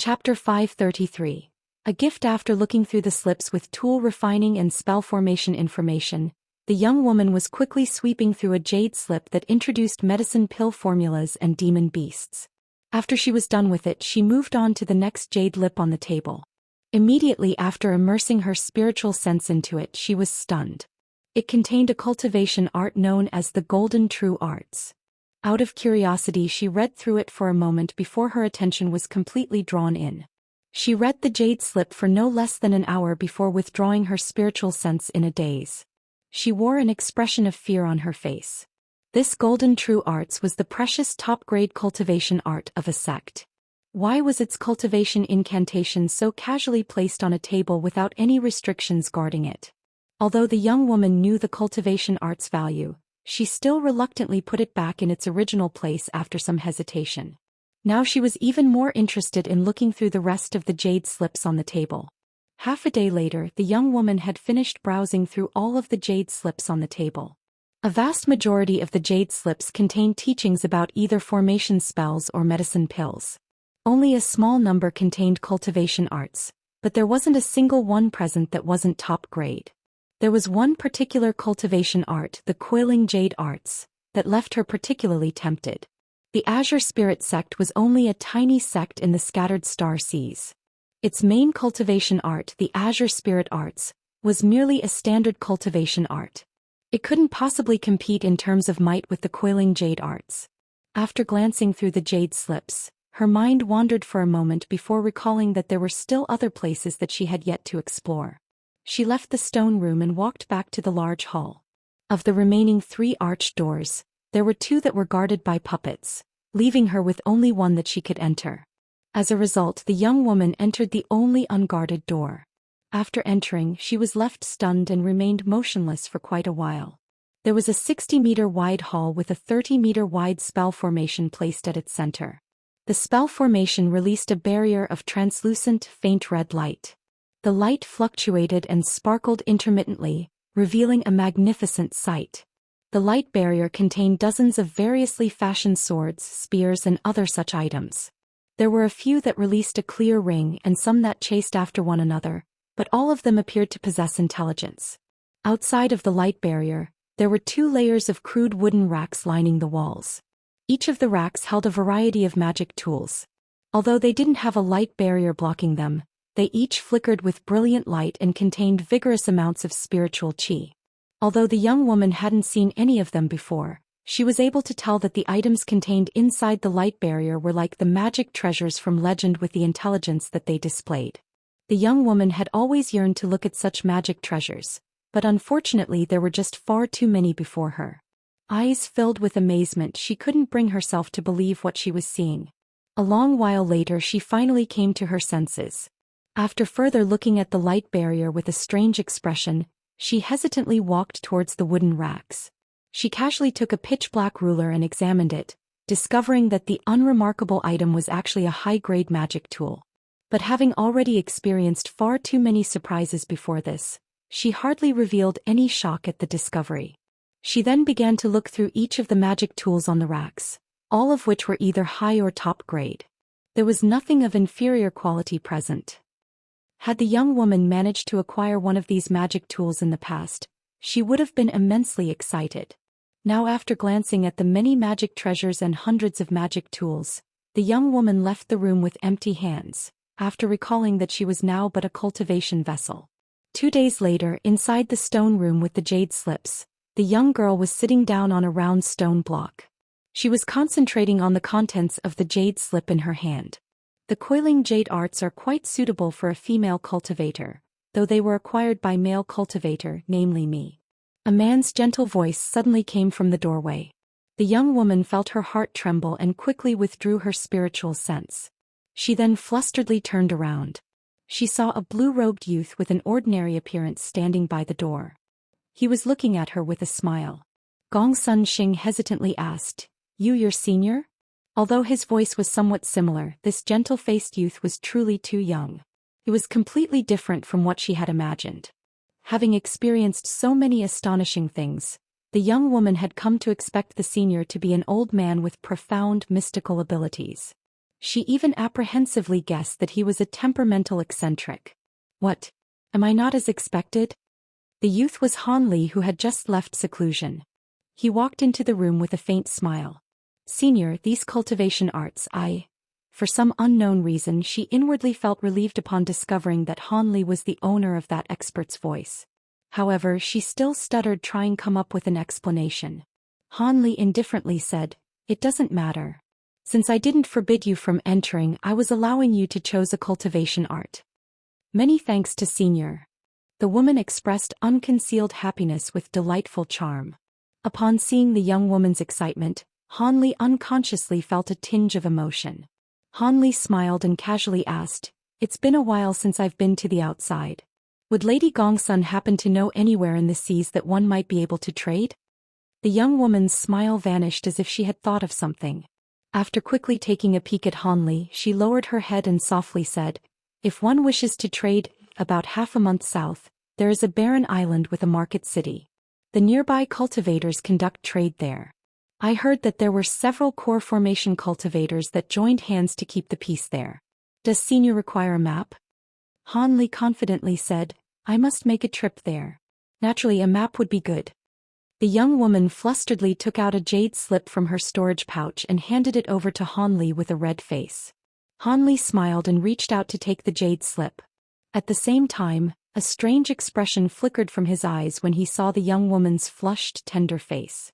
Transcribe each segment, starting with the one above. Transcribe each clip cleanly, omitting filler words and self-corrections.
Chapter 533. A gift. After looking through the slips with tool refining and spell formation information, the young woman was quickly sweeping through a jade slip that introduced medicine pill formulas and demon beasts. After she was done with it, she moved on to the next jade lip on the table. Immediately after immersing her spiritual sense into it, she was stunned. It contained a cultivation art known as the Golden True Arts. Out of curiosity, she read through it for a moment before her attention was completely drawn in. She read the jade slip for no less than an hour before withdrawing her spiritual sense in a daze. She wore an expression of fear on her face. This Golden True Arts was the precious top-grade cultivation art of a sect. Why was its cultivation incantation so casually placed on a table without any restrictions guarding it? Although the young woman knew the cultivation art's value, she still reluctantly put it back in its original place after some hesitation. Now she was even more interested in looking through the rest of the jade slips on the table. Half a day later, the young woman had finished browsing through all of the jade slips on the table. A vast majority of the jade slips contained teachings about either formation spells or medicine pills. Only a small number contained cultivation arts, but there wasn't a single one present that wasn't top grade. There was one particular cultivation art, the Coiling Jade Arts, that left her particularly tempted. The Azure Spirit sect was only a tiny sect in the scattered star seas. Its main cultivation art, the Azure Spirit Arts, was merely a standard cultivation art. It couldn't possibly compete in terms of might with the Coiling Jade Arts. After glancing through the jade slips, her mind wandered for a moment before recalling that there were still other places that she had yet to explore. She left the stone room and walked back to the large hall. Of the remaining 3 arched doors, there were 2 that were guarded by puppets, leaving her with only one that she could enter. As a result, the young woman entered the only unguarded door. After entering, she was left stunned and remained motionless for quite a while. There was a 60-meter-wide hall with a 30-meter-wide spell formation placed at its center. The spell formation released a barrier of translucent, faint red light. The light fluctuated and sparkled intermittently, revealing a magnificent sight. The light barrier contained dozens of variously fashioned swords, spears, and other such items. There were a few that released a clear ring and some that chased after one another, but all of them appeared to possess intelligence. Outside of the light barrier, there were 2 layers of crude wooden racks lining the walls. Each of the racks held a variety of magic tools. Although they didn't have a light barrier blocking them, they each flickered with brilliant light and contained vigorous amounts of spiritual qi. Although the young woman hadn't seen any of them before, she was able to tell that the items contained inside the light barrier were like the magic treasures from legend with the intelligence that they displayed. The young woman had always yearned to look at such magic treasures, but unfortunately there were just far too many before her. Eyes filled with amazement, she couldn't bring herself to believe what she was seeing. A long while later, she finally came to her senses. After further looking at the light barrier with a strange expression, she hesitantly walked towards the wooden racks. She casually took a pitch-black ruler and examined it, discovering that the unremarkable item was actually a high-grade magic tool. But having already experienced far too many surprises before this, she hardly revealed any shock at the discovery. She then began to look through each of the magic tools on the racks, all of which were either high or top grade. There was nothing of inferior quality present. Had the young woman managed to acquire one of these magic tools in the past, she would have been immensely excited. Now, after glancing at the many magic treasures and hundreds of magic tools, the young woman left the room with empty hands, after recalling that she was now but a cultivation vessel. 2 days later, inside the stone room with the jade slips, the young girl was sitting down on a round stone block. She was concentrating on the contents of the jade slip in her hand. The Coiling Jade Arts are quite suitable for a female cultivator, though they were acquired by male cultivator, namely me. A man's gentle voice suddenly came from the doorway. The young woman felt her heart tremble and quickly withdrew her spiritual sense. She then flusteredly turned around. She saw a blue-robed youth with an ordinary appearance standing by the door. He was looking at her with a smile. Gong Sun Xing hesitantly asked, "You your senior?" Although his voice was somewhat similar, this gentle-faced youth was truly too young. He was completely different from what she had imagined. Having experienced so many astonishing things, the young woman had come to expect the senior to be an old man with profound mystical abilities. She even apprehensively guessed that he was a temperamental eccentric. What? Am I not as expected? The youth was Han Li, who had just left seclusion. He walked into the room with a faint smile. Senior, these cultivation arts, For some unknown reason she inwardly felt relieved upon discovering that Han Li was the owner of that expert's voice. However, she still stuttered, trying to come up with an explanation. Han Li indifferently said, "It doesn't matter. Since I didn't forbid you from entering, I was allowing you to choose a cultivation art." "Many thanks to Senior." The woman expressed unconcealed happiness with delightful charm. Upon seeing the young woman's excitement, Han Li unconsciously felt a tinge of emotion. Han Li smiled and casually asked, "It's been a while since I've been to the outside. Would Lady Gongsun happen to know anywhere in the seas that one might be able to trade?" The young woman's smile vanished as if she had thought of something. After quickly taking a peek at Han Li, she lowered her head and softly said, "If one wishes to trade, about half a month south, there is a barren island with a market city. The nearby cultivators conduct trade there. I heard that there were several core formation cultivators that joined hands to keep the peace there. Does Senior require a map?" Han Li confidently said, "I must make a trip there. Naturally, a map would be good." The young woman flusteredly took out a jade slip from her storage pouch and handed it over to Han Li with a red face. Han Li smiled and reached out to take the jade slip. At the same time, a strange expression flickered from his eyes when he saw the young woman's flushed, tender face.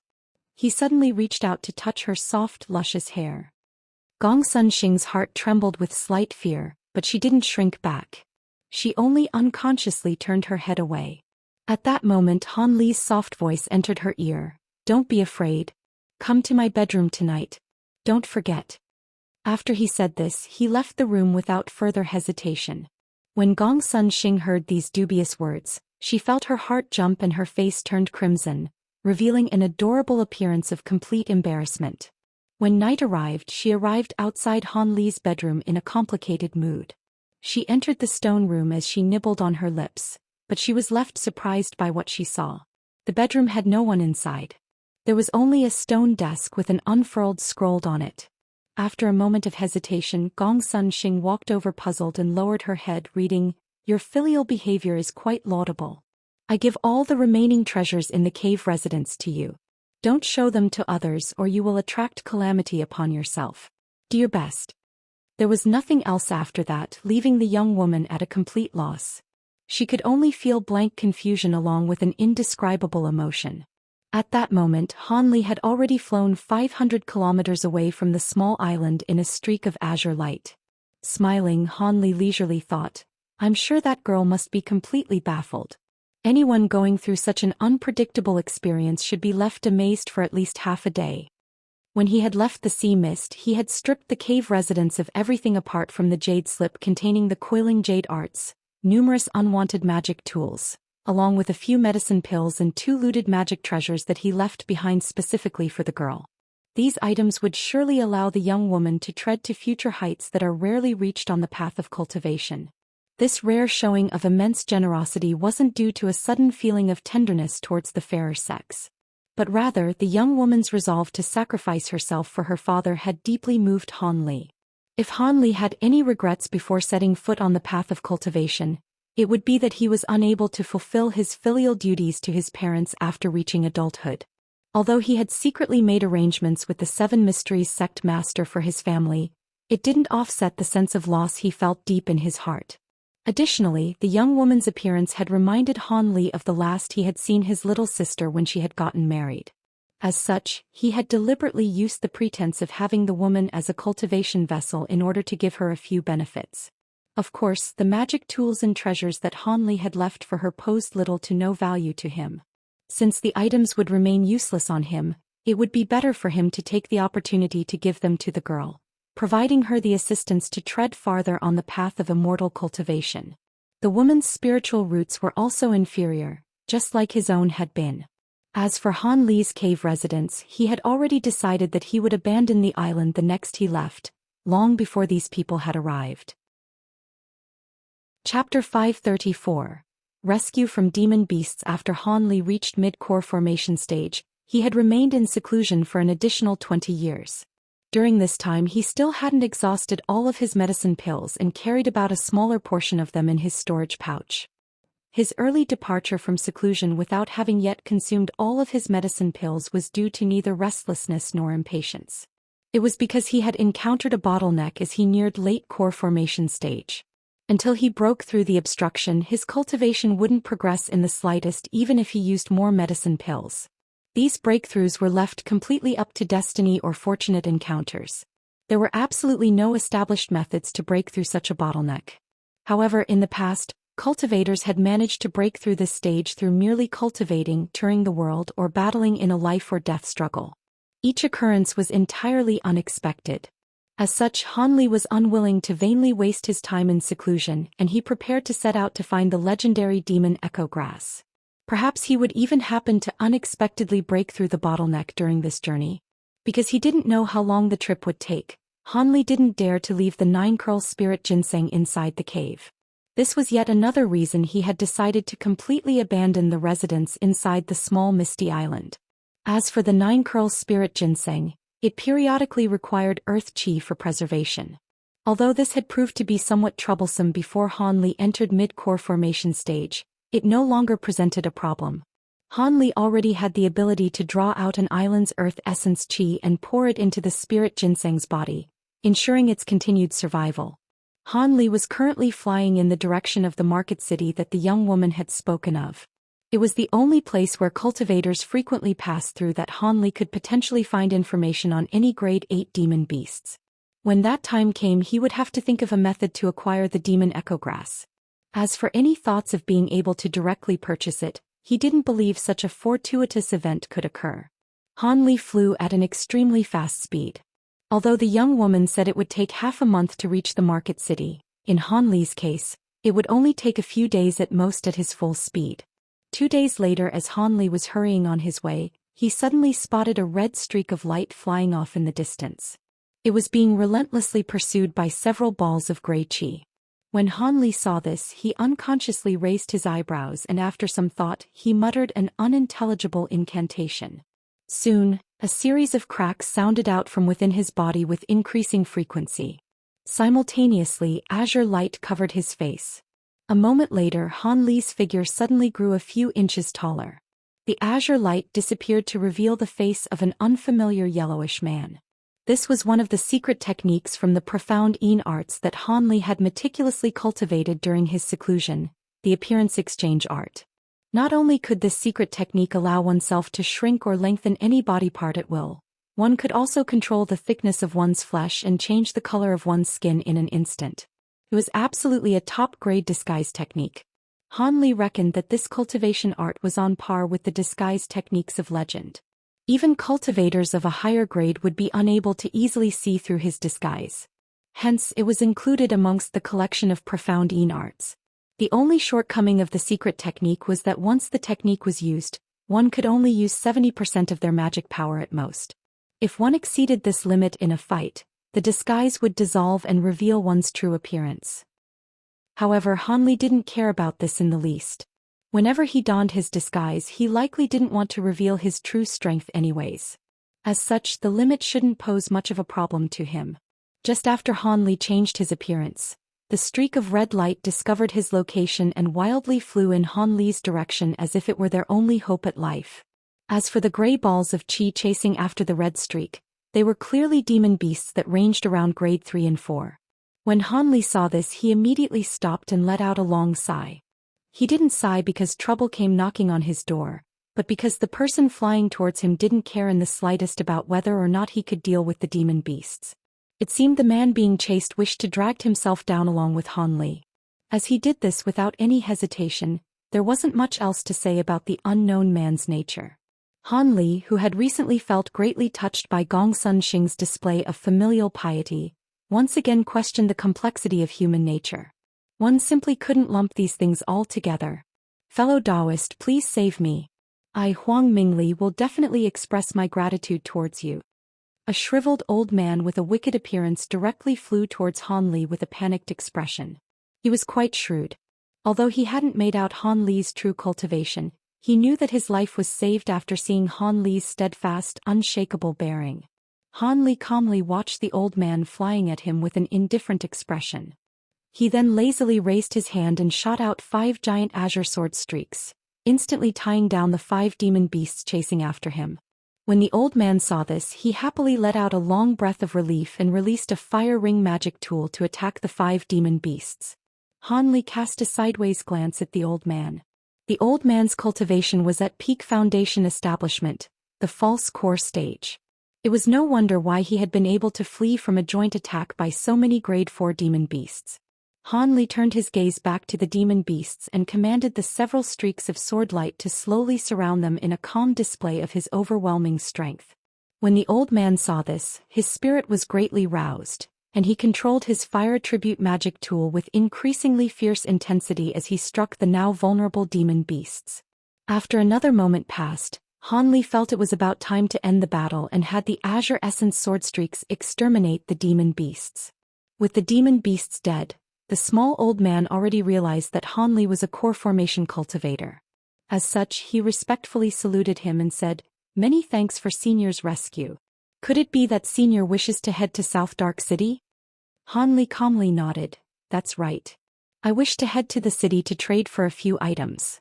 He suddenly reached out to touch her soft, luscious hair. Gongsun Xing's heart trembled with slight fear, but she didn't shrink back. She only unconsciously turned her head away. At that moment, Han Li's soft voice entered her ear. "Don't be afraid. Come to my bedroom tonight. Don't forget." After he said this, he left the room without further hesitation. When Gongsun Xing heard these dubious words, she felt her heart jump and her face turned crimson, revealing an adorable appearance of complete embarrassment. When night arrived, she arrived outside Han Li's bedroom in a complicated mood. She entered the stone room as she nibbled on her lips, but she was left surprised by what she saw. The bedroom had no one inside. There was only a stone desk with an unfurled scroll on it. After a moment of hesitation, Gongsun Xing walked over puzzled and lowered her head, reading, "Your filial behavior is quite laudable. I give all the remaining treasures in the cave residence to you. Don't show them to others or you will attract calamity upon yourself. Do your best." There was nothing else after that, leaving the young woman at a complete loss. She could only feel blank confusion along with an indescribable emotion. At that moment, Han Li had already flown 500 kilometers away from the small island in a streak of azure light. Smiling, Han Li leisurely thought, "I'm sure that girl must be completely baffled. Anyone going through such an unpredictable experience should be left amazed for at least half a day." When he had left the sea mist, he had stripped the cave residence of everything apart from the jade slip containing the coiling jade arts, numerous unwanted magic tools, along with a few medicine pills and 2 looted magic treasures that he left behind specifically for the girl. These items would surely allow the young woman to tread to future heights that are rarely reached on the path of cultivation. This rare showing of immense generosity wasn't due to a sudden feeling of tenderness towards the fairer sex, but rather the young woman's resolve to sacrifice herself for her father had deeply moved Han Li. If Han Li had any regrets before setting foot on the path of cultivation, it would be that he was unable to fulfill his filial duties to his parents after reaching adulthood. Although he had secretly made arrangements with the Seven Mysteries sect master for his family, it didn't offset the sense of loss he felt deep in his heart. Additionally, the young woman's appearance had reminded Han Li of the last he had seen his little sister when she had gotten married. As such, he had deliberately used the pretense of having the woman as a cultivation vessel in order to give her a few benefits. Of course, the magic tools and treasures that Han Li had left for her posed little to no value to him. Since the items would remain useless on him, it would be better for him to take the opportunity to give them to the girl, providing her the assistance to tread farther on the path of immortal cultivation. The woman's spiritual roots were also inferior, just like his own had been. As for Han Li's cave residence, he had already decided that he would abandon the island the next he left, long before these people had arrived. Chapter 534. Rescue from Demon Beasts. After Han Li reached mid-core formation stage, he had remained in seclusion for an additional 20 years. During this time he still hadn't exhausted all of his medicine pills and carried about a smaller portion of them in his storage pouch. His early departure from seclusion without having yet consumed all of his medicine pills was due to neither restlessness nor impatience. It was because he had encountered a bottleneck as he neared late core formation stage. Until he broke through the obstruction, his cultivation wouldn't progress in the slightest even if he used more medicine pills. These breakthroughs were left completely up to destiny or fortunate encounters. There were absolutely no established methods to break through such a bottleneck. However, in the past, cultivators had managed to break through this stage through merely cultivating, touring the world, or battling in a life-or-death struggle. Each occurrence was entirely unexpected. As such, Han Li was unwilling to vainly waste his time in seclusion, and he prepared to set out to find the legendary demon Echo Grass. Perhaps he would even happen to unexpectedly break through the bottleneck during this journey. Because he didn't know how long the trip would take, Han Li didn't dare to leave the 9-curl spirit ginseng inside the cave. This was yet another reason he had decided to completely abandon the residence inside the small misty island. As for the 9-curl spirit ginseng, it periodically required earth chi for preservation. Although this had proved to be somewhat troublesome before Han Li entered mid-core formation stage, it no longer presented a problem. Han Li already had the ability to draw out an island's earth essence chi and pour it into the spirit ginseng's body, ensuring its continued survival. Han Li was currently flying in the direction of the market city that the young woman had spoken of. It was the only place where cultivators frequently passed through that Han Li could potentially find information on any grade 8 demon beasts. When that time came, he would have to think of a method to acquire the demon Echo Grass. As for any thoughts of being able to directly purchase it, he didn't believe such a fortuitous event could occur. Han Li flew at an extremely fast speed. Although the young woman said it would take half a month to reach the market city, in Han Li's case, it would only take a few days at most at his full speed. 2 days later, as Han Li was hurrying on his way, he suddenly spotted a red streak of light flying off in the distance. It was being relentlessly pursued by several balls of gray chi. When Han Li saw this, he unconsciously raised his eyebrows and after some thought, he muttered an unintelligible incantation. Soon, a series of cracks sounded out from within his body with increasing frequency. Simultaneously, azure light covered his face. A moment later, Han Li's figure suddenly grew a few inches taller. The azure light disappeared to reveal the face of an unfamiliar yellowish man. This was one of the secret techniques from the profound Yin arts that Han Li had meticulously cultivated during his seclusion, the appearance exchange art. Not only could this secret technique allow oneself to shrink or lengthen any body part at will, one could also control the thickness of one's flesh and change the color of one's skin in an instant. It was absolutely a top-grade disguise technique. Han Li reckoned that this cultivation art was on par with the disguise techniques of legend. Even cultivators of a higher grade would be unable to easily see through his disguise. Hence, it was included amongst the collection of profound Yin arts. The only shortcoming of the secret technique was that once the technique was used, one could only use 70% of their magic power at most. If one exceeded this limit in a fight, the disguise would dissolve and reveal one's true appearance. However, Han Li didn't care about this in the least. Whenever he donned his disguise, he likely didn't want to reveal his true strength anyways. As such, the limit shouldn't pose much of a problem to him. Just after Han Li changed his appearance, the streak of red light discovered his location and wildly flew in Han Li's direction as if it were their only hope at life. As for the gray balls of chi chasing after the red streak, they were clearly demon beasts that ranged around grade 3 and 4. When Han Li saw this, he immediately stopped and let out a long sigh. He didn't sigh because trouble came knocking on his door, but because the person flying towards him didn't care in the slightest about whether or not he could deal with the demon beasts. It seemed the man being chased wished to drag himself down along with Han Li. As he did this without any hesitation, there wasn't much else to say about the unknown man's nature. Han Li, who had recently felt greatly touched by Gong Sun Xing's display of familial piety, once again questioned the complexity of human nature. One simply couldn't lump these things all together. Fellow Taoist, please save me. I, Huang Mingli, will definitely express my gratitude towards you. A shriveled old man with a wicked appearance directly flew towards Han Li with a panicked expression. He was quite shrewd. Although he hadn't made out Han Li's true cultivation, he knew that his life was saved after seeing Han Li's steadfast, unshakable bearing. Han Li calmly watched the old man flying at him with an indifferent expression. He then lazily raised his hand and shot out 5 giant azure sword streaks, instantly tying down the 5 demon beasts chasing after him. When the old man saw this, he happily let out a long breath of relief and released a fire ring magic tool to attack the 5 demon beasts. Han Li cast a sideways glance at the old man. The old man's cultivation was at peak foundation establishment, the false core stage. It was no wonder why he had been able to flee from a joint attack by so many grade 4 demon beasts. Han Li turned his gaze back to the demon beasts and commanded the several streaks of sword light to slowly surround them in a calm display of his overwhelming strength. When the old man saw this, his spirit was greatly roused, and he controlled his fire attribute magic tool with increasingly fierce intensity as he struck the now vulnerable demon beasts. After another moment passed, Han Li felt it was about time to end the battle and had the azure essence sword streaks exterminate the demon beasts. With the demon beasts dead, the small old man already realized that Han Li was a core formation cultivator. As such, he respectfully saluted him and said, "Many thanks for Senior's rescue. Could it be that Senior wishes to head to South Dark City?" Han Li calmly nodded. "That's right. I wish to head to the city to trade for a few items."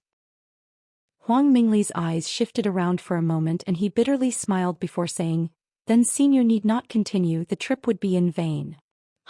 Huang Mingli's eyes shifted around for a moment and he bitterly smiled before saying, "Then Senior need not continue, the trip would be in vain."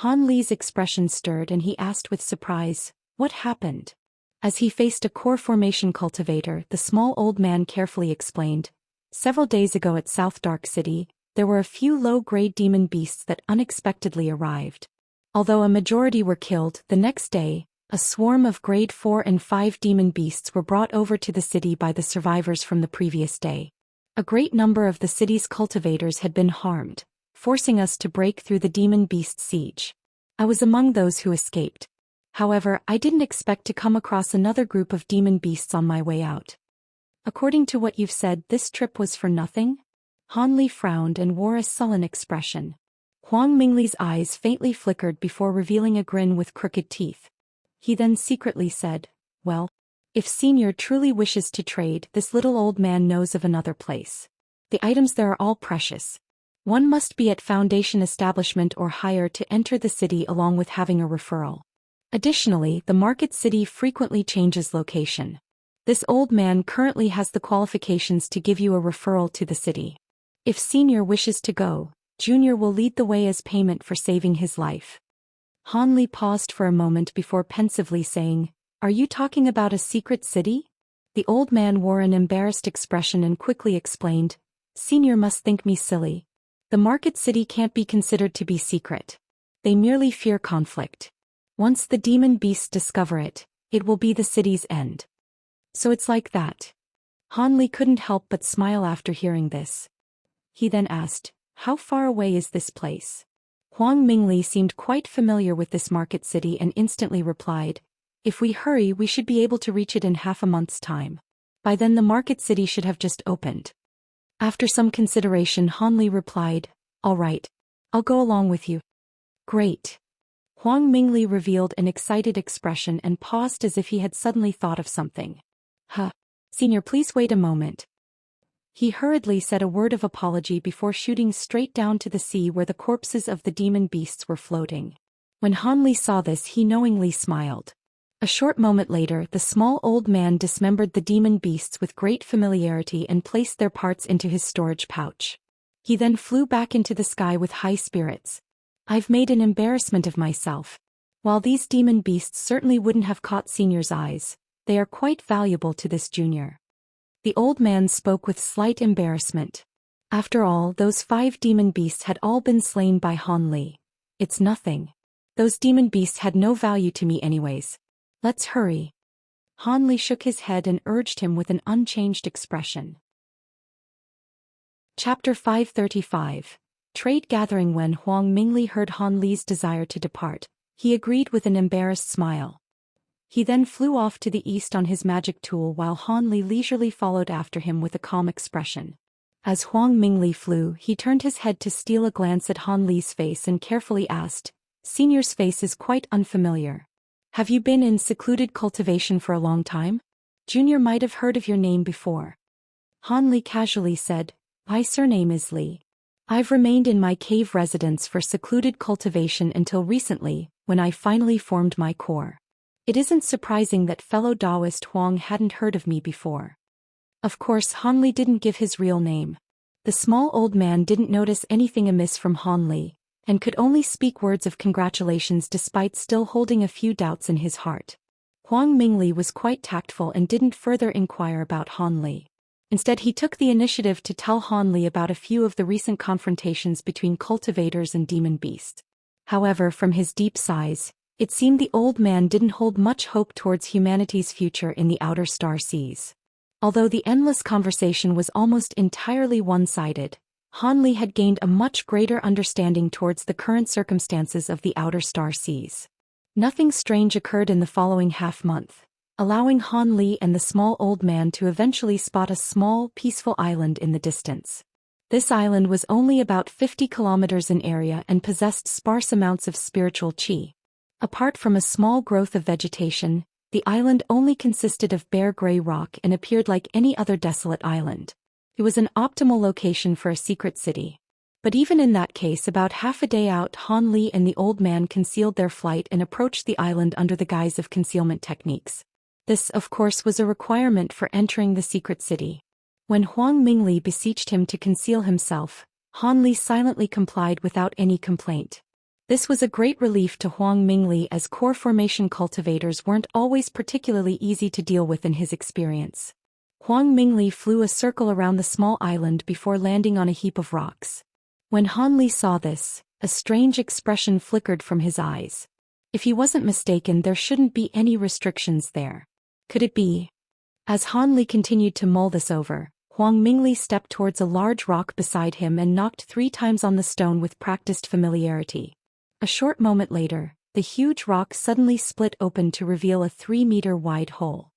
Han Li's expression stirred and he asked with surprise, "What happened?" As he faced a core formation cultivator, the small old man carefully explained, "Several days ago at South Dark City, there were a few low-grade demon beasts that unexpectedly arrived. Although a majority were killed, the next day, a swarm of grade 4 and 5 demon beasts were brought over to the city by the survivors from the previous day. A great number of the city's cultivators had been harmed, forcing us to break through the demon beast siege. I was among those who escaped. However, I didn't expect to come across another group of demon beasts on my way out." "According to what you've said, this trip was for nothing?" Han Li frowned and wore a sullen expression. Huang Mingli's eyes faintly flickered before revealing a grin with crooked teeth. He then secretly said, "Well, if Senior truly wishes to trade, this little old man knows of another place. The items there are all precious. One must be at Foundation establishment or higher to enter the city along with having a referral. Additionally, the market city frequently changes location. This old man currently has the qualifications to give you a referral to the city. If Senior wishes to go, Junior will lead the way as payment for saving his life." Han Li paused for a moment before pensively saying, "Are you talking about a secret city?" The old man wore an embarrassed expression and quickly explained, "Senior must think me silly. The market city can't be considered to be secret. They merely fear conflict. Once the demon beasts discover it, it will be the city's end." "So it's like that." Han Li couldn't help but smile after hearing this. He then asked, "How far away is this place?" Huang Mingli seemed quite familiar with this market city and instantly replied, "If we hurry, we should be able to reach it in half a month's time. By then the market city should have just opened." After some consideration, Han Li replied, "All right. I'll go along with you." "Great." Huang Mingli revealed an excited expression and paused as if he had suddenly thought of something. Senior, please wait a moment." He hurriedly said a word of apology before shooting straight down to the sea where the corpses of the demon beasts were floating. When Han Li saw this, he knowingly smiled. A short moment later, the small old man dismembered the demon beasts with great familiarity and placed their parts into his storage pouch. He then flew back into the sky with high spirits. "I've made an embarrassment of myself. While these demon beasts certainly wouldn't have caught Senior's eyes, they are quite valuable to this junior." The old man spoke with slight embarrassment. After all, those 5 demon beasts had all been slain by Han Li. "It's nothing. Those demon beasts had no value to me anyways. Let's hurry." Han Li shook his head and urged him with an unchanged expression. Chapter 535. Trade Gathering. When Huang Mingli heard Han Li's desire to depart, he agreed with an embarrassed smile. He then flew off to the east on his magic tool while Han Li leisurely followed after him with a calm expression. As Huang Mingli flew, he turned his head to steal a glance at Han Li's face and carefully asked, "Senior's face is quite unfamiliar. Have you been in secluded cultivation for a long time? Junior might have heard of your name before." Han Li casually said, "My surname is Li. I've remained in my cave residence for secluded cultivation until recently, when I finally formed my core. It isn't surprising that fellow Taoist Huang hadn't heard of me before. Of course, Han Li didn't give his real name. The small old man didn't notice anything amiss from Han Li, and could only speak words of congratulations despite still holding a few doubts in his heart. Huang Mingli was quite tactful and didn't further inquire about Han Li. Instead, he took the initiative to tell Han Li about a few of the recent confrontations between cultivators and demon beasts. However, from his deep sighs, it seemed the old man didn't hold much hope towards humanity's future in the outer star seas. Although the endless conversation was almost entirely one-sided, Han Li had gained a much greater understanding towards the current circumstances of the outer star seas. Nothing strange occurred in the following half-month, allowing Han Li and the small old man to eventually spot a small, peaceful island in the distance. This island was only about 50 kilometers in area and possessed sparse amounts of spiritual qi. Apart from a small growth of vegetation, the island only consisted of bare gray rock and appeared like any other desolate island. It was an optimal location for a secret city. But even in that case, about half a day out, Han Li and the old man concealed their flight and approached the island under the guise of concealment techniques. This, of course, was a requirement for entering the secret city. When Huang Mingli beseeched him to conceal himself, Han Li silently complied without any complaint. This was a great relief to Huang Mingli, as core formation cultivators weren't always particularly easy to deal with in his experience. Huang Mingli flew a circle around the small island before landing on a heap of rocks. When Han Li saw this, a strange expression flickered from his eyes. If he wasn't mistaken, there shouldn't be any restrictions there. Could it be? As Han Li continued to mull this over, Huang Mingli stepped towards a large rock beside him and knocked 3 times on the stone with practiced familiarity. A short moment later, the huge rock suddenly split open to reveal a 3-meter-wide hole.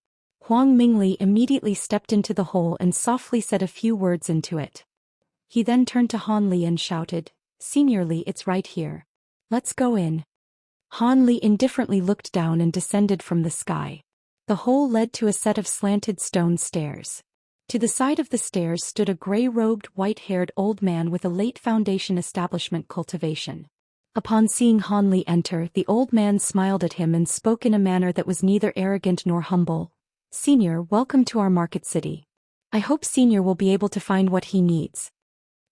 Huang Mingli immediately stepped into the hole and softly said a few words into it. He then turned to Han Li and shouted, "Senior Li, it's right here. Let's go in." Han Li indifferently looked down and descended from the sky. The hole led to a set of slanted stone stairs. To the side of the stairs stood a gray-robed, white-haired old man with a late foundation establishment cultivation. Upon seeing Han Li enter, the old man smiled at him and spoke in a manner that was neither arrogant nor humble. "Senior, welcome to our market city. I hope Senior will be able to find what he needs."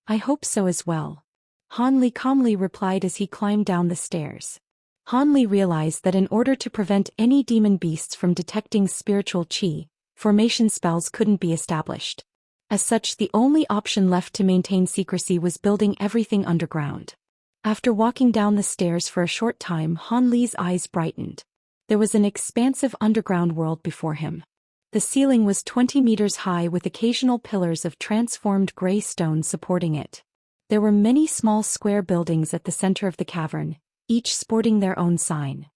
"I hope so as well," Han Li calmly replied as he climbed down the stairs. Han Li realized that in order to prevent any demon beasts from detecting spiritual qi, formation spells couldn't be established. As such, the only option left to maintain secrecy was building everything underground. After walking down the stairs for a short time, Han Li's eyes brightened. There was an expansive underground world before him. The ceiling was 20 meters high with occasional pillars of transformed gray stone supporting it. There were many small square buildings at the center of the cavern, each sporting their own sign.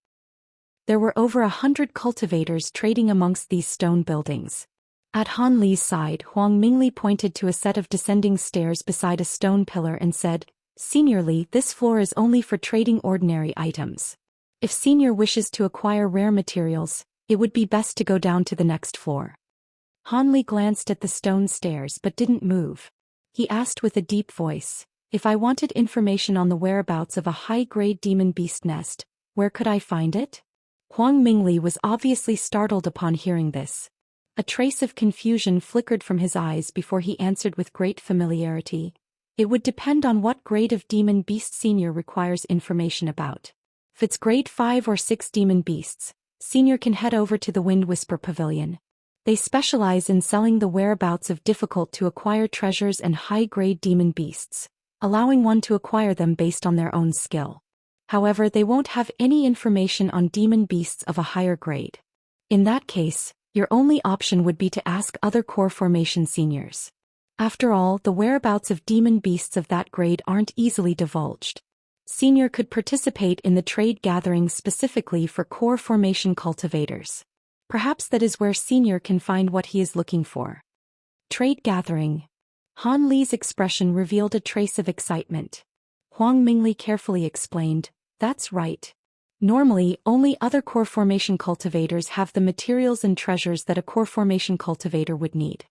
There were over 100 cultivators trading amongst these stone buildings. At Han Li's side, Huang Mingli pointed to a set of descending stairs beside a stone pillar and said, "Senior Li, this floor is only for trading ordinary items. If Senior wishes to acquire rare materials, it would be best to go down to the next floor." Han Li glanced at the stone stairs but didn't move. He asked with a deep voice, "If I wanted information on the whereabouts of a high-grade demon beast nest, where could I find it?" Huang Mingli was obviously startled upon hearing this. A trace of confusion flickered from his eyes before he answered with great familiarity, "It would depend on what grade of demon beast Senior requires information about. If it's grade 5 or 6 demon beasts, Senior can head over to the Wind Whisper Pavilion. They specialize in selling the whereabouts of difficult-to-acquire treasures and high-grade demon beasts, allowing one to acquire them based on their own skill. However, they won't have any information on demon beasts of a higher grade. In that case, your only option would be to ask other core formation seniors. After all, the whereabouts of demon beasts of that grade aren't easily divulged. Senior could participate in the trade gathering specifically for core formation cultivators. Perhaps that is where Senior can find what he is looking for." Trade gathering. Han Li's expression revealed a trace of excitement. Huang Mingli carefully explained, "That's right. Normally, only other core formation cultivators have the materials and treasures that a core formation cultivator would need.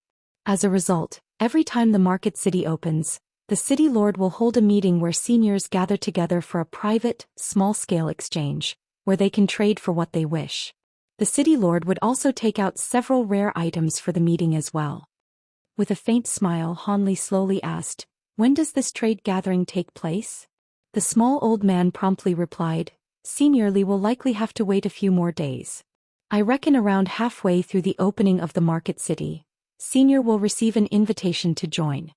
As a result, every time the market city opens, The city lord will hold a meeting where seniors gather together for a private, small-scale exchange, where they can trade for what they wish. The city lord would also take out several rare items for the meeting as well. With a faint smile, Hanli slowly asked, "When does this trade gathering take place?" The small old man promptly replied, "Senior Li will likely have to wait a few more days. I reckon around halfway through the opening of the market city, Senior will receive an invitation to join."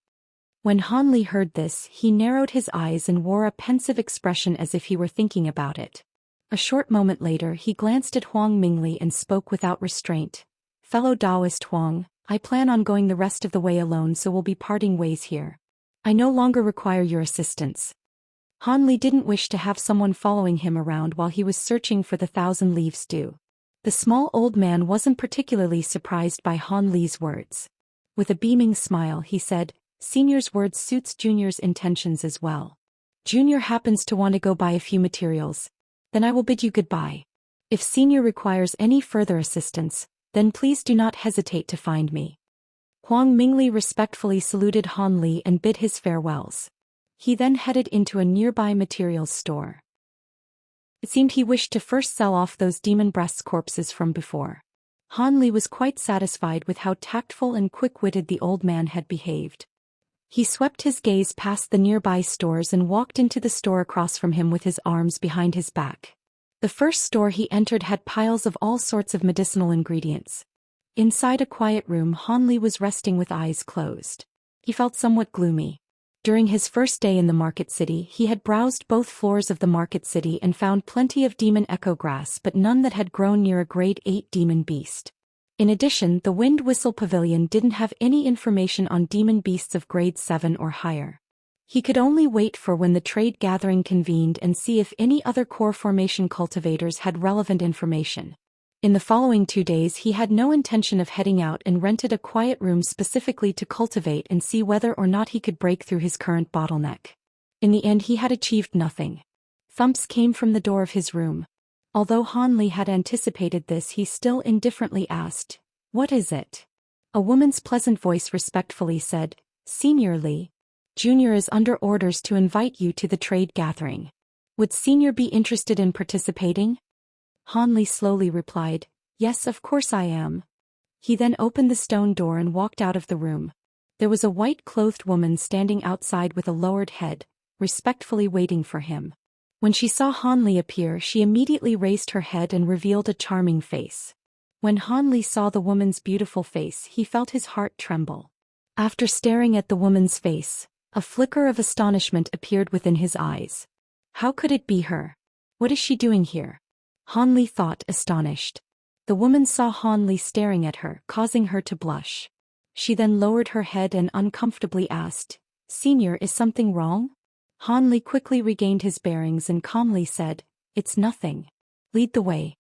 When Hanli heard this, he narrowed his eyes and wore a pensive expression as if he were thinking about it. A short moment later he glanced at Huang Mingli and spoke without restraint. "Fellow Taoist Huang, I plan on going the rest of the way alone, so we'll be parting ways here. I no longer require your assistance." Hanli didn't wish to have someone following him around while he was searching for the 1,000 leaves dew. The small old man wasn't particularly surprised by Hanli's words. With a beaming smile he said, "Senior's words suits Junior's intentions as well. Junior happens to want to go buy a few materials. Then I will bid you goodbye. If Senior requires any further assistance, then please do not hesitate to find me." Huang Mingli respectfully saluted Hanli and bid his farewells. He then headed into a nearby materials store. It seemed he wished to first sell off those demon breasts corpses from before. Hanli was quite satisfied with how tactful and quick-witted the old man had behaved. He swept his gaze past the nearby stores and walked into the store across from him with his arms behind his back. The first store he entered had piles of all sorts of medicinal ingredients. Inside a quiet room, Hanli was resting with eyes closed. He felt somewhat gloomy. During his first day in the market city, he had browsed both floors of the market city and found plenty of demon echo grass but none that had grown near a grade 8 demon beast. In addition, the Wind Whistle Pavilion didn't have any information on demon beasts of grade 7 or higher. He could only wait for when the trade gathering convened and see if any other core formation cultivators had relevant information. In the following 2 days he had no intention of heading out and rented a quiet room specifically to cultivate and see whether or not he could break through his current bottleneck. In the end he had achieved nothing. Thumps came from the door of his room. Although Hanli had anticipated this, he still indifferently asked, "What is it?" A woman's pleasant voice respectfully said, "Senior Li, Junior is under orders to invite you to the trade gathering. Would Senior be interested in participating?" Hanli slowly replied, "Yes, of course I am." He then opened the stone door and walked out of the room. There was a white-clothed woman standing outside with a lowered head, respectfully waiting for him. When she saw Hanli appear, she immediately raised her head and revealed a charming face. When Hanli saw the woman's beautiful face, he felt his heart tremble. After staring at the woman's face, a flicker of astonishment appeared within his eyes. How could it be her? What is she doing here? Hanli thought, astonished. The woman saw Hanli staring at her, causing her to blush. She then lowered her head and uncomfortably asked, "Senior, is something wrong?" Hanli quickly regained his bearings and calmly said, "It's nothing. Lead the way."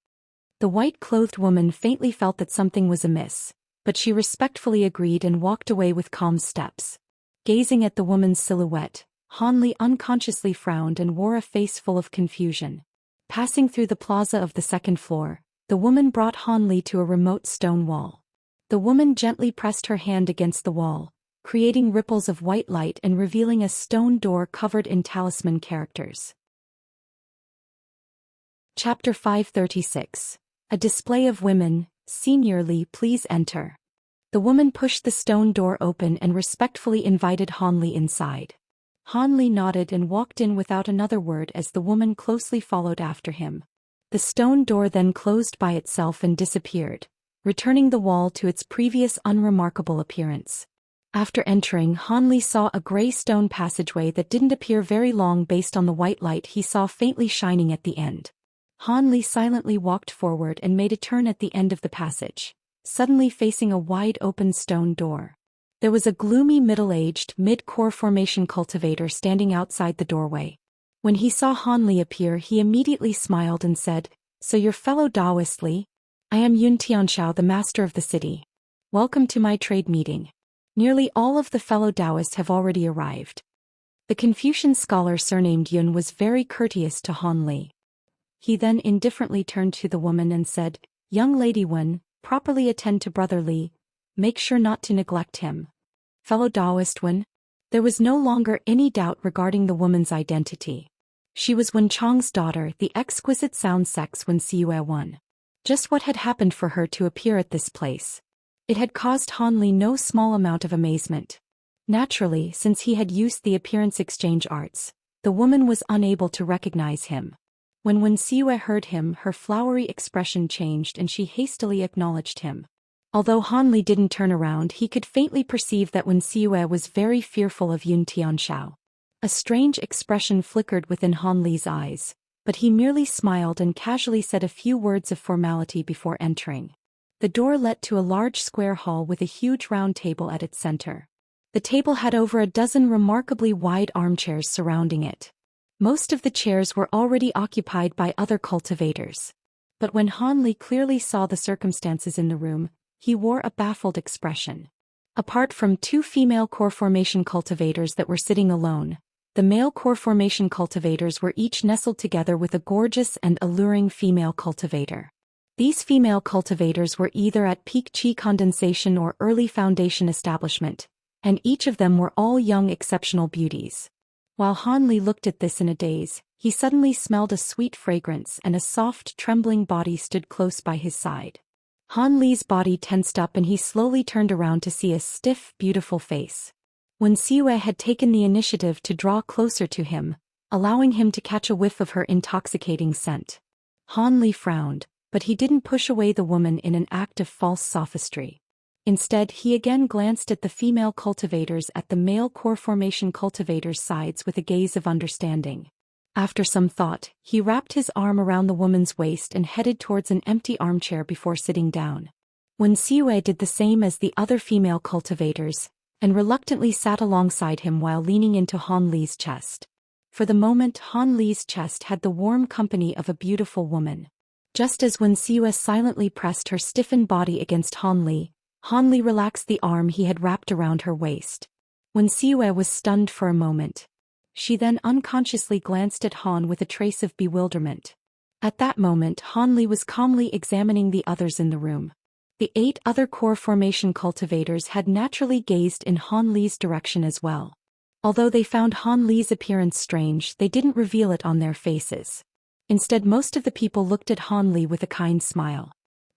The white-clothed woman faintly felt that something was amiss, but she respectfully agreed and walked away with calm steps. Gazing at the woman's silhouette, Hanli unconsciously frowned and wore a face full of confusion. Passing through the plaza of the second floor, the woman brought Hanli to a remote stone wall. The woman gently pressed her hand against the wall, creating ripples of white light and revealing a stone door covered in talisman characters. Chapter 536. A display of women. Senior Li, please enter. The woman pushed the stone door open and respectfully invited Hanli inside. Hanli nodded and walked in without another word as the woman closely followed after him. The stone door then closed by itself and disappeared, returning the wall to its previous unremarkable appearance. After entering, Hanli saw a gray stone passageway that didn't appear very long based on the white light he saw faintly shining at the end. Hanli silently walked forward and made a turn at the end of the passage, suddenly facing a wide-open stone door. There was a gloomy middle-aged, mid-core formation cultivator standing outside the doorway. When he saw Hanli appear, he immediately smiled and said, "So your fellow Taoist Li? I am Yun Tianxiao, the master of the city. Welcome to my trade meeting. Nearly all of the fellow Taoists have already arrived." The Confucian scholar surnamed Yun was very courteous to Hanli. He then indifferently turned to the woman and said, "Young lady Wen, properly attend to brother Li. Make sure not to neglect him." "Fellow Taoist Wen?" There was no longer any doubt regarding the woman's identity. She was Wen Chang's daughter, the exquisite sound sex Wen Xiue. Just what had happened for her to appear at this place? It had caused Han Li no small amount of amazement. Naturally, since he had used the appearance exchange arts, the woman was unable to recognize him. When Wen Xiue heard him, her flowery expression changed and she hastily acknowledged him. Although Han Li didn't turn around, he could faintly perceive that Wen Xiue was very fearful of Yun Tianxiao. A strange expression flickered within Han Li's eyes, but he merely smiled and casually said a few words of formality before entering. The door led to a large square hall with a huge round table at its center. The table had over a dozen remarkably wide armchairs surrounding it. Most of the chairs were already occupied by other cultivators. But when Han Li clearly saw the circumstances in the room, he wore a baffled expression. Apart from two female core formation cultivators that were sitting alone, the male core formation cultivators were each nestled together with a gorgeous and alluring female cultivator. These female cultivators were either at peak qi condensation or early foundation establishment, and each of them were all young exceptional beauties. While Han Li looked at this in a daze, he suddenly smelled a sweet fragrance and a soft, trembling body stood close by his side. Han Li's body tensed up and he slowly turned around to see a stiff, beautiful face. Wen Xiue had taken the initiative to draw closer to him, allowing him to catch a whiff of her intoxicating scent. Han Li frowned, but he didn't push away the woman in an act of false sophistry. Instead, he again glanced at the female cultivators at the male core formation cultivators' sides with a gaze of understanding. After some thought, he wrapped his arm around the woman's waist and headed towards an empty armchair before sitting down. Wen Xiue did the same as the other female cultivators, and reluctantly sat alongside him while leaning into Han Li's chest. For the moment, Han Li's chest had the warm company of a beautiful woman. Just as Wen Xiue silently pressed her stiffened body against Han Li relaxed the arm he had wrapped around her waist. Wen Xiue was stunned for a moment. She then unconsciously glanced at Han with a trace of bewilderment. At that moment, Han Li was calmly examining the others in the room. The 8 other core formation cultivators had naturally gazed in Han Li's direction as well. Although they found Han Li's appearance strange, they didn't reveal it on their faces. Instead, most of the people looked at Han Li with a kind smile.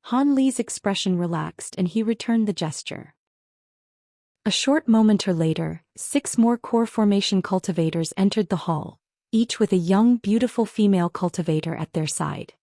Han Li's expression relaxed and he returned the gesture. A short moment later, 6 more core formation cultivators entered the hall, each with a young, beautiful female cultivator at their side.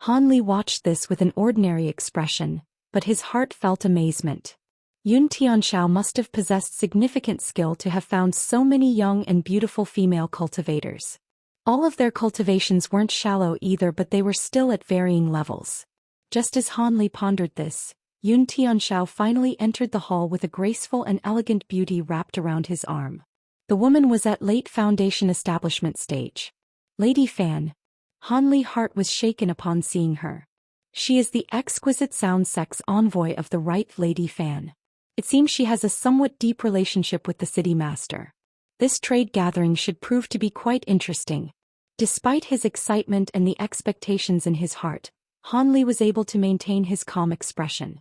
Han Li watched this with an ordinary expression, but his heart felt amazement. Yun Tianxiao must have possessed significant skill to have found so many young and beautiful female cultivators. All of their cultivations weren't shallow either, but they were still at varying levels. Just as Han Li pondered this, Yun Tianxiao finally entered the hall with a graceful and elegant beauty wrapped around his arm. The woman was at late foundation establishment stage. Lady Fan. Han Li's heart was shaken upon seeing her. She is the exquisite sound sex envoy of the right Lady Fan. It seems she has a somewhat deep relationship with the city master. This trade gathering should prove to be quite interesting. Despite his excitement and the expectations in his heart, Han Li was able to maintain his calm expression.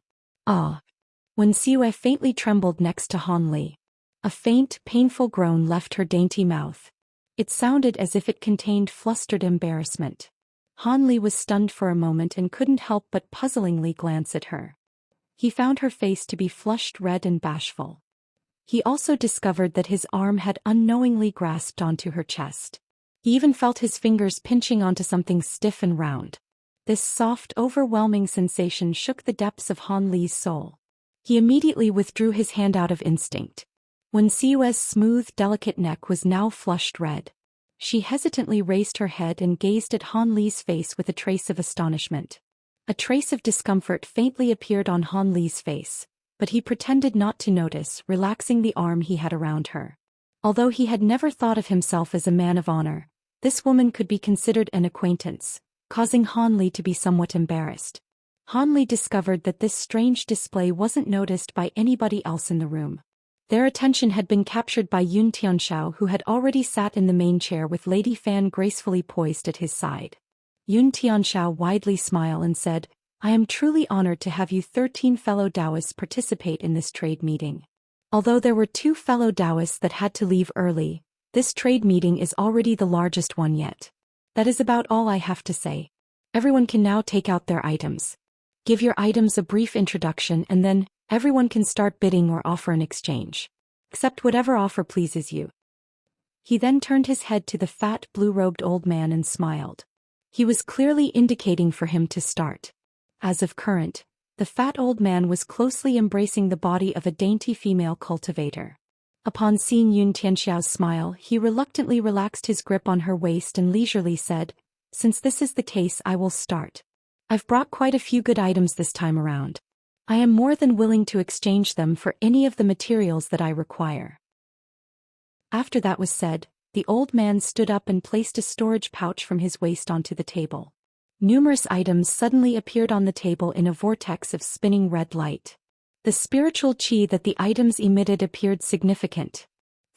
Wen Xiue faintly trembled next to Han Li. A faint, painful groan left her dainty mouth. It sounded as if it contained flustered embarrassment. Han Li was stunned for a moment and couldn't help but puzzlingly glance at her. He found her face to be flushed red and bashful. He also discovered that his arm had unknowingly grasped onto her chest. He even felt his fingers pinching onto something stiff and round. This soft, overwhelming sensation shook the depths of Han Li's soul. He immediately withdrew his hand out of instinct. Wen Xiue's smooth, delicate neck was now flushed red. She hesitantly raised her head and gazed at Han Li's face with a trace of astonishment. A trace of discomfort faintly appeared on Han Li's face, but he pretended not to notice, relaxing the arm he had around her. Although he had never thought of himself as a man of honor, this woman could be considered an acquaintance, causing Han Li to be somewhat embarrassed. Han Li discovered that this strange display wasn't noticed by anybody else in the room. Their attention had been captured by Yun Tianxiao, who had already sat in the main chair with Lady Fan gracefully poised at his side. Yun Tianxiao widely smiled and said, "I am truly honored to have you 13 fellow Taoists participate in this trade meeting. Although there were 2 fellow Taoists that had to leave early, this trade meeting is already the largest one yet. That is about all I have to say. Everyone can now take out their items. Give your items a brief introduction and then, everyone can start bidding or offer an exchange. Accept whatever offer pleases you. He then turned his head to the fat, blue-robed old man and smiled. He was clearly indicating for him to start. As of current, the fat old man was closely embracing the body of a dainty female cultivator. Upon seeing Yun Tianxiao's smile, he reluctantly relaxed his grip on her waist and leisurely said, "Since this is the case, I will start. I've brought quite a few good items this time around. I am more than willing to exchange them for any of the materials that I require." After that was said, the old man stood up and placed a storage pouch from his waist onto the table. Numerous items suddenly appeared on the table in a vortex of spinning red light. The spiritual qi that the items emitted appeared significant.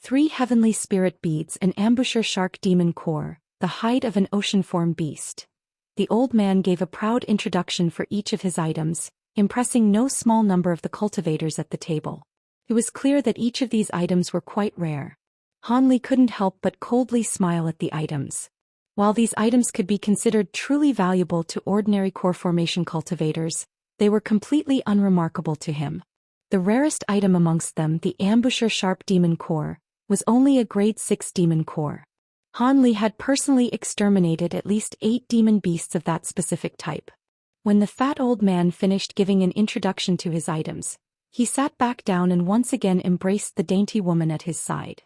3 heavenly spirit beads, an ambusher shark demon core, the hide of an ocean-form beast. The old man gave a proud introduction for each of his items, impressing no small number of the cultivators at the table. It was clear that each of these items were quite rare. Han Li couldn't help but coldly smile at the items. While these items could be considered truly valuable to ordinary core formation cultivators, they were completely unremarkable to him. The rarest item amongst them, the ambusher sharp demon core, was only a grade 6 demon core. Han Li had personally exterminated at least 8 demon beasts of that specific type. When the fat old man finished giving an introduction to his items, he sat back down and once again embraced the dainty woman at his side.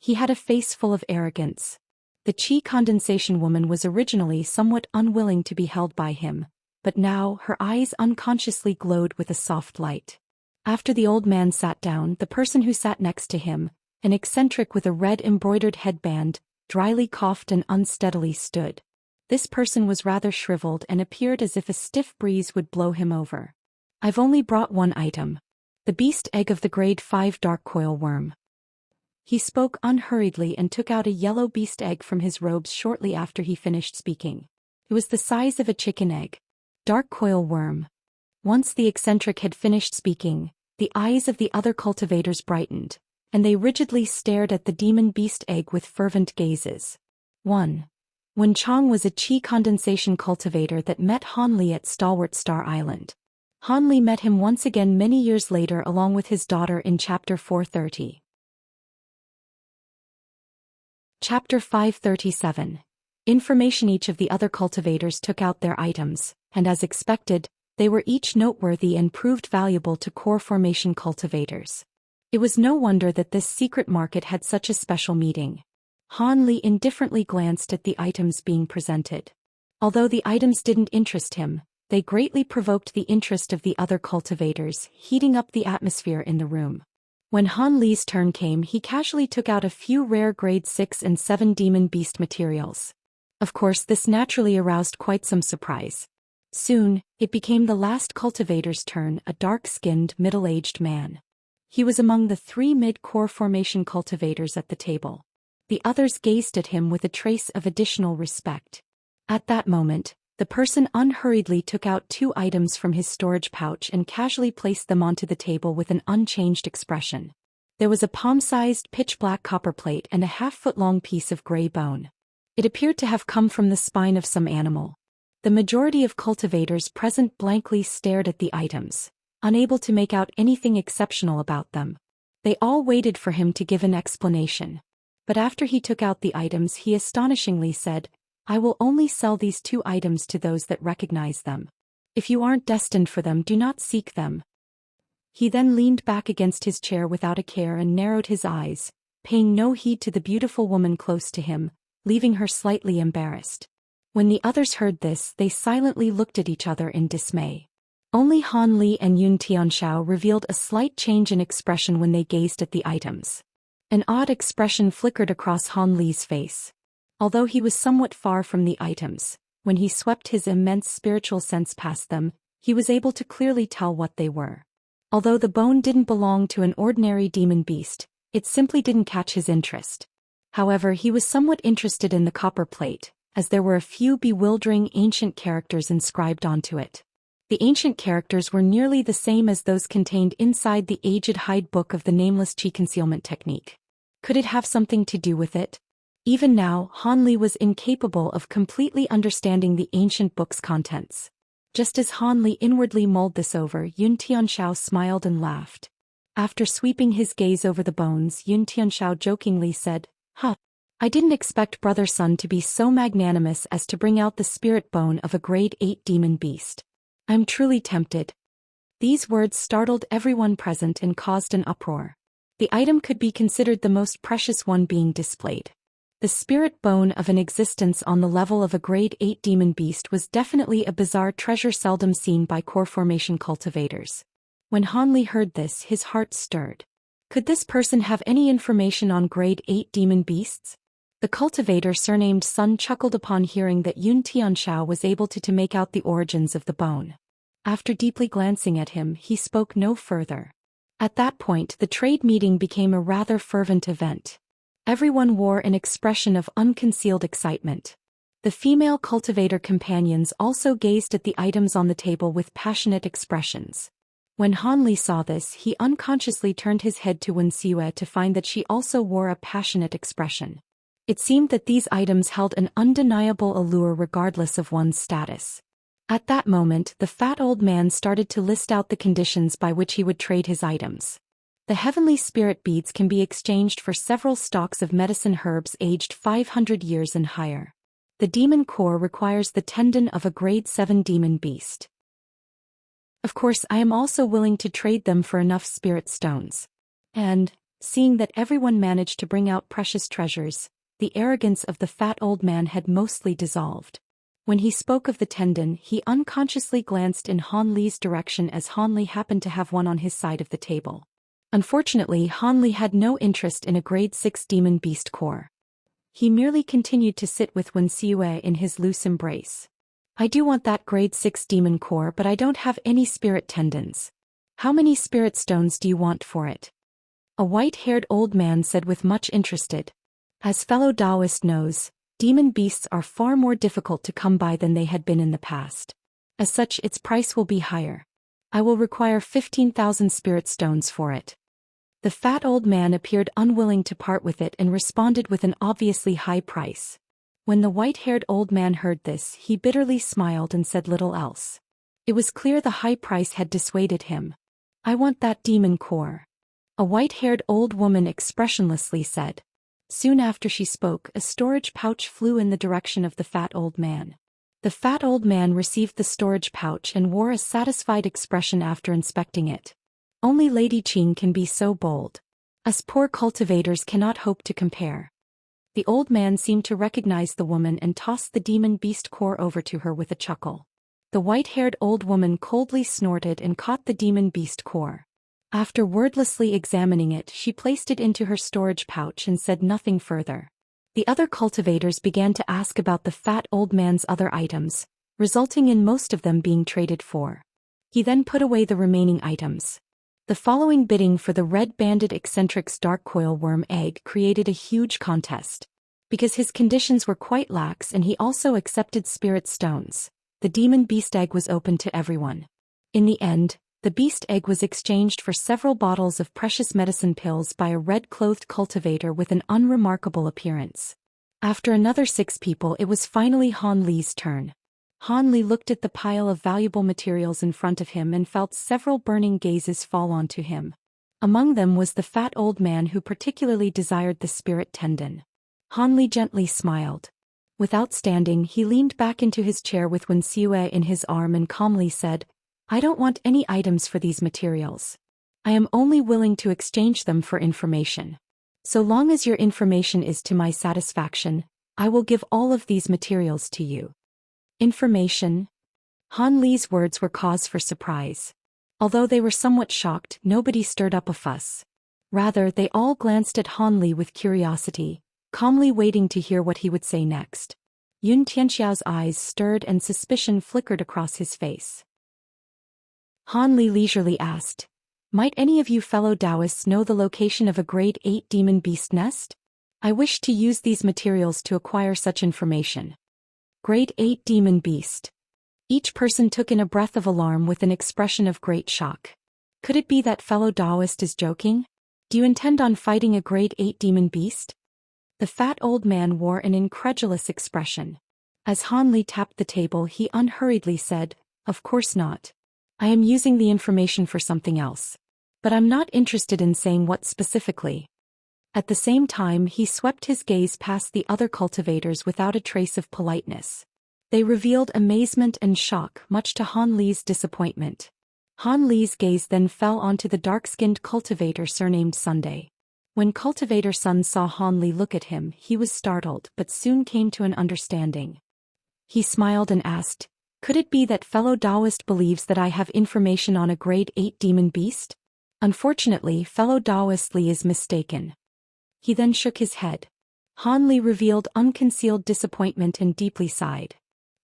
He had a face full of arrogance. The Qi condensation woman was originally somewhat unwilling to be held by him, but now her eyes unconsciously glowed with a soft light. After the old man sat down, the person who sat next to him, an eccentric with a red embroidered headband, dryly coughed and unsteadily stood. This person was rather shriveled and appeared as if a stiff breeze would blow him over. "I've only brought 1 item. The beast egg of the grade 5 dark coil worm." He spoke unhurriedly and took out a yellow beast egg from his robes shortly after he finished speaking. It was the size of a chicken egg. Dark coil worm. Once the eccentric had finished speaking, the eyes of the other cultivators brightened, and they rigidly stared at the demon beast egg with fervent gazes. 1. Wen Chong was a Qi condensation cultivator that met Han Li at Stalwart Star Island. Han Li met him once again many years later along with his daughter in Chapter 430. Chapter 537. Information. Each of the other cultivators took out their items, and as expected, they were each noteworthy and proved valuable to core formation cultivators. It was no wonder that this secret market had such a special meeting. Han Li indifferently glanced at the items being presented. Although the items didn't interest him, they greatly provoked the interest of the other cultivators, heating up the atmosphere in the room. When Han Li's turn came, he casually took out a few rare grade 6 and 7 demon beast materials. Of course, this naturally aroused quite some surprise. Soon, it became the last cultivator's turn, a dark-skinned, middle-aged man. He was among the 3 mid-core formation cultivators at the table. The others gazed at him with a trace of additional respect. At that moment, the person unhurriedly took out 2 items from his storage pouch and casually placed them onto the table with an unchanged expression. There was a palm-sized pitch-black copper plate and a half-foot-long piece of gray bone. It appeared to have come from the spine of some animal. The majority of cultivators present blankly stared at the items, unable to make out anything exceptional about them. They all waited for him to give an explanation. But after he took out the items, he astonishingly said, "I will only sell these 2 items to those that recognize them. If you aren't destined for them, do not seek them." He then leaned back against his chair without a care and narrowed his eyes, paying no heed to the beautiful woman close to him, leaving her slightly embarrassed. When the others heard this, they silently looked at each other in dismay. Only Han Li and Yun Tianxiao revealed a slight change in expression when they gazed at the items. An odd expression flickered across Han Li's face. Although he was somewhat far from the items, when he swept his immense spiritual sense past them, he was able to clearly tell what they were. Although the bone didn't belong to an ordinary demon beast, it simply didn't catch his interest. However, he was somewhat interested in the copper plate, as there were a few bewildering ancient characters inscribed onto it. The ancient characters were nearly the same as those contained inside the aged hide book of the nameless Qi concealment technique. Could it have something to do with it? Even now, Han Li was incapable of completely understanding the ancient book's contents. Just as Han Li inwardly mulled this over, Yun Tianxiao smiled and laughed. After sweeping his gaze over the bones, Yun Tianxiao jokingly said, "Huh. I didn't expect Brother Sun to be so magnanimous as to bring out the spirit bone of a grade 8 demon beast. I'm truly tempted." These words startled everyone present and caused an uproar. The item could be considered the most precious one being displayed. The spirit bone of an existence on the level of a grade 8 demon beast was definitely a bizarre treasure seldom seen by core formation cultivators. When Han Li heard this, his heart stirred. Could this person have any information on grade 8 demon beasts? The cultivator surnamed Sun chuckled upon hearing that Yun Tianxiao was able to make out the origins of the bone. After deeply glancing at him, he spoke no further. At that point, the trade meeting became a rather fervent event. Everyone wore an expression of unconcealed excitement. The female cultivator companions also gazed at the items on the table with passionate expressions. When Han Li saw this, he unconsciously turned his head to Wuxia to find that she also wore a passionate expression. It seemed that these items held an undeniable allure regardless of one's status. At that moment, the fat old man started to list out the conditions by which he would trade his items. The heavenly spirit beads can be exchanged for several stalks of medicine herbs aged 500 years and higher. The demon core requires the tendon of a grade 7 demon beast. Of course, I am also willing to trade them for enough spirit stones. And, seeing that everyone managed to bring out precious treasures, the arrogance of the fat old man had mostly dissolved. When he spoke of the tendon, he unconsciously glanced in Han Li's direction as Han Li happened to have one on his side of the table. Unfortunately, Han Li had no interest in a grade 6 demon beast core. He merely continued to sit with Wuxia in his loose embrace. "I do want that grade 6 demon core, but I don't have any spirit tendons. How many spirit stones do you want for it?" A white-haired old man said with much interest. As fellow Taoist knows, demon beasts are far more difficult to come by than they had been in the past. As such, its price will be higher. I will require 15,000 spirit stones for it. The fat old man appeared unwilling to part with it and responded with an obviously high price. When the white-haired old man heard this, he bitterly smiled and said little else. It was clear the high price had dissuaded him. "I want that demon core," a white-haired old woman expressionlessly said. Soon after she spoke, a storage pouch flew in the direction of the fat old man. The fat old man received the storage pouch and wore a satisfied expression after inspecting it. Only Lady Qing can be so bold. Us poor cultivators cannot hope to compare. The old man seemed to recognize the woman and tossed the demon beast core over to her with a chuckle. The white-haired old woman coldly snorted and caught the demon beast core. After wordlessly examining it, she placed it into her storage pouch and said nothing further. The other cultivators began to ask about the fat old man's other items, resulting in most of them being traded for. He then put away the remaining items. The following bidding for the red-banded eccentric's dark coil worm egg created a huge contest. Because his conditions were quite lax and he also accepted spirit stones, the demon beast egg was open to everyone. In the end, the beast egg was exchanged for several bottles of precious medicine pills by a red-clothed cultivator with an unremarkable appearance. After another 6 people, it was finally Han Li's turn. Han Li looked at the pile of valuable materials in front of him and felt several burning gazes fall onto him. Among them was the fat old man who particularly desired the spirit tendon. Han Li gently smiled. Without standing, he leaned back into his chair with Wuxia in his arm and calmly said, "I don't want any items for these materials. I am only willing to exchange them for information. So long as your information is to my satisfaction, I will give all of these materials to you." Information? Han Li's words were cause for surprise. Although they were somewhat shocked, nobody stirred up a fuss. Rather, they all glanced at Han Li with curiosity, calmly waiting to hear what he would say next. Yun Tianxiao's eyes stirred and suspicion flickered across his face. Han Li leisurely asked, "Might any of you fellow Taoists know the location of a grade 8 demon beast nest? I wish to use these materials to acquire such information." Grade 8 demon beast. Each person took in a breath of alarm with an expression of great shock. Could it be that fellow Taoist is joking? Do you intend on fighting a grade 8 demon beast? The fat old man wore an incredulous expression. As Han Li tapped the table, he unhurriedly said, "Of course not. I am using the information for something else. But I'm not interested in saying what specifically." At the same time, he swept his gaze past the other cultivators without a trace of politeness. They revealed amazement and shock, much to Han Li's disappointment. Han Li's gaze then fell onto the dark-skinned cultivator surnamed Sunday. When Cultivator Sun saw Han Li look at him, he was startled but soon came to an understanding. He smiled and asked, "Could it be that fellow Taoist believes that I have information on a grade 8 demon beast?" Unfortunately, fellow Taoist Li is mistaken. He then shook his head. Han Li revealed unconcealed disappointment and deeply sighed.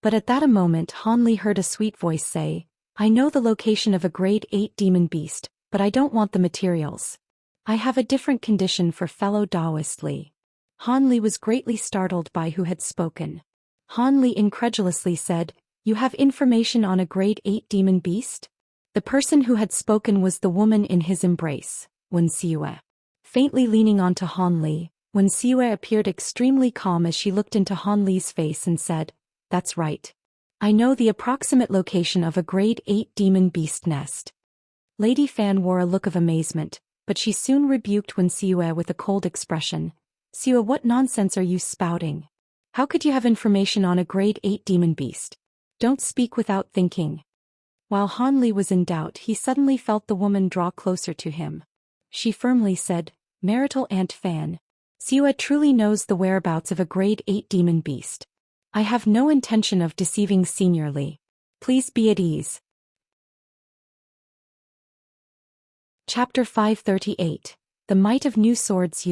But at that moment Han Li heard a sweet voice say, "I know the location of a grade 8 demon beast, but I don't want the materials. I have a different condition for fellow Taoist Li." Han Li was greatly startled by who had spoken. Han Li incredulously said, "You have information on a grade 8 demon beast?" The person who had spoken was the woman in his embrace, Wuxia. Faintly leaning onto Han Li, Wuxia appeared extremely calm as she looked into Han Li's face and said, "That's right. I know the approximate location of a grade 8 demon beast nest." Lady Fan wore a look of amazement, but she soon rebuked Wuxia with a cold expression. "Siwa, what nonsense are you spouting? How could you have information on a grade 8 demon beast? Don't speak without thinking." While Han Li was in doubt, he suddenly felt the woman draw closer to him. She firmly said, "Marital Aunt Fan, Siwa truly knows the whereabouts of a grade 8 demon beast. I have no intention of deceiving Senior Li. Please be at ease." Chapter 538. The Might of New Swords.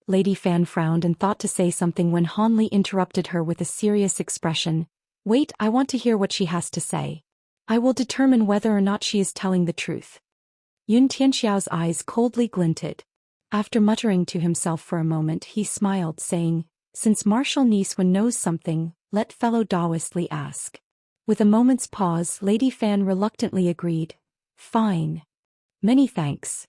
Lady Fan frowned and thought to say something when Han Li interrupted her with a serious expression. "Wait, I want to hear what she has to say. I will determine whether or not she is telling the truth." Yun Tianxiao's eyes coldly glinted. After muttering to himself for a moment, he smiled, saying, "Since Marshal Niswan knows something, let fellow Taoist Li ask." With a moment's pause, Lady Fan reluctantly agreed. "Fine. Many thanks."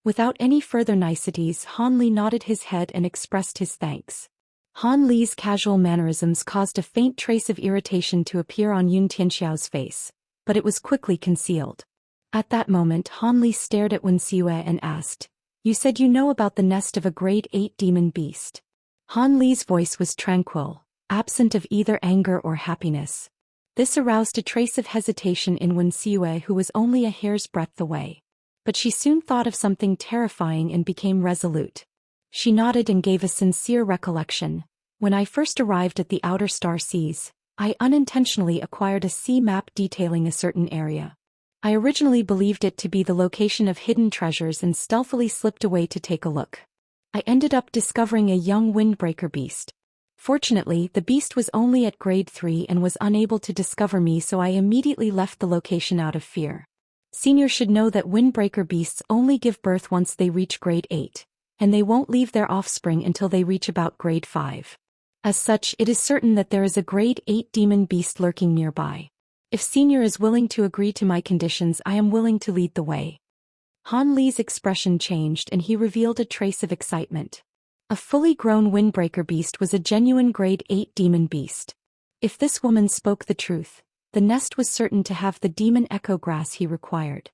Without any further niceties, Han Li nodded his head and expressed his thanks. Han Li's casual mannerisms caused a faint trace of irritation to appear on Yun Tianxiao's face, but it was quickly concealed. At that moment, Han Li stared at Wuxia and asked, "You said you know about the nest of a grade 8 demon beast." Han Li's voice was tranquil, absent of either anger or happiness. This aroused a trace of hesitation in Wuxia, who was only a hair's breadth away. But she soon thought of something terrifying and became resolute. She nodded and gave a sincere recollection. "When I first arrived at the Outer Star Seas, I unintentionally acquired a sea map detailing a certain area. I originally believed it to be the location of hidden treasures and stealthily slipped away to take a look. I ended up discovering a young windbreaker beast. Fortunately, the beast was only at grade 3 and was unable to discover me, so I immediately left the location out of fear. Senior should know that windbreaker beasts only give birth once they reach grade 8, and they won't leave their offspring until they reach about grade 5. As such, it is certain that there is a grade 8 demon beast lurking nearby. If Senior is willing to agree to my conditions, I am willing to lead the way." Han Li's expression changed and he revealed a trace of excitement. A fully grown windbreaker beast was a genuine grade 8 demon beast. If this woman spoke the truth, the nest was certain to have the demon echo grass he required.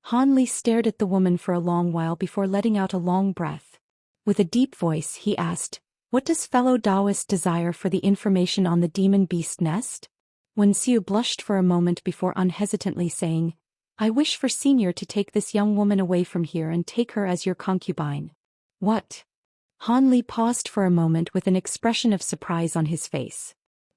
Han Li stared at the woman for a long while before letting out a long breath. With a deep voice, he asked, "What does fellow Taoist desire for the information on the demon beast nest?" Wuxia blushed for a moment before unhesitantly saying, "I wish for Senior to take this young woman away from here and take her as your concubine." "What?" Han Li paused for a moment with an expression of surprise on his face.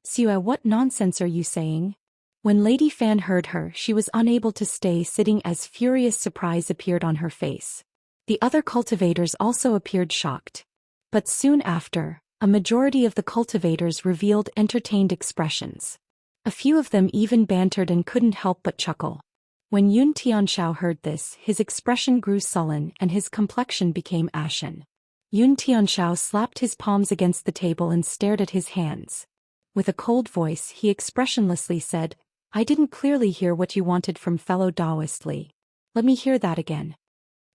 "Siwa, what nonsense are you saying?" When Lady Fan heard her, she was unable to stay sitting as furious surprise appeared on her face. The other cultivators also appeared shocked. But soon after, a majority of the cultivators revealed entertained expressions. A few of them even bantered and couldn't help but chuckle. When Yun Tianxiao heard this, his expression grew sullen and his complexion became ashen. Yun Tianxiao slapped his palms against the table and stared at his hands. With a cold voice, he expressionlessly said, I didn't clearly hear what you wanted from fellow Taoist Li. Let me hear that again.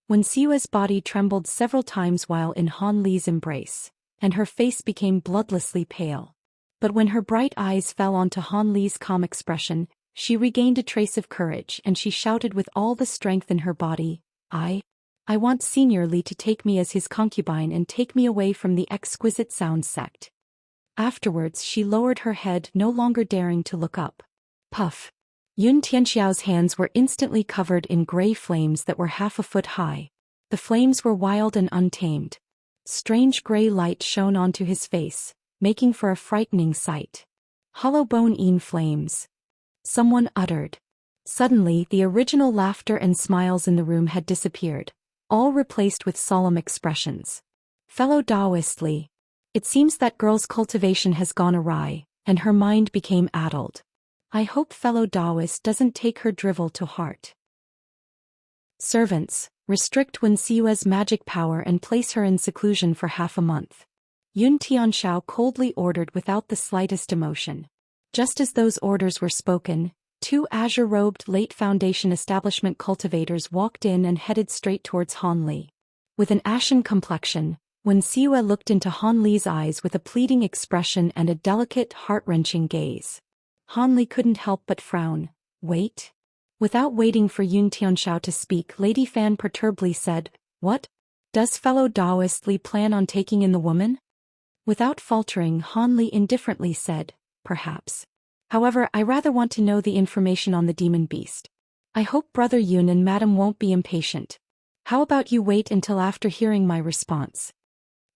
Wen Xiu's body trembled several times while in Han Li's embrace, and her face became bloodlessly pale. But when her bright eyes fell onto Han Li's calm expression, she regained a trace of courage and she shouted with all the strength in her body, I want Senior Li to take me as his concubine and take me away from the exquisite sound sect. Afterwards she lowered her head, no longer daring to look up. Puff. Yun Tianxiao's hands were instantly covered in gray flames that were half a foot high. The flames were wild and untamed. Strange gray light shone onto his face, making for a frightening sight. Hollow bone-in flames. Someone uttered. Suddenly the original laughter and smiles in the room had disappeared, all replaced with solemn expressions. Fellow Taoist Li. It seems that girl's cultivation has gone awry, and her mind became addled. I hope fellow Taoist doesn't take her drivel to heart. Servants, restrict Wen Xiu's magic power and place her in seclusion for half a month. Yun Tianxiao coldly ordered without the slightest emotion. Just as those orders were spoken, two azure-robed late Foundation establishment cultivators walked in and headed straight towards Han Li. With an ashen complexion, Wen Xiu looked into Han Li's eyes with a pleading expression and a delicate, heart-wrenching gaze. Han Li couldn't help but frown. Wait? Without waiting for Yun Tianxiao to speak, Lady Fan perturbedly said, What? Does fellow Taoist Li plan on taking in the woman? Without faltering, Han Li indifferently said, Perhaps. However, I rather want to know the information on the demon beast. I hope Brother Yun and Madam won't be impatient. How about you wait until after hearing my response?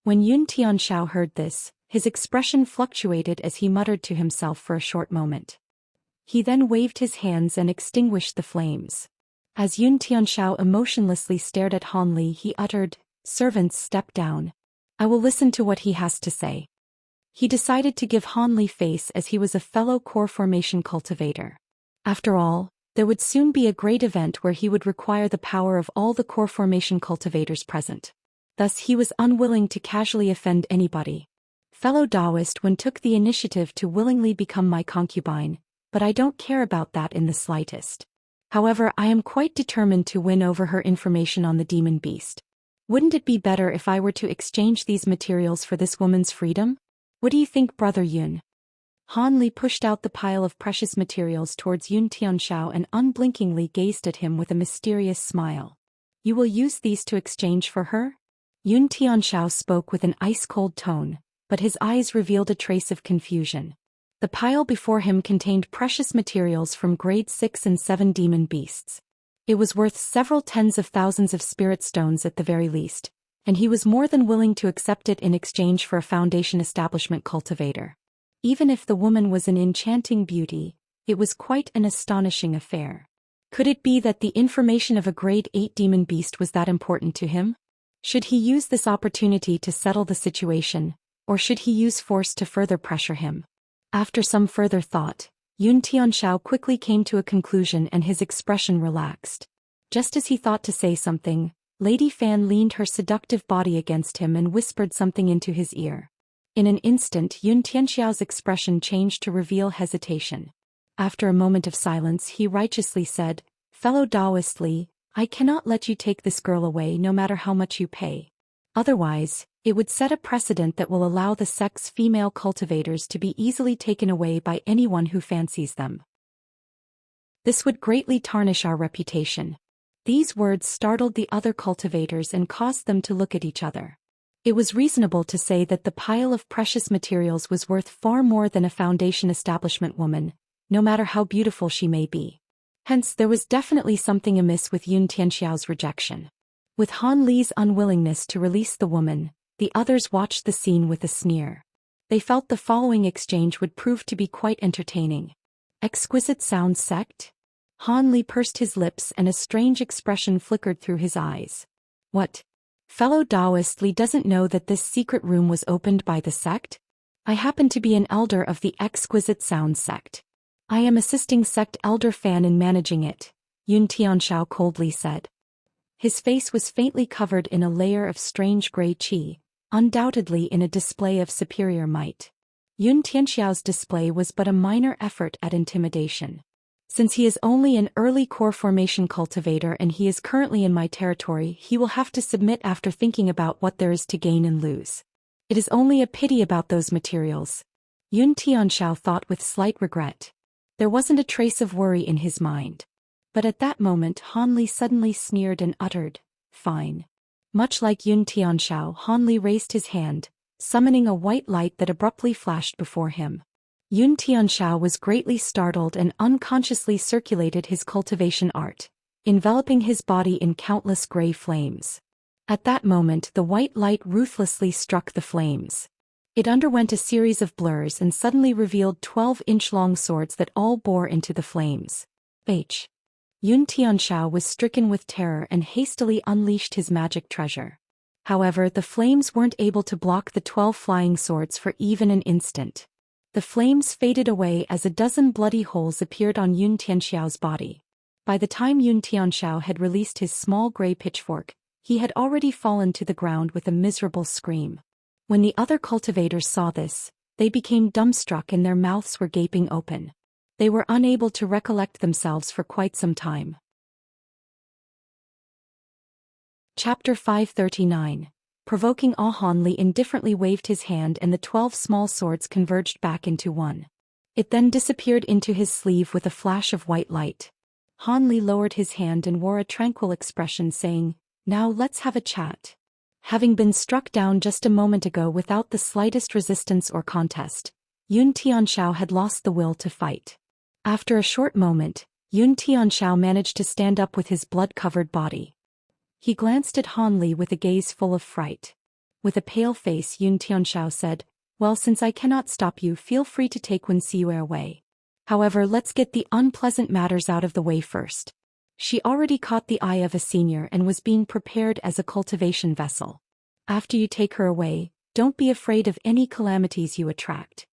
When Yun Tianxiao heard this, his expression fluctuated as he muttered to himself for a short moment. He then waved his hands and extinguished the flames. As Yun Tianxiao emotionlessly stared at Han Li, he uttered, Servants, step down. I will listen to what he has to say. He decided to give Han Li face as he was a fellow core formation cultivator. After all, there would soon be a great event where he would require the power of all the core formation cultivators present. Thus he was unwilling to casually offend anybody. Fellow Taoist Wen took the initiative to willingly become my concubine, but I don't care about that in the slightest. However, I am quite determined to win over her information on the demon beast. Wouldn't it be better if I were to exchange these materials for this woman's freedom? What do you think, Brother Yun? Han Li pushed out the pile of precious materials towards Yun Tianxiao and unblinkingly gazed at him with a mysterious smile. You will use these to exchange for her? Yun Tianxiao spoke with an ice-cold tone, but his eyes revealed a trace of confusion. The pile before him contained precious materials from grade 6 and 7 demon beasts. It was worth several tens of thousands of spirit stones at the very least, and he was more than willing to accept it in exchange for a Foundation establishment cultivator. Even if the woman was an enchanting beauty, it was quite an astonishing affair. Could it be that the information of a grade 8 demon beast was that important to him? Should he use this opportunity to settle the situation, or should he use force to further pressure him? After some further thought, Yun Tianxiao quickly came to a conclusion and his expression relaxed. Just as he thought to say something, Lady Fan leaned her seductive body against him and whispered something into his ear. In an instant, Yun Tianxiao's expression changed to reveal hesitation. After a moment of silence, he righteously said, Fellow Taoist Li, I cannot let you take this girl away no matter how much you pay. Otherwise, it would set a precedent that will allow the sect's female cultivators to be easily taken away by anyone who fancies them. This would greatly tarnish our reputation. These words startled the other cultivators and caused them to look at each other. It was reasonable to say that the pile of precious materials was worth far more than a Foundation establishment woman, no matter how beautiful she may be. Hence, there was definitely something amiss with Yun Tianxiao's rejection. With Han Li's unwillingness to release the woman, the others watched the scene with a sneer. They felt the following exchange would prove to be quite entertaining. Exquisite sound sect? Han Li pursed his lips and a strange expression flickered through his eyes. What? Fellow Taoist Li doesn't know that this secret room was opened by the sect? I happen to be an elder of the Exquisite Sound sect. I am assisting sect elder Fan in managing it, Yun Tianxiao coldly said. His face was faintly covered in a layer of strange gray qi, undoubtedly in a display of superior might. Yun Tianxiao's display was but a minor effort at intimidation. Since he is only an early core formation cultivator and he is currently in my territory, he will have to submit after thinking about what there is to gain and lose. It is only a pity about those materials. Yun Tianxiao thought with slight regret. There wasn't a trace of worry in his mind. But at that moment Han Li suddenly sneered and uttered, "Fine." Much like Yun Tianxiao, Han Li raised his hand, summoning a white light that abruptly flashed before him. Yun Tianxiao was greatly startled and unconsciously circulated his cultivation art, enveloping his body in countless gray flames. At that moment the white light ruthlessly struck the flames. It underwent a series of blurs and suddenly revealed 12-inch-long swords that all bore into the flames. Yun Tianxiao was stricken with terror and hastily unleashed his magic treasure. However, the flames weren't able to block the 12 flying swords for even an instant. The flames faded away as a dozen bloody holes appeared on Yun Tianxiao's body. By the time Yun Tianxiao had released his small gray pitchfork, he had already fallen to the ground with a miserable scream. When the other cultivators saw this, they became dumbstruck and their mouths were gaping open. They were unable to recollect themselves for quite some time. Chapter 539. Provoking awe. Han Li indifferently waved his hand and the 12 small swords converged back into one. It then disappeared into his sleeve with a flash of white light. Han Li lowered his hand and wore a tranquil expression, saying, "Now let's have a chat." Having been struck down just a moment ago without the slightest resistance or contest, Yun Tianxiao had lost the will to fight. After a short moment, Yun Tianxiao managed to stand up with his blood-covered body. He glanced at Han Li with a gaze full of fright. With a pale face, Yun Tianxiao said, "Well, since I cannot stop you, feel free to take Wuxia away. However, let's get the unpleasant matters out of the way first." She already caught the eye of a senior and was being prepared as a cultivation vessel. After you take her away, don't be afraid of any calamities you attract.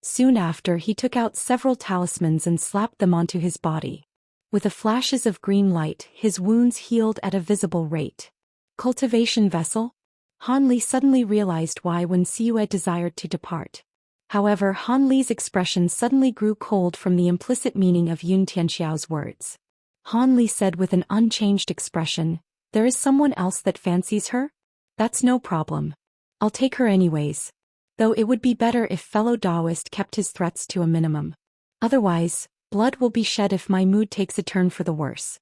Soon after, he took out several talismans and slapped them onto his body. With the flashes of green light, his wounds healed at a visible rate. Cultivation vessel? Han Li suddenly realized why Wuxia desired to depart. However, Han Li's expression suddenly grew cold from the implicit meaning of Yun Tianxiao's words. Han Li said with an unchanged expression, "There is someone else that fancies her? That's no problem. I'll take her anyways. Though it would be better if fellow Taoist kept his threats to a minimum. Otherwise, blood will be shed if my mood takes a turn for the worse."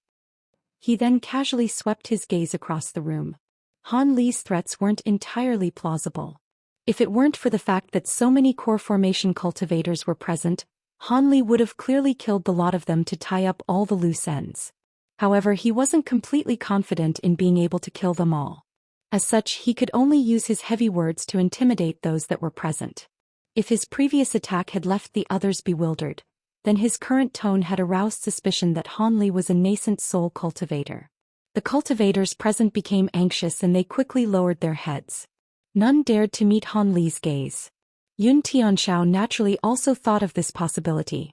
He then casually swept his gaze across the room. Han Li's threats weren't entirely plausible. If it weren't for the fact that so many core formation cultivators were present, Han Li would have clearly killed the lot of them to tie up all the loose ends. However, he wasn't completely confident in being able to kill them all. As such, he could only use his heavy words to intimidate those that were present. If his previous attack had left the others bewildered, then his current tone had aroused suspicion that Han Li was a nascent soul cultivator. The cultivators present became anxious and they quickly lowered their heads. None dared to meet Han Li's gaze. Yun Tianxiao naturally also thought of this possibility.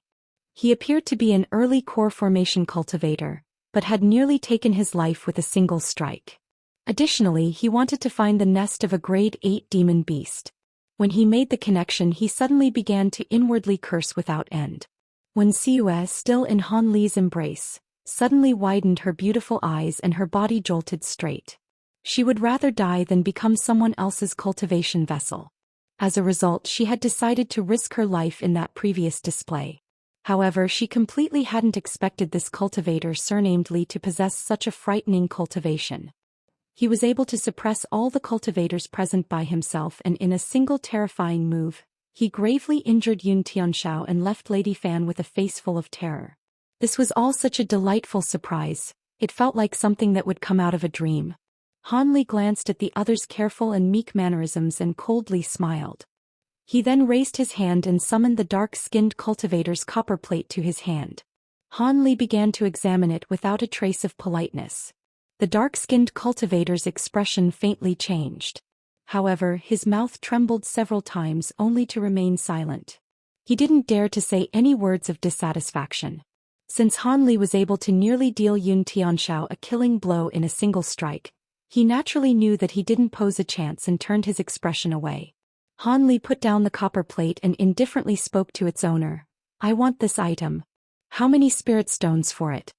He appeared to be an early core formation cultivator, but had nearly taken his life with a single strike. Additionally, he wanted to find the nest of a grade 8 demon beast. When he made the connection, he suddenly began to inwardly curse without end. When Wuxia, still in Han Li's embrace, suddenly widened her beautiful eyes and her body jolted straight. She would rather die than become someone else's cultivation vessel. As a result, she had decided to risk her life in that previous display. However, she completely hadn't expected this cultivator surnamed Li to possess such a frightening cultivation. He was able to suppress all the cultivators present by himself, and in a single terrifying move, he gravely injured Yun Tianxiao and left Lady Fan with a face full of terror. This was all such a delightful surprise, it felt like something that would come out of a dream. Han Li glanced at the other's careful and meek mannerisms and coldly smiled. He then raised his hand and summoned the dark-skinned cultivator's copper plate to his hand. Han Li began to examine it without a trace of politeness. The dark-skinned cultivator's expression faintly changed. However, his mouth trembled several times only to remain silent. He didn't dare to say any words of dissatisfaction. Since Han Li was able to nearly deal Yun Tianxiao a killing blow in a single strike, he naturally knew that he didn't pose a chance and turned his expression away. Han Li put down the copper plate and indifferently spoke to its owner. "I want this item." How many spirit stones for it?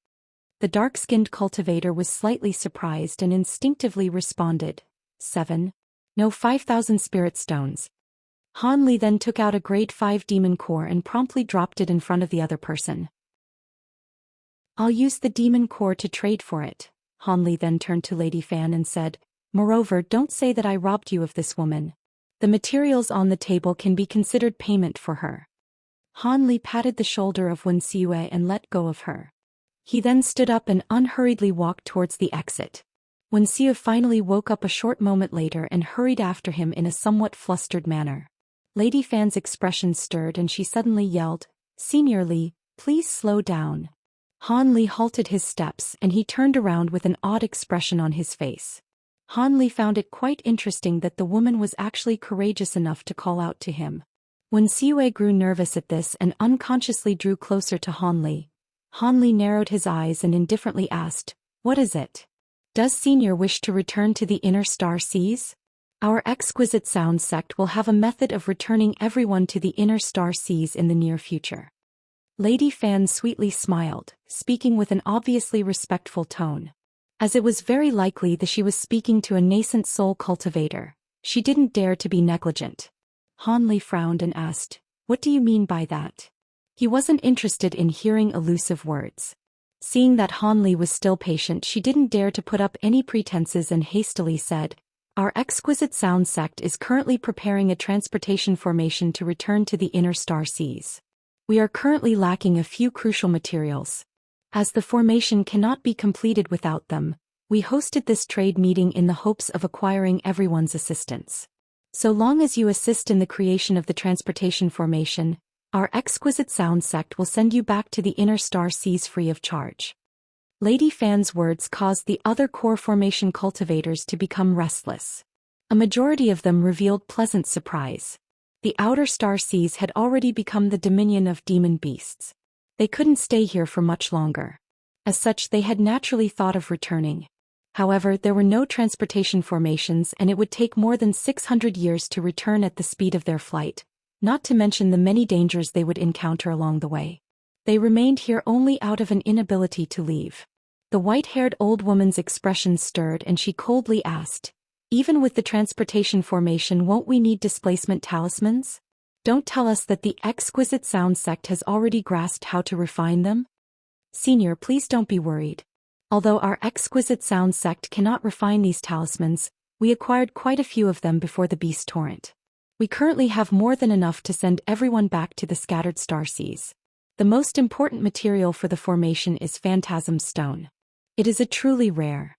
The dark-skinned cultivator was slightly surprised and instinctively responded, 7. No, 5,000 spirit stones. Han Li then took out a grade 5 demon core and promptly dropped it in front of the other person. I'll use the demon core to trade for it. Han Li then turned to Lady Fan and said, moreover, don't say that I robbed you of this woman. The materials on the table can be considered payment for her. Han Li patted the shoulder of Wen Xiyue and let go of her. He then stood up and unhurriedly walked towards the exit. Wen Xiyue finally woke up a short moment later and hurried after him in a somewhat flustered manner. Lady Fan's expression stirred and she suddenly yelled, Senior Li, please slow down. Han Li halted his steps and he turned around with an odd expression on his face. Han Li found it quite interesting that the woman was actually courageous enough to call out to him. When Xiyue grew nervous at this and unconsciously drew closer to Han Li narrowed his eyes and indifferently asked, what is it? Does Senior wish to return to the inner star seas? Our exquisite sound sect will have a method of returning everyone to the inner star seas in the near future. Lady Fan sweetly smiled, speaking with an obviously respectful tone. As it was very likely that she was speaking to a nascent soul cultivator, she didn't dare to be negligent. Han Li frowned and asked, what do you mean by that? He wasn't interested in hearing elusive words. Seeing that Han Li was still patient, she didn't dare to put up any pretenses and hastily said, our exquisite sound sect is currently preparing a transportation formation to return to the inner star seas. We are currently lacking a few crucial materials. As the formation cannot be completed without them, we hosted this trade meeting in the hopes of acquiring everyone's assistance. So long as you assist in the creation of the transportation formation, our exquisite sound sect will send you back to the inner star seas free of charge. Lady Fan's words caused the other core formation cultivators to become restless. A majority of them revealed pleasant surprise. The outer star seas had already become the dominion of demon beasts. They couldn't stay here for much longer. As such, they had naturally thought of returning. However, there were no transportation formations and it would take more than 600 years to return at the speed of their flight, not to mention the many dangers they would encounter along the way. They remained here only out of an inability to leave. The white-haired old woman's expression stirred and she coldly asked, even with the transportation formation, won't we need displacement talismans? Don't tell us that the exquisite sound sect has already grasped how to refine them? Senior, please don't be worried. Although our exquisite sound sect cannot refine these talismans, we acquired quite a few of them before the beast torrent. We currently have more than enough to send everyone back to the scattered star seas. The most important material for the formation is Phantasm Stone. It is a truly rare.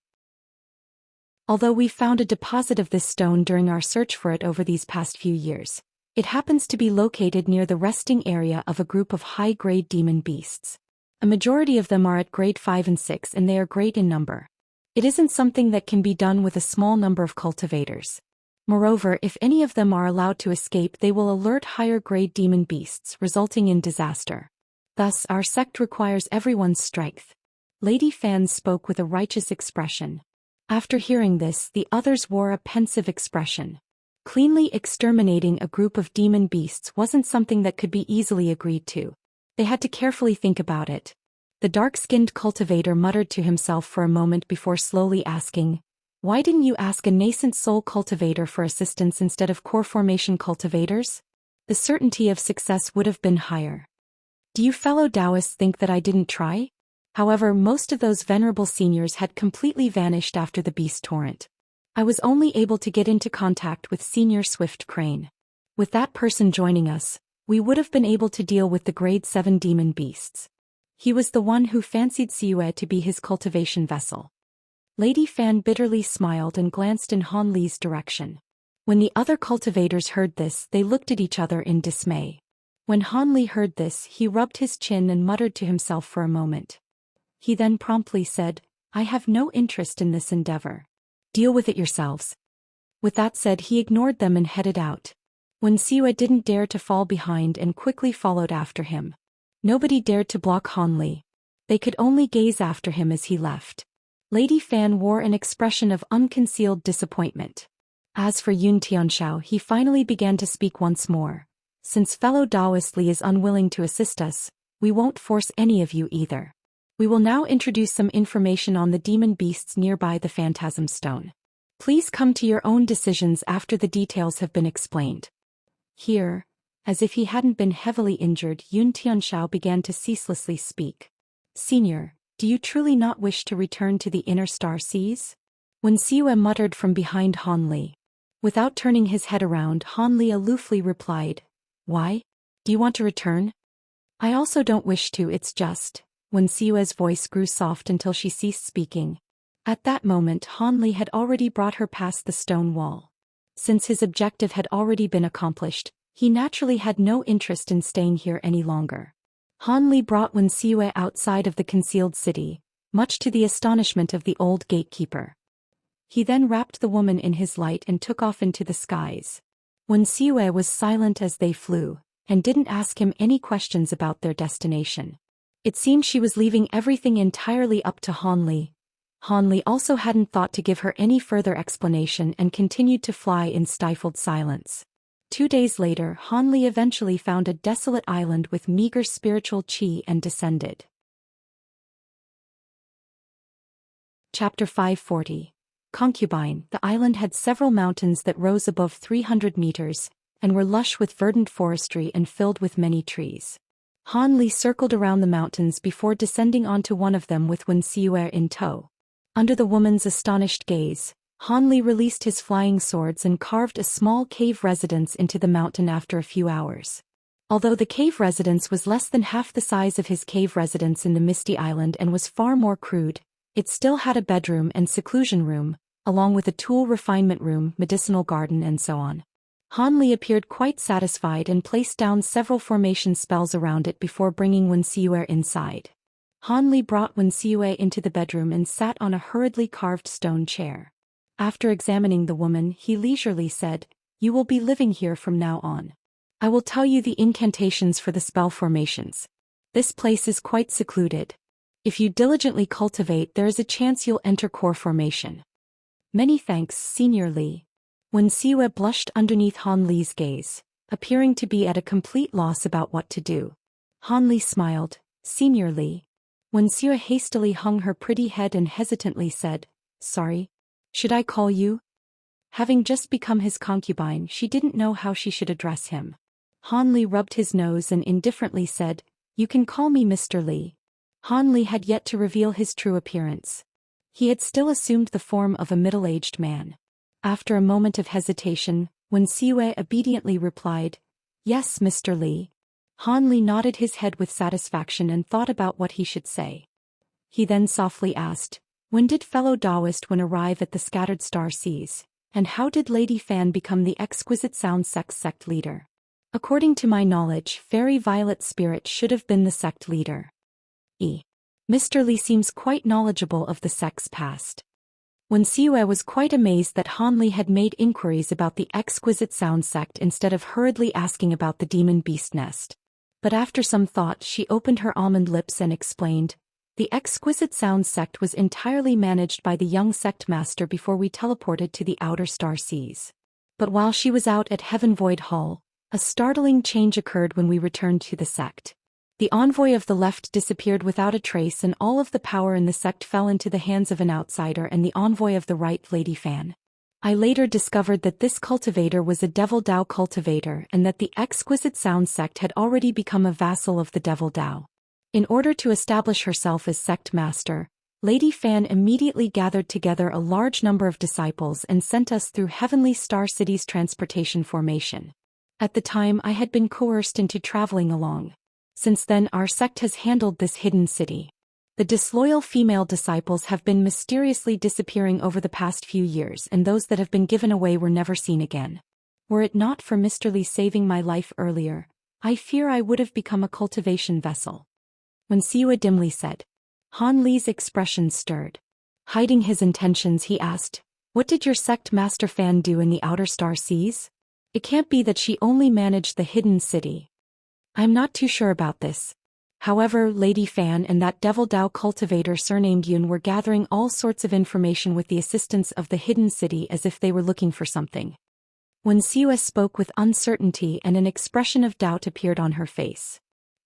Although we found a deposit of this stone during our search for it over these past few years, it happens to be located near the resting area of a group of high-grade demon beasts. A majority of them are at grade 5 and 6 and they are great in number. It isn't something that can be done with a small number of cultivators. Moreover, if any of them are allowed to escape, they will alert higher-grade demon beasts, resulting in disaster. Thus, our sect requires everyone's strength. Lady Fan spoke with a righteous expression. After hearing this, the others wore a pensive expression. Cleanly exterminating a group of demon beasts wasn't something that could be easily agreed to. They had to carefully think about it. The dark-skinned cultivator muttered to himself for a moment before slowly asking, why didn't you ask a nascent soul cultivator for assistance instead of core formation cultivators? The certainty of success would have been higher. Do you fellow Taoists think that I didn't try? However, most of those venerable seniors had completely vanished after the beast torrent. I was only able to get into contact with Senior Swift Crane. With that person joining us, we would have been able to deal with the grade 7 demon beasts. He was the one who fancied Xiyue to be his cultivation vessel. Lady Fan bitterly smiled and glanced in Han Li's direction. When the other cultivators heard this, they looked at each other in dismay. When Han Li heard this, he rubbed his chin and muttered to himself for a moment. He then promptly said, I have no interest in this endeavor. Deal with it yourselves. With that said, he ignored them and headed out. When Xiyue didn't dare to fall behind and quickly followed after him. Nobody dared to block Han Li. They could only gaze after him as he left. Lady Fan wore an expression of unconcealed disappointment. As for Yun Tianxiao, he finally began to speak once more. Since fellow Taoist Li is unwilling to assist us, We won't force any of you either. We will now introduce some information on the demon beasts nearby the Phantasm Stone. Please come to your own decisions after the details have been explained. Here, as if he hadn't been heavily injured, Yun Tianxiao began to ceaselessly speak. Senior, do you truly not wish to return to the inner star seas? When Siwei muttered from behind Han Li. Without turning his head around, Han Li aloofly replied, Why? Do you want to return? I also don't wish to, it's just. When Siwei's voice grew soft until she ceased speaking. At that moment Han Li had already brought her past the stone wall. Since his objective had already been accomplished, he naturally had no interest in staying here any longer. Han Li brought Wen Siwei outside of the concealed city, much to the astonishment of the old gatekeeper. He then wrapped the woman in his light and took off into the skies. Wen Siwei was silent as they flew, and didn't ask him any questions about their destination. It seemed she was leaving everything entirely up to Han Li. Han Li also hadn't thought to give her any further explanation and continued to fly in stifled silence. 2 days later, Han Li eventually found a desolate island with meager spiritual qi and descended. Chapter 540. Concubine. The island had several mountains that rose above 300 meters, and were lush with verdant forestry and filled with many trees. Han Li circled around the mountains before descending onto one of them with Wen Siwei in tow. Under the woman's astonished gaze, Han Li released his flying swords and carved a small cave residence into the mountain after a few hours. Although the cave residence was less than half the size of his cave residence in the Misty Island and was far more crude, it still had a bedroom and seclusion room, along with a tool refinement room, medicinal garden and so on. Han Li appeared quite satisfied and placed down several formation spells around it before bringing Wen Siwei inside. Han Li brought Wen Siwei into the bedroom and sat on a hurriedly carved stone chair. After examining the woman, he leisurely said, You will be living here from now on. I will tell you the incantations for the spell formations. This place is quite secluded. If you diligently cultivate, there is a chance you'll enter core formation. Many thanks, Senior Li. Wen Siwei blushed underneath Han Li's gaze, appearing to be at a complete loss about what to do. Han Li smiled, Senior Li. Wen Siwei hastily hung her pretty head and hesitantly said, Sorry. Should I call you? Having just become his concubine, she didn't know how she should address him. Han Li rubbed his nose and indifferently said, You can call me Mr. Li. Han Li had yet to reveal his true appearance. He had still assumed the form of a middle-aged man. After a moment of hesitation, Wen Siwei obediently replied, Yes, Mr. Li. Han Li nodded his head with satisfaction and thought about what he should say. He then softly asked, When did fellow Taoist Wen arrive at the Scattered Star Seas, and how did Lady Fan become the Exquisite Sound sect leader? According to my knowledge, Fairy Violet Spirit should have been the sect leader. Mr. Li seems quite knowledgeable of the sect's past. Wen Siwei was quite amazed that Han Li had made inquiries about the Exquisite Sound sect instead of hurriedly asking about the demon beast nest. But after some thought she opened her almond lips and explained, The Exquisite Sound sect was entirely managed by the young sect master before we teleported to the outer star seas. But while she was out at Heaven Void Hall, a startling change occurred when we returned to the sect. The envoy of the left disappeared without a trace and all of the power in the sect fell into the hands of an outsider and the envoy of the right, Lady Fan. I later discovered that this cultivator was a Devil Dao cultivator and that the Exquisite Sound sect had already become a vassal of the Devil Dao. In order to establish herself as sect master, Lady Fan immediately gathered together a large number of disciples and sent us through Heavenly Star City's transportation formation. At the time I had been coerced into traveling along. Since then our sect has handled this hidden city. The disloyal female disciples have been mysteriously disappearing over the past few years and those that have been given away were never seen again. Were it not for Mr. Li saving my life earlier, I fear I would have become a cultivation vessel. Wen Siwei dimly said. Han Li's expression stirred. Hiding his intentions, he asked, What did your sect master Fan do in the outer star seas? It can't be that she only managed the hidden city. I'm not too sure about this. However, Lady Fan and that Devil Dao cultivator surnamed Yun were gathering all sorts of information with the assistance of the hidden city as if they were looking for something. Wen Siwei spoke with uncertainty and an expression of doubt appeared on her face.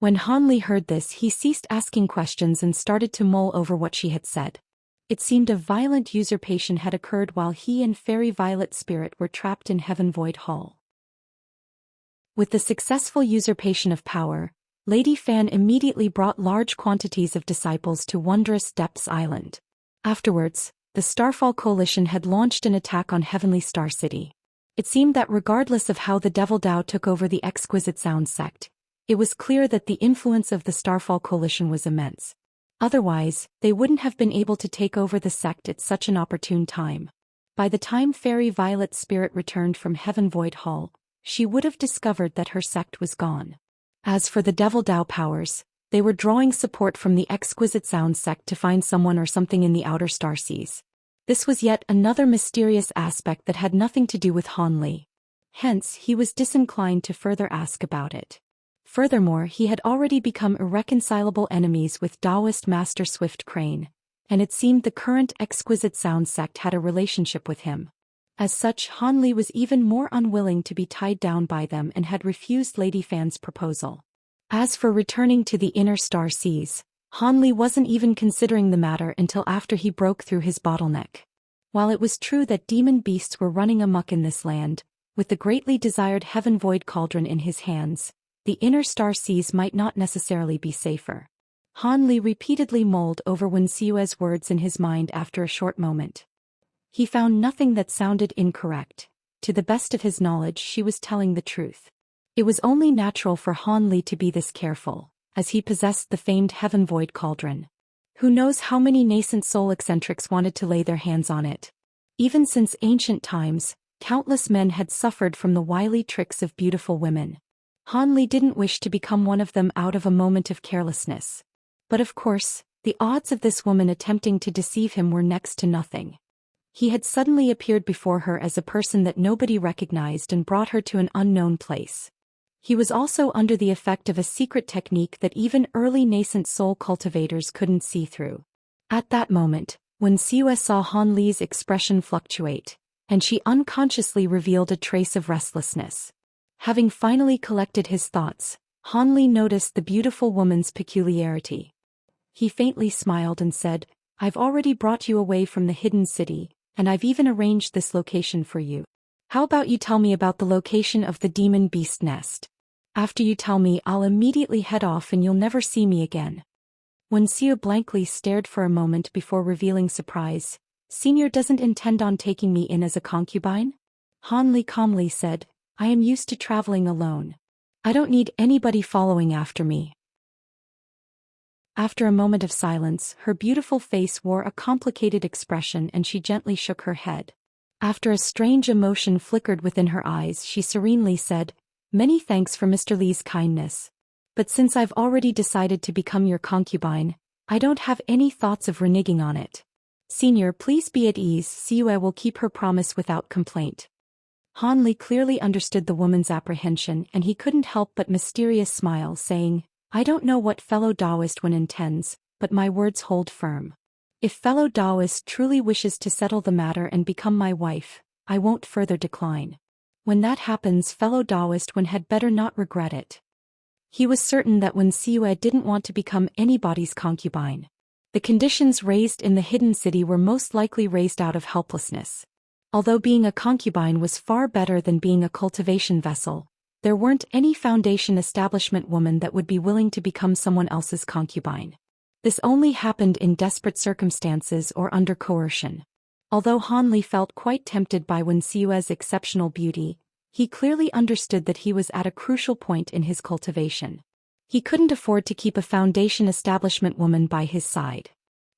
When Han Li heard this, he ceased asking questions and started to mull over what she had said. It seemed a violent usurpation had occurred while he and Fairy Violet Spirit were trapped in Heaven Void Hall. With the successful usurpation of power, Lady Fan immediately brought large quantities of disciples to Wondrous Depths Island. Afterwards, the Starfall Coalition had launched an attack on Heavenly Star City. It seemed that regardless of how the Devil Dao took over the Exquisite Sound sect, it was clear that the influence of the Starfall Coalition was immense. Otherwise, they wouldn't have been able to take over the sect at such an opportune time. By the time Fairy Violet Spirit returned from Heaven Void Hall, she would have discovered that her sect was gone. As for the Devil Dao powers, they were drawing support from the Exquisite Sound sect to find someone or something in the outer star seas. This was yet another mysterious aspect that had nothing to do with Han Li. Hence, he was disinclined to further ask about it. Furthermore, he had already become irreconcilable enemies with Taoist Master Swift Crane, and it seemed the current Exquisite Sound sect had a relationship with him. As such, Han Li was even more unwilling to be tied down by them and had refused Lady Fan's proposal. As for returning to the inner star seas, Han Li wasn't even considering the matter until after he broke through his bottleneck. While it was true that demon beasts were running amok in this land, with the greatly desired Heaven Void Cauldron in his hands, the inner star seas might not necessarily be safer. Han Li repeatedly mulled over Wen Xiue's words in his mind after a short moment. He found nothing that sounded incorrect. To the best of his knowledge, she was telling the truth. It was only natural for Han Li to be this careful, as he possessed the famed Heaven Void Cauldron. Who knows how many nascent soul eccentrics wanted to lay their hands on it? Even since ancient times, countless men had suffered from the wily tricks of beautiful women. Han Li didn't wish to become one of them out of a moment of carelessness. But of course, the odds of this woman attempting to deceive him were next to nothing. He had suddenly appeared before her as a person that nobody recognized and brought her to an unknown place. He was also under the effect of a secret technique that even early nascent soul cultivators couldn't see through. At that moment, Wen Xiue saw Han Li's expression fluctuate, and she unconsciously revealed a trace of restlessness. Having finally collected his thoughts, Han Li noticed the beautiful woman's peculiarity. He faintly smiled and said, "I've already brought you away from the hidden city, and I've even arranged this location for you. How about you tell me about the location of the demon beast nest? After you tell me, I'll immediately head off and you'll never see me again." Wen Xiu blankly stared for a moment before revealing surprise. "Senior doesn't intend on taking me in as a concubine?" Han Li calmly said, "I am used to traveling alone. I don't need anybody following after me." After a moment of silence, her beautiful face wore a complicated expression and she gently shook her head. After a strange emotion flickered within her eyes, she serenely said, "Many thanks for Mr. Li's kindness. But since I've already decided to become your concubine, I don't have any thoughts of reneging on it. Senior, please be at ease, Xiue will keep her promise without complaint." Han Li clearly understood the woman's apprehension and he couldn't help but mysterious smile, saying, "I don't know what fellow Taoist one intends, but my words hold firm. If fellow Taoist truly wishes to settle the matter and become my wife, I won't further decline. When that happens, fellow Taoist one had better not regret it." He was certain that Wen Xiue didn't want to become anybody's concubine. The conditions raised in the hidden city were most likely raised out of helplessness. Although being a concubine was far better than being a cultivation vessel, there weren't any foundation establishment woman that would be willing to become someone else's concubine. This only happened in desperate circumstances or under coercion. Although Han Li felt quite tempted by Wen Xiue's exceptional beauty, he clearly understood that he was at a crucial point in his cultivation. He couldn't afford to keep a foundation establishment woman by his side.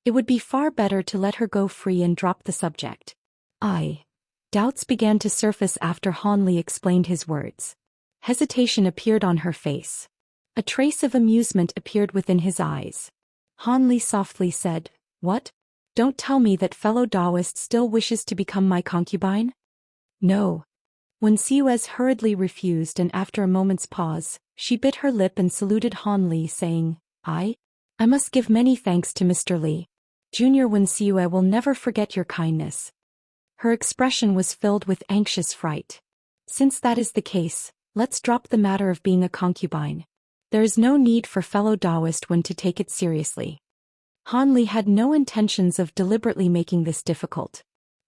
It would be far better to let her go free and drop the subject. Doubts began to surface after Han Li explained his words. Hesitation appeared on her face. A trace of amusement appeared within his eyes. Han Li softly said, "What? Don't tell me that fellow Taoist still wishes to become my concubine?" "No." Wen Xiue's hurriedly refused and after a moment's pause, she bit her lip and saluted Han Li saying, I must give many thanks to Mr. Li. Junior Wen Xiue will never forget your kindness." Her expression was filled with anxious fright. "Since that is the case, let's drop the matter of being a concubine. There is no need for fellow Taoist one to take it seriously. Han Li had no intentions of deliberately making this difficult.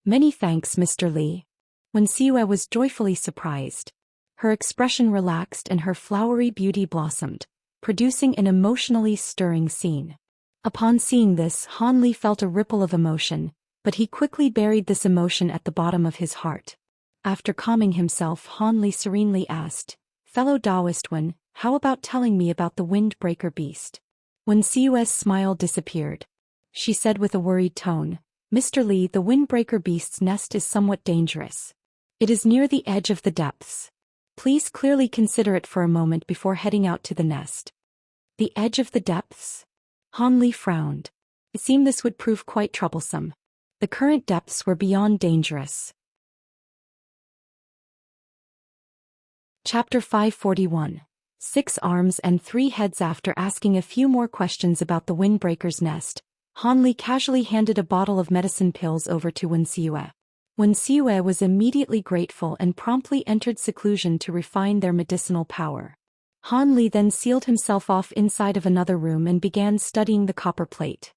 Many thanks, Mr. Li. Wen Xiue was joyfully surprised. Her expression relaxed and her flowery beauty blossomed, producing an emotionally stirring scene. Upon seeing this, Han Li felt a ripple of emotion, but he quickly buried this emotion at the bottom of his heart. After calming himself, Han Li serenely asked, "Fellow Taoist one, how about telling me about the windbreaker beast?" When Siue's smile disappeared, she said with a worried tone, "Mr. Li, the windbreaker beast's nest is somewhat dangerous. It is near the edge of the depths. Please clearly consider it for a moment before heading out to the nest." The edge of the depths? Han Li frowned. It seemed this would prove quite troublesome. The current depths were beyond dangerous. Chapter 541. 6 arms and 3 heads. After asking a few more questions about the windbreaker's nest, Han Li casually handed a bottle of medicine pills over to Wen Xiue. Wen Xiue was immediately grateful and promptly entered seclusion to refine their medicinal power. Han Li then sealed himself off inside of another room and began studying the copper plate.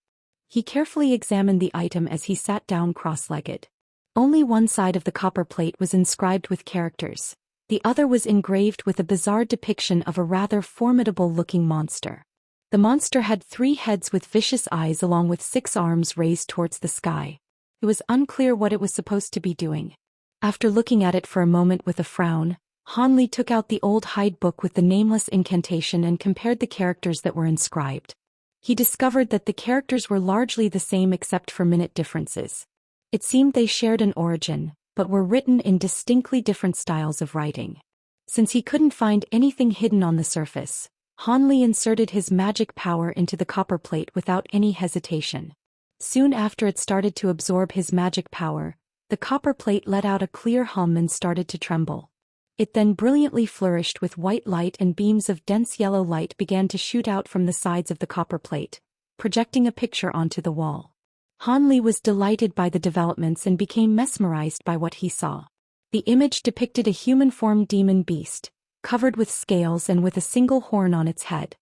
He carefully examined the item as he sat down cross-legged. Only one side of the copper plate was inscribed with characters. The other was engraved with a bizarre depiction of a rather formidable-looking monster. The monster had 3 heads with vicious eyes along with 6 arms raised towards the sky. It was unclear what it was supposed to be doing. After looking at it for a moment with a frown, Han Li took out the old hide book with the nameless incantation and compared the characters that were inscribed. He discovered that the characters were largely the same except for minute differences. It seemed they shared an origin, but were written in distinctly different styles of writing. Since he couldn't find anything hidden on the surface, Han Li inserted his magic power into the copper plate without any hesitation. Soon after it started to absorb his magic power, the copper plate let out a clear hum and started to tremble. It then brilliantly flourished with white light, and beams of dense yellow light began to shoot out from the sides of the copper plate, projecting a picture onto the wall. Han Li was delighted by the developments and became mesmerized by what he saw. The image depicted a human-formed demon beast, covered with scales and with a single horn on its head.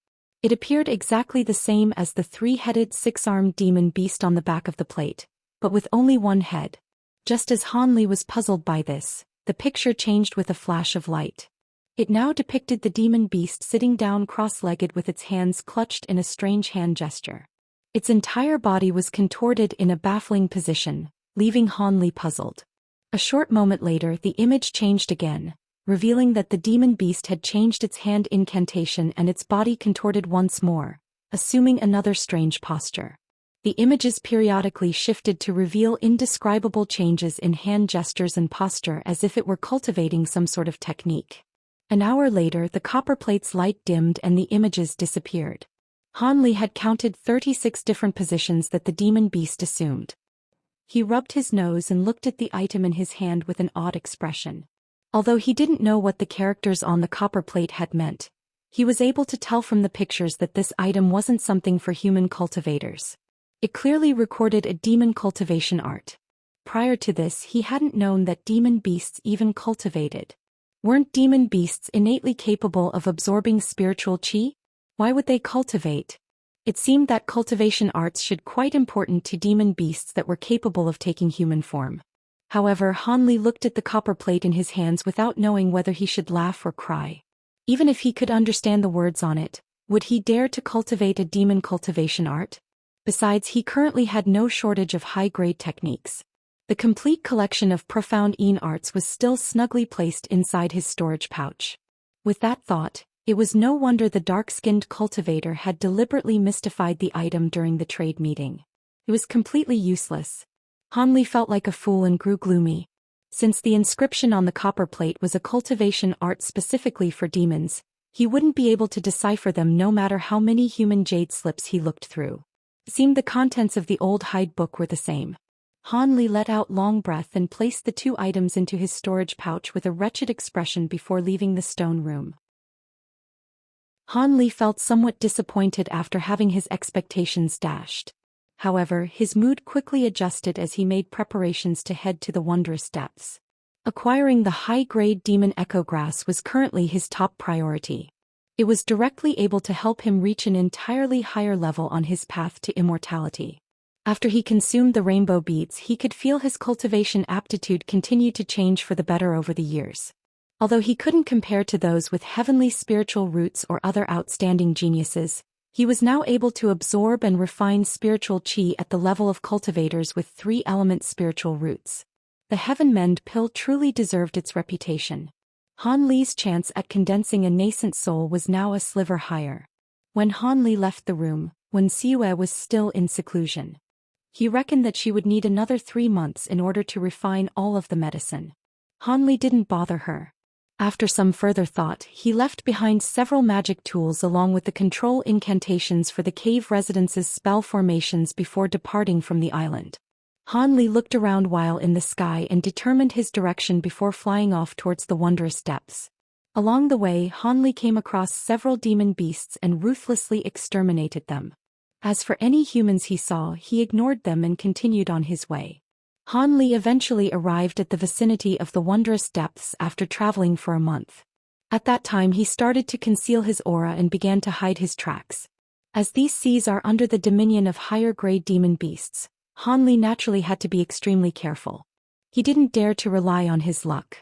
It appeared exactly the same as the 3-headed 6-armed demon beast on the back of the plate, but with only one head. Just as Han Li was puzzled by this, the picture changed with a flash of light. It now depicted the demon beast sitting down cross-legged with its hands clutched in a strange hand gesture. Its entire body was contorted in a baffling position, leaving Han Li puzzled. A short moment later, the image changed again, revealing that the demon beast had changed its hand incantation and its body contorted once more, assuming another strange posture. The images periodically shifted to reveal indescribable changes in hand gestures and posture as if it were cultivating some sort of technique. An hour later, the copper plate's light dimmed and the images disappeared. Han Li had counted 36 different positions that the demon beast assumed. He rubbed his nose and looked at the item in his hand with an odd expression. Although he didn't know what the characters on the copper plate had meant, he was able to tell from the pictures that this item wasn't something for human cultivators. It clearly recorded a demon cultivation art. Prior to this, he hadn't known that demon beasts even cultivated. Weren't demon beasts innately capable of absorbing spiritual qi? Why would they cultivate? It seemed that cultivation arts should quite important to demon beasts that were capable of taking human form. However, Han Li looked at the copper plate in his hands without knowing whether he should laugh or cry. Even if he could understand the words on it, would he dare to cultivate a demon cultivation art? Besides, he currently had no shortage of high-grade techniques. The complete collection of profound Yin arts was still snugly placed inside his storage pouch. With that thought, it was no wonder the dark-skinned cultivator had deliberately mystified the item during the trade meeting. It was completely useless. Han Li felt like a fool and grew gloomy. Since the inscription on the copper plate was a cultivation art specifically for demons, he wouldn't be able to decipher them no matter how many human jade slips he looked through. It seemed the contents of the old hide book were the same. Han Li let out long breath and placed the 2 items into his storage pouch with a wretched expression before leaving the stone room. Han Li felt somewhat disappointed after having his expectations dashed. However, his mood quickly adjusted as he made preparations to head to the wondrous depths. Acquiring the high-grade demon echo grass was currently his top priority. It was directly able to help him reach an entirely higher level on his path to immortality. After he consumed the rainbow beads, he could feel his cultivation aptitude continue to change for the better over the years. Although he couldn't compare to those with heavenly spiritual roots or other outstanding geniuses, he was now able to absorb and refine spiritual qi at the level of cultivators with three-element spiritual roots. The Heaven Mend pill truly deserved its reputation. Han Li's chance at condensing a nascent soul was now a sliver higher. When Han Li left the room, when Xiyue was still in seclusion, he reckoned that she would need another 3 months in order to refine all of the medicine. Han Li didn't bother her. After some further thought, he left behind several magic tools along with the control incantations for the cave residence's spell formations before departing from the island. Han Li looked around while in the sky and determined his direction before flying off towards the wondrous depths. Along the way, Han Li came across several demon beasts and ruthlessly exterminated them. As for any humans he saw, he ignored them and continued on his way. Han Li eventually arrived at the vicinity of the wondrous depths after traveling for a month. At that time he started to conceal his aura and began to hide his tracks. As these seas are under the dominion of higher-grade demon beasts, Han Li naturally had to be extremely careful. He didn't dare to rely on his luck.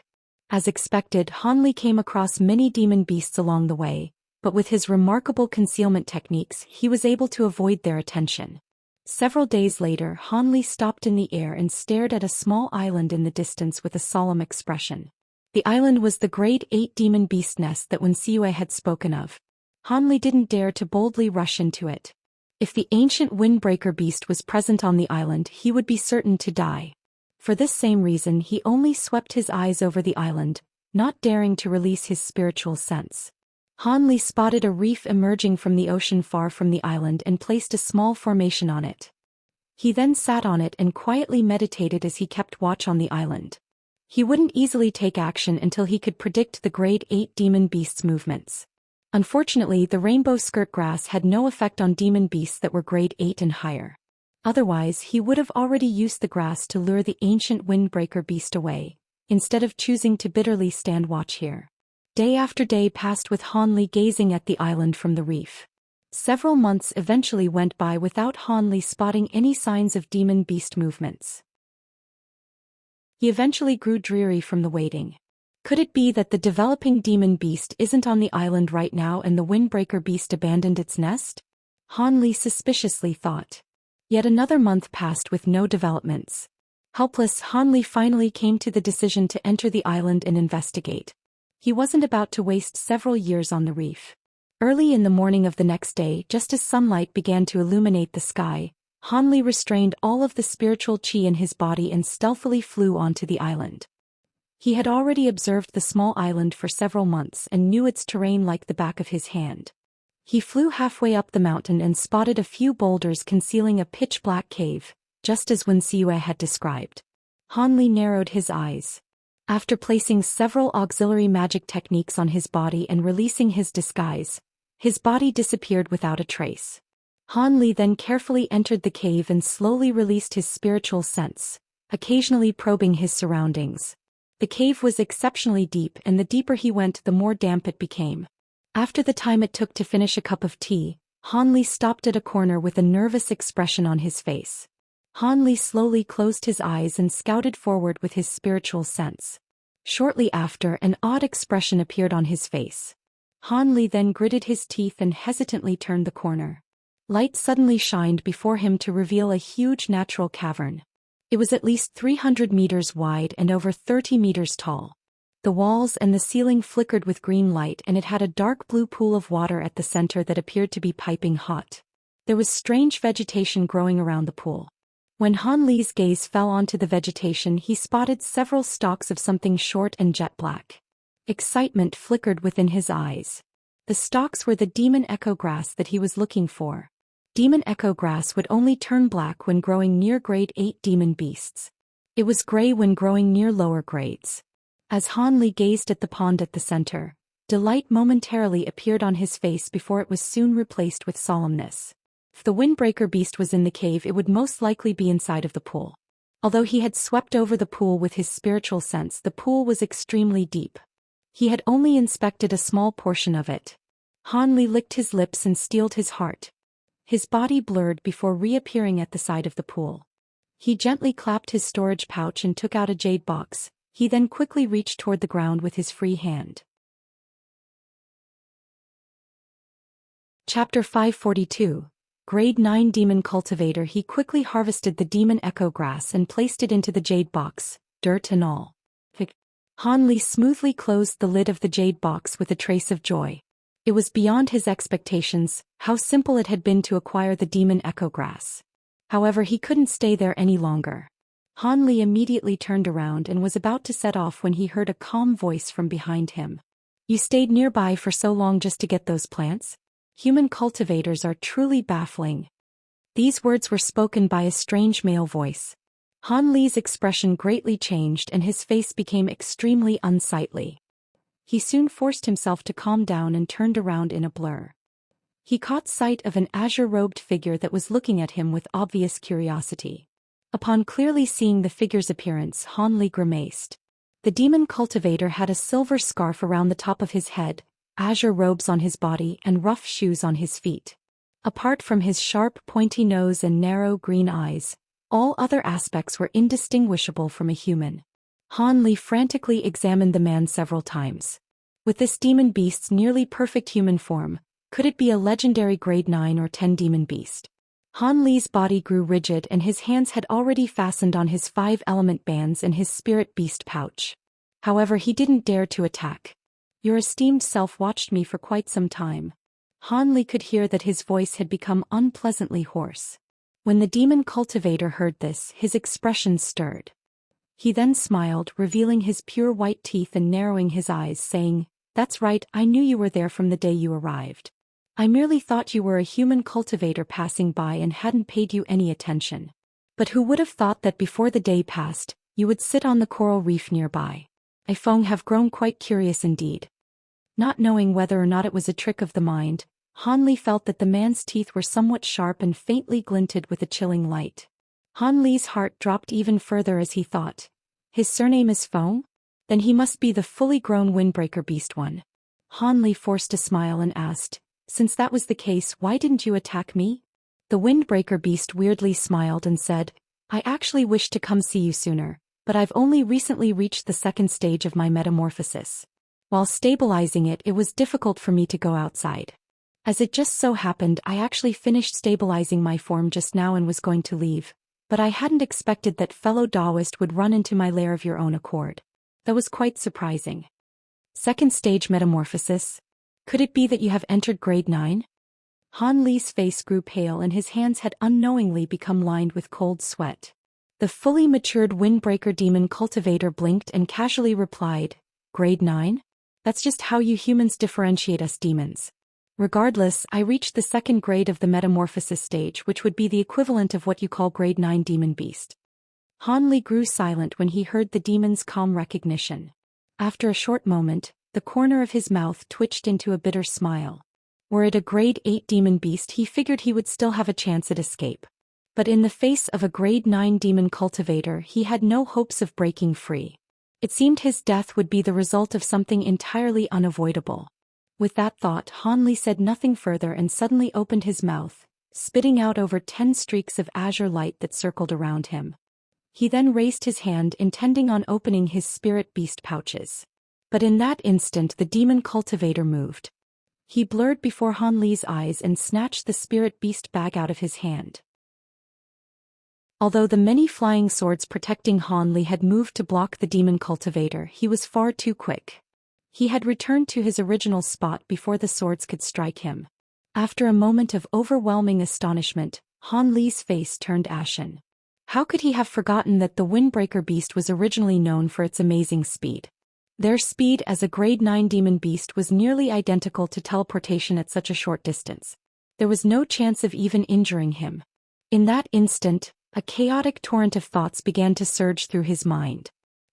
As expected, Han Li came across many demon beasts along the way, but with his remarkable concealment techniques he was able to avoid their attention. Several days later, Han Li stopped in the air and stared at a small island in the distance with a solemn expression. The island was the grade 8 demon beast nest that Wen Xiyue had spoken of. Han Li didn't dare to boldly rush into it. If the ancient windbreaker beast was present on the island, he would be certain to die. For this same reason he only swept his eyes over the island, not daring to release his spiritual sense. Han Li spotted a reef emerging from the ocean far from the island and placed a small formation on it. He then sat on it and quietly meditated as he kept watch on the island. He wouldn't easily take action until he could predict the grade 8 demon beast's movements. Unfortunately, the rainbow skirt grass had no effect on demon beasts that were grade 8 and higher. Otherwise, he would have already used the grass to lure the ancient windbreaker beast away, instead of choosing to bitterly stand watch here. Day after day passed with Han Li gazing at the island from the reef. Several months eventually went by without Han Li spotting any signs of demon beast movements. He eventually grew dreary from the waiting. Could it be that the developing demon beast isn't on the island right now and the windbreaker beast abandoned its nest? Han Li suspiciously thought. Yet another month passed with no developments. Helpless, Han Li finally came to the decision to enter the island and investigate. He wasn't about to waste several years on the reef. Early in the morning of the next day, just as sunlight began to illuminate the sky, Han Li restrained all of the spiritual qi in his body and stealthily flew onto the island. He had already observed the small island for several months and knew its terrain like the back of his hand. He flew halfway up the mountain and spotted a few boulders concealing a pitch-black cave, just as Wen Xiyue had described. Han Li narrowed his eyes. After placing several auxiliary magic techniques on his body and releasing his disguise, his body disappeared without a trace. Han Li then carefully entered the cave and slowly released his spiritual sense, occasionally probing his surroundings. The cave was exceptionally deep, and the deeper he went, the more damp it became. After the time it took to finish a cup of tea, Han Li stopped at a corner with a nervous expression on his face. Han Li slowly closed his eyes and scouted forward with his spiritual sense. Shortly after, an odd expression appeared on his face. Han Li then gritted his teeth and hesitantly turned the corner. Light suddenly shined before him to reveal a huge natural cavern. It was at least 300 meters wide and over 30 meters tall. The walls and the ceiling flickered with green light, and it had a dark blue pool of water at the center that appeared to be piping hot. There was strange vegetation growing around the pool. When Han Li's gaze fell onto the vegetation, he spotted several stalks of something short and jet black. Excitement flickered within his eyes. The stalks were the demon echo grass that he was looking for. Demon echo grass would only turn black when growing near grade 8 demon beasts. It was gray when growing near lower grades. As Han Li gazed at the pond at the center, delight momentarily appeared on his face before it was soon replaced with solemnness. If the windbreaker beast was in the cave, it would most likely be inside of the pool. Although he had swept over the pool with his spiritual sense, the pool was extremely deep. He had only inspected a small portion of it. Han Li licked his lips and steeled his heart. His body blurred before reappearing at the side of the pool. He gently clapped his storage pouch and took out a jade box. He then quickly reached toward the ground with his free hand. Chapter 542. Grade 9 Demon Cultivator. He quickly harvested the demon echo grass and placed it into the jade box, dirt and all. Han Li smoothly closed the lid of the jade box with a trace of joy. It was beyond his expectations how simple it had been to acquire the demon echo grass. However, he couldn't stay there any longer. Han Li immediately turned around and was about to set off when he heard a calm voice from behind him. You stayed nearby for so long just to get those plants? Human cultivators are truly baffling. These words were spoken by a strange male voice. Han Li's expression greatly changed and his face became extremely unsightly. He soon forced himself to calm down and turned around in a blur. He caught sight of an azure-robed figure that was looking at him with obvious curiosity. Upon clearly seeing the figure's appearance, Han Li grimaced. The demon cultivator had a silver scarf around the top of his head, azure robes on his body and rough shoes on his feet. Apart from his sharp, pointy nose and narrow green eyes, all other aspects were indistinguishable from a human. Han Li frantically examined the man several times. With this demon beast's nearly perfect human form, could it be a legendary grade 9 or 10 demon beast? Han Li's body grew rigid and his hands had already fastened on his 5-element bands and his spirit beast pouch. However, he didn't dare to attack. Your esteemed self watched me for quite some time. Han Li could hear that his voice had become unpleasantly hoarse. When the demon cultivator heard this, his expression stirred. He then smiled, revealing his pure white teeth and narrowing his eyes, saying, "That's right, I knew you were there from the day you arrived. I merely thought you were a human cultivator passing by and hadn't paid you any attention. But who would have thought that before the day passed, you would sit on the coral reef nearby? I have grown quite curious indeed." Not knowing whether or not it was a trick of the mind, Han Li felt that the man's teeth were somewhat sharp and faintly glinted with a chilling light. Han Li's heart dropped even further as he thought, his surname is Feng? Then he must be the fully grown windbreaker beast one. Han Li forced a smile and asked, "Since that was the case, why didn't you attack me?" The windbreaker beast weirdly smiled and said, "I actually wished to come see you sooner, but I've only recently reached the second stage of my metamorphosis. While stabilizing it, it was difficult for me to go outside. As it just so happened, I actually finished stabilizing my form just now and was going to leave, but I hadn't expected that fellow Taoist would run into my lair of your own accord. That was quite surprising." Second stage metamorphosis? Could it be that you have entered grade 9? Han Li's face grew pale and his hands had unknowingly become lined with cold sweat. The fully matured windbreaker demon cultivator blinked and casually replied, "Grade 9? That's just how you humans differentiate us demons. Regardless, I reached the second grade of the metamorphosis stage, which would be the equivalent of what you call grade 9 demon beast." Han Li grew silent when he heard the demon's calm recognition. After a short moment, the corner of his mouth twitched into a bitter smile. Were it a grade 8 demon beast, he figured he would still have a chance at escape. But in the face of a grade 9 demon cultivator, he had no hopes of breaking free. It seemed his death would be the result of something entirely unavoidable. With that thought, Han Li said nothing further and suddenly opened his mouth, spitting out over 10 streaks of azure light that circled around him. He then raised his hand intending on opening his spirit beast pouches. But in that instant the demon cultivator moved. He blurred before Han Li's eyes and snatched the spirit beast bag out of his hand. Although the many flying swords protecting Han Li had moved to block the demon cultivator, he was far too quick. He had returned to his original spot before the swords could strike him. After a moment of overwhelming astonishment, Han Li's face turned ashen. How could he have forgotten that the windbreaker beast was originally known for its amazing speed? Their speed as a grade 9 demon beast was nearly identical to teleportation at such a short distance. There was no chance of even injuring him. In that instant, a chaotic torrent of thoughts began to surge through his mind.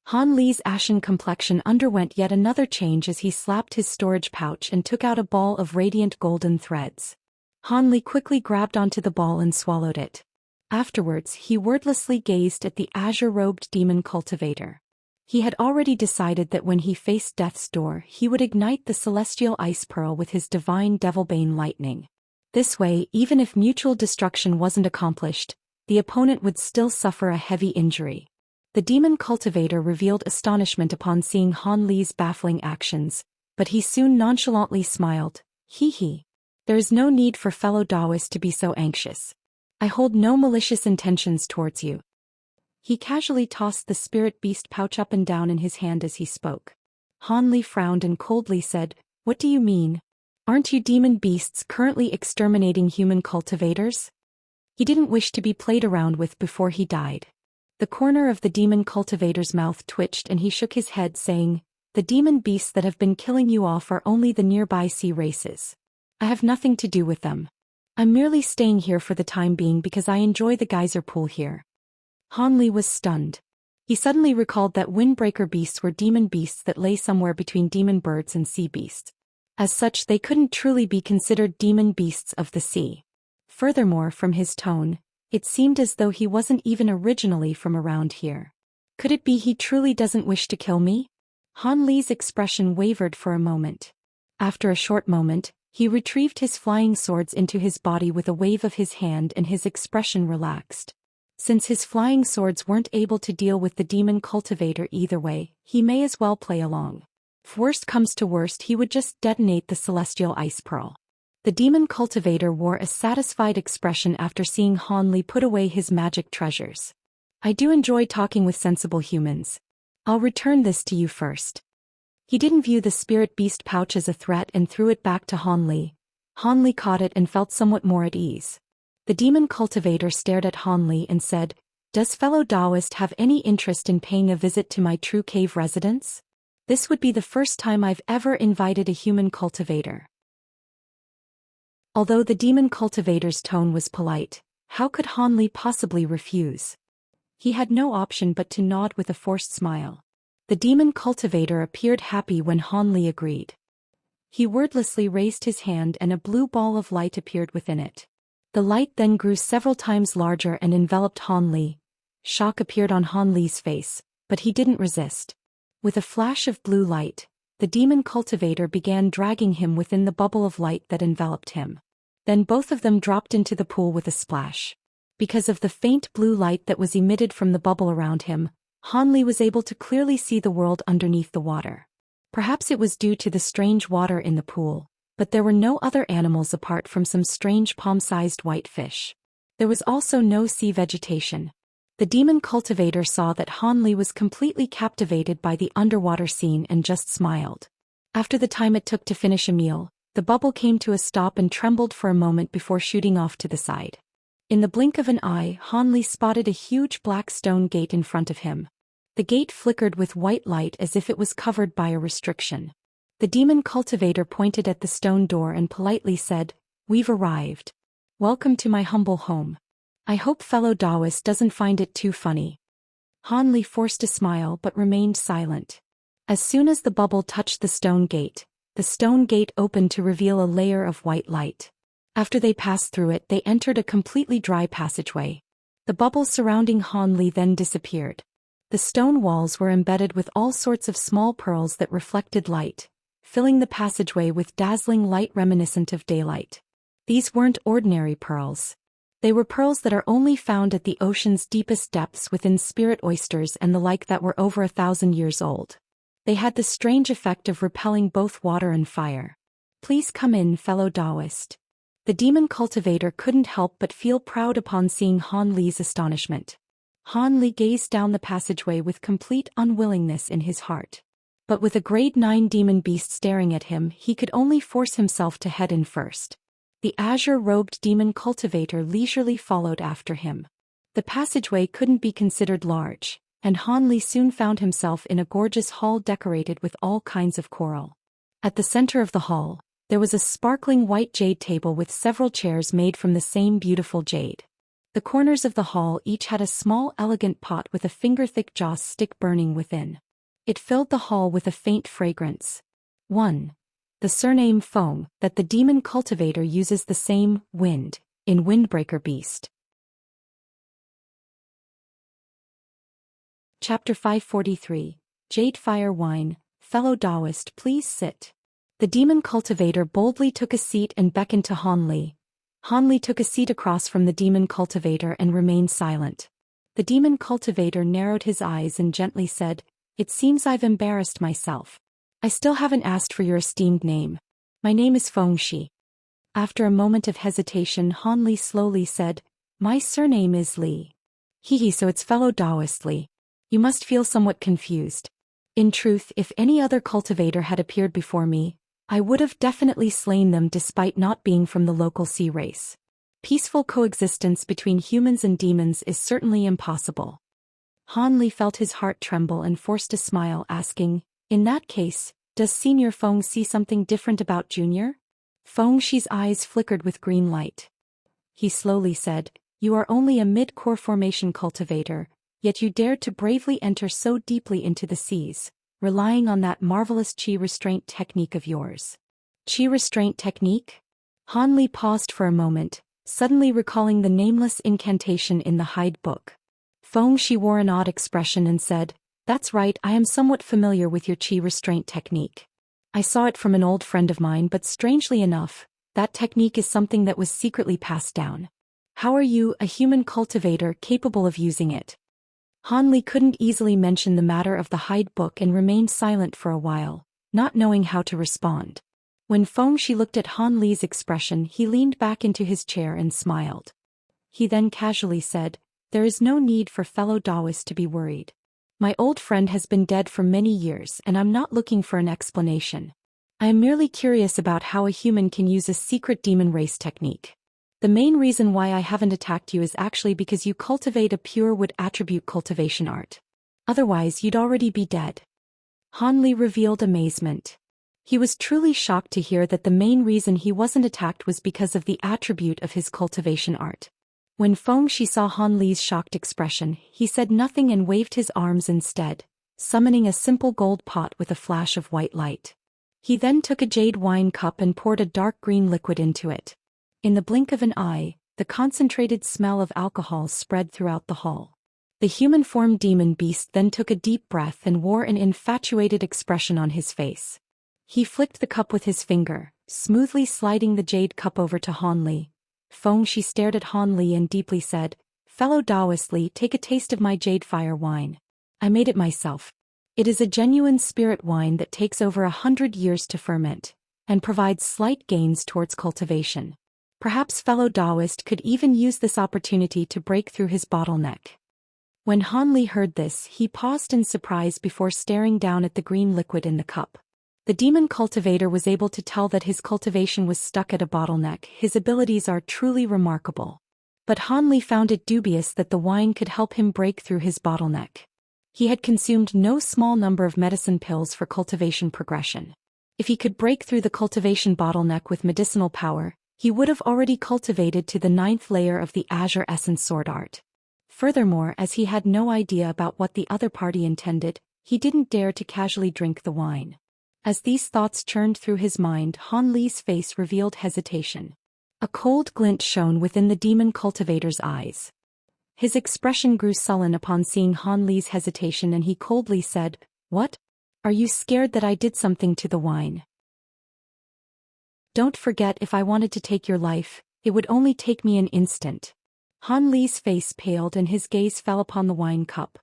Han Li's ashen complexion underwent yet another change as he slapped his storage pouch and took out a ball of radiant golden threads. Han Li quickly grabbed onto the ball and swallowed it. Afterwards, he wordlessly gazed at the azure-robed demon cultivator. He had already decided that when he faced death's door he would ignite the celestial ice pearl with his divine devilbane lightning. This way, even if mutual destruction wasn't accomplished, the opponent would still suffer a heavy injury. The demon cultivator revealed astonishment upon seeing Han Li's baffling actions, but he soon nonchalantly smiled. Hee. There is no need for fellow Taoists to be so anxious. I hold no malicious intentions towards you. He casually tossed the spirit beast pouch up and down in his hand as he spoke. Han Li frowned and coldly said, "What do you mean? Aren't you demon beasts currently exterminating human cultivators?" He didn't wish to be played around with before he died. The corner of the demon cultivator's mouth twitched and he shook his head saying, "The demon beasts that have been killing you off are only the nearby sea races. I have nothing to do with them. I'm merely staying here for the time being because I enjoy the geyser pool here." Han Li was stunned. He suddenly recalled that windbreaker beasts were demon beasts that lay somewhere between demon birds and sea beasts. As such, they couldn't truly be considered demon beasts of the sea. Furthermore, from his tone, it seemed as though he wasn't even originally from around here. Could it be he truly doesn't wish to kill me? Han Li's expression wavered for a moment. After a short moment, he retrieved his flying swords into his body with a wave of his hand and his expression relaxed. Since his flying swords weren't able to deal with the demon cultivator either way, he may as well play along. If worst comes to worst, he would just detonate the celestial ice pearl. The demon cultivator wore a satisfied expression after seeing Han Li put away his magic treasures. "I do enjoy talking with sensible humans. I'll return this to you first." He didn't view the spirit beast pouch as a threat and threw it back to Han Li. Han Li caught it and felt somewhat more at ease. The demon cultivator stared at Han Li and said, "Does fellow Taoist have any interest in paying a visit to my true cave residence? This would be the first time I've ever invited a human cultivator." Although the demon cultivator's tone was polite, how could Han Li possibly refuse? He had no option but to nod with a forced smile. The demon cultivator appeared happy when Han Li agreed. He wordlessly raised his hand and a blue ball of light appeared within it. The light then grew several times larger and enveloped Han Li. Shock appeared on Han Li's face, but he didn't resist. With a flash of blue light, the demon cultivator began dragging him within the bubble of light that enveloped him. Then both of them dropped into the pool with a splash. Because of the faint blue light that was emitted from the bubble around him, Han Li was able to clearly see the world underneath the water. Perhaps it was due to the strange water in the pool, but there were no other animals apart from some strange palm-sized white fish. There was also no sea vegetation. The demon cultivator saw that Han Li was completely captivated by the underwater scene and just smiled. After the time it took to finish a meal, the bubble came to a stop and trembled for a moment before shooting off to the side. In the blink of an eye, Han Li spotted a huge black stone gate in front of him. The gate flickered with white light as if it was covered by a restriction. The demon cultivator pointed at the stone door and politely said, "We've arrived. Welcome to my humble home. I hope fellow Taoist doesn't find it too funny." Han Li forced a smile but remained silent. As soon as the bubble touched the stone gate opened to reveal a layer of white light. After they passed through it, they entered a completely dry passageway. The bubble surrounding Han Li then disappeared. The stone walls were embedded with all sorts of small pearls that reflected light, filling the passageway with dazzling light reminiscent of daylight. These weren't ordinary pearls. They were pearls that are only found at the ocean's deepest depths within spirit oysters and the like that were over 1,000 years old. They had the strange effect of repelling both water and fire. "Please come in, fellow Taoist." The demon cultivator couldn't help but feel proud upon seeing Han Li's astonishment. Han Li gazed down the passageway with complete unwillingness in his heart. But with a grade 9 demon beast staring at him, he could only force himself to head in first. The azure-robed demon cultivator leisurely followed after him. The passageway couldn't be considered large, and Han Li soon found himself in a gorgeous hall decorated with all kinds of coral. At the center of the hall, there was a sparkling white jade table with several chairs made from the same beautiful jade. The corners of the hall each had a small elegant pot with a finger-thick joss stick burning within. It filled the hall with a faint fragrance. 1. The surname Foam, that the demon cultivator uses the same wind in Windbreaker Beast. Chapter 543. Jade Fire Wine, fellow Taoist, please sit. The demon cultivator boldly took a seat and beckoned to Han Li. Han Li took a seat across from the demon cultivator and remained silent. The demon cultivator narrowed his eyes and gently said, "It seems I've embarrassed myself. I still haven't asked for your esteemed name. My name is Feng Shi." After a moment of hesitation, Han Li slowly said, "My surname is Li." So it's fellow Taoist Li. You must feel somewhat confused. In truth, if any other cultivator had appeared before me, I would have definitely slain them despite not being from the local sea race. Peaceful coexistence between humans and demons is certainly impossible. Han Li felt his heart tremble and forced a smile, asking, "In that case, does Senior Feng see something different about Junior?" Feng Shi's eyes flickered with green light. He slowly said, "You are only a mid-core formation cultivator, yet you dared to bravely enter so deeply into the seas, relying on that marvelous qi restraint technique of yours." Qi restraint technique? Han Li paused for a moment, suddenly recalling the nameless incantation in the Hyde book. Feng Shi wore an odd expression and said, "That's right, I am somewhat familiar with your qi restraint technique. I saw it from an old friend of mine, but strangely enough, that technique is something that was secretly passed down. How are you, a human cultivator, capable of using it?" Han Li couldn't easily mention the matter of the Hyde book and remained silent for a while, not knowing how to respond. When Feng Shi looked at Han Li's expression, he leaned back into his chair and smiled. He then casually said, "There is no need for fellow Taoists to be worried. My old friend has been dead for many years and I'm not looking for an explanation. I am merely curious about how a human can use a secret demon race technique. The main reason why I haven't attacked you is actually because you cultivate a pure wood attribute cultivation art. Otherwise you'd already be dead." Han Li revealed amazement. He was truly shocked to hear that the main reason he wasn't attacked was because of the attribute of his cultivation art. When Feng Shi saw Han Li's shocked expression, he said nothing and waved his arms instead, summoning a simple gold pot with a flash of white light. He then took a jade wine cup and poured a dark green liquid into it. In the blink of an eye, the concentrated smell of alcohol spread throughout the hall. The human-formed demon beast then took a deep breath and wore an infatuated expression on his face. He flicked the cup with his finger, smoothly sliding the jade cup over to Han Li. Feng Shi stared at Han Li and deeply said, "Fellow Taoist Li, take a taste of my jade fire wine. I made it myself. It is a genuine spirit wine that takes over 100 years to ferment, and provides slight gains towards cultivation. Perhaps fellow Taoist could even use this opportunity to break through his bottleneck." When Han Li heard this, he paused in surprise before staring down at the green liquid in the cup. The demon cultivator was able to tell that his cultivation was stuck at a bottleneck. His abilities are truly remarkable. But Han Li found it dubious that the wine could help him break through his bottleneck. He had consumed no small number of medicine pills for cultivation progression. If he could break through the cultivation bottleneck with medicinal power, he would have already cultivated to the 9th layer of the Azure Essence Sword Art. Furthermore, as he had no idea about what the other party intended, he didn't dare to casually drink the wine. As these thoughts churned through his mind, Han Li's face revealed hesitation. A cold glint shone within the demon cultivator's eyes. His expression grew sullen upon seeing Han Li's hesitation and he coldly said, "What? Are you scared that I did something to the wine? Don't forget, if I wanted to take your life, it would only take me an instant." Han Li's face paled and his gaze fell upon the wine cup.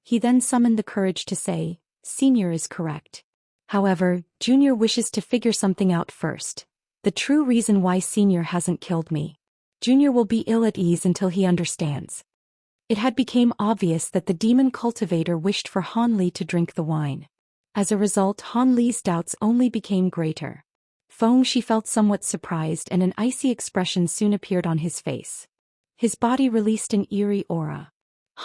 He then summoned the courage to say, "Senior is correct. However, Junior wishes to figure something out first. The true reason why Senior hasn't killed me. Junior will be ill at ease until he understands." It had become obvious that the demon cultivator wished for Han Li to drink the wine. As a result, Han Li's doubts only became greater. Feng Shi felt somewhat surprised and an icy expression soon appeared on his face. His body released an eerie aura.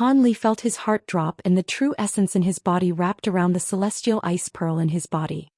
Han Li felt his heart drop and the true essence in his body wrapped around the celestial ice pearl in his body.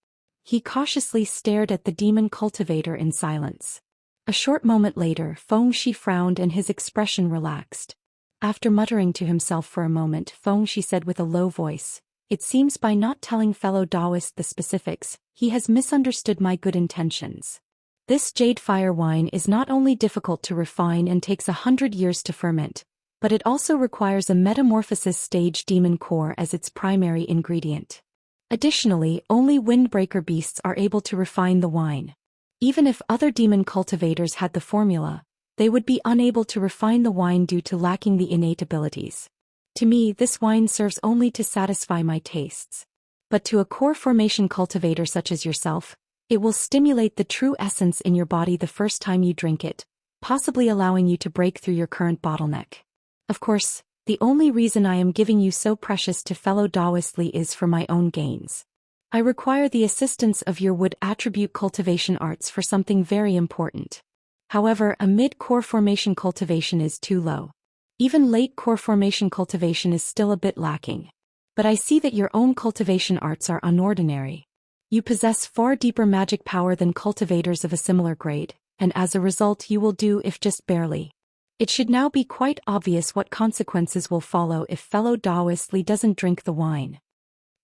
He cautiously stared at the demon cultivator in silence. A short moment later, Feng Shi frowned and his expression relaxed. After muttering to himself for a moment, Feng Shi said with a low voice, "It seems by not telling fellow Taoist the specifics, he has misunderstood my good intentions. This jade fire wine is not only difficult to refine and takes 100 years to ferment, but it also requires a metamorphosis stage demon core as its primary ingredient. Additionally, only windbreaker beasts are able to refine the wine. Even if other demon cultivators had the formula, they would be unable to refine the wine due to lacking the innate abilities. To me, this wine serves only to satisfy my tastes. But to a core formation cultivator such as yourself, it will stimulate the true essence in your body the first time you drink it, possibly allowing you to break through your current bottleneck. Of course, the only reason I am giving you so precious to fellow Taoistly is for my own gains. I require the assistance of your wood attribute cultivation arts for something very important. However, a mid-core formation cultivation is too low. Even late core formation cultivation is still a bit lacking. But I see that your own cultivation arts are unordinary. You possess far deeper magic power than cultivators of a similar grade, and as a result you will do if just barely. It should now be quite obvious what consequences will follow if fellow Taoistly doesn't drink the wine.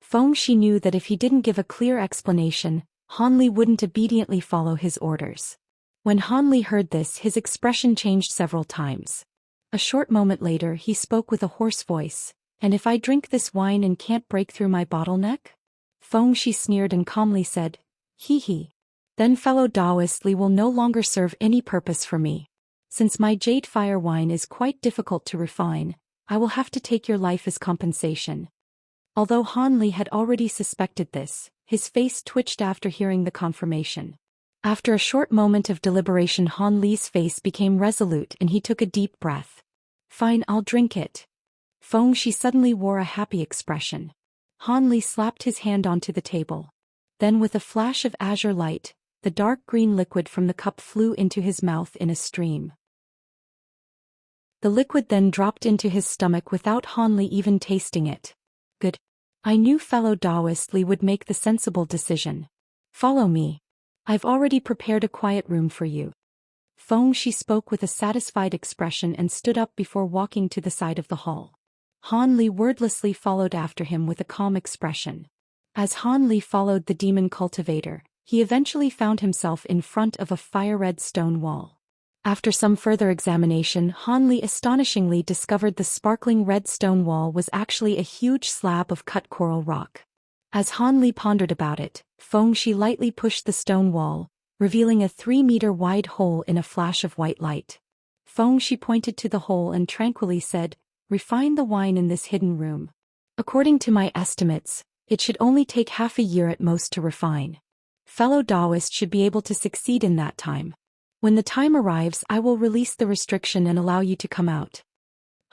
Fengxi knew that if he didn't give a clear explanation, Hanli wouldn't obediently follow his orders. When Hanli heard this, his expression changed several times. A short moment later he spoke with a hoarse voice, "And if I drink this wine and can't break through my bottleneck?" Fengxi sneered and calmly said, "Hee. Then fellow Taoistly will no longer serve any purpose for me. Since my jade fire wine is quite difficult to refine, I will have to take your life as compensation." Although Hanli had already suspected this, his face twitched after hearing the confirmation. After a short moment of deliberation, Hanli's face became resolute and he took a deep breath. "Fine, I'll drink it." Fengxi suddenly wore a happy expression. Hanli slapped his hand onto the table. Then with a flash of azure light, the dark green liquid from the cup flew into his mouth in a stream. The liquid then dropped into his stomach without Hanli even tasting it. Good. I knew fellow Taoistly would make the sensible decision. Follow me. I've already prepared a quiet room for you. Fengxi spoke with a satisfied expression and stood up before walking to the side of the hall. Hanli wordlessly followed after him with a calm expression. As Hanli followed the demon cultivator, he eventually found himself in front of a fire-red stone wall. After some further examination, Hanli astonishingly discovered the sparkling red stone wall was actually a huge slab of cut coral rock. As Hanli pondered about it, Fengxi lightly pushed the stone wall, revealing a 3-meter wide hole in a flash of white light. Fengxi pointed to the hole and tranquilly said, "Refine the wine in this hidden room. According to my estimates, it should only take half a year at most to refine. Fellow Taoists should be able to succeed in that time. When the time arrives, I will release the restriction and allow you to come out."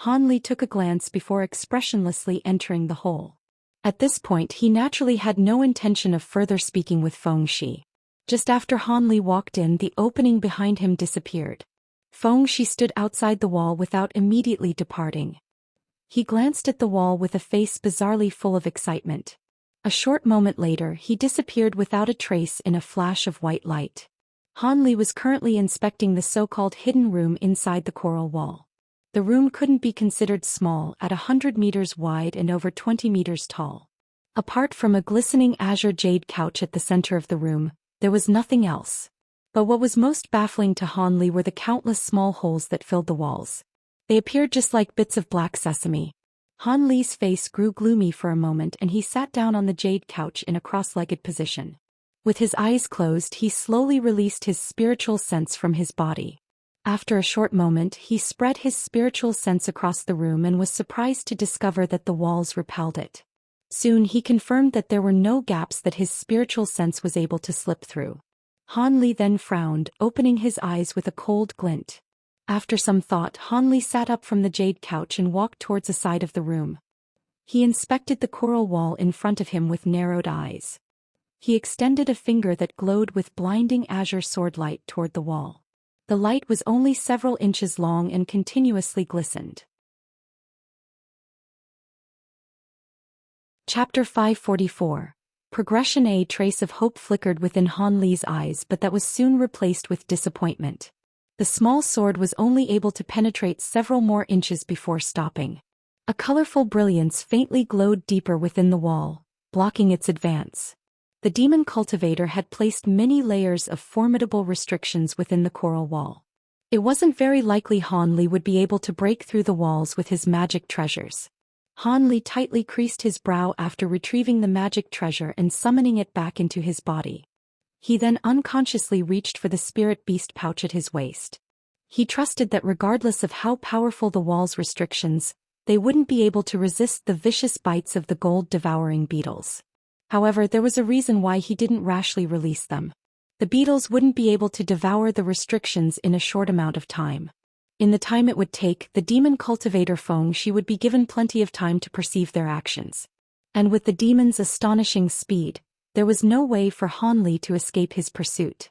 Hanli took a glance before expressionlessly entering the hole. At this point he naturally had no intention of further speaking with Fengxi. Just after Hanli walked in, the opening behind him disappeared. Fengxi stood outside the wall without immediately departing. He glanced at the wall with a face bizarrely full of excitement. A short moment later he disappeared without a trace in a flash of white light. Hanli was currently inspecting the so-called hidden room inside the coral wall. The room couldn't be considered small, at 100 meters wide and over 20 meters tall. Apart from a glistening azure jade couch at the center of the room, there was nothing else. But what was most baffling to Hanli were the countless small holes that filled the walls. They appeared just like bits of black sesame. Hanli's face grew gloomy for a moment and he sat down on the jade couch in a cross-legged position. With his eyes closed, he slowly released his spiritual sense from his body. After a short moment, he spread his spiritual sense across the room and was surprised to discover that the walls repelled it. Soon he confirmed that there were no gaps that his spiritual sense was able to slip through. Hanli then frowned, opening his eyes with a cold glint. After some thought, Hanli sat up from the jade couch and walked towards a side of the room. He inspected the coral wall in front of him with narrowed eyes. He extended a finger that glowed with blinding azure sword light toward the wall. The light was only several inches long and continuously glistened. Chapter 544. Progression. A trace of hope flickered within Hanli's eyes, but that was soon replaced with disappointment. The small sword was only able to penetrate several more inches before stopping. A colorful brilliance faintly glowed deeper within the wall, blocking its advance. The demon cultivator had placed many layers of formidable restrictions within the coral wall. It wasn't very likely Han Li would be able to break through the walls with his magic treasures. Han Li tightly creased his brow after retrieving the magic treasure and summoning it back into his body. He then unconsciously reached for the spirit beast pouch at his waist. He trusted that regardless of how powerful the wall's restrictions, they wouldn't be able to resist the vicious bites of the gold-devouring beetles. However, there was a reason why he didn't rashly release them. The beetles wouldn't be able to devour the restrictions in a short amount of time. In the time it would take, the demon cultivator Xianxia would be given plenty of time to perceive their actions. And with the demon's astonishing speed, there was no way for Han Li to escape his pursuit.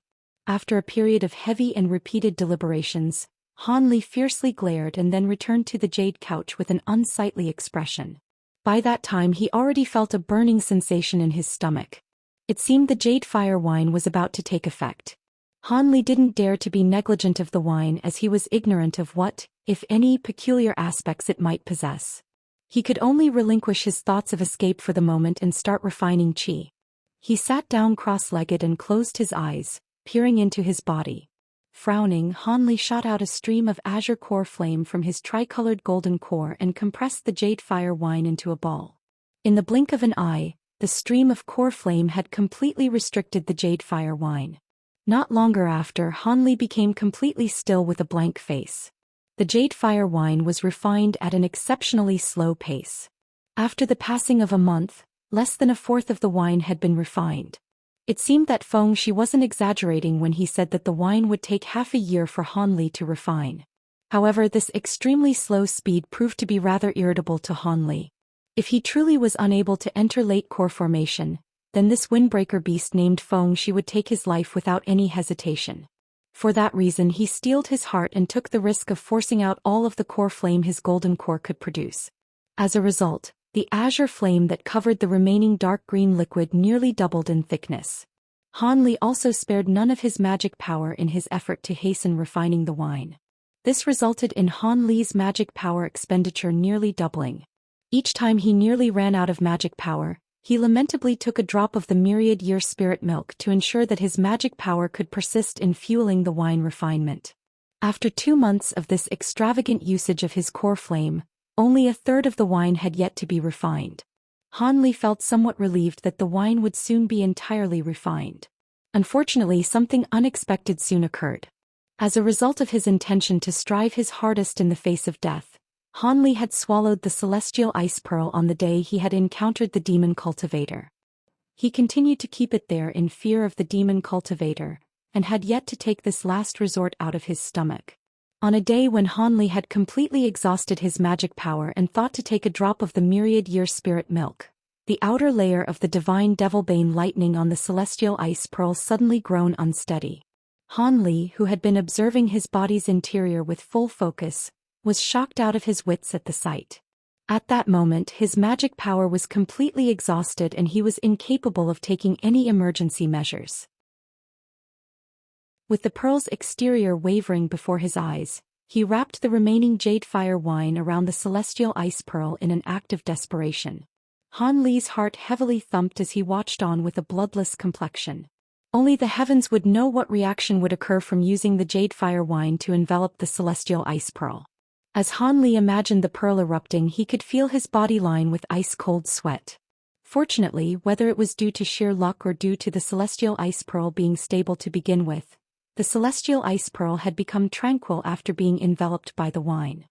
After a period of heavy and repeated deliberations, Han Li fiercely glared and then returned to the jade couch with an unsightly expression. By that time he already felt a burning sensation in his stomach. It seemed the jade fire wine was about to take effect. Han Li didn't dare to be negligent of the wine as he was ignorant of what, if any, peculiar aspects it might possess. He could only relinquish his thoughts of escape for the moment and start refining qi. He sat down cross-legged and closed his eyes, peering into his body. Frowning, Han Li shot out a stream of azure core flame from his tricolored golden core and compressed the jade fire wine into a ball. In the blink of an eye, the stream of core flame had completely restricted the jade fire wine. Not longer after, Han Li became completely still with a blank face. The jade fire wine was refined at an exceptionally slow pace. After the passing of a month, less than a fourth of the wine had been refined. It seemed that Xianxia wasn't exaggerating when he said that the wine would take half a year for Han Li to refine. However, this extremely slow speed proved to be rather irritable to Han Li. If he truly was unable to enter late core formation, then this windbreaker beast named Xianxia would take his life without any hesitation. For that reason he steeled his heart and took the risk of forcing out all of the core flame his golden core could produce. As a result, the azure flame that covered the remaining dark green liquid nearly doubled in thickness. Han Li also spared none of his magic power in his effort to hasten refining the wine. This resulted in Han Li's magic power expenditure nearly doubling. Each time he nearly ran out of magic power, he lamentably took a drop of the myriad-year spirit milk to ensure that his magic power could persist in fueling the wine refinement. After 2 months of this extravagant usage of his core flame, only a third of the wine had yet to be refined. Han Li felt somewhat relieved that the wine would soon be entirely refined. Unfortunately, something unexpected soon occurred. As a result of his intention to strive his hardest in the face of death, Han Li had swallowed the celestial ice pearl on the day he had encountered the demon cultivator. He continued to keep it there in fear of the demon cultivator, and had yet to take this last resort out of his stomach. On a day when Han Li had completely exhausted his magic power and thought to take a drop of the myriad-year spirit milk, the outer layer of the divine devilbane lightning on the celestial ice pearl suddenly grown unsteady. Han Li, who had been observing his body's interior with full focus, was shocked out of his wits at the sight. At that moment his magic power was completely exhausted and he was incapable of taking any emergency measures. With the pearl's exterior wavering before his eyes, he wrapped the remaining jade fire wine around the celestial ice pearl in an act of desperation. Han Li's heart heavily thumped as he watched on with a bloodless complexion. Only the heavens would know what reaction would occur from using the jade fire wine to envelop the celestial ice pearl. As Han Li imagined the pearl erupting, he could feel his body line with ice-cold sweat. Fortunately, whether it was due to sheer luck or due to the celestial ice pearl being stable to begin with, the celestial ice pearl had become tranquil after being enveloped by the wine.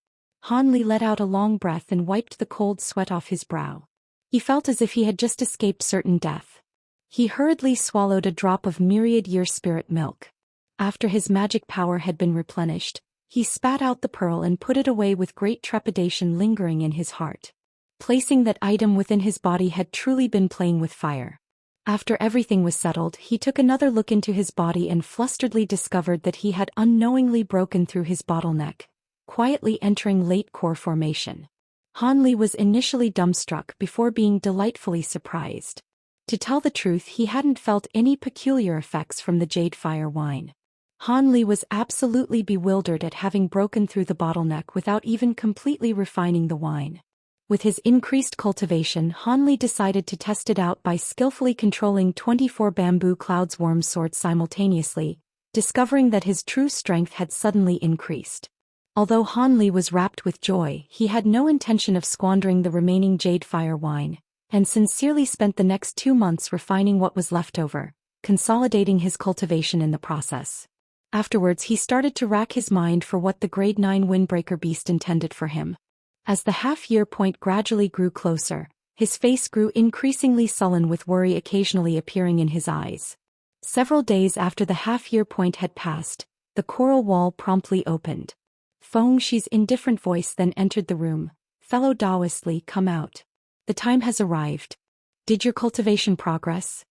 Han Li let out a long breath and wiped the cold sweat off his brow. He felt as if he had just escaped certain death. He hurriedly swallowed a drop of myriad-year spirit milk. After his magic power had been replenished, he spat out the pearl and put it away with great trepidation lingering in his heart. Placing that item within his body had truly been playing with fire. After everything was settled, he took another look into his body and flusteredly discovered that he had unknowingly broken through his bottleneck, quietly entering late core formation. Han Li was initially dumbstruck before being delightfully surprised. To tell the truth, he hadn't felt any peculiar effects from the jade fire wine. Han Li was absolutely bewildered at having broken through the bottleneck without even completely refining the wine. With his increased cultivation, Han Li decided to test it out by skillfully controlling 24 bamboo clouds worm swords simultaneously, discovering that his true strength had suddenly increased. Although Han Li was rapt with joy, he had no intention of squandering the remaining jade fire wine, and sincerely spent the next 2 months refining what was left over, consolidating his cultivation in the process. Afterwards he started to rack his mind for what the grade 9 windbreaker beast intended for him. As the half-year point gradually grew closer, his face grew increasingly sullen with worry occasionally appearing in his eyes. Several days after the half-year point had passed, the coral wall promptly opened. Feng Shi's indifferent voice then entered the room. "Fellow Taoist Li, come out. The time has arrived. Did your cultivation progress?"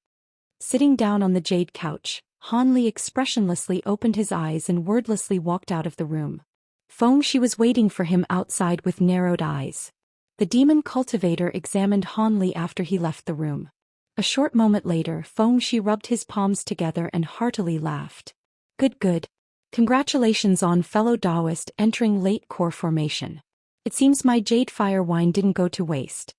Sitting down on the jade couch, Han Li expressionlessly opened his eyes and wordlessly walked out of the room. Feng Shi was waiting for him outside with narrowed eyes. The demon cultivator examined Han Li after he left the room. A short moment later, Feng Shi rubbed his palms together and heartily laughed. Good. Congratulations on fellow Taoist entering late core formation. It seems my jade fire wine didn't go to waste."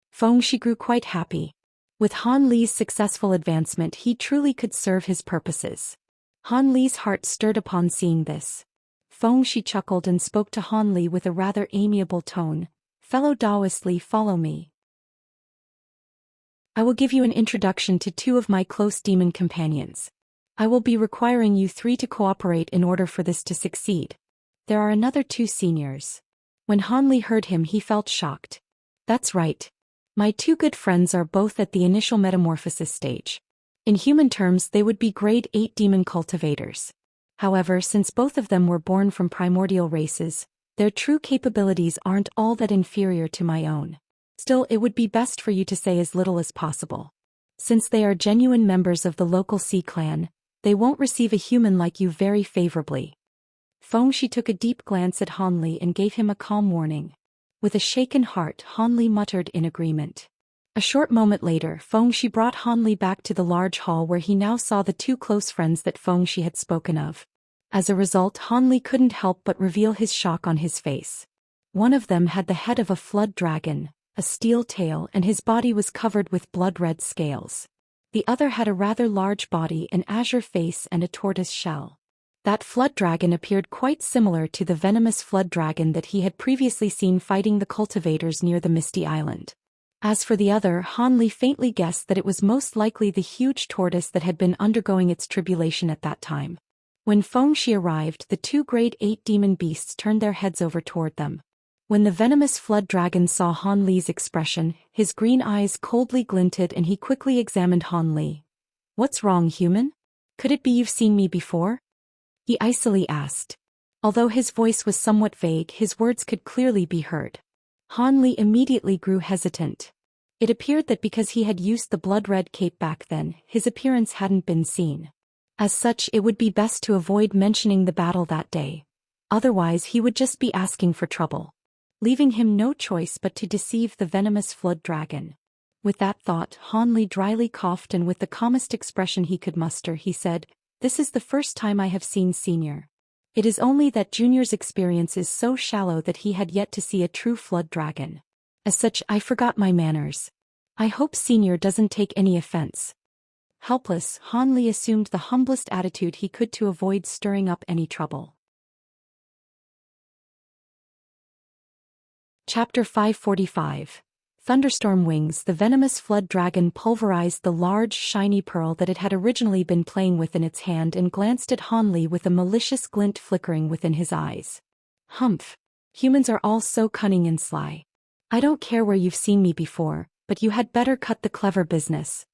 Feng Shi grew quite happy. With Han Li's successful advancement, he truly could serve his purposes. Han Li's heart stirred upon seeing this. Feng Shi chuckled and spoke to Han Li with a rather amiable tone. "Fellow Taoist Li, follow me. I will give you an introduction to 2 of my close demon companions. I will be requiring you 3 to cooperate in order for this to succeed. There are another 2 seniors." When Han Li heard him, he felt shocked. "That's right. My 2 good friends are both at the initial metamorphosis stage. In human terms, they would be grade 8 demon cultivators. However, since both of them were born from primordial races, their true capabilities aren't all that inferior to my own. Still, it would be best for you to say as little as possible. Since they are genuine members of the local Sea clan, they won't receive a human like you very favorably." Feng Shi took a deep glance at Han Li and gave him a calm warning. With a shaken heart, Han Li muttered in agreement. A short moment later, Feng Shi brought Han Li back to the large hall where he now saw the 2 close friends that Feng Shi had spoken of. As a result, Han Li couldn't help but reveal his shock on his face. One of them had the head of a flood dragon, a steel tail, and his body was covered with blood-red scales. The other had a rather large body, an azure face, and a tortoise shell. That flood dragon appeared quite similar to the venomous flood dragon that he had previously seen fighting the cultivators near the Misty Island. As for the other, Han Li faintly guessed that it was most likely the huge tortoise that had been undergoing its tribulation at that time. When Feng Shi arrived, the 2 grade 8 demon beasts turned their heads over toward them. When the venomous flood dragon saw Han Li's expression, his green eyes coldly glinted and he quickly examined Han Li. "What's wrong, human? Could it be you've seen me before?" he icily asked. Although his voice was somewhat vague, his words could clearly be heard. Han Li immediately grew hesitant. It appeared that because he had used the blood-red cape back then, his appearance hadn't been seen. As such, it would be best to avoid mentioning the battle that day. Otherwise, he would just be asking for trouble, leaving him no choice but to deceive the venomous flood dragon. With that thought, Han Li dryly coughed and with the calmest expression he could muster, he said, "This is the first time I have seen Senior. It is only that Junior's experience is so shallow that he had yet to see a true flood dragon. As such, I forgot my manners. I hope Senior doesn't take any offense." Helpless, Han Li assumed the humblest attitude he could to avoid stirring up any trouble. Chapter 545. Thunderstorm Wings. The venomous flood dragon pulverized the large shiny pearl that it had originally been playing with in its hand and glanced at Han Li with a malicious glint flickering within his eyes. "Humph. Humans are all so cunning and sly. I don't care where you've seen me before, but you had better cut the clever business."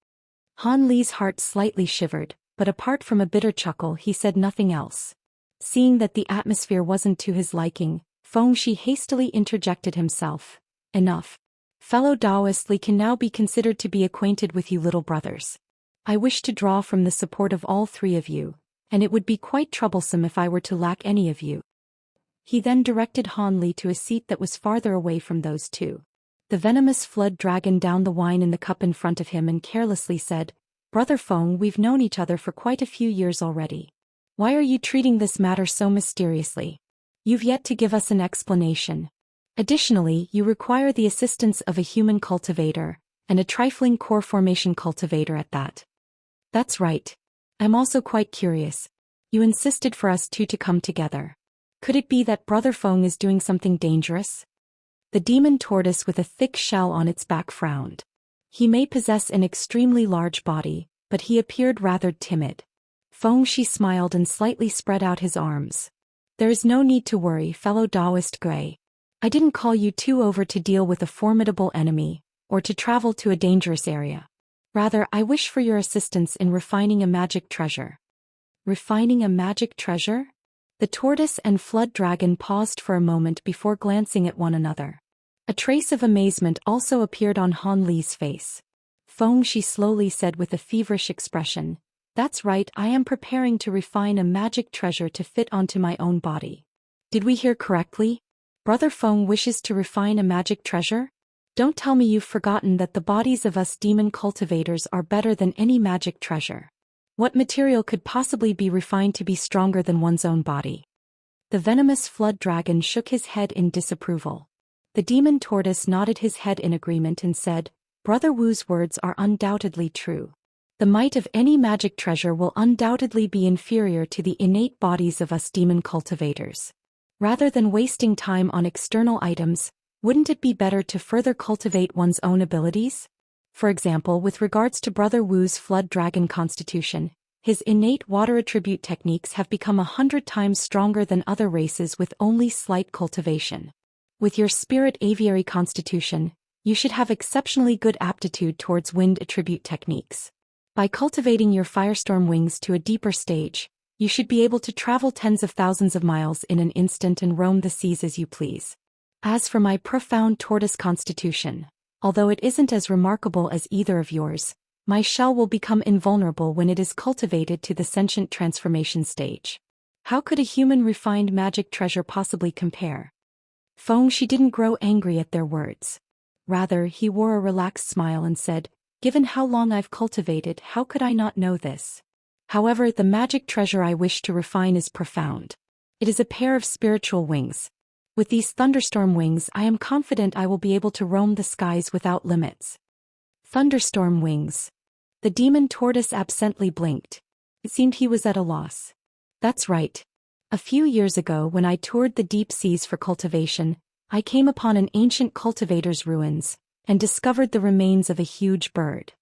Han Li's heart slightly shivered, but apart from a bitter chuckle, he said nothing else. Seeing that the atmosphere wasn't to his liking, Feng Shi hastily interjected himself. "Enough. Fellow Taoist Li can now be considered to be acquainted with you little brothers. I wish to draw from the support of all 3 of you, and it would be quite troublesome if I were to lack any of you." He then directed Han Li to a seat that was farther away from those 2. The venomous flood dragon downed the wine in the cup in front of him and carelessly said, "Brother Feng, we've known each other for quite a few years already. Why are you treating this matter so mysteriously? You've yet to give us an explanation. Additionally, you require the assistance of a human cultivator, and a trifling core formation cultivator at that." "That's right. I'm also quite curious. You insisted for us two to come together. Could it be that Brother Feng is doing something dangerous? The demon tortoise with a thick shell on its back frowned. He may possess an extremely large body, but he appeared rather timid. Feng Shi smiled and slightly spread out his arms. There is no need to worry, fellow Taoist Gray. I didn't call you two over to deal with a formidable enemy, or to travel to a dangerous area. Rather, I wish for your assistance in refining a magic treasure. Refining a magic treasure? The tortoise and flood dragon paused for a moment before glancing at one another. A trace of amazement also appeared on Han Li's face. Feng Shi slowly said with a feverish expression, "That's right, I am preparing to refine a magic treasure to fit onto my own body." Did we hear correctly? Brother Feng wishes to refine a magic treasure? Don't tell me you've forgotten that the bodies of us demon cultivators are better than any magic treasure. What material could possibly be refined to be stronger than one's own body? The venomous flood dragon shook his head in disapproval. The demon tortoise nodded his head in agreement and said, "Brother Wu's words are undoubtedly true. The might of any magic treasure will undoubtedly be inferior to the innate bodies of us demon cultivators. Rather than wasting time on external items, wouldn't it be better to further cultivate one's own abilities? For example, with regards to Brother Wu's flood dragon constitution, his innate water attribute techniques have become 100 times stronger than other races with only slight cultivation. With your spirit aviary constitution, you should have exceptionally good aptitude towards wind attribute techniques. By cultivating your firestorm wings to a deeper stage, you should be able to travel tens of thousands of miles in an instant and roam the seas as you please. As for my profound tortoise constitution, although it isn't as remarkable as either of yours, my shell will become invulnerable when it is cultivated to the sentient transformation stage. How could a human refined magic treasure possibly compare?" Feng Shi didn't grow angry at their words. Rather, he wore a relaxed smile and said, "Given how long I've cultivated, how could I not know this? However, the magic treasure I wish to refine is profound. It is a pair of spiritual wings. With these thunderstorm wings, I am confident I will be able to roam the skies without limits." Thunderstorm wings. The demon tortoise absently blinked. It seemed he was at a loss. That's right. A few years ago, when I toured the deep seas for cultivation, I came upon an ancient cultivator's ruins, and discovered the remains of a huge bird.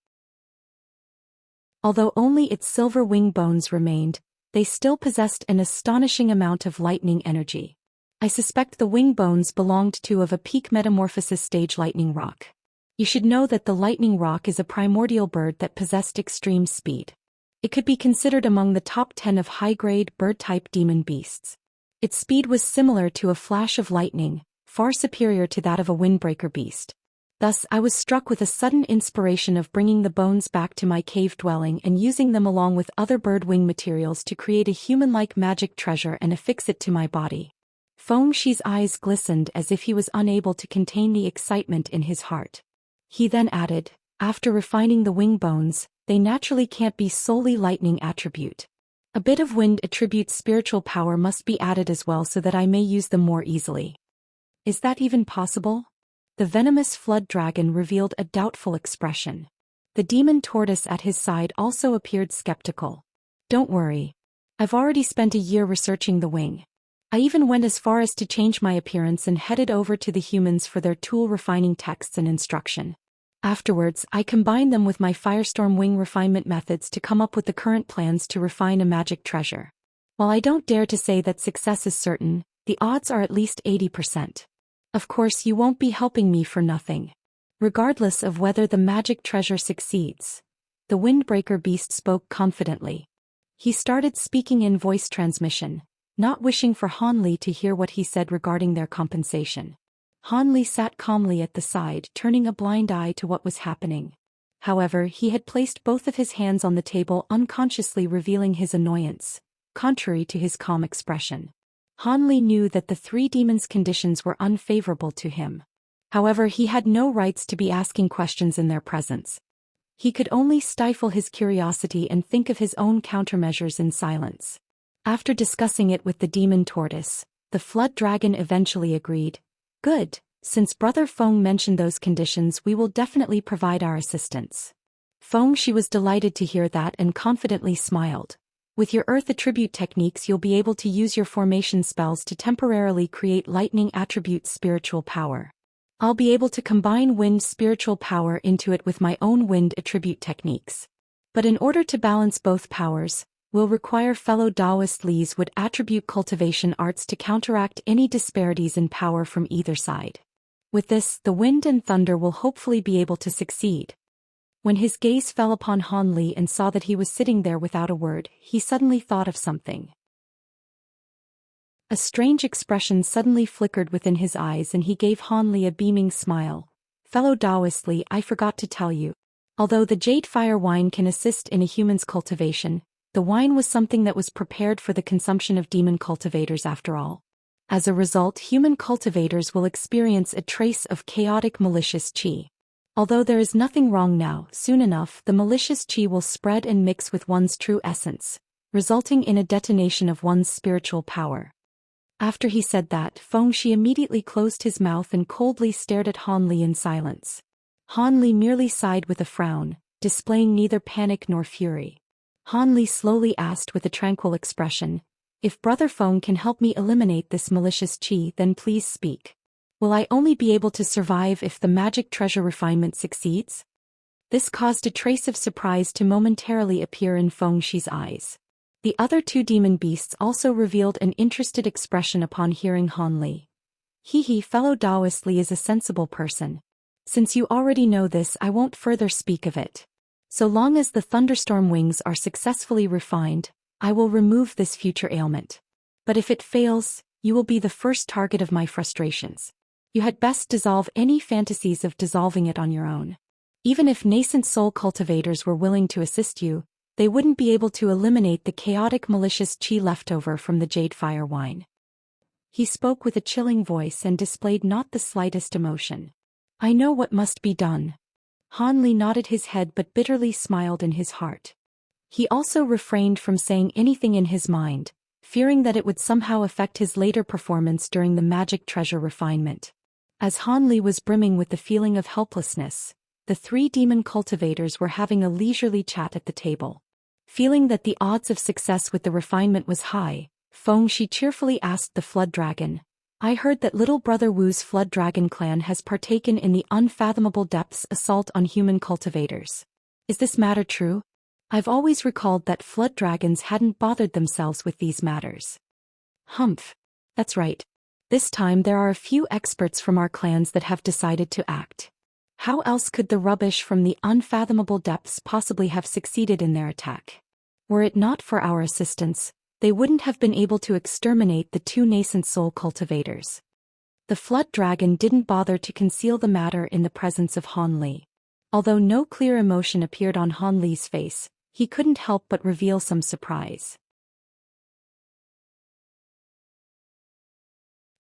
Although only its silver wing bones remained, they still possessed an astonishing amount of lightning energy. I suspect the wing bones belonged to of a peak metamorphosis stage lightning rock. You should know that the lightning rock is a primordial bird that possessed extreme speed. It could be considered among the top 10 of high-grade bird-type demon beasts. Its speed was similar to a flash of lightning, far superior to that of a windbreaker beast. Thus, I was struck with a sudden inspiration of bringing the bones back to my cave dwelling and using them along with other bird wing materials to create a human-like magic treasure and affix it to my body. Feng Shi's eyes glistened as if he was unable to contain the excitement in his heart. He then added, "After refining the wing bones, they naturally can't be solely lightning attribute. A bit of wind attribute spiritual power must be added as well so that I may use them more easily." "Is that even possible?" The venomous flood dragon revealed a doubtful expression. The demon tortoise at his side also appeared skeptical. "Don't worry. I've already spent a year researching the wing. I even went as far as to change my appearance and headed over to the humans for their tool refining texts and instruction. Afterwards, I combined them with my firestorm wing refinement methods to come up with the current plans to refine a magic treasure. While I don't dare to say that success is certain, the odds are at least 80%. Of course, you won't be helping me for nothing. Regardless of whether the magic treasure succeeds." The windbreaker beast spoke confidently. He started speaking in voice transmission, not wishing for Han Li to hear what he said regarding their compensation. Han Li sat calmly at the side, turning a blind eye to what was happening. However, he had placed both of his hands on the table, unconsciously revealing his annoyance, contrary to his calm expression. Han Li knew that the three demons' conditions were unfavorable to him. However, he had no rights to be asking questions in their presence. He could only stifle his curiosity and think of his own countermeasures in silence. After discussing it with the demon tortoise, the flood dragon eventually agreed. "Good, since Brother Feng mentioned those conditions, we will definitely provide our assistance." Feng Shi was delighted to hear that and confidently smiled. With your Earth attribute techniques, you'll be able to use your formation spells to temporarily create lightning attribute spiritual power. I'll be able to combine wind spiritual power into it with my own wind attribute techniques. But in order to balance both powers, we'll require fellow Taoist Li's would attribute cultivation arts to counteract any disparities in power from either side. With this, the wind and thunder will hopefully be able to succeed. When his gaze fell upon Han Li and saw that he was sitting there without a word, he suddenly thought of something. A strange expression suddenly flickered within his eyes and he gave Han Li a beaming smile. Fellow Taoist Li, I forgot to tell you. Although the jade fire wine can assist in a human's cultivation, the wine was something that was prepared for the consumption of demon cultivators after all. As a result, human cultivators will experience a trace of chaotic malicious qi. Although there is nothing wrong now, soon enough the malicious qi will spread and mix with one's true essence, resulting in a detonation of one's spiritual power. After he said that, Feng Shi immediately closed his mouth and coldly stared at Han Li in silence. Han Li merely sighed with a frown, displaying neither panic nor fury. Han Li slowly asked with a tranquil expression, "If Brother Feng can help me eliminate this malicious qi, then please speak. Will I only be able to survive if the magic treasure refinement succeeds?" This caused a trace of surprise to momentarily appear in Feng Shi's eyes. The other two demon beasts also revealed an interested expression upon hearing Han Li. Fellow Taoist Li is a sensible person. Since you already know this, I won't further speak of it. So long as the thunderstorm wings are successfully refined, I will remove this future ailment. But if it fails, you will be the first target of my frustrations. You had best dissolve any fantasies of dissolving it on your own. Even if nascent soul cultivators were willing to assist you, they wouldn't be able to eliminate the chaotic malicious qi leftover from the jade fire wine. He spoke with a chilling voice and displayed not the slightest emotion. I know what must be done. Han Li nodded his head but bitterly smiled in his heart. He also refrained from saying anything in his mind, fearing that it would somehow affect his later performance during the magic treasure refinement. As Han Li was brimming with the feeling of helplessness, the three demon cultivators were having a leisurely chat at the table. Feeling that the odds of success with the refinement was high, Feng Shi cheerfully asked the Flood Dragon, I heard that little brother Wu's Flood Dragon clan has partaken in the unfathomable depths assault on human cultivators. Is this matter true? I've always recalled that flood dragons hadn't bothered themselves with these matters. Humph. That's right. This time there are a few experts from our clans that have decided to act. How else could the rubbish from the unfathomable depths possibly have succeeded in their attack? Were it not for our assistance, they wouldn't have been able to exterminate the two nascent soul cultivators. The flood dragon didn't bother to conceal the matter in the presence of Han Li. Although no clear emotion appeared on Han Li's face, he couldn't help but reveal some surprise.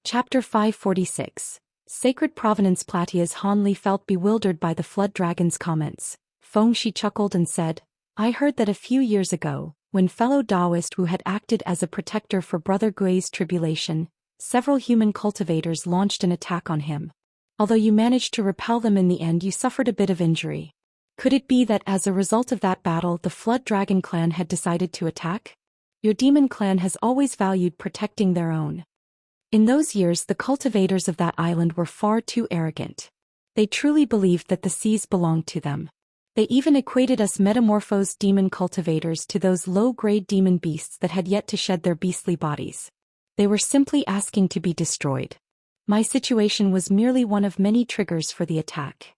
Chapter 546. Sacred Provenance Plati. As Han Li felt bewildered by the flood dragon's comments, Feng Shi chuckled and said, I heard that a few years ago, when fellow Taoist Wu had acted as a protector for Brother Gui's tribulation, several human cultivators launched an attack on him. Although you managed to repel them in the end, you suffered a bit of injury. Could it be that as a result of that battle the Flood Dragon clan had decided to attack? Your demon clan has always valued protecting their own. In those years the cultivators of that island were far too arrogant. They truly believed that the seas belonged to them. They even equated us metamorphosed demon cultivators to those low-grade demon beasts that had yet to shed their beastly bodies. They were simply asking to be destroyed. My situation was merely one of many triggers for the attack.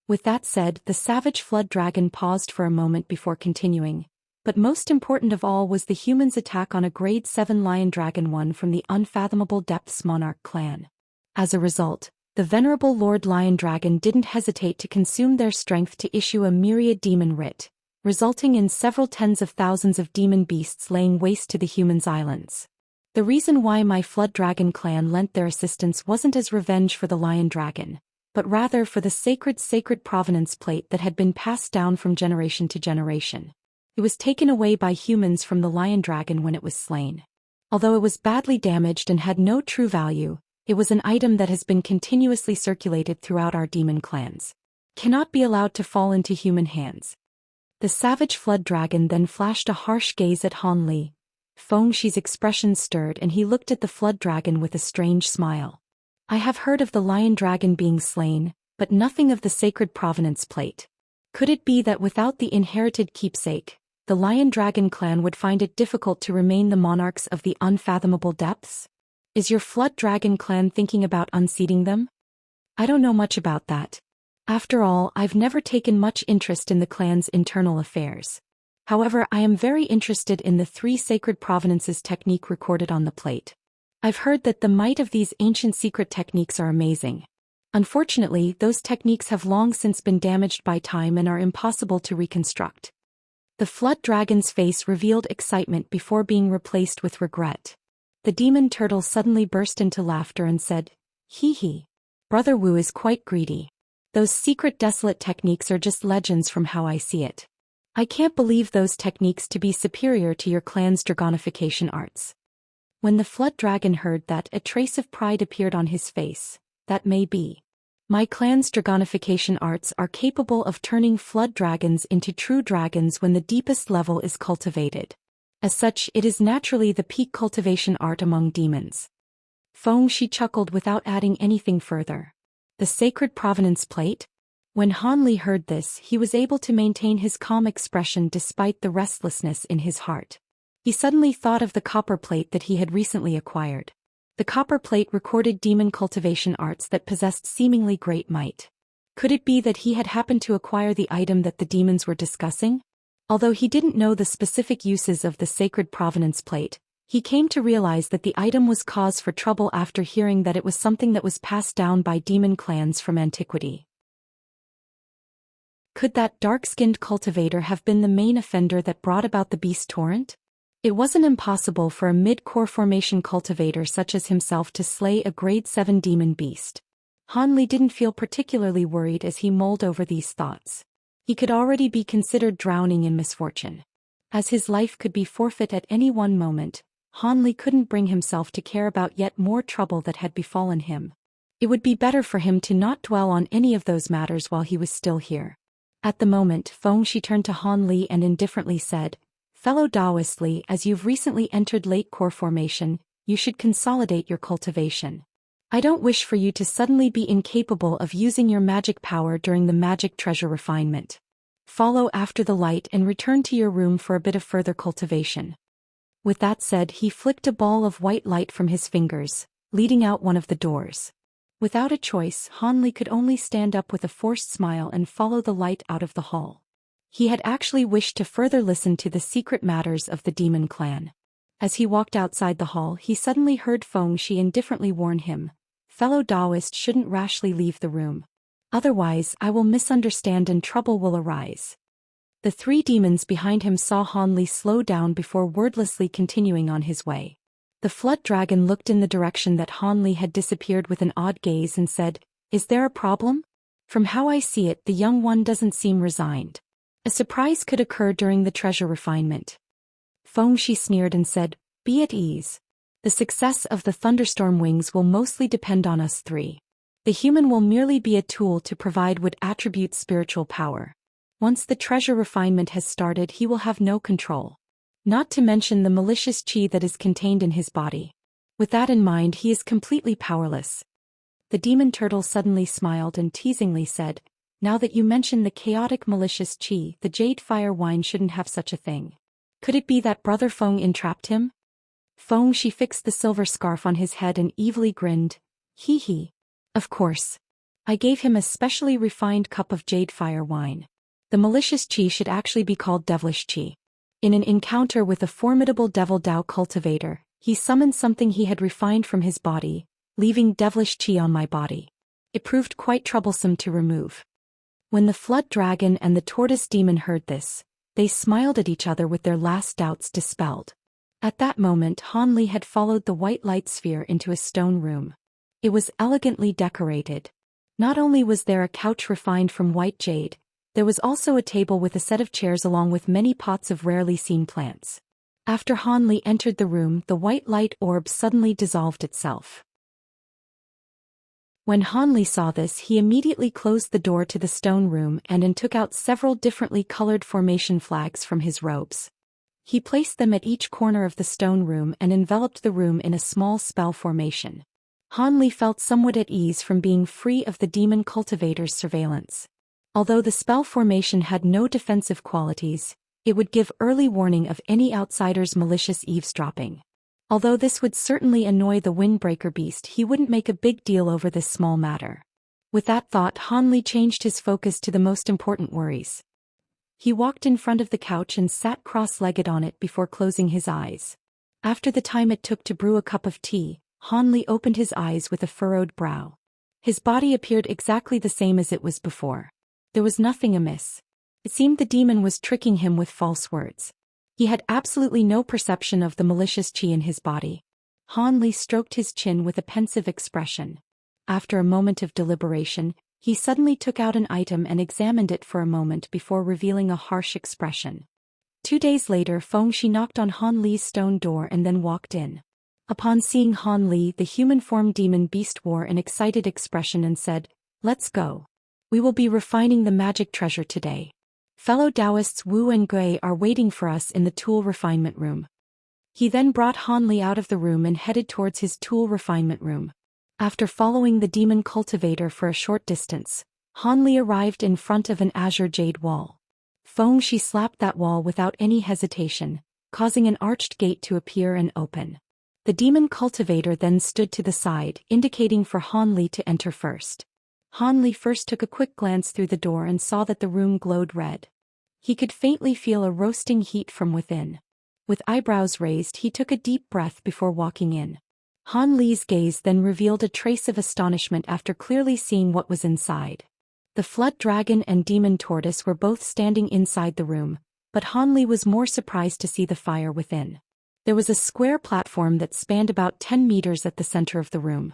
With that said, the savage flood dragon paused for a moment before continuing. But most important of all was the humans' attack on a grade 7 lion dragon, one from the unfathomable depths monarch clan. As a result, the venerable Lord Lion Dragon didn't hesitate to consume their strength to issue a myriad demon writ, resulting in several tens of thousands of demon beasts laying waste to the humans' islands. The reason why my Flood Dragon clan lent their assistance wasn't as revenge for the Lion Dragon, but rather for the sacred provenance plate that had been passed down from generation to generation. It was taken away by humans from the Lion Dragon when it was slain. Although it was badly damaged and had no true value, it was an item that has been continuously circulated throughout our demon clans. Cannot be allowed to fall into human hands. The savage flood dragon then flashed a harsh gaze at Han Li. Feng Shi's expression stirred and he looked at the flood dragon with a strange smile. I have heard of the lion dragon being slain, but nothing of the sacred provenance plate. Could it be that without the inherited keepsake, the lion dragon clan would find it difficult to remain the monarchs of the unfathomable depths? Is your flood dragon clan thinking about unseating them? I don't know much about that. After all, I've never taken much interest in the clan's internal affairs. However, I am very interested in the 3 sacred provenances technique recorded on the plate. I've heard that the might of these ancient secret techniques are amazing. Unfortunately, those techniques have long since been damaged by time and are impossible to reconstruct. The flood dragon's face revealed excitement before being replaced with regret. The demon turtle suddenly burst into laughter and said, "Hee hee. Brother Wu is quite greedy. Those secret desolate techniques are just legends from how I see it. I can't believe those techniques to be superior to your clan's dragonification arts." When the flood dragon heard that, a trace of pride appeared on his face. That may be. My clan's dragonification arts are capable of turning flood dragons into true dragons when the deepest level is cultivated. As such, it is naturally the peak cultivation art among demons. Feng Shi chuckled without adding anything further. The sacred provenance plate? When Han Li heard this, he was able to maintain his calm expression despite the restlessness in his heart. He suddenly thought of the copper plate that he had recently acquired. The copper plate recorded demon cultivation arts that possessed seemingly great might. Could it be that he had happened to acquire the item that the demons were discussing? Although he didn't know the specific uses of the sacred provenance plate, he came to realize that the item was cause for trouble after hearing that it was something that was passed down by demon clans from antiquity. Could that dark-skinned cultivator have been the main offender that brought about the beast torrent? It wasn't impossible for a mid-core formation cultivator such as himself to slay a grade 7 demon beast. Han Li didn't feel particularly worried as he mulled over these thoughts. He could already be considered drowning in misfortune. As his life could be forfeit at any one moment, Han Li couldn't bring himself to care about yet more trouble that had befallen him. It would be better for him to not dwell on any of those matters while he was still here. At the moment, Feng Shi turned to Han Li and indifferently said, "Fellow Taoist Li, as you've recently entered late core formation, you should consolidate your cultivation. I don't wish for you to suddenly be incapable of using your magic power during the magic treasure refinement. Follow after the light and return to your room for a bit of further cultivation." With that said, he flicked a ball of white light from his fingers, leading out one of the doors. Without a choice, Han Li could only stand up with a forced smile and follow the light out of the hall. He had actually wished to further listen to the secret matters of the demon clan. As he walked outside the hall, he suddenly heard Feng Shi indifferently warn him, "Fellow Taoist shouldn't rashly leave the room. Otherwise, I will misunderstand and trouble will arise." The 3 demons behind him saw Han Li slow down before wordlessly continuing on his way. The flood dragon looked in the direction that Han Li had disappeared with an odd gaze and said, "Is there a problem? From how I see it, the young one doesn't seem resigned. A surprise could occur during the treasure refinement." Feng Shi sneered and said, "Be at ease. The success of the thunderstorm wings will mostly depend on us 3. The human will merely be a tool to provide what attributes spiritual power. Once the treasure refinement has started, he will have no control. Not to mention the malicious qi that is contained in his body. With that in mind, he is completely powerless." The demon turtle suddenly smiled and teasingly said, "Now that you mention the chaotic malicious qi, the jade fire wine shouldn't have such a thing. Could it be that Brother Feng entrapped him?" Feng Shi fixed the silver scarf on his head and evilly grinned, "Hee hee. Of course. I gave him a specially refined cup of jade fire wine. The malicious qi should actually be called devilish qi. In an encounter with a formidable devil Dao cultivator, he summoned something he had refined from his body, leaving devilish qi on my body. It proved quite troublesome to remove." When the flood dragon and the tortoise demon heard this, they smiled at each other with their last doubts dispelled. At that moment, Han Li had followed the white light sphere into a stone room. It was elegantly decorated. Not only was there a couch refined from white jade, there was also a table with a set of chairs along with many pots of rarely seen plants. After Han Li entered the room, the white light orb suddenly dissolved itself. When Han Li saw this, he immediately closed the door to the stone room and took out several differently colored formation flags from his robes. He placed them at each corner of the stone room and enveloped the room in a small spell formation. Han Li felt somewhat at ease from being free of the demon cultivator's surveillance. Although the spell formation had no defensive qualities, it would give early warning of any outsider's malicious eavesdropping. Although this would certainly annoy the Windbreaker beast, he wouldn't make a big deal over this small matter. With that thought, Han Li changed his focus to the most important worries. He walked in front of the couch and sat cross-legged on it before closing his eyes. After the time it took to brew a cup of tea, Han Li opened his eyes with a furrowed brow. His body appeared exactly the same as it was before. There was nothing amiss. It seemed the demon was tricking him with false words. He had absolutely no perception of the malicious qi in his body. Han Li stroked his chin with a pensive expression. After a moment of deliberation, he suddenly took out an item and examined it for a moment before revealing a harsh expression. 2 days later, Fengxi knocked on Han Li's stone door and then walked in. Upon seeing Han Li, the human-form demon beast wore an excited expression and said, "Let's go. We will be refining the magic treasure today. Fellow Taoists Wu and Gui are waiting for us in the tool refinement room." He then brought Han Li out of the room and headed towards his tool refinement room. After following the demon cultivator for a short distance, Han Li arrived in front of an azure jade wall. Fengxi slapped that wall without any hesitation, causing an arched gate to appear and open. The demon cultivator then stood to the side, indicating for Han Li to enter first. Han Li first took a quick glance through the door and saw that the room glowed red. He could faintly feel a roasting heat from within. With eyebrows raised, he took a deep breath before walking in. Han Li's gaze then revealed a trace of astonishment after clearly seeing what was inside. The flood dragon and demon tortoise were both standing inside the room, but Han Li was more surprised to see the fire within. There was a square platform that spanned about 10 meters at the center of the room.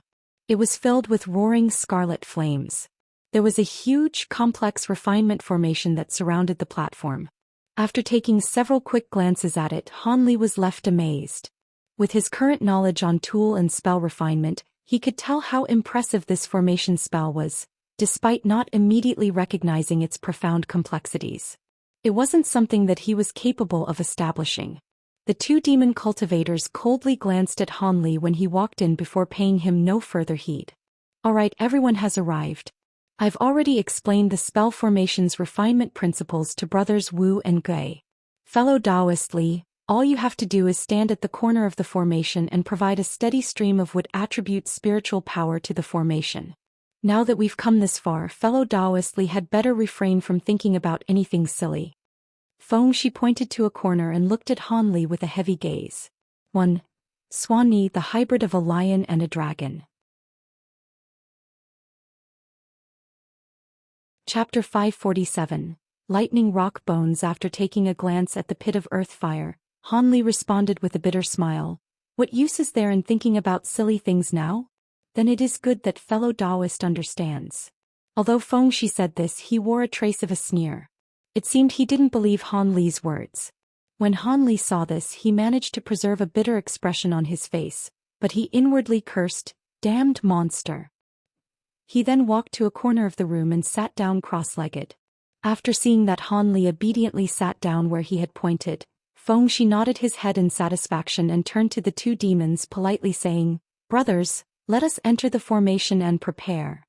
It was filled with roaring scarlet flames. There was a huge, complex refinement formation that surrounded the platform. After taking several quick glances at it, Han Li was left amazed. With his current knowledge on tool and spell refinement, he could tell how impressive this formation spell was, despite not immediately recognizing its profound complexities. It wasn't something that he was capable of establishing. The 2 demon cultivators coldly glanced at Han Li when he walked in before paying him no further heed. "Alright, everyone has arrived. I've already explained the spell formation's refinement principles to brothers Wu and Gui. Fellow Taoist Li, all you have to do is stand at the corner of the formation and provide a steady stream of what attributes spiritual power to the formation. Now that we've come this far, fellow Taoist Li had better refrain from thinking about anything silly." Fengxi pointed to a corner and looked at Han Li with a heavy gaze. 1. Swanni, the hybrid of a lion and a dragon. Chapter 547. Lightning Rock Bones. After taking a glance at the pit of earth fire, Han Li responded with a bitter smile. "What use is there in thinking about silly things now? Then it is good that fellow Taoist understands." Although Fengxi said this, he wore a trace of a sneer. It seemed he didn't believe Han Li's words. When Han Li saw this, he managed to preserve a bitter expression on his face, but he inwardly cursed, "Damned monster." He then walked to a corner of the room and sat down cross-legged. After seeing that Han Li obediently sat down where he had pointed, Fengxi nodded his head in satisfaction and turned to the 2 demons, politely saying, "Brothers, let us enter the formation and prepare."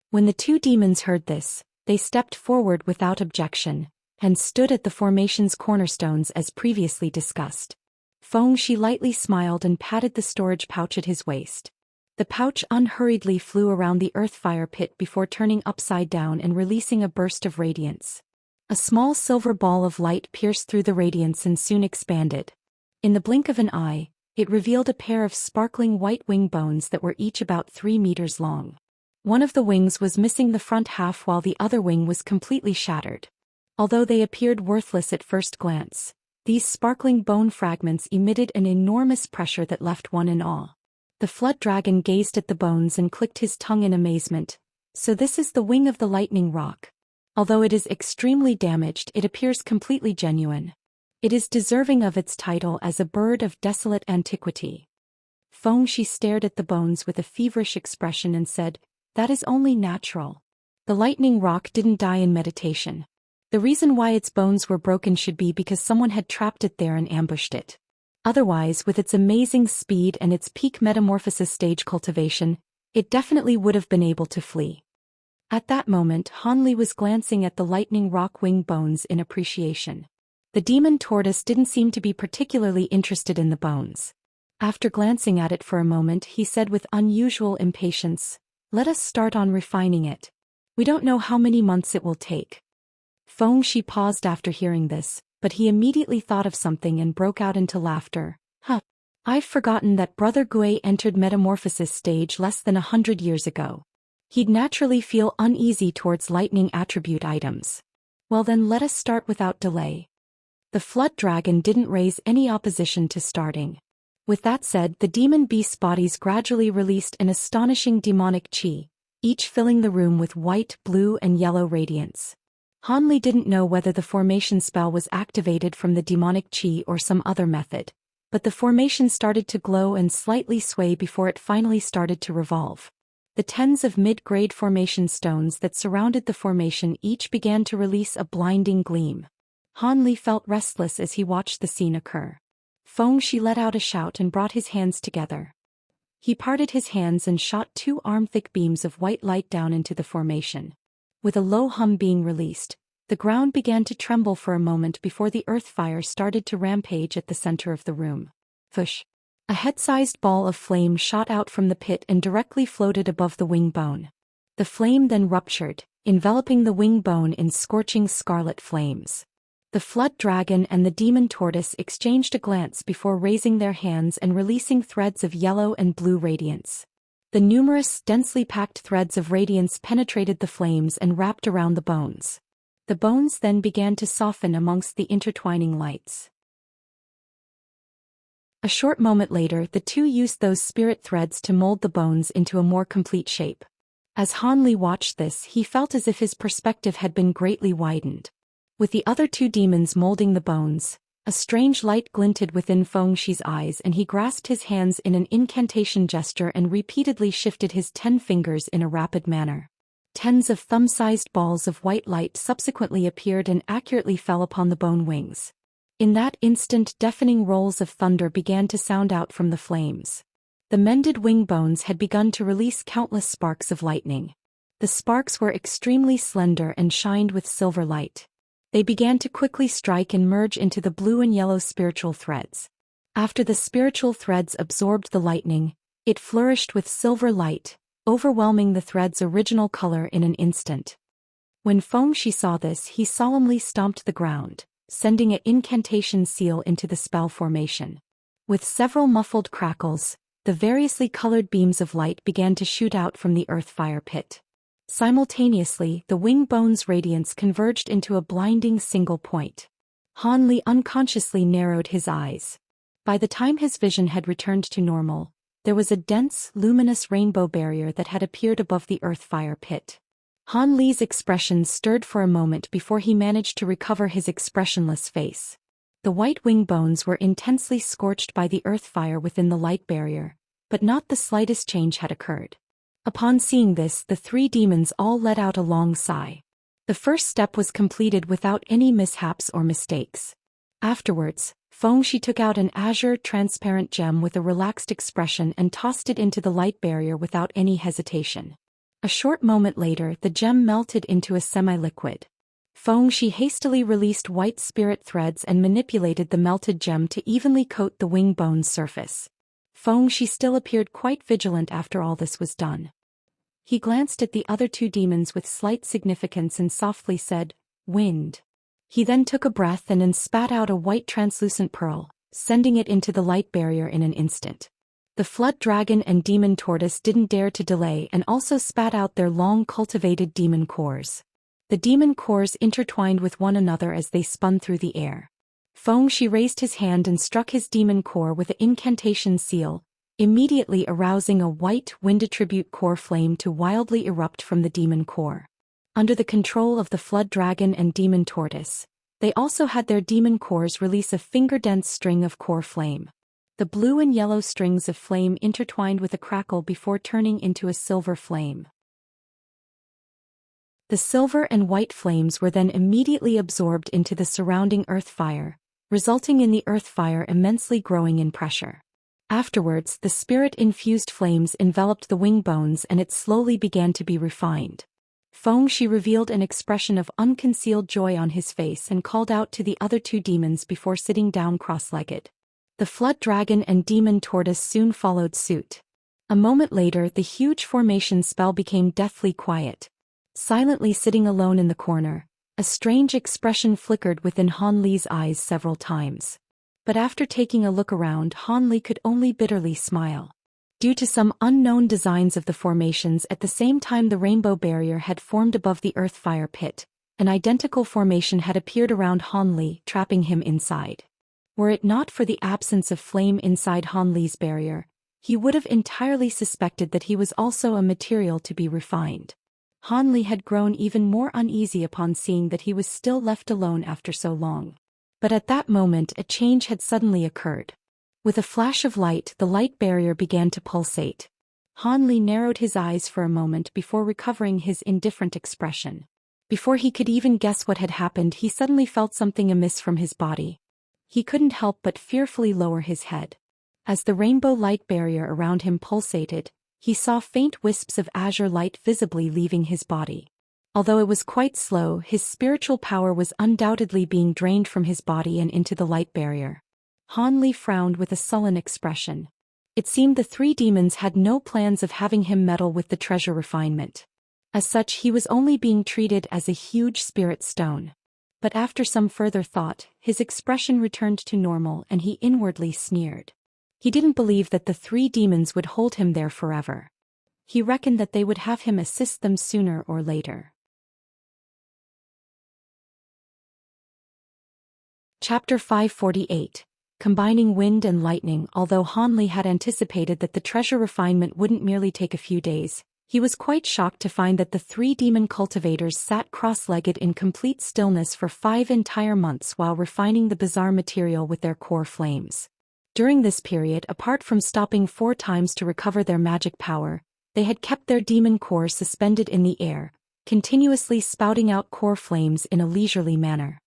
When the 2 demons heard this, they stepped forward without objection, and stood at the formation's cornerstones as previously discussed. Fengxi lightly smiled and patted the storage pouch at his waist. The pouch unhurriedly flew around the earth fire pit before turning upside down and releasing a burst of radiance. A small silver ball of light pierced through the radiance and soon expanded. In the blink of an eye, it revealed a pair of sparkling white wing bones that were each about 3 meters long. One of the wings was missing the front half while the other wing was completely shattered. Although they appeared worthless at first glance, these sparkling bone fragments emitted an enormous pressure that left one in awe. The flood dragon gazed at the bones and clicked his tongue in amazement. "So this is the wing of the lightning rock. Although it is extremely damaged, it appears completely genuine. It is deserving of its title as a bird of desolate antiquity." Fengxi stared at the bones with a feverish expression and said, That is only natural. The lightning rock didn't die in meditation. The reason why its bones were broken should be because someone had trapped it there and ambushed it. Otherwise, with its amazing speed and its peak metamorphosis stage cultivation, it definitely would have been able to flee. At that moment, Han Li was glancing at the lightning rock wing bones in appreciation. The demon tortoise didn't seem to be particularly interested in the bones. After glancing at it for a moment, he said with unusual impatience, "Let us start on refining it. We don't know how many months it will take." Feng Shi paused after hearing this, but he immediately thought of something and broke out into laughter. I've forgotten that Brother Gui entered metamorphosis stage less than 100 years ago. He'd naturally feel uneasy towards lightning attribute items. Well then, let us start without delay. The flood dragon didn't raise any opposition to starting. With that said, the demon beast's bodies gradually released an astonishing demonic qi, each filling the room with white, blue and yellow radiance. Han Li didn't know whether the formation spell was activated from the demonic qi or some other method, but the formation started to glow and slightly sway before it finally started to revolve. The tens of mid-grade formation stones that surrounded the formation each began to release a blinding gleam. Han Li felt restless as he watched the scene occur. Feng Shi let out a shout and brought his hands together. He parted his hands and shot 2 arm-thick beams of white light down into the formation. With a low hum being released, the ground began to tremble for a moment before the earth fire started to rampage at the center of the room. Fush! A head-sized ball of flame shot out from the pit and directly floated above the wing bone. The flame then ruptured, enveloping the wing bone in scorching scarlet flames. The flood dragon and the demon tortoise exchanged a glance before raising their hands and releasing threads of yellow and blue radiance. The numerous, densely packed threads of radiance penetrated the flames and wrapped around the bones. The bones then began to soften amongst the intertwining lights. A short moment later, the two used those spirit threads to mold the bones into a more complete shape. As Han Li watched this, he felt as if his perspective had been greatly widened. With the other 2 demons molding the bones, a strange light glinted within Feng Shi's eyes and he grasped his hands in an incantation gesture and repeatedly shifted his 10 fingers in a rapid manner. Tens of thumb-sized balls of white light subsequently appeared and accurately fell upon the bone wings. In that instant, deafening rolls of thunder began to sound out from the flames. The mended wing bones had begun to release countless sparks of lightning. The sparks were extremely slender and shined with silver light. They began to quickly strike and merge into the blue and yellow spiritual threads. After the spiritual threads absorbed the lightning, it flourished with silver light, overwhelming the thread's original color in an instant. When Feng Shi saw this, he solemnly stomped the ground, sending an incantation seal into the spell formation. With several muffled crackles, the variously colored beams of light began to shoot out from the earth fire pit. Simultaneously, the wing bone's radiance converged into a blinding single point. Han Li unconsciously narrowed his eyes. By the time his vision had returned to normal, there was a dense, luminous rainbow barrier that had appeared above the earth fire pit. Han Li's expression stirred for a moment before he managed to recover his expressionless face. The white wing bones were intensely scorched by the earth fire within the light barrier, but not the slightest change had occurred. Upon seeing this, the 3 demons all let out a long sigh. The first step was completed without any mishaps or mistakes. Afterwards, Feng Shi took out an azure transparent gem with a relaxed expression and tossed it into the light barrier without any hesitation. A short moment later, the gem melted into a semi-liquid. Feng Shi hastily released white spirit threads and manipulated the melted gem to evenly coat the wing bone's surface. Feng Shi still appeared quite vigilant after all this was done. He glanced at the other 2 demons with slight significance and softly said, "Wind." He then took a breath and then spat out a white translucent pearl, sending it into the light barrier in an instant. The flood dragon and demon tortoise didn't dare to delay and also spat out their long cultivated demon cores. The demon cores intertwined with one another as they spun through the air. Feng Shi raised his hand and struck his demon core with an incantation seal, immediately arousing a white wind attribute core flame to wildly erupt from the demon core. Under the control of the flood dragon and demon tortoise, they also had their demon cores release a finger-dense string of core flame. The blue and yellow strings of flame intertwined with a crackle before turning into a silver flame. The silver and white flames were then immediately absorbed into the surrounding earth fire, resulting in the earth fire immensely growing in pressure. Afterwards, the spirit-infused flames enveloped the wing bones and it slowly began to be refined. Fengxi revealed an expression of unconcealed joy on his face and called out to the other two demons before sitting down cross-legged. The flood dragon and demon tortoise soon followed suit. A moment later, the huge formation spell became deathly quiet. Silently sitting alone in the corner, a strange expression flickered within Han Li's eyes several times. But after taking a look around, Han Li could only bitterly smile. Due to some unknown designs of the formations at the same time the rainbow barrier had formed above the earth fire pit, an identical formation had appeared around Han Li, trapping him inside. Were it not for the absence of flame inside Han Li's barrier, he would have entirely suspected that he was also a material to be refined. Han Li had grown even more uneasy upon seeing that he was still left alone after so long. But at that moment a change had suddenly occurred. With a flash of light, the light barrier began to pulsate. Han Li narrowed his eyes for a moment before recovering his indifferent expression. Before he could even guess what had happened, he suddenly felt something amiss from his body. He couldn't help but fearfully lower his head. As the rainbow light barrier around him pulsated, he saw faint wisps of azure light visibly leaving his body. Although it was quite slow, his spiritual power was undoubtedly being drained from his body and into the light barrier. Han Li frowned with a sullen expression. It seemed the three demons had no plans of having him meddle with the treasure refinement. As such, he was only being treated as a huge spirit stone. But after some further thought, his expression returned to normal and he inwardly sneered. He didn't believe that the three demons would hold him there forever. He reckoned that they would have him assist them sooner or later. Chapter 548. Combining Wind and Lightning. Although Han Li had anticipated that the treasure refinement wouldn't merely take a few days, he was quite shocked to find that the three demon cultivators sat cross-legged in complete stillness for 5 entire months while refining the bizarre material with their core flames. During this period, apart from stopping 4 times to recover their magic power, they had kept their demon cores suspended in the air, continuously spouting out core flames in a leisurely manner.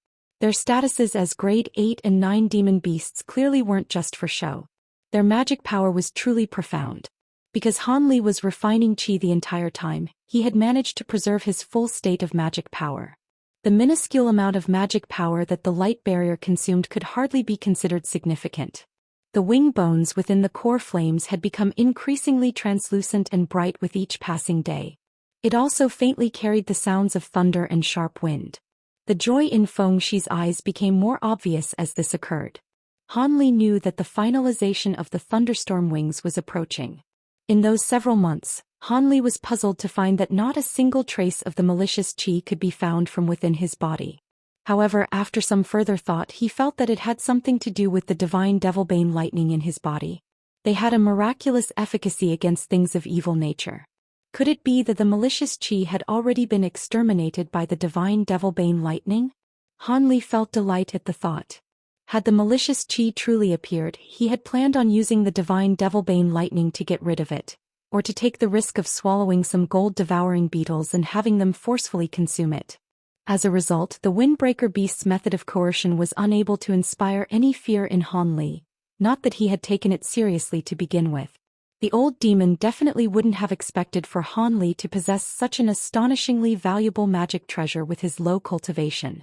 Their statuses as grade 8 and 9 demon beasts clearly weren't just for show. Their magic power was truly profound. Because Han Li was refining qi the entire time, he had managed to preserve his full state of magic power. The minuscule amount of magic power that the light barrier consumed could hardly be considered significant. The wing bones within the core flames had become increasingly translucent and bright with each passing day. It also faintly carried the sounds of thunder and sharp wind. The joy in Fengxi's eyes became more obvious as this occurred. Han Li knew that the finalization of the thunderstorm wings was approaching. In those several months, Han Li was puzzled to find that not a single trace of the malicious qi could be found from within his body. However, after some further thought, he felt that it had something to do with the divine devilbane lightning in his body. They had a miraculous efficacy against things of evil nature. Could it be that the malicious qi had already been exterminated by the divine devilbane lightning? Han Li felt delight at the thought. Had the malicious qi truly appeared, he had planned on using the divine devilbane lightning to get rid of it, or to take the risk of swallowing some gold-devouring beetles and having them forcefully consume it. As a result, the Windbreaker Beast's method of coercion was unable to inspire any fear in Han Li, not that he had taken it seriously to begin with. The old demon definitely wouldn't have expected for Han Li to possess such an astonishingly valuable magic treasure with his low cultivation.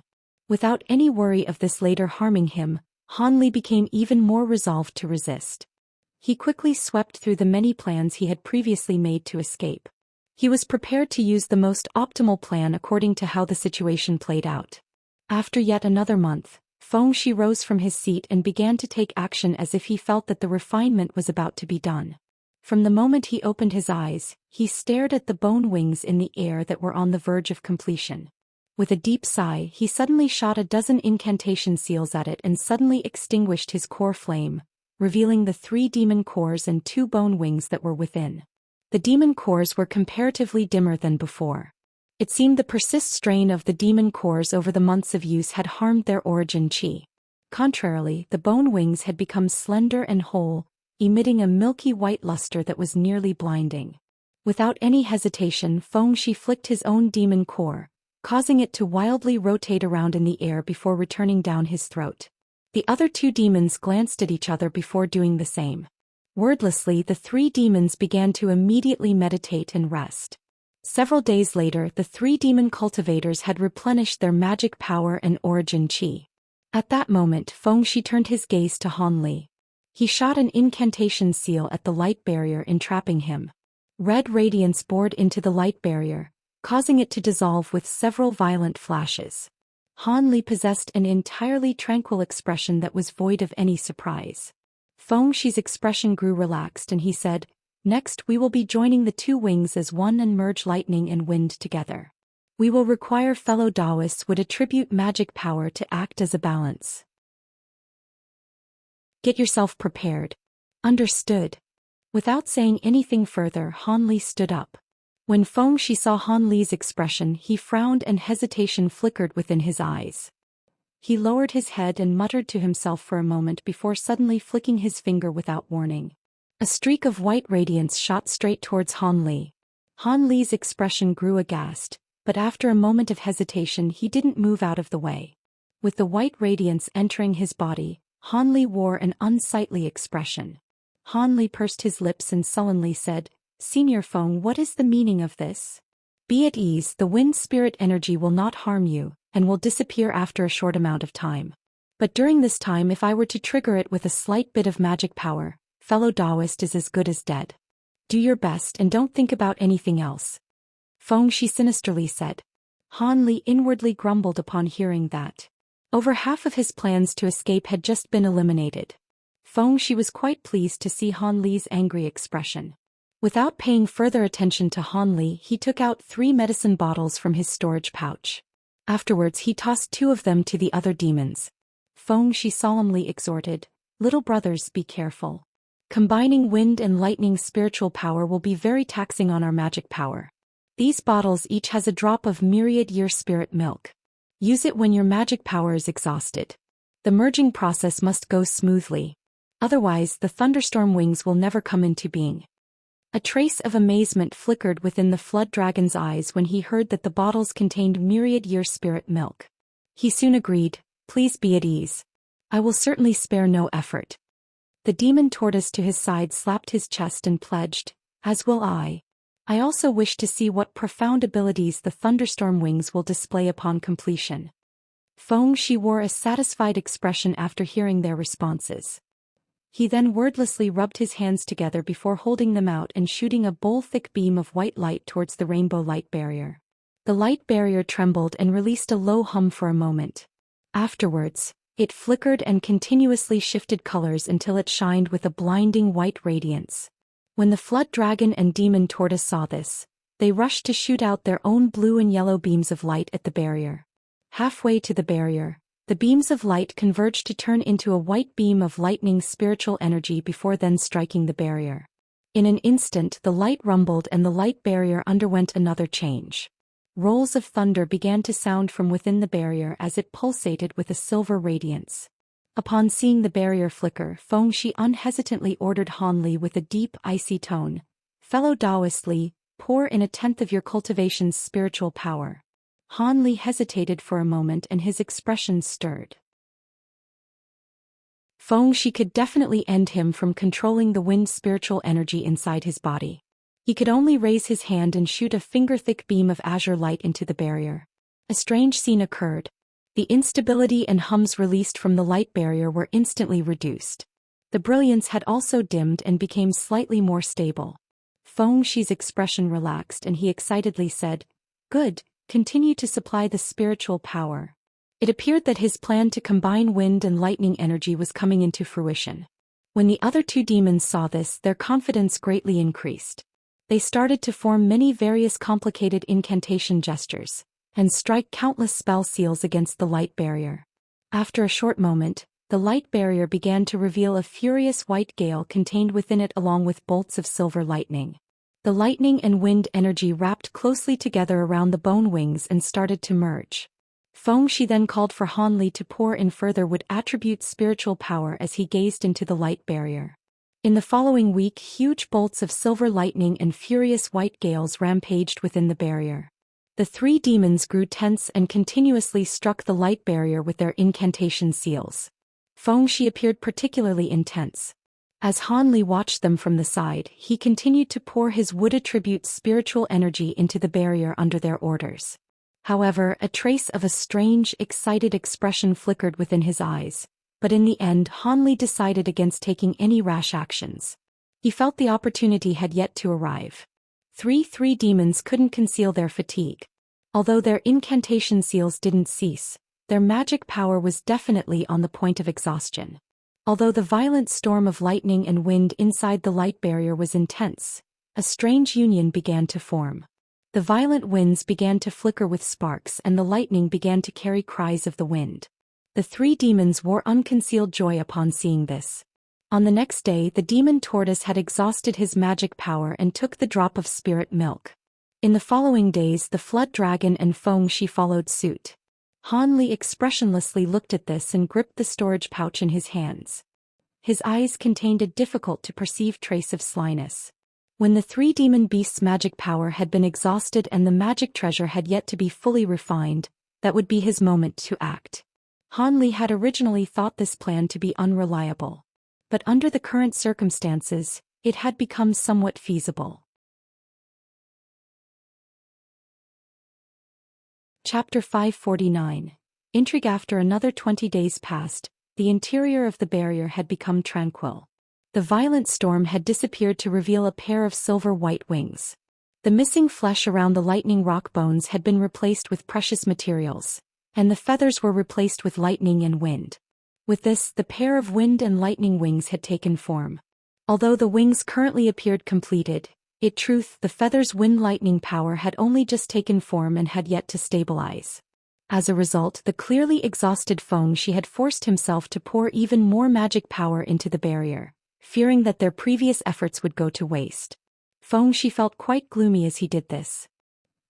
Without any worry of this later harming him, Han Li became even more resolved to resist. He quickly swept through the many plans he had previously made to escape. He was prepared to use the most optimal plan according to how the situation played out. After yet another month, Fengxi rose from his seat and began to take action as if he felt that the refinement was about to be done. From the moment he opened his eyes, he stared at the bone wings in the air that were on the verge of completion. With a deep sigh, he suddenly shot a dozen incantation seals at it and suddenly extinguished his core flame, revealing the 3 demon cores and 2 bone wings that were within. The demon cores were comparatively dimmer than before. It seemed the persistent strain of the demon cores over the months of use had harmed their origin qi. Contrarily, the bone wings had become slender and whole, emitting a milky white luster that was nearly blinding. Without any hesitation, Fengxi flicked his own demon core, causing it to wildly rotate around in the air before returning down his throat. The other two demons glanced at each other before doing the same. Wordlessly, the three demons began to immediately meditate and rest. Several days later, the three demon cultivators had replenished their magic power and origin qi. At that moment, Fengxi turned his gaze to Han Li. He shot an incantation seal at the light barrier, entrapping him. Red radiance bored into the light barrier, causing it to dissolve with several violent flashes. Han Li possessed an entirely tranquil expression that was void of any surprise. Fengxi's expression grew relaxed and he said, "Next we will be joining the two wings as one and merge lightning and wind together. We will require fellow Taoists would attribute magic power to act as a balance. Get yourself prepared." Understood. Without saying anything further, Han Li stood up. When Fengxi saw Han Li's expression, he frowned and hesitation flickered within his eyes. He lowered his head and muttered to himself for a moment before suddenly flicking his finger without warning. A streak of white radiance shot straight towards Han Li. Han Li's expression grew aghast, but after a moment of hesitation he didn't move out of the way. With the white radiance entering his body, Han Li wore an unsightly expression. Han Li pursed his lips and sullenly said, "Senior Feng, what is the meaning of this? Be at ease, the wind spirit energy will not harm you, and will disappear after a short amount of time. But during this time, if I were to trigger it with a slight bit of magic power, fellow Taoist is as good as dead. Do your best and don't think about anything else." Fengxi sinisterly said. Han Li inwardly grumbled upon hearing that. Over half of his plans to escape had just been eliminated. Fengxi was quite pleased to see Han Li's angry expression. Without paying further attention to Han Li, he took out 3 medicine bottles from his storage pouch. Afterwards he tossed 2 of them to the other demons. Fengxi solemnly exhorted, "Little brothers, be careful. Combining wind and lightning spiritual power will be very taxing on our magic power. These bottles each has a drop of myriad-year spirit milk. Use it when your magic power is exhausted. The merging process must go smoothly. Otherwise, the thunderstorm wings will never come into being." A trace of amazement flickered within the flood dragon's eyes when he heard that the bottles contained myriad-year spirit milk. He soon agreed, "Please be at ease. I will certainly spare no effort." The demon tortoise to his side slapped his chest and pledged, "As will I. I also wish to see what profound abilities the thunderstorm wings will display upon completion." Fengxi wore a satisfied expression after hearing their responses. He then wordlessly rubbed his hands together before holding them out and shooting a bowl-thick beam of white light towards the rainbow light barrier. The light barrier trembled and released a low hum for a moment. Afterwards, it flickered and continuously shifted colors until it shined with a blinding white radiance. When the flood dragon and demon tortoise saw this, they rushed to shoot out their own blue and yellow beams of light at the barrier. Halfway to the barrier, the beams of light converged to turn into a white beam of lightning spiritual energy before then striking the barrier. In an instant the light rumbled and the light barrier underwent another change. Rolls of thunder began to sound from within the barrier as it pulsated with a silver radiance. Upon seeing the barrier flicker, Fengxi unhesitantly ordered Han Li with a deep, icy tone, "Fellow Taoist Li, pour in 1/10 of your cultivation's spiritual power." Han Li hesitated for a moment and his expression stirred. Fengxi could definitely end him from controlling the wind spiritual energy inside his body. He could only raise his hand and shoot a finger-thick beam of azure light into the barrier. A strange scene occurred. The instability and hums released from the light barrier were instantly reduced. The brilliance had also dimmed and became slightly more stable. Fengxi's expression relaxed and he excitedly said, "Good. Continue to supply the spiritual power." It appeared that his plan to combine wind and lightning energy was coming into fruition. When the other 2 demons saw this, their confidence greatly increased. They started to form many various complicated incantation gestures, and strike countless spell seals against the light barrier. After a short moment, the light barrier began to reveal a furious white gale contained within it along with bolts of silver lightning. The lightning and wind energy wrapped closely together around the bone wings and started to merge. Fengxi then called for Han Li to pour in further would attribute spiritual power as he gazed into the light barrier. In the following week, huge bolts of silver lightning and furious white gales rampaged within the barrier. The three demons grew tense and continuously struck the light barrier with their incantation seals. Fengxi appeared particularly intense. As Han Li watched them from the side, he continued to pour his wood-attribute spiritual energy into the barrier under their orders. However, a trace of a strange, excited expression flickered within his eyes, but in the end Han Li decided against taking any rash actions. He felt the opportunity had yet to arrive. Three demons couldn't conceal their fatigue. Although their incantation seals didn't cease, their magic power was definitely on the point of exhaustion. Although the violent storm of lightning and wind inside the light barrier was intense, a strange union began to form. The violent winds began to flicker with sparks and the lightning began to carry cries of the wind. The three demons wore unconcealed joy upon seeing this. On the next day, the demon tortoise had exhausted his magic power and took the drop of spirit milk. In the following days, the flood dragon and Fengxi followed suit. Han Li expressionlessly looked at this and gripped the storage pouch in his hands. His eyes contained a difficult-to-perceive trace of slyness. When the three demon beasts' magic power had been exhausted and the magic treasure had yet to be fully refined, that would be his moment to act. Han Li had originally thought this plan to be unreliable. But under the current circumstances, it had become somewhat feasible. Chapter 549. Intrigue. After another 20 days passed, the interior of the barrier had become tranquil. The violent storm had disappeared to reveal a pair of silver-white wings. The missing flesh around the lightning rock bones had been replaced with precious materials, and the feathers were replaced with lightning and wind. With this, the pair of wind and lightning wings had taken form. Although the wings currently appeared completed, in truth, the feathers' wind-lightning power had only just taken form and had yet to stabilize. As a result, the clearly exhausted Fengxi had forced himself to pour even more magic power into the barrier, fearing that their previous efforts would go to waste. Fengxi felt quite gloomy as he did this.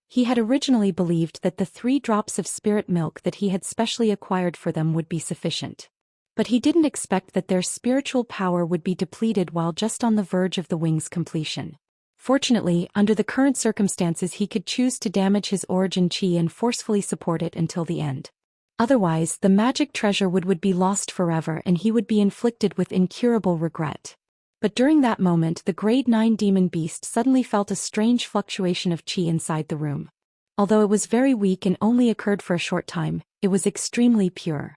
He had originally believed that the 3 drops of spirit milk that he had specially acquired for them would be sufficient. But he didn't expect that their spiritual power would be depleted while just on the verge of the wing's completion. Fortunately, under the current circumstances, he could choose to damage his origin chi and forcefully support it until the end. Otherwise, the magic treasure would be lost forever and he would be inflicted with incurable regret. But during that moment, the grade 9 demon beast suddenly felt a strange fluctuation of chi inside the room. Although it was very weak and only occurred for a short time, it was extremely pure.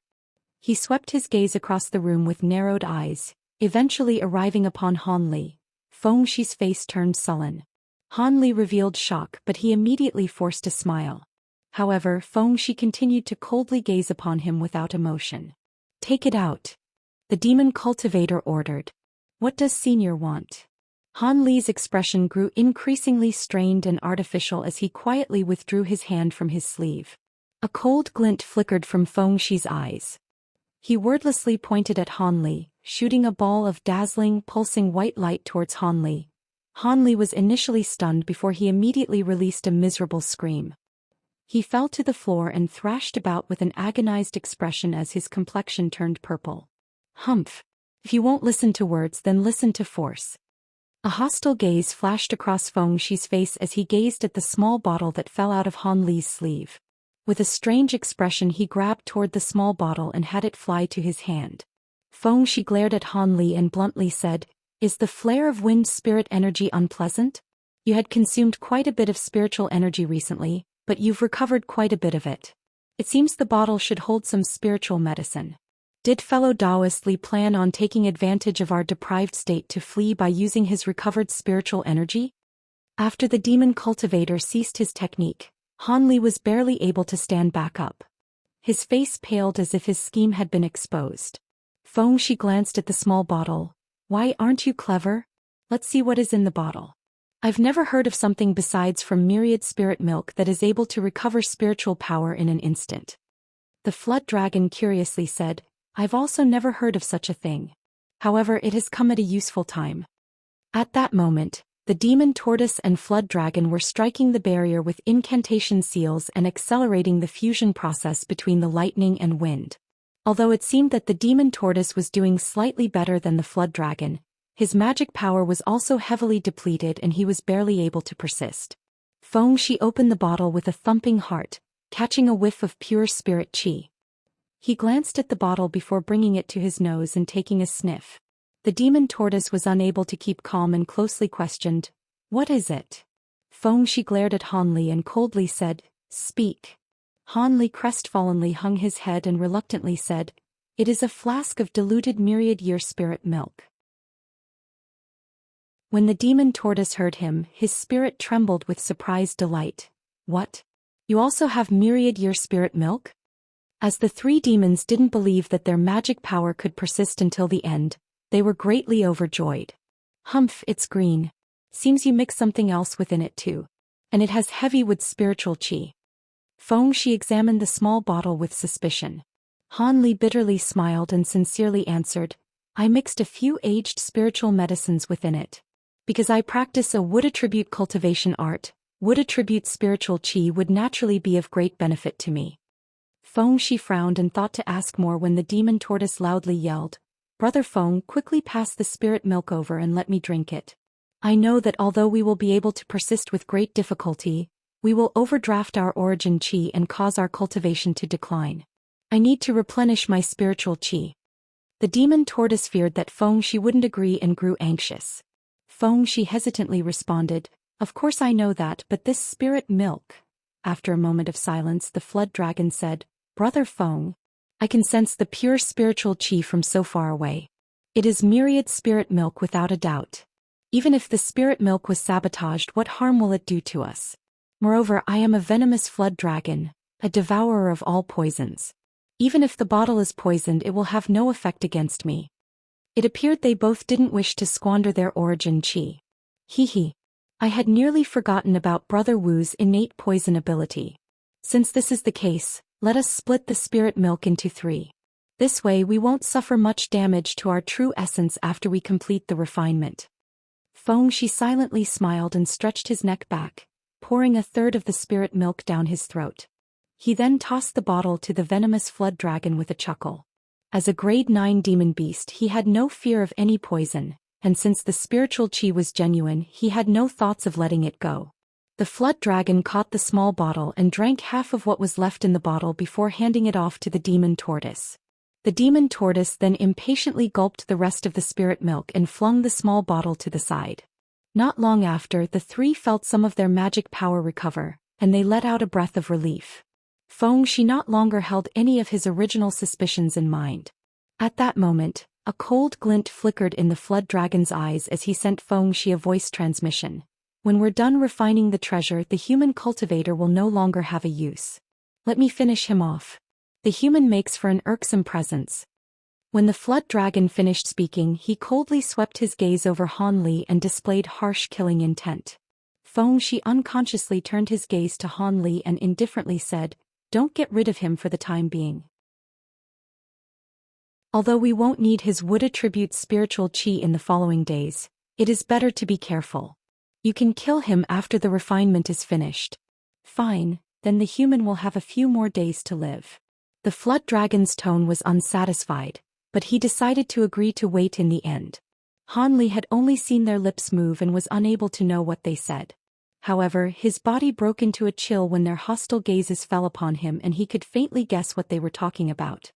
He swept his gaze across the room with narrowed eyes, eventually arriving upon Han Li. Fengxi's face turned sullen. Han Li revealed shock, but he immediately forced a smile. However, Fengxi continued to coldly gaze upon him without emotion. "Take it out," the demon cultivator ordered. "What does Senior want?" Han Li's expression grew increasingly strained and artificial as he quietly withdrew his hand from his sleeve. A cold glint flickered from Fengxi's eyes. He wordlessly pointed at Han Li, shooting a ball of dazzling, pulsing white light towards Han Li. Han Li was initially stunned before he immediately released a miserable scream. He fell to the floor and thrashed about with an agonized expression as his complexion turned purple. "Humph! If you won't listen to words, then listen to force." A hostile gaze flashed across Fengxi's face as he gazed at the small bottle that fell out of Han Li's sleeve. With a strange expression, he grabbed toward the small bottle and had it fly to his hand. Fengxi glared at Han Li and bluntly said, "Is the flare of wind spirit energy unpleasant? You had consumed quite a bit of spiritual energy recently, but you've recovered quite a bit of it. It seems the bottle should hold some spiritual medicine. Did fellow Taoist Li plan on taking advantage of our deprived state to flee by using his recovered spiritual energy?" After the demon cultivator ceased his technique, Han Li was barely able to stand back up. His face paled as if his scheme had been exposed. Fengxi glanced at the small bottle. "Why, aren't you clever? Let's see what is in the bottle." "I've never heard of something besides from myriad spirit milk that is able to recover spiritual power in an instant." The flood dragon curiously said, "I've also never heard of such a thing. However, it has come at a useful time." At that moment, the demon tortoise and flood dragon were striking the barrier with incantation seals and accelerating the fusion process between the lightning and wind. Although it seemed that the demon tortoise was doing slightly better than the flood dragon, His magic power was also heavily depleted and he was barely able to persist. Feng-Shi opened the bottle with a thumping heart, catching a whiff of pure spirit qi. He glanced at the bottle before bringing it to his nose and taking a sniff. The demon tortoise was unable to keep calm and closely questioned, "What is it?" Feng-Shi glared at Han Li and coldly said, "Speak." Han Li crestfallenly hung his head and reluctantly said, "It is a flask of diluted myriad-year spirit milk." When the demon tortoise heard him, his spirit trembled with surprised delight. "What? You also have myriad-year spirit milk?" As the three demons didn't believe that their magic power could persist until the end, they were greatly overjoyed. "Humph, it's green. Seems you mix something else within it too. And it has heavy with spiritual qi." Feng-Shi examined the small bottle with suspicion. Han Li bitterly smiled and sincerely answered, "I mixed a few aged spiritual medicines within it. Because I practice a wood attribute cultivation art, wood attribute spiritual qi would naturally be of great benefit to me." Feng-Shi frowned and thought to ask more when the demon tortoise loudly yelled, "Brother Feng, quickly pass the spirit milk over and let me drink it. I know that although we will be able to persist with great difficulty, we will overdraft our origin qi and cause our cultivation to decline. I need to replenish my spiritual qi." The demon tortoise feared that Feng-Shi wouldn't agree and grew anxious. Feng-Shi hesitantly responded, "Of course I know that, but this spirit milk." After a moment of silence, the flood dragon said, "Brother Feng, I can sense the pure spiritual qi from so far away. It is myriad spirit milk without a doubt. Even if the spirit milk was sabotaged, what harm will it do to us? Moreover, I am a venomous flood dragon, a devourer of all poisons. Even if the bottle is poisoned, it will have no effect against me." It appeared they both didn't wish to squander their origin qi. "Hee. I had nearly forgotten about Brother Wu's innate poison ability. Since this is the case, let us split the spirit milk into 3. This way we won't suffer much damage to our true essence after we complete the refinement." Feng-Shi silently smiled and stretched his neck back, pouring a third of the spirit milk down his throat. He then tossed the bottle to the venomous flood dragon with a chuckle. As a grade 9 demon beast, he had no fear of any poison, and since the spiritual qi was genuine, he had no thoughts of letting it go. The flood dragon caught the small bottle and drank half of what was left in the bottle before handing it off to the demon tortoise. The demon tortoise then impatiently gulped the rest of the spirit milk and flung the small bottle to the side. Not long after, the three felt some of their magic power recover, and they let out a breath of relief. Feng-Shi not longer held any of his original suspicions in mind. At that moment, a cold glint flickered in the flood dragon's eyes as he sent Feng-Shi a voice transmission. "When we're done refining the treasure, the human cultivator will no longer have a use. Let me finish him off. The human makes for an irksome presence." When the flood dragon finished speaking, he coldly swept his gaze over Han Li and displayed harsh killing intent. Feng-Shi unconsciously turned his gaze to Han Li and indifferently said, "Don't get rid of him for the time being. Although we won't need his wood attribute spiritual qi in the following days, it is better to be careful. You can kill him after the refinement is finished." "Fine, then the human will have a few more days to live." The flood dragon's tone was unsatisfied, but he decided to agree to wait in the end. Han Li had only seen their lips move and was unable to know what they said. However, his body broke into a chill when their hostile gazes fell upon him and he could faintly guess what they were talking about.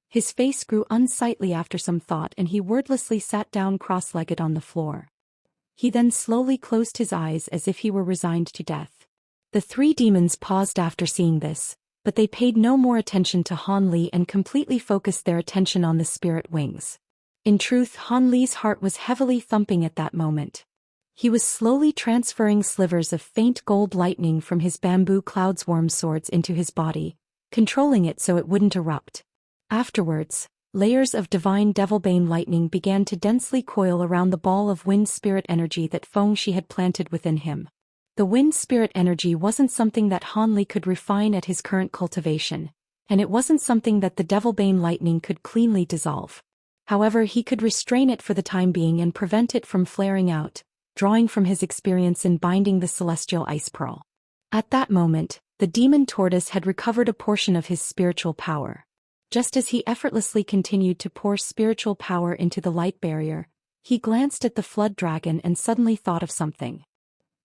His face grew unsightly after some thought and he wordlessly sat down cross-legged on the floor. He then slowly closed his eyes as if he were resigned to death. The three demons paused after seeing this, but they paid no more attention to Han Li and completely focused their attention on the spirit wings. In truth, Han Li's heart was heavily thumping at that moment. He was slowly transferring slivers of faint gold lightning from his bamboo cloudsworm swords into his body, controlling it so it wouldn't erupt. Afterwards, layers of divine devilbane lightning began to densely coil around the ball of wind spirit energy that Feng-Shi had planted within him. The wind spirit energy wasn't something that Han Li could refine at his current cultivation, and it wasn't something that the devilbane lightning could cleanly dissolve. However, he could restrain it for the time being and prevent it from flaring out, drawing from his experience in binding the celestial ice pearl. At that moment, the demon tortoise had recovered a portion of his spiritual power. Just as he effortlessly continued to pour spiritual power into the light barrier, He glanced at the flood dragon and suddenly thought of something.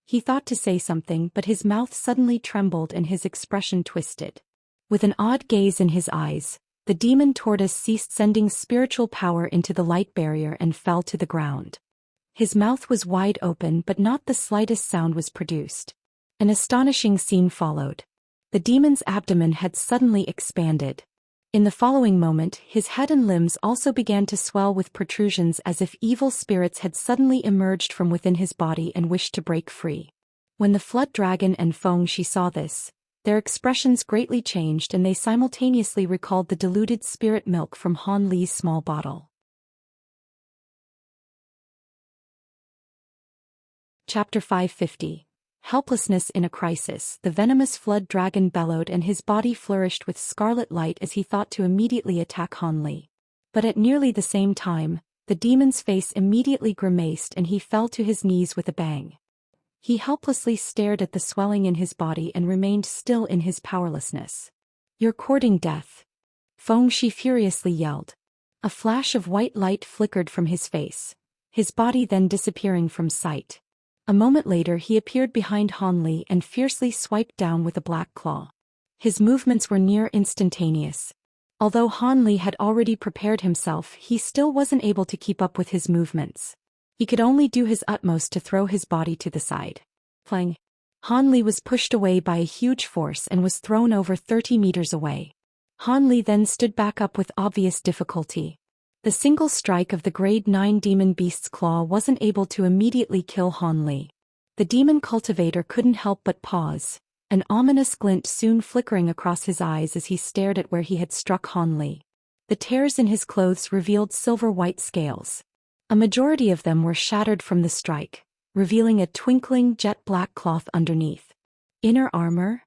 He thought to say something, but his mouth suddenly trembled and his expression twisted. With an odd gaze in his eyes, the demon tortoise ceased sending spiritual power into the light barrier and fell to the ground. His mouth was wide open, but not the slightest sound was produced. An astonishing scene followed. The demon's abdomen had suddenly expanded. In the following moment, his head and limbs also began to swell with protrusions as if evil spirits had suddenly emerged from within his body and wished to break free. When the flood dragon and Xianxia saw this, their expressions greatly changed and they simultaneously recalled the diluted spirit milk from Han Li's small bottle. Chapter 550. Helplessness in a crisis. The venomous flood dragon bellowed and his body flourished with scarlet light as he thought to immediately attack Han Li. But at nearly the same time, the demon's face immediately grimaced and he fell to his knees with a bang. He helplessly stared at the swelling in his body and remained still in his powerlessness. "You're courting death," Xianxia furiously yelled. A flash of white light flickered from his face, his body then disappearing from sight. A moment later he appeared behind Han Li and fiercely swiped down with a black claw. His movements were near instantaneous. Although Han Li had already prepared himself, he still wasn't able to keep up with his movements. He could only do his utmost to throw his body to the side. Clang! Han Li was pushed away by a huge force and was thrown over 30 meters away. Han Li then stood back up with obvious difficulty. The single strike of the grade 9 demon beast's claw wasn't able to immediately kill Han Li. The demon cultivator couldn't help but pause, an ominous glint soon flickering across his eyes as he stared at where he had struck Han Li. The tears in his clothes revealed silver-white scales. A majority of them were shattered from the strike, revealing a twinkling jet-black cloth underneath. Inner armor?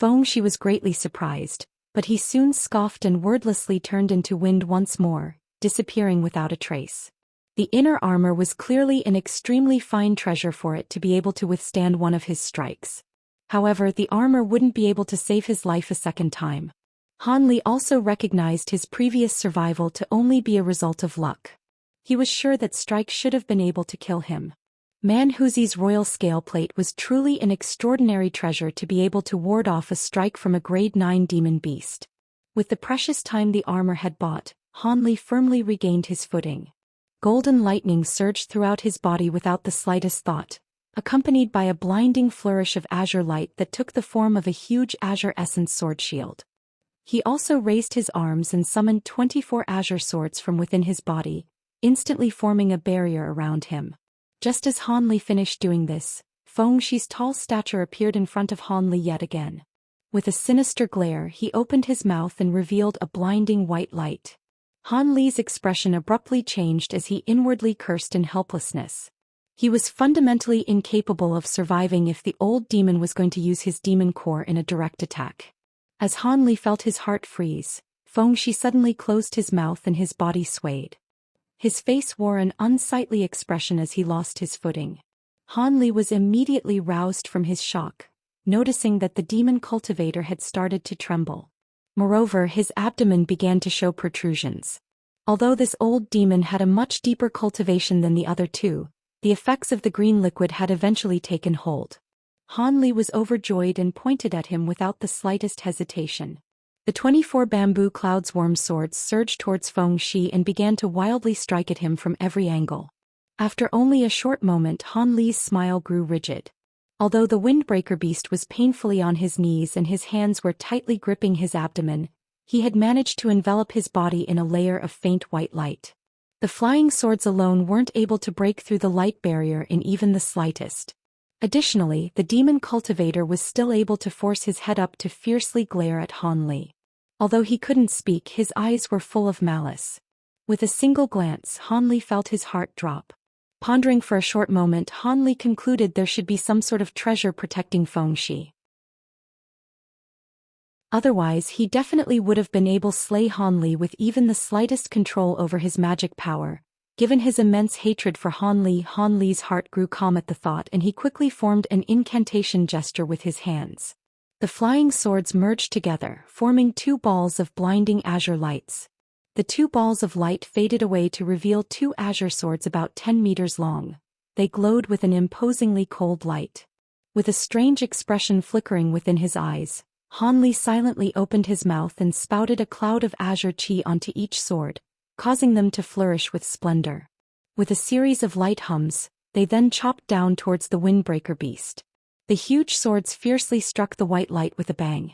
Xianxia was greatly surprised, but he soon scoffed and wordlessly turned into wind once more, disappearing without a trace. The inner armor was clearly an extremely fine treasure for it to be able to withstand one of his strikes. However, the armor wouldn't be able to save his life a second time. Han Li also recognized his previous survival to only be a result of luck. He was sure that strike should have been able to kill him. Manhuzi's royal scale plate was truly an extraordinary treasure to be able to ward off a strike from a grade 9 demon beast. With the precious time the armor had bought, Han Li firmly regained his footing. Golden lightning surged throughout his body without the slightest thought, accompanied by a blinding flourish of azure light that took the form of a huge azure essence sword shield. He also raised his arms and summoned 24 azure swords from within his body, instantly forming a barrier around him. Just as Han Li finished doing this, Xianxia's tall stature appeared in front of Han Li yet again. With a sinister glare he opened his mouth and revealed a blinding white light. Han Li's expression abruptly changed as he inwardly cursed in helplessness. He was fundamentally incapable of surviving if the old demon was going to use his demon core in a direct attack. As Han Li felt his heart freeze, Xianxia suddenly closed his mouth and his body swayed. His face wore an unsightly expression as he lost his footing. Han Li was immediately roused from his shock, noticing that the demon cultivator had started to tremble. Moreover, his abdomen began to show protrusions. Although this old demon had a much deeper cultivation than the other two, the effects of the green liquid had eventually taken hold. Han Li was overjoyed and pointed at him without the slightest hesitation. The 24 bamboo cloudsworm swords surged towards Xianxia and began to wildly strike at him from every angle. After only a short moment, Han Li's smile grew rigid. Although the windbreaker beast was painfully on his knees and his hands were tightly gripping his abdomen, he had managed to envelop his body in a layer of faint white light. The flying swords alone weren't able to break through the light barrier in even the slightest. Additionally, the demon cultivator was still able to force his head up to fiercely glare at Han Li. Although he couldn't speak, his eyes were full of malice. With a single glance, Han Li felt his heart drop. Pondering for a short moment, Han Li concluded there should be some sort of treasure protecting Xianxia. Otherwise, he definitely would have been able to slay Han Li with even the slightest control over his magic power. Given his immense hatred for Han Li's heart grew calm at the thought and he quickly formed an incantation gesture with his hands. The flying swords merged together, forming two balls of blinding azure lights. The two balls of light faded away to reveal two azure swords about 10 meters long. They glowed with an imposingly cold light. With a strange expression flickering within his eyes, Han Li silently opened his mouth and spouted a cloud of azure qi onto each sword, causing them to flourish with splendor. With a series of light hums, they then chopped down towards the windbreaker beast. The huge swords fiercely struck the white light with a bang.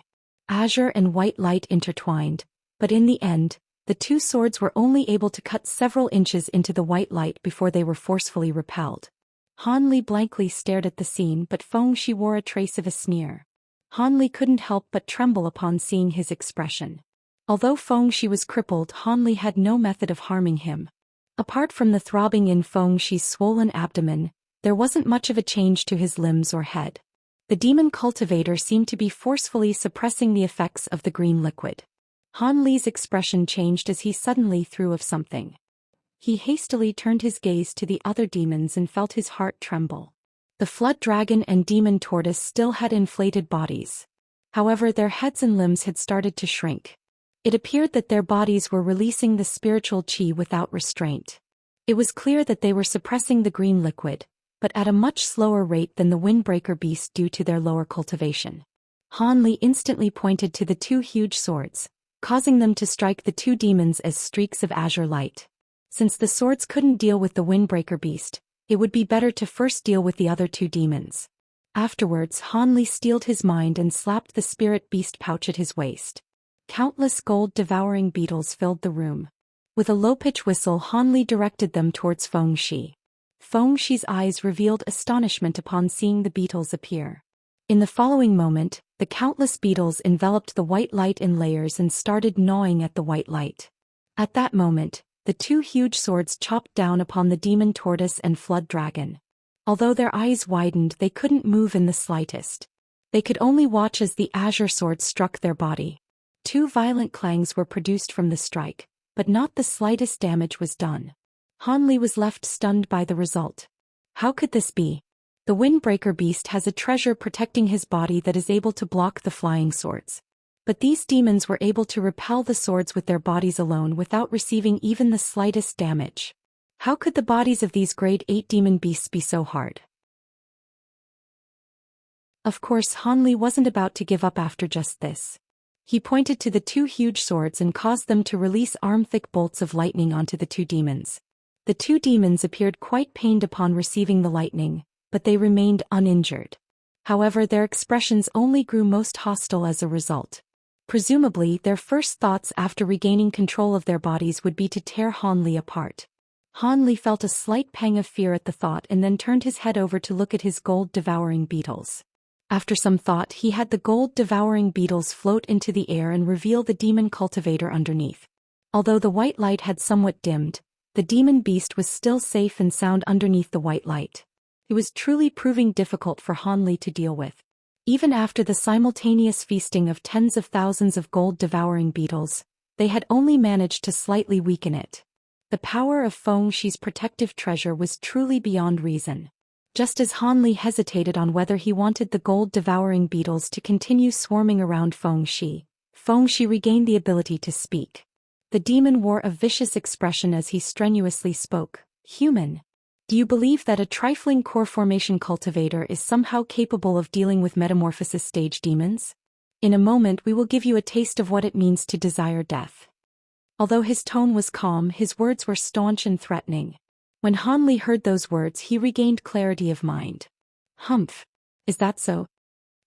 Azure and white light intertwined, but in the end, the two swords were only able to cut several inches into the white light before they were forcefully repelled. Han Li blankly stared at the scene, but Feng Shi wore a trace of a sneer. Han Li couldn't help but tremble upon seeing his expression. Although Feng Shi was crippled, Han Li had no method of harming him. Apart from the throbbing in Feng Shi's swollen abdomen, there wasn't much of a change to his limbs or head. The demon cultivator seemed to be forcefully suppressing the effects of the green liquid. Han Li's expression changed as he suddenly threw of something. He hastily turned his gaze to the other demons and felt his heart tremble. The flood dragon and demon tortoise still had inflated bodies. However, their heads and limbs had started to shrink. It appeared that their bodies were releasing the spiritual qi without restraint. It was clear that they were suppressing the green liquid, but at a much slower rate than the windbreaker beast due to their lower cultivation. Han Li instantly pointed to the two huge swords, causing them to strike the two demons as streaks of azure light. Since the swords couldn't deal with the windbreaker beast, it would be better to first deal with the other two demons. Afterwards, Han Li steeled his mind and slapped the spirit beast pouch at his waist. Countless gold-devouring beetles filled the room. With a low-pitch whistle, Han Li directed them towards Feng Shi. Feng Shi's eyes revealed astonishment upon seeing the beetles appear. In the following moment, the countless beetles enveloped the white light in layers and started gnawing at the white light. At that moment, the two huge swords chopped down upon the demon tortoise and flood dragon. Although their eyes widened, they couldn't move in the slightest. They could only watch as the azure swords struck their body. Two violent clangs were produced from the strike, but not the slightest damage was done. Han Li was left stunned by the result. How could this be? The windbreaker beast has a treasure protecting his body that is able to block the flying swords. But these demons were able to repel the swords with their bodies alone without receiving even the slightest damage. How could the bodies of these grade 8 demon beasts be so hard? Of course, Han Li wasn't about to give up after just this. He pointed to the two huge swords and caused them to release arm-thick bolts of lightning onto the two demons. The two demons appeared quite pained upon receiving the lightning, but they remained uninjured. However, their expressions only grew most hostile as a result. Presumably, their first thoughts after regaining control of their bodies would be to tear Han Li apart. Han Li felt a slight pang of fear at the thought and then turned his head over to look at his gold-devouring beetles. After some thought, he had the gold-devouring beetles float into the air and reveal the demon cultivator underneath. Although the white light had somewhat dimmed, the demon beast was still safe and sound underneath the white light. It was truly proving difficult for Han Li to deal with. Even after the simultaneous feasting of tens of thousands of gold-devouring beetles, they had only managed to slightly weaken it. The power of Feng Shi's protective treasure was truly beyond reason. Just as Han Li hesitated on whether he wanted the gold-devouring beetles to continue swarming around Feng Shi regained the ability to speak. The demon wore a vicious expression as he strenuously spoke. "Human. Do you believe that a trifling core formation cultivator is somehow capable of dealing with metamorphosis stage demons? In a moment we will give you a taste of what it means to desire death." Although his tone was calm, his words were staunch and threatening. When Han Li heard those words, he regained clarity of mind. "Humph. Is that so?"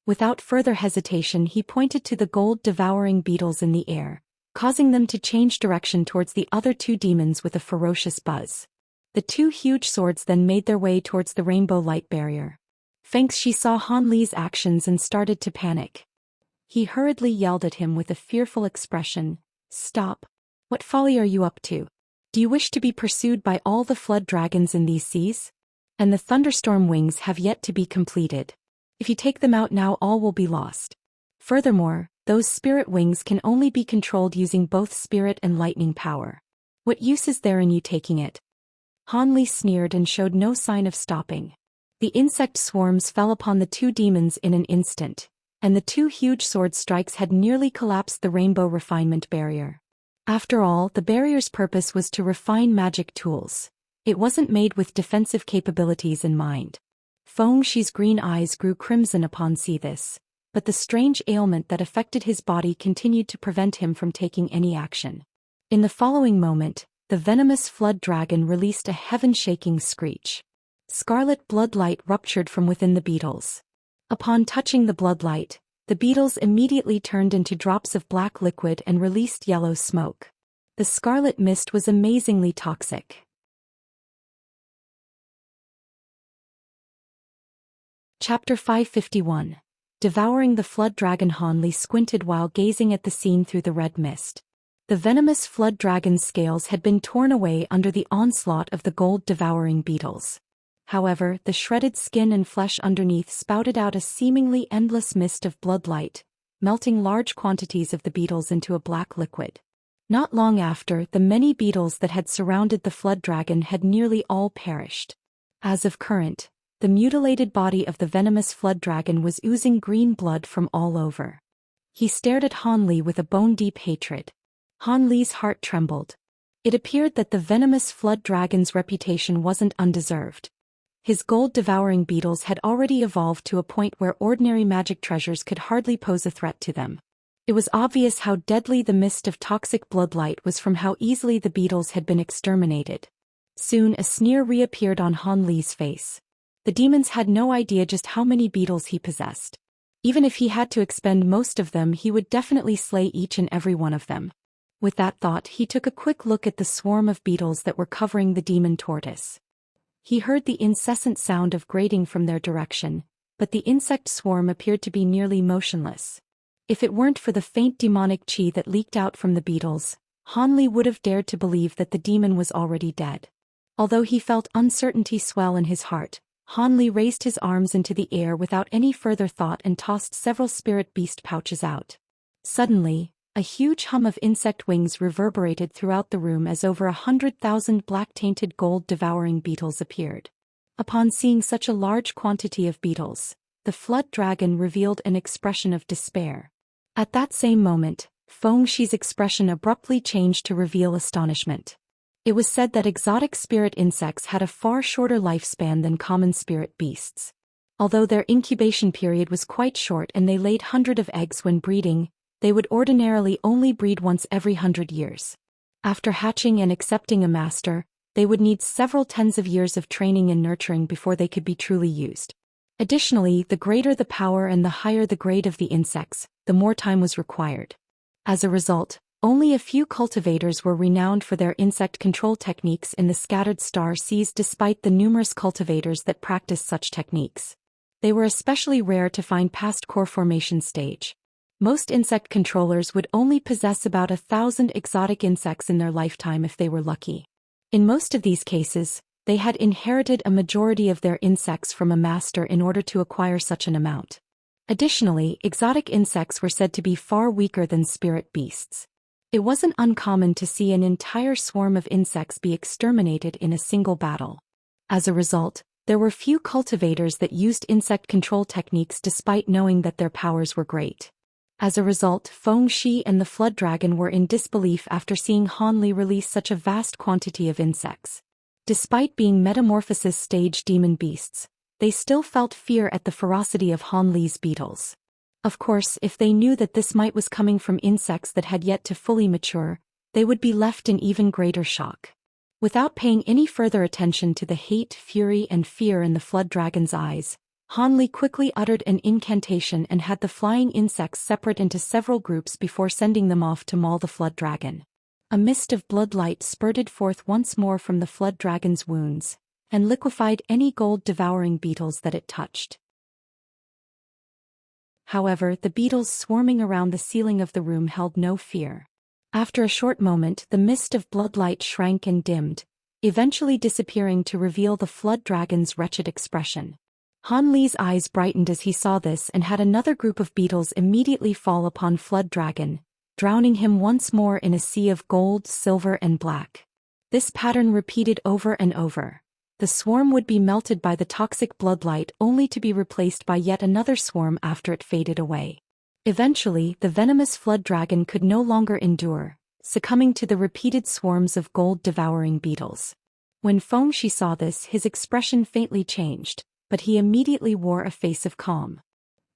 Without further hesitation, he pointed to the gold-devouring beetles in the air, causing them to change direction towards the other two demons with a ferocious buzz. The two huge swords then made their way towards the rainbow light barrier. Feng Shi saw Han Li's actions and started to panic. He hurriedly yelled at him with a fearful expression, "Stop. What folly are you up to? Do you wish to be pursued by all the flood dragons in these seas? And the thunderstorm wings have yet to be completed. If you take them out now, all will be lost. Furthermore, those spirit wings can only be controlled using both spirit and lightning power. What use is there in you taking it?" Han Li sneered and showed no sign of stopping. The insect swarms fell upon the two demons in an instant, and the two huge sword strikes had nearly collapsed the rainbow refinement barrier. After all, the barrier's purpose was to refine magic tools. It wasn't made with defensive capabilities in mind. Feng Shi's green eyes grew crimson upon seeing this, but the strange ailment that affected his body continued to prevent him from taking any action. In the following moment, the venomous flood dragon released a heaven-shaking screech. Scarlet bloodlight ruptured from within the beetles. Upon touching the bloodlight, the beetles immediately turned into drops of black liquid and released yellow smoke. The scarlet mist was amazingly toxic. Chapter 551. Devouring the flood dragon. Han Li squinted while gazing at the scene through the red mist. The venomous flood dragon's scales had been torn away under the onslaught of the gold-devouring beetles. However, the shredded skin and flesh underneath spouted out a seemingly endless mist of bloodlight, melting large quantities of the beetles into a black liquid. Not long after, the many beetles that had surrounded the flood dragon had nearly all perished. As of current, the mutilated body of the venomous flood dragon was oozing green blood from all over. He stared at Han Li with a bone-deep hatred. Han Li's heart trembled. It appeared that the venomous flood dragon's reputation wasn't undeserved. His gold-devouring beetles had already evolved to a point where ordinary magic treasures could hardly pose a threat to them. It was obvious how deadly the mist of toxic bloodlight was from how easily the beetles had been exterminated. Soon a sneer reappeared on Han Li's face. The demons had no idea just how many beetles he possessed. Even if he had to expend most of them, he would definitely slay each and every one of them. With that thought, he took a quick look at the swarm of beetles that were covering the demon tortoise. He heard the incessant sound of grating from their direction, but the insect swarm appeared to be nearly motionless. If it weren't for the faint demonic chi that leaked out from the beetles, Han Li would have dared to believe that the demon was already dead. Although he felt uncertainty swell in his heart, Han Li raised his arms into the air without any further thought and tossed several spirit beast pouches out. Suddenly, a huge hum of insect wings reverberated throughout the room as over 100,000 black-tainted gold-devouring beetles appeared. Upon seeing such a large quantity of beetles, the flood dragon revealed an expression of despair. At that same moment, Feng Shi's expression abruptly changed to reveal astonishment. It was said that exotic spirit insects had a far shorter lifespan than common spirit beasts. Although their incubation period was quite short and they laid hundreds of eggs when breeding, they would ordinarily only breed once every 100 years. After hatching and accepting a master, they would need several tens of years of training and nurturing before they could be truly used. Additionally, the greater the power and the higher the grade of the insects, the more time was required. As a result, only a few cultivators were renowned for their insect control techniques in the scattered star seas despite the numerous cultivators that practiced such techniques. They were especially rare to find past core formation stage. Most insect controllers would only possess about 1,000 exotic insects in their lifetime if they were lucky. In most of these cases, they had inherited a majority of their insects from a master in order to acquire such an amount. Additionally, exotic insects were said to be far weaker than spirit beasts. It wasn't uncommon to see an entire swarm of insects be exterminated in a single battle. As a result, there were few cultivators that used insect control techniques despite knowing that their powers were great. As a result, Feng Shi and the flood dragon were in disbelief after seeing Han Li release such a vast quantity of insects. Despite being metamorphosis stage demon beasts, they still felt fear at the ferocity of Han Li's beetles. Of course, if they knew that this might was coming from insects that had yet to fully mature, they would be left in even greater shock. Without paying any further attention to the hate, fury, and fear in the flood dragon's eyes, Han Li quickly uttered an incantation and had the flying insects separate into several groups before sending them off to maul the flood dragon. A mist of bloodlight spurted forth once more from the flood dragon's wounds, and liquefied any gold-devouring beetles that it touched. However, the beetles swarming around the ceiling of the room held no fear. After a short moment, the mist of bloodlight shrank and dimmed, eventually disappearing to reveal the flood dragon's wretched expression. Han Li's eyes brightened as he saw this and had another group of beetles immediately fall upon flood dragon, drowning him once more in a sea of gold, silver, and black. This pattern repeated over and over. The swarm would be melted by the toxic bloodlight only to be replaced by yet another swarm after it faded away. Eventually, the venomous flood dragon could no longer endure, succumbing to the repeated swarms of gold-devouring beetles. When Fengxi saw this, his expression faintly changed, but he immediately wore a face of calm.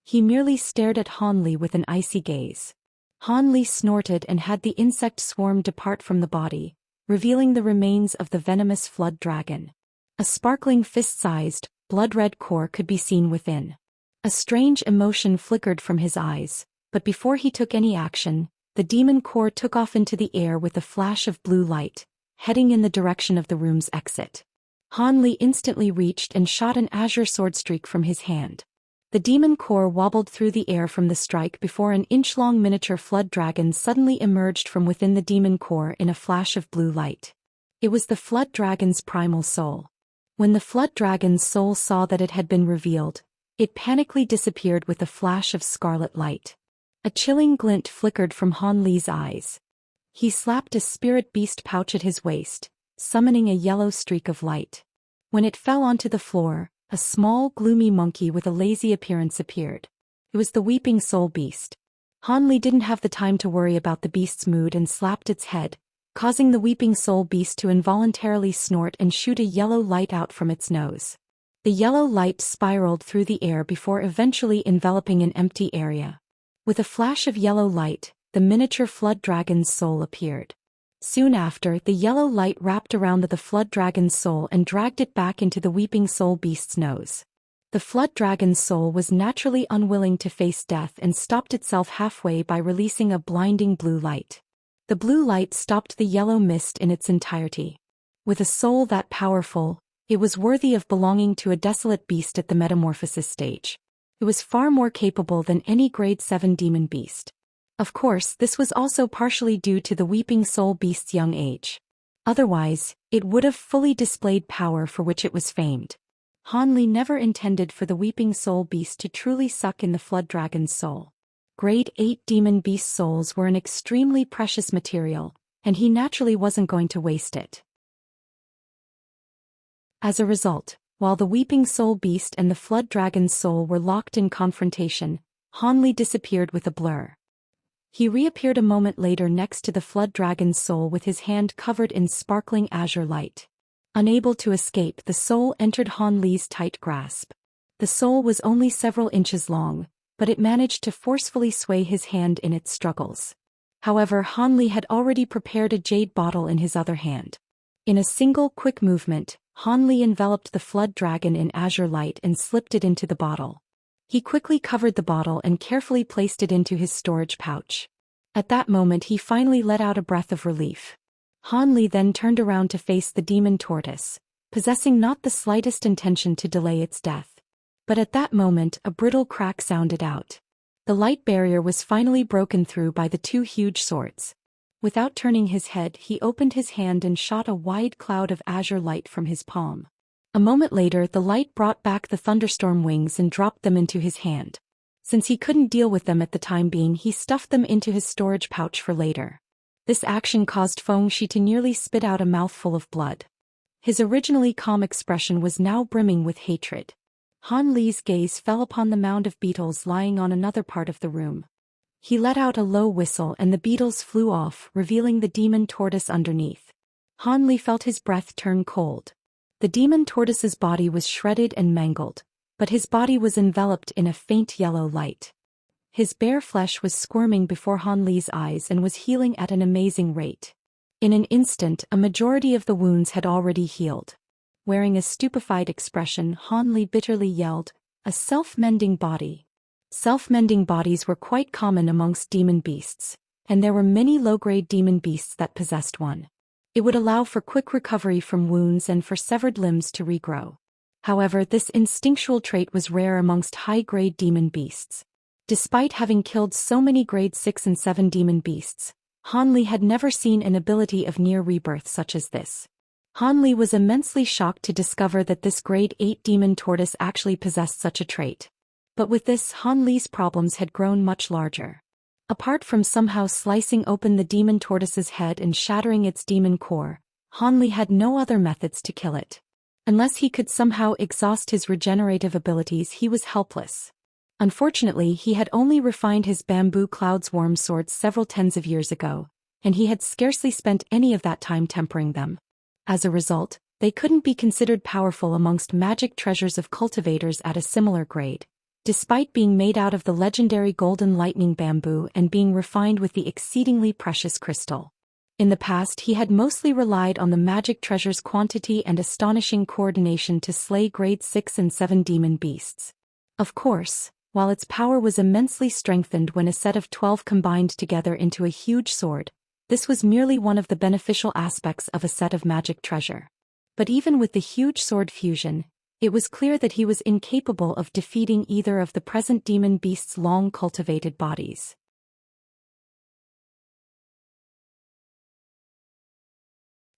He merely stared at Han Li with an icy gaze. Han Li snorted and had the insect swarm depart from the body, revealing the remains of the venomous flood dragon. A sparkling fist-sized, blood-red core could be seen within. A strange emotion flickered from his eyes, but before he took any action, the demon core took off into the air with a flash of blue light, heading in the direction of the room's exit. Han Li instantly reached and shot an azure sword streak from his hand. The demon core wobbled through the air from the strike before an inch-long miniature flood dragon suddenly emerged from within the demon core in a flash of blue light. It was the flood dragon's primal soul. When the flood dragon's soul saw that it had been revealed, it panically disappeared with a flash of scarlet light. A chilling glint flickered from Han Li's eyes. He slapped a spirit beast pouch at his waist, summoning a yellow streak of light. When it fell onto the floor, a small, gloomy monkey with a lazy appearance appeared. It was the weeping soul beast. Han Li didn't have the time to worry about the beast's mood and slapped its head, causing the weeping soul beast to involuntarily snort and shoot a yellow light out from its nose. The yellow light spiraled through the air before eventually enveloping an empty area. With a flash of yellow light, the miniature flood dragon's soul appeared. Soon after, the yellow light wrapped around the flood dragon's soul and dragged it back into the weeping soul beast's nose. The flood dragon's soul was naturally unwilling to face death and stopped itself halfway by releasing a blinding blue light. The blue light stopped the yellow mist in its entirety. With a soul that powerful, it was worthy of belonging to a desolate beast at the metamorphosis stage. It was far more capable than any grade 7 demon beast. Of course, this was also partially due to the weeping soul beast's young age. Otherwise, it would have fully displayed power for which it was famed. Han Li never intended for the weeping soul beast to truly suck in the flood dragon's soul. Grade 8 demon beast souls were an extremely precious material, and he naturally wasn't going to waste it. As a result, while the weeping soul beast and the flood dragon's soul were locked in confrontation, Han Li disappeared with a blur. He reappeared a moment later next to the flood dragon's soul with his hand covered in sparkling azure light. Unable to escape, the soul entered Han Li's tight grasp. The soul was only several inches long, but it managed to forcefully sway his hand in its struggles. However, Han Li had already prepared a jade bottle in his other hand. In a single quick movement, Han Li enveloped the flood dragon in azure light and slipped it into the bottle. He quickly covered the bottle and carefully placed it into his storage pouch. At that moment he finally let out a breath of relief. Han Li then turned around to face the demon tortoise, possessing not the slightest intention to delay its death. But at that moment a brittle crack sounded out. The light barrier was finally broken through by the two huge swords. Without turning his head, he opened his hand and shot a wide cloud of azure light from his palm. A moment later, the light brought back the thunderstorm wings and dropped them into his hand. Since he couldn't deal with them at the time being, he stuffed them into his storage pouch for later. This action caused Fengxi to nearly spit out a mouthful of blood. His originally calm expression was now brimming with hatred. Han Li's gaze fell upon the mound of beetles lying on another part of the room. He let out a low whistle and the beetles flew off, revealing the demon tortoise underneath. Han Li felt his breath turn cold. The demon tortoise's body was shredded and mangled, but his body was enveloped in a faint yellow light. His bare flesh was squirming before Han Li's eyes and was healing at an amazing rate. In an instant, a majority of the wounds had already healed. Wearing a stupefied expression, Han Li bitterly yelled, "A self-mending body." Self-mending bodies were quite common amongst demon beasts, and there were many low-grade demon beasts that possessed one. It would allow for quick recovery from wounds and for severed limbs to regrow. However, this instinctual trait was rare amongst high-grade demon beasts. Despite having killed so many grade 6 and 7 demon beasts, Han Li had never seen an ability of near rebirth such as this. Han Li was immensely shocked to discover that this grade 8 demon tortoise actually possessed such a trait. But with this, Han Li's problems had grown much larger. Apart from somehow slicing open the demon tortoise's head and shattering its demon core, Han Li had no other methods to kill it. Unless he could somehow exhaust his regenerative abilities, he was helpless. Unfortunately, he had only refined his bamboo cloud swarm sword several tens of years ago, and he had scarcely spent any of that time tempering them. As a result, they couldn't be considered powerful amongst magic treasures of cultivators at a similar grade, despite being made out of the legendary golden lightning bamboo and being refined with the exceedingly precious crystal. In the past he had mostly relied on the magic treasure's quantity and astonishing coordination to slay grade 6 and 7 demon beasts. Of course, while its power was immensely strengthened when a set of 12 combined together into a huge sword, this was merely one of the beneficial aspects of a set of magic treasure. But even with the huge sword fusion, it was clear that he was incapable of defeating either of the present demon beasts' long cultivated bodies.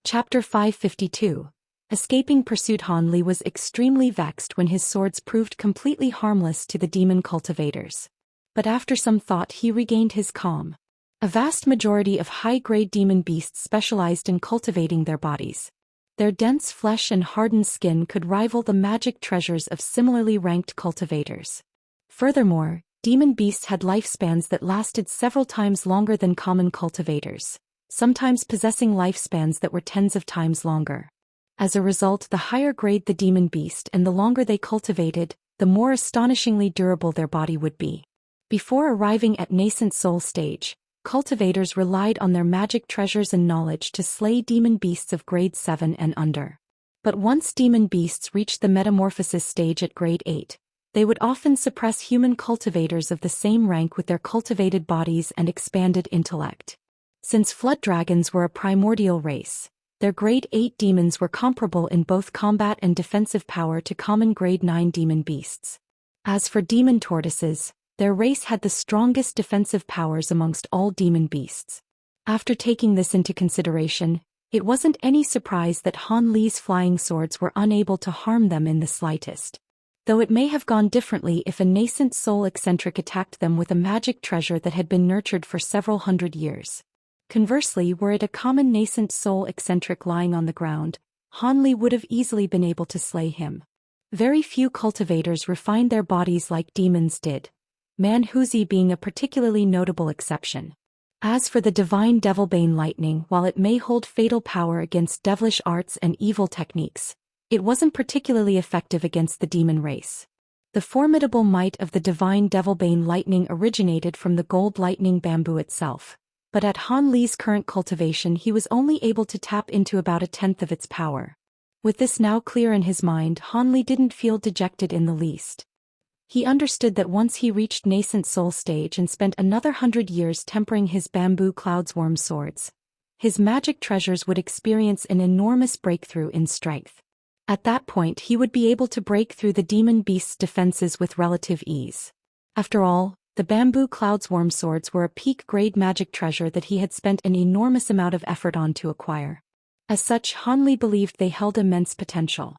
Chapter 552. Escaping pursuit. Han Li was extremely vexed when his swords proved completely harmless to the demon cultivators. But after some thought he regained his calm. A vast majority of high-grade demon beasts specialized in cultivating their bodies. Their dense flesh and hardened skin could rival the magic treasures of similarly ranked cultivators. Furthermore, demon beasts had lifespans that lasted several times longer than common cultivators, sometimes possessing lifespans that were tens of times longer. As a result, the higher grade the demon beast and the longer they cultivated, the more astonishingly durable their body would be. Before arriving at nascent soul stage, cultivators relied on their magic treasures and knowledge to slay demon beasts of grade 7 and under. But once demon beasts reached the metamorphosis stage at grade 8, they would often suppress human cultivators of the same rank with their cultivated bodies and expanded intellect. Since flood dragons were a primordial race, their grade 8 demons were comparable in both combat and defensive power to common grade 9 demon beasts. As for demon tortoises, their race had the strongest defensive powers amongst all demon beasts. After taking this into consideration, it wasn't any surprise that Han Li's flying swords were unable to harm them in the slightest. Though it may have gone differently if a nascent soul eccentric attacked them with a magic treasure that had been nurtured for several hundred years. Conversely, were it a common nascent soul eccentric lying on the ground, Han Li would have easily been able to slay him. Very few cultivators refined their bodies like demons did, Manhuzi being a particularly notable exception. As for the divine Devilbane lightning, while it may hold fatal power against devilish arts and evil techniques, it wasn't particularly effective against the demon race. The formidable might of the divine Devilbane lightning originated from the gold lightning bamboo itself, but at Han Li's current cultivation he was only able to tap into about a tenth of its power. With this now clear in his mind, Han Li didn't feel dejected in the least. He understood that once he reached nascent soul stage and spent another 100 years tempering his bamboo cloudsworm swords, his magic treasures would experience an enormous breakthrough in strength. At that point he would be able to break through the demon beast's defenses with relative ease. After all, the bamboo cloudsworm swords were a peak-grade magic treasure that he had spent an enormous amount of effort on to acquire. As such, Han Li believed they held immense potential.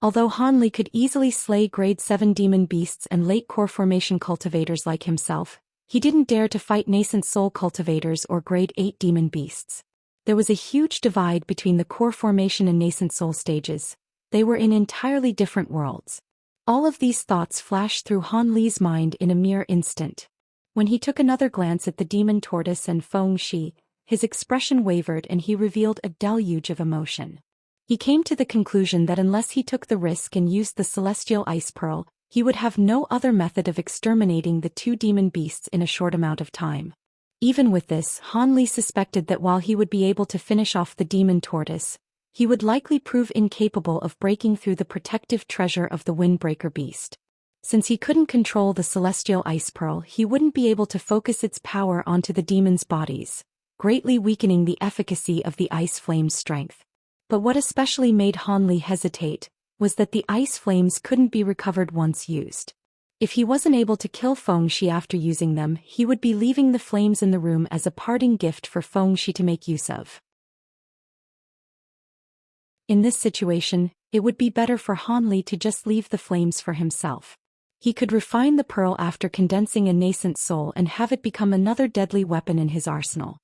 Although Han Li could easily slay grade 7 demon beasts and late core formation cultivators like himself, he didn't dare to fight nascent soul cultivators or grade 8 demon beasts. There was a huge divide between the core formation and nascent soul stages. They were in entirely different worlds. All of these thoughts flashed through Han Li's mind in a mere instant. When he took another glance at the demon tortoise and Feng Shi, his expression wavered and he revealed a deluge of emotion. He came to the conclusion that unless he took the risk and used the celestial ice pearl, he would have no other method of exterminating the two demon beasts in a short amount of time. Even with this, Han Li suspected that while he would be able to finish off the demon tortoise, he would likely prove incapable of breaking through the protective treasure of the windbreaker beast. Since he couldn't control the celestial ice pearl, he wouldn't be able to focus its power onto the demons' bodies, greatly weakening the efficacy of the ice flame's strength. But what especially made Han Li hesitate was that the ice flames couldn't be recovered once used. If he wasn't able to kill Feng Shi after using them, he would be leaving the flames in the room as a parting gift for Feng Shi to make use of. In this situation, it would be better for Han Li to just leave the flames for himself. He could refine the pearl after condensing a nascent soul and have it become another deadly weapon in his arsenal.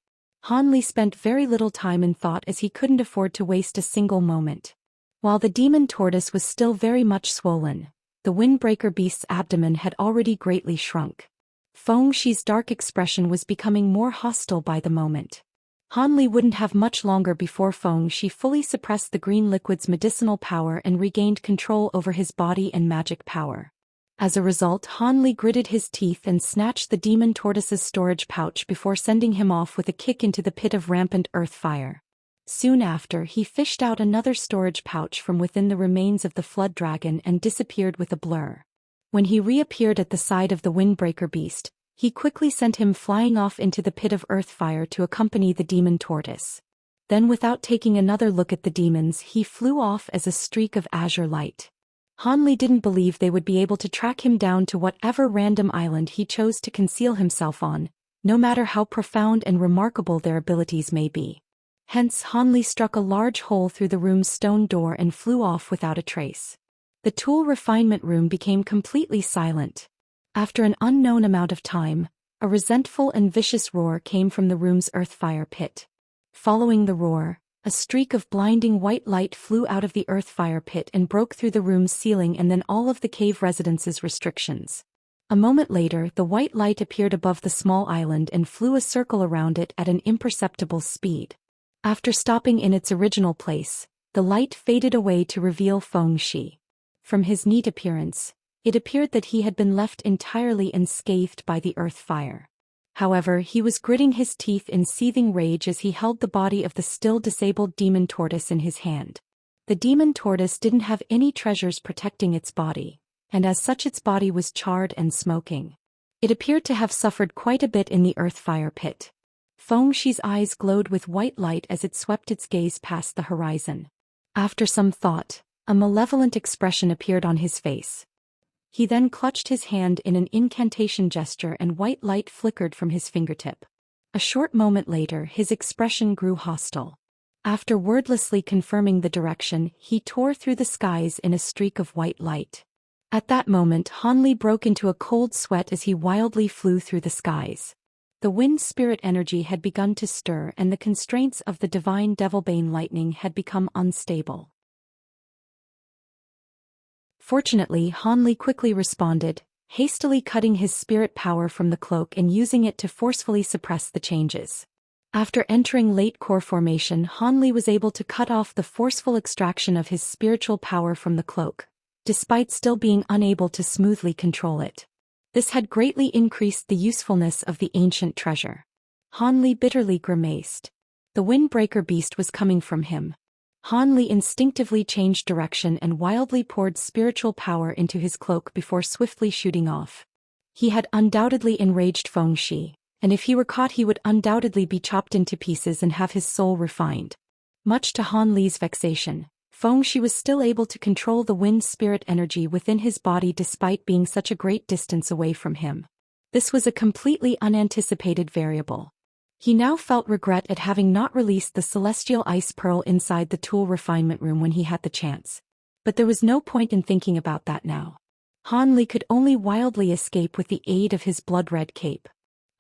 Han Li spent very little time in thought as he couldn't afford to waste a single moment. While the demon tortoise was still very much swollen, the windbreaker beast's abdomen had already greatly shrunk. Feng Shi's dark expression was becoming more hostile by the moment. Han Li wouldn't have much longer before Feng Shi fully suppressed the green liquid's medicinal power and regained control over his body and magic power. As a result, Han Li gritted his teeth and snatched the demon tortoise's storage pouch before sending him off with a kick into the pit of rampant earth fire. Soon after, he fished out another storage pouch from within the remains of the flood dragon and disappeared with a blur. When he reappeared at the side of the windbreaker beast, he quickly sent him flying off into the pit of earth fire to accompany the demon tortoise. Then, without taking another look at the demons, he flew off as a streak of azure light. Han Li didn't believe they would be able to track him down to whatever random island he chose to conceal himself on, no matter how profound and remarkable their abilities may be. Hence, Han Li struck a large hole through the room's stone door and flew off without a trace. The tool refinement room became completely silent. After an unknown amount of time, a resentful and vicious roar came from the room's earth fire pit. Following the roar, a streak of blinding white light flew out of the earth fire pit and broke through the room's ceiling and then all of the cave residence's restrictions. A moment later, the white light appeared above the small island and flew a circle around it at an imperceptible speed. After stopping in its original place, the light faded away to reveal Feng Shi. From his neat appearance, it appeared that he had been left entirely unscathed by the earth fire. However, he was gritting his teeth in seething rage as he held the body of the still disabled demon tortoise in his hand. The demon tortoise didn't have any treasures protecting its body, and as such its body was charred and smoking. It appeared to have suffered quite a bit in the earth fire pit. Feng Shi's eyes glowed with white light as it swept its gaze past the horizon. After some thought, a malevolent expression appeared on his face. He then clutched his hand in an incantation gesture and white light flickered from his fingertip. A short moment later, his expression grew hostile. After wordlessly confirming the direction, he tore through the skies in a streak of white light. At that moment, Han Li broke into a cold sweat as he wildly flew through the skies. The wind spirit energy had begun to stir and the constraints of the divine Devilbane lightning had become unstable. Fortunately, Han Li quickly responded, hastily cutting his spirit power from the cloak and using it to forcefully suppress the changes. After entering late core formation, Han Li was able to cut off the forceful extraction of his spiritual power from the cloak, despite still being unable to smoothly control it. This had greatly increased the usefulness of the ancient treasure. Han Li bitterly grimaced. The windbreaker beast was coming from him. Han Li instinctively changed direction and wildly poured spiritual power into his cloak before swiftly shooting off. He had undoubtedly enraged Feng Shi, and if he were caught he would undoubtedly be chopped into pieces and have his soul refined. Much to Han Li's vexation, Feng Shi was still able to control the wind spirit energy within his body despite being such a great distance away from him. This was a completely unanticipated variable. He now felt regret at having not released the celestial ice pearl inside the tool refinement room when he had the chance. But there was no point in thinking about that now. Han Li could only wildly escape with the aid of his blood-red cape.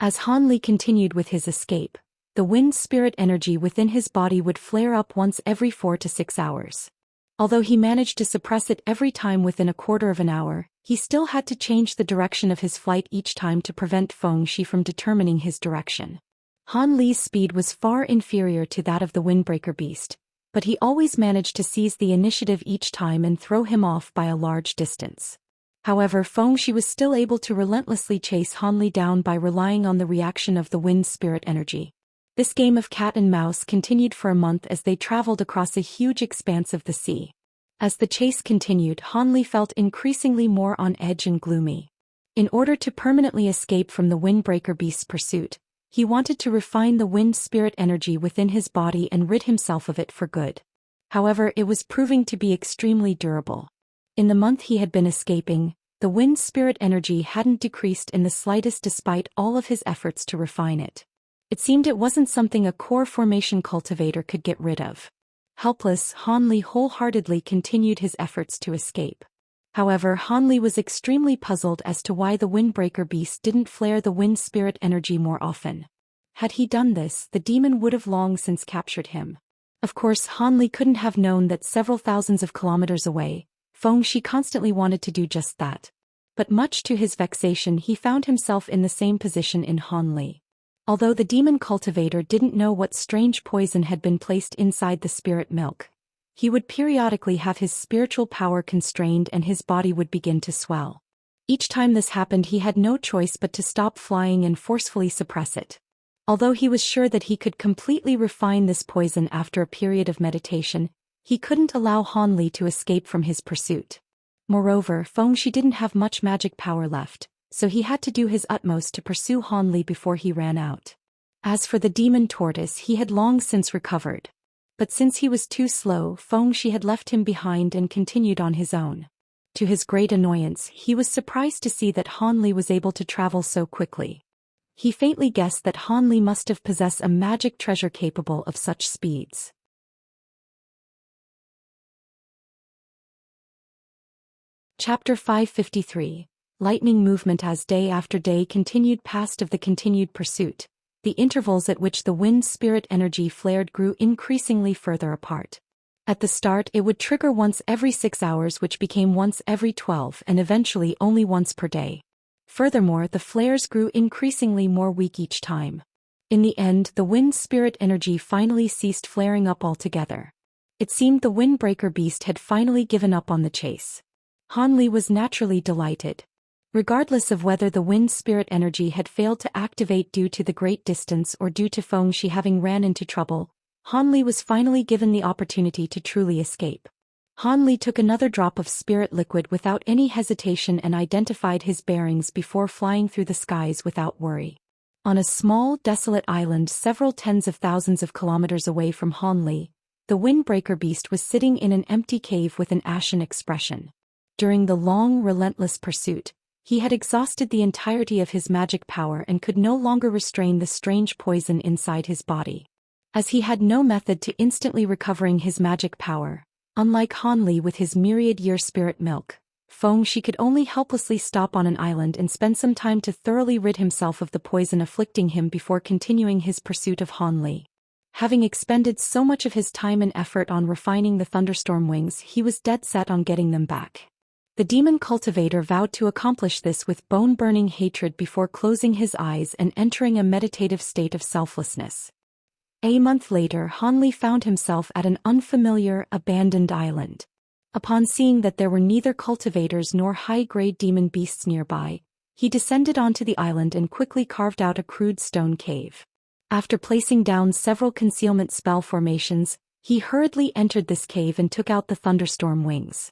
As Han Li continued with his escape, the wind spirit energy within his body would flare up once every 4 to 6 hours. Although he managed to suppress it every time within a quarter of an hour, he still had to change the direction of his flight each time to prevent Feng Shi from determining his direction. Han Li's speed was far inferior to that of the windbreaker beast, but he always managed to seize the initiative each time and throw him off by a large distance. However, Feng Shi was still able to relentlessly chase Han Li down by relying on the reaction of the wind spirit energy. This game of cat and mouse continued for a month as they traveled across a huge expanse of the sea. As the chase continued, Han Li felt increasingly more on edge and gloomy. In order to permanently escape from the windbreaker beast's pursuit, he wanted to refine the wind spirit energy within his body and rid himself of it for good. However, it was proving to be extremely durable. In the month he had been escaping, the wind spirit energy hadn't decreased in the slightest despite all of his efforts to refine it. It seemed it wasn't something a core formation cultivator could get rid of. Helpless, Han Li wholeheartedly continued his efforts to escape. However, Han Li was extremely puzzled as to why the windbreaker beast didn't flare the wind spirit energy more often. Had he done this, the demon would have long since captured him. Of course, Han Li couldn't have known that several thousands of kilometers away, Feng Shi constantly wanted to do just that. But much to his vexation, he found himself in the same position in Han Li. Although the demon cultivator didn't know what strange poison had been placed inside the spirit milk, he would periodically have his spiritual power constrained and his body would begin to swell. Each time this happened, he had no choice but to stop flying and forcefully suppress it. Although he was sure that he could completely refine this poison after a period of meditation, he couldn't allow Han Li to escape from his pursuit. Moreover, Fengxi didn't have much magic power left, so he had to do his utmost to pursue Han Li before he ran out. As for the demon tortoise, he had long since recovered. But since he was too slow, Fengxi had left him behind and continued on his own. To his great annoyance, he was surprised to see that Han Li was able to travel so quickly. He faintly guessed that Han Li must have possessed a magic treasure capable of such speeds. Chapter 553. Lightning movement. As day after day continued past of the continued pursuit, the intervals at which the wind spirit energy flared grew increasingly further apart. At the start it would trigger once every 6 hours, which became once every 12 and eventually only once per day. Furthermore, the flares grew increasingly more weak each time. In the end, the wind spirit energy finally ceased flaring up altogether. It seemed the windbreaker beast had finally given up on the chase. Han Li was naturally delighted. Regardless of whether the wind spirit energy had failed to activate due to the great distance or due to Fengxi having ran into trouble, Han Li was finally given the opportunity to truly escape. Han Li took another drop of spirit liquid without any hesitation and identified his bearings before flying through the skies without worry. On a small, desolate island several tens of thousands of kilometers away from Han Li, the windbreaker beast was sitting in an empty cave with an ashen expression. During the long, relentless pursuit, he had exhausted the entirety of his magic power and could no longer restrain the strange poison inside his body. As he had no method to instantly recovering his magic power, unlike Han Li with his myriad-year spirit milk, Fengxi could only helplessly stop on an island and spend some time to thoroughly rid himself of the poison afflicting him before continuing his pursuit of Han Li. Having expended so much of his time and effort on refining the thunderstorm wings, he was dead set on getting them back. The demon cultivator vowed to accomplish this with bone-burning hatred before closing his eyes and entering a meditative state of selflessness. A month later, Han Li found himself at an unfamiliar, abandoned island. Upon seeing that there were neither cultivators nor high-grade demon beasts nearby, he descended onto the island and quickly carved out a crude stone cave. After placing down several concealment spell formations, he hurriedly entered this cave and took out the thunderstorm wings.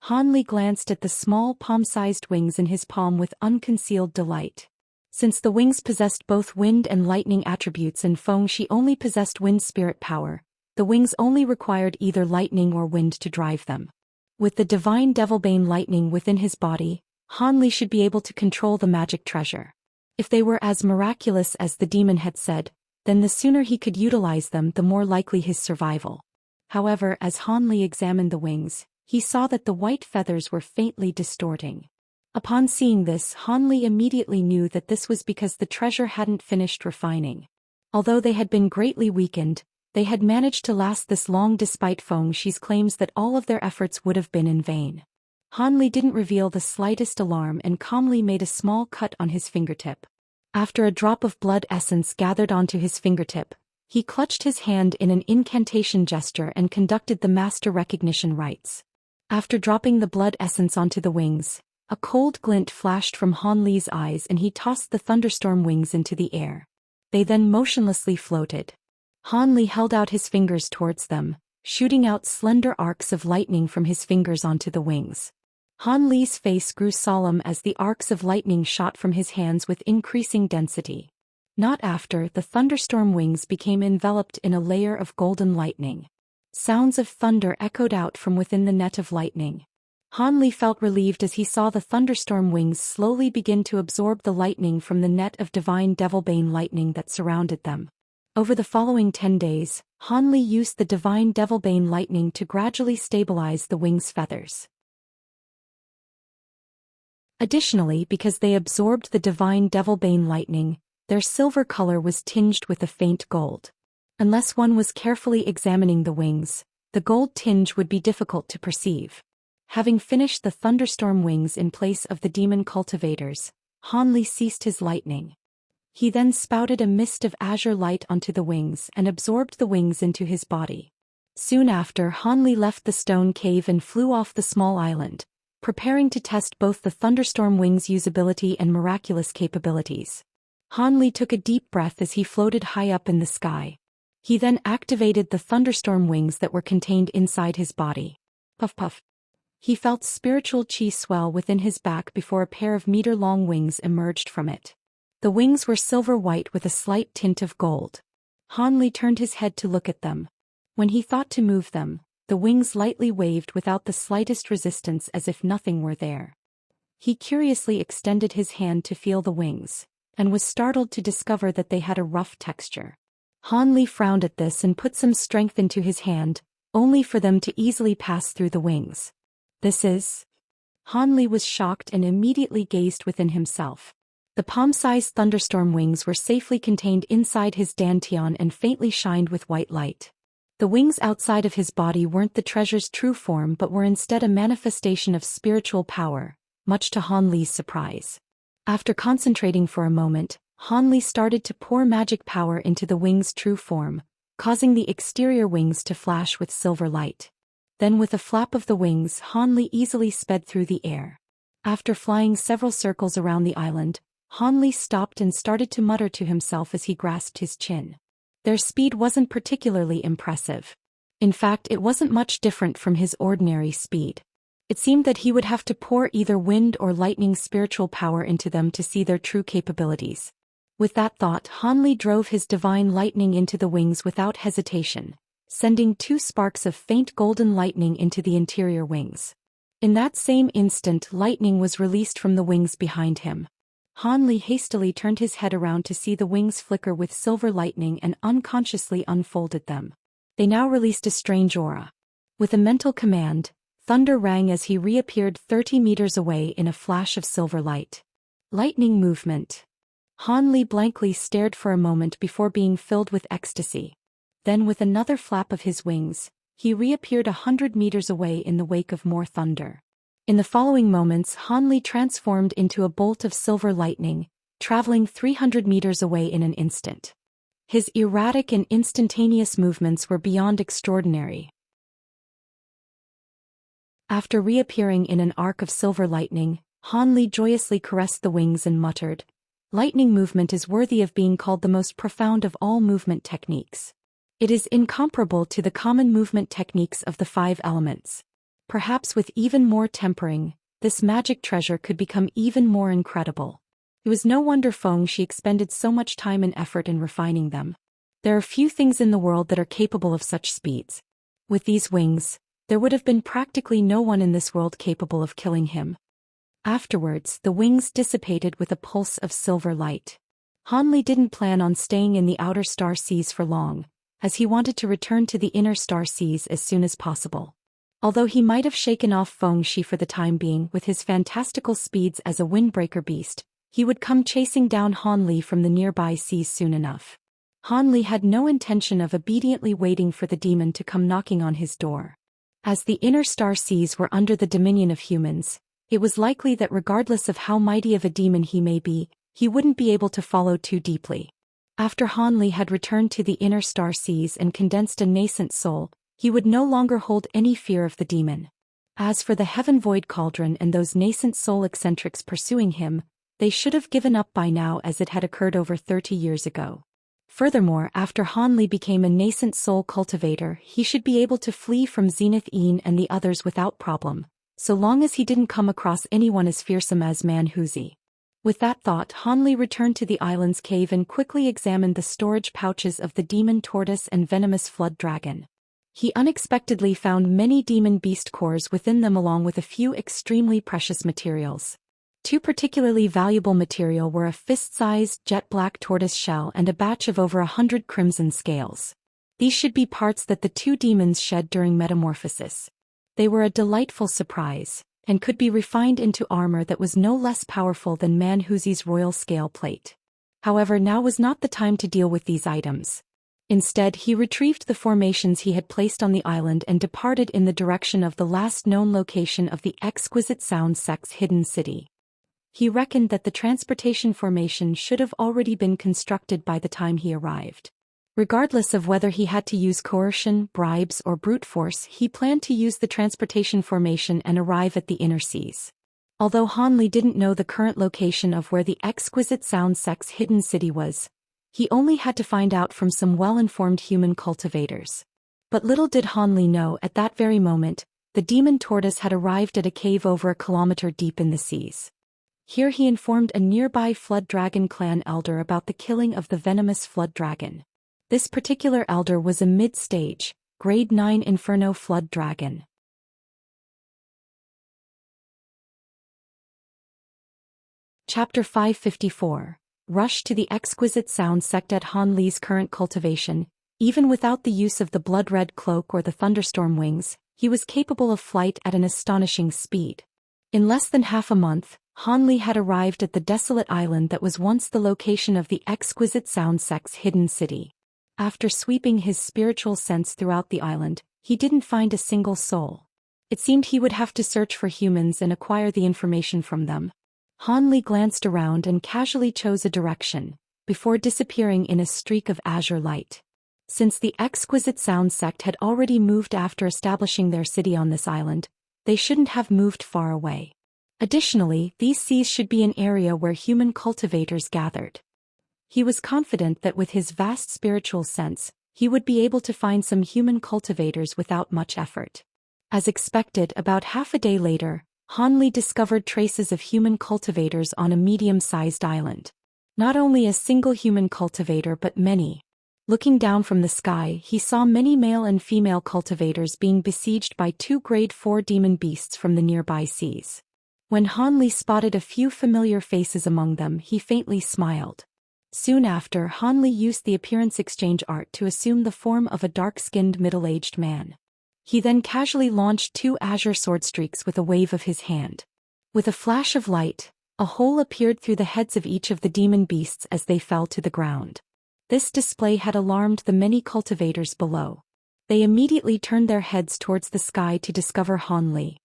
Han Li glanced at the small palm-sized wings in his palm with unconcealed delight. Since the wings possessed both wind and lightning attributes and Fengxi only possessed wind spirit power, the wings only required either lightning or wind to drive them. With the divine devilbane lightning within his body, Han Li should be able to control the magic treasure. If they were as miraculous as the demon had said, then the sooner he could utilize them, the more likely his survival. However, as Han Li examined the wings, he saw that the white feathers were faintly distorting. Upon seeing this, Han Li immediately knew that this was because the treasure hadn't finished refining. Although they had been greatly weakened, they had managed to last this long despite Fengxi's claims that all of their efforts would have been in vain. Han Li didn't reveal the slightest alarm and calmly made a small cut on his fingertip. After a drop of blood essence gathered onto his fingertip, he clutched his hand in an incantation gesture and conducted the master recognition rites. After dropping the blood essence onto the wings, a cold glint flashed from Han Li's eyes and he tossed the thunderstorm wings into the air. They then motionlessly floated. Han Li held out his fingers towards them, shooting out slender arcs of lightning from his fingers onto the wings. Han Li's face grew solemn as the arcs of lightning shot from his hands with increasing density. Not after, the thunderstorm wings became enveloped in a layer of golden lightning. Sounds of thunder echoed out from within the net of lightning. Han Li felt relieved as he saw the thunderstorm wings slowly begin to absorb the lightning from the net of divine devilbane lightning that surrounded them. Over the following 10 days, Han Li used the divine devilbane lightning to gradually stabilize the wings' feathers. Additionally, because they absorbed the divine devilbane lightning, their silver color was tinged with a faint gold. Unless one was carefully examining the wings, the gold tinge would be difficult to perceive. Having finished the thunderstorm wings in place of the demon cultivators, Han Li ceased his lightning. He then spouted a mist of azure light onto the wings and absorbed the wings into his body. Soon after, Hanli left the stone cave and flew off the small island, preparing to test both the thunderstorm wings' usability and miraculous capabilities. Hanli took a deep breath as he floated high up in the sky. He then activated the thunderstorm wings that were contained inside his body. Puff puff. He felt spiritual chi swell within his back before a pair of meter-long wings emerged from it. The wings were silver-white with a slight tint of gold. Hanli turned his head to look at them. When he thought to move them, the wings lightly waved without the slightest resistance as if nothing were there. He curiously extended his hand to feel the wings, and was startled to discover that they had a rough texture. Hanli frowned at this and put some strength into his hand, only for them to easily pass through the wings. This is... Hanli was shocked and immediately gazed within himself. The palm-sized thunderstorm wings were safely contained inside his dantian and faintly shined with white light. The wings outside of his body weren't the treasure's true form but were instead a manifestation of spiritual power, much to Hanli's surprise. After concentrating for a moment, Hanli started to pour magic power into the wings' true form, causing the exterior wings to flash with silver light. Then with a flap of the wings, Hanli easily sped through the air. After flying several circles around the island, Hanli stopped and started to mutter to himself as he grasped his chin. Their speed wasn't particularly impressive. In fact, it wasn't much different from his ordinary speed. It seemed that he would have to pour either wind or lightning spiritual power into them to see their true capabilities. With that thought, Hanli drove his divine lightning into the wings without hesitation, sending 2 sparks of faint golden lightning into the interior wings. In that same instant, lightning was released from the wings behind him. Hanli hastily turned his head around to see the wings flicker with silver lightning and unconsciously unfolded them. They now released a strange aura. With a mental command, thunder rang as he reappeared 30 meters away in a flash of silver light. Lightning movement. Hanli blankly stared for a moment before being filled with ecstasy. Then with another flap of his wings, he reappeared 100 meters away in the wake of more thunder. In the following moments, Hanli transformed into a bolt of silver lightning, traveling 300 meters away in an instant. His erratic and instantaneous movements were beyond extraordinary. After reappearing in an arc of silver lightning, Hanli joyously caressed the wings and muttered, "Lightning movement is worthy of being called the most profound of all movement techniques. It is incomparable to the common movement techniques of the 5 elements. Perhaps with even more tempering, this magic treasure could become even more incredible." It was no wonder Feng-Shi expended so much time and effort in refining them. There are few things in the world that are capable of such speeds. With these wings, there would have been practically no one in this world capable of killing him. Afterwards, the wings dissipated with a pulse of silver light. Hanli didn't plan on staying in the outer star seas for long, as he wanted to return to the inner star seas as soon as possible. Although he might have shaken off Feng-Shi for the time being with his fantastical speeds as a windbreaker beast, he would come chasing down Hanli from the nearby seas soon enough. Hanli had no intention of obediently waiting for the demon to come knocking on his door. As the inner star seas were under the dominion of humans, it was likely that regardless of how mighty of a demon he may be, he wouldn't be able to follow too deeply. After Hanli had returned to the inner star seas and condensed a nascent soul, he would no longer hold any fear of the demon. As for the Heaven Void Cauldron and those nascent soul eccentrics pursuing him, they should have given up by now as it had occurred over 30 years ago. Furthermore, after Hanli became a nascent soul cultivator, he should be able to flee from Zenith Een and the others without problem, so long as he didn't come across anyone as fearsome as Manhuzi. With that thought, Hanli returned to the island's cave and quickly examined the storage pouches of the demon tortoise and venomous flood dragon. He unexpectedly found many demon beast cores within them along with a few extremely precious materials. 2 particularly valuable material were a fist-sized jet-black tortoise shell and a batch of over 100 crimson scales. These should be parts that the 2 demons shed during metamorphosis. They were a delightful surprise, and could be refined into armor that was no less powerful than Manhuzi's royal scale plate. However, now was not the time to deal with these items. Instead, he retrieved the formations he had placed on the island and departed in the direction of the last known location of the exquisite sound sect's hidden city. He reckoned that the transportation formation should have already been constructed by the time he arrived. Regardless of whether he had to use coercion, bribes, or brute force, he planned to use the transportation formation and arrive at the inner seas. Although Han Li didn't know the current location of where the exquisite sound sect's hidden city was, he only had to find out from some well-informed human cultivators. But little did Han Li know at that very moment, the demon tortoise had arrived at a cave over a kilometer deep in the seas. Here he informed a nearby flood dragon clan elder about the killing of the venomous flood dragon. This particular elder was a mid-stage, grade 9 Inferno flood dragon. Chapter 554. Rush to the exquisite sound sect. At Han Li's current cultivation, even without the use of the blood-red cloak or the thunderstorm wings, he was capable of flight at an astonishing speed. In less than half a month, Han Li had arrived at the desolate island that was once the location of the exquisite sound sect's hidden city. After sweeping his spiritual sense throughout the island, he didn't find a single soul. It seemed he would have to search for humans and acquire the information from them. Han Li glanced around and casually chose a direction, before disappearing in a streak of azure light. Since the exquisite sound sect had already moved after establishing their city on this island, they shouldn't have moved far away. Additionally, these seas should be an area where human cultivators gathered. He was confident that with his vast spiritual sense, he would be able to find some human cultivators without much effort. As expected, about half a day later, Han Li discovered traces of human cultivators on a medium-sized island. Not only a single human cultivator but many. Looking down from the sky, he saw many male and female cultivators being besieged by 2 grade 4 demon beasts from the nearby seas. When Han Li spotted a few familiar faces among them, he faintly smiled. Soon after, Han Li used the appearance exchange art to assume the form of a dark-skinned middle-aged man. He then casually launched 2 azure sword streaks with a wave of his hand. With a flash of light, a hole appeared through the heads of each of the demon beasts as they fell to the ground. This display had alarmed the many cultivators below. They immediately turned their heads towards the sky to discover Han Li.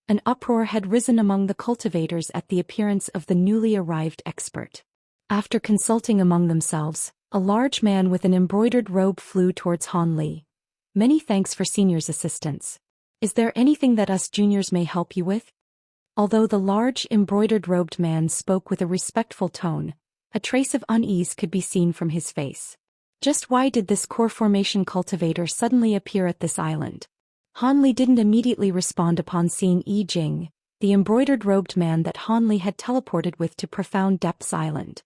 An uproar had risen among the cultivators at the appearance of the newly arrived expert. After consulting among themselves, a large man with an embroidered robe flew towards Han Li. "Many thanks for Senior's assistance. Is there anything that us juniors may help you with?" Although the large, embroidered-robed man spoke with a respectful tone, a trace of unease could be seen from his face. Just why did this core formation cultivator suddenly appear at this island? Han Li didn't immediately respond upon seeing Yi Jing, the embroidered-robed man that Han Li had teleported with to Profound Depths Island.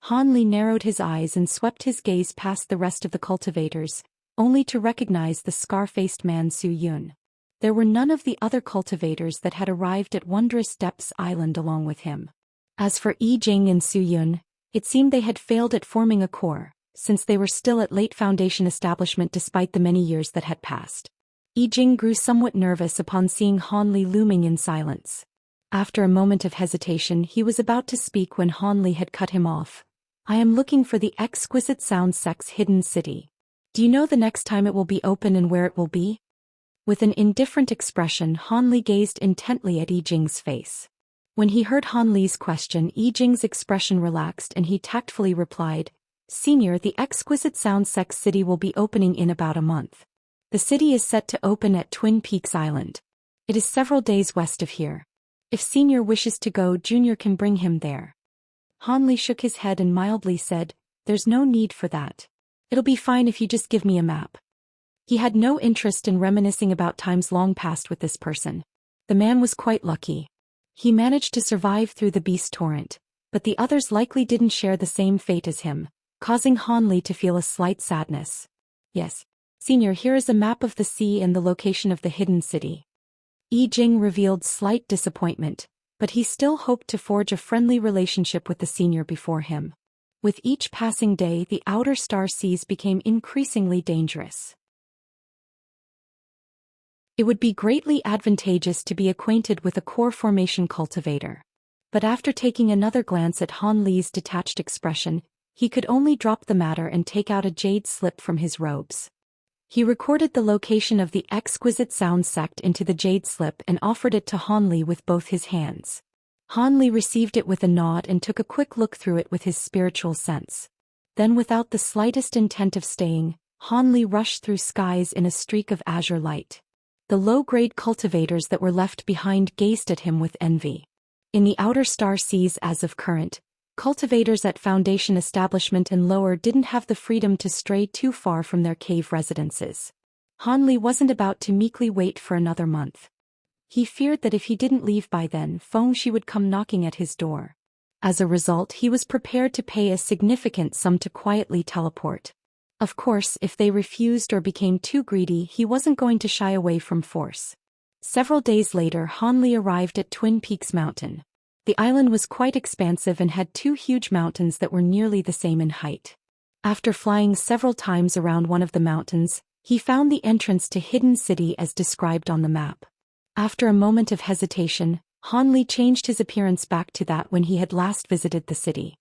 Han Li narrowed his eyes and swept his gaze past the rest of the cultivators, only to recognize the scar-faced man Su Yun. There were none of the other cultivators that had arrived at Wondrous Depths Island along with him. As for Yi Jing and Su Yun, it seemed they had failed at forming a core, since they were still at late foundation establishment despite the many years that had passed. Yi Jing grew somewhat nervous upon seeing Han Li looming in silence. After a moment of hesitation, he was about to speak when Han Li had cut him off. "I am looking for the exquisite sound sect's hidden city. Do you know the next time it will be open and where it will be?" With an indifferent expression, Han Li gazed intently at Yi Jing's face. When he heard Han Li's question, Yi Jing's expression relaxed and he tactfully replied, "Senior, the exquisite sound sect's city will be opening in about a month. The city is set to open at Twin Peaks Island. It is several days west of here. If Senior wishes to go, Junior can bring him there." Han Li shook his head and mildly said, "There's no need for that. It'll be fine if you just give me a map." He had no interest in reminiscing about times long past with this person. The man was quite lucky. He managed to survive through the beast torrent, but the others likely didn't share the same fate as him, causing Han Li to feel a slight sadness. "Yes. Senior, here is a map of the sea and the location of the hidden city." Yi Jing revealed slight disappointment, but he still hoped to forge a friendly relationship with the senior before him. With each passing day, the outer star seas became increasingly dangerous. It would be greatly advantageous to be acquainted with a core formation cultivator. But after taking another glance at Han Li's detached expression, he could only drop the matter and take out a jade slip from his robes. He recorded the location of the exquisite sound sect into the jade slip and offered it to Han Li with both his hands. Han Li received it with a nod and took a quick look through it with his spiritual sense. Then without the slightest intent of staying, Han Li rushed through skies in a streak of azure light. The low-grade cultivators that were left behind gazed at him with envy. In the outer star seas as of current, cultivators at Foundation Establishment and lower didn't have the freedom to stray too far from their cave residences. Han Li wasn't about to meekly wait for another month. He feared that if he didn't leave by then, Fengxi would come knocking at his door. As a result, he was prepared to pay a significant sum to quietly teleport. Of course, if they refused or became too greedy, he wasn't going to shy away from force. Several days later, Han Li arrived at Twin Peaks Mountain. The island was quite expansive and had two huge mountains that were nearly the same in height. After flying several times around one of the mountains, he found the entrance to Hidden City as described on the map. After a moment of hesitation, Han Li changed his appearance back to that when he had last visited the city.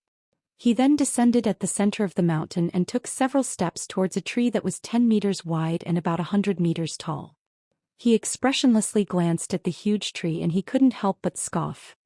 He then descended at the center of the mountain and took several steps towards a tree that was 10 meters wide and about 100 meters tall. He expressionlessly glanced at the huge tree and he couldn't help but scoff.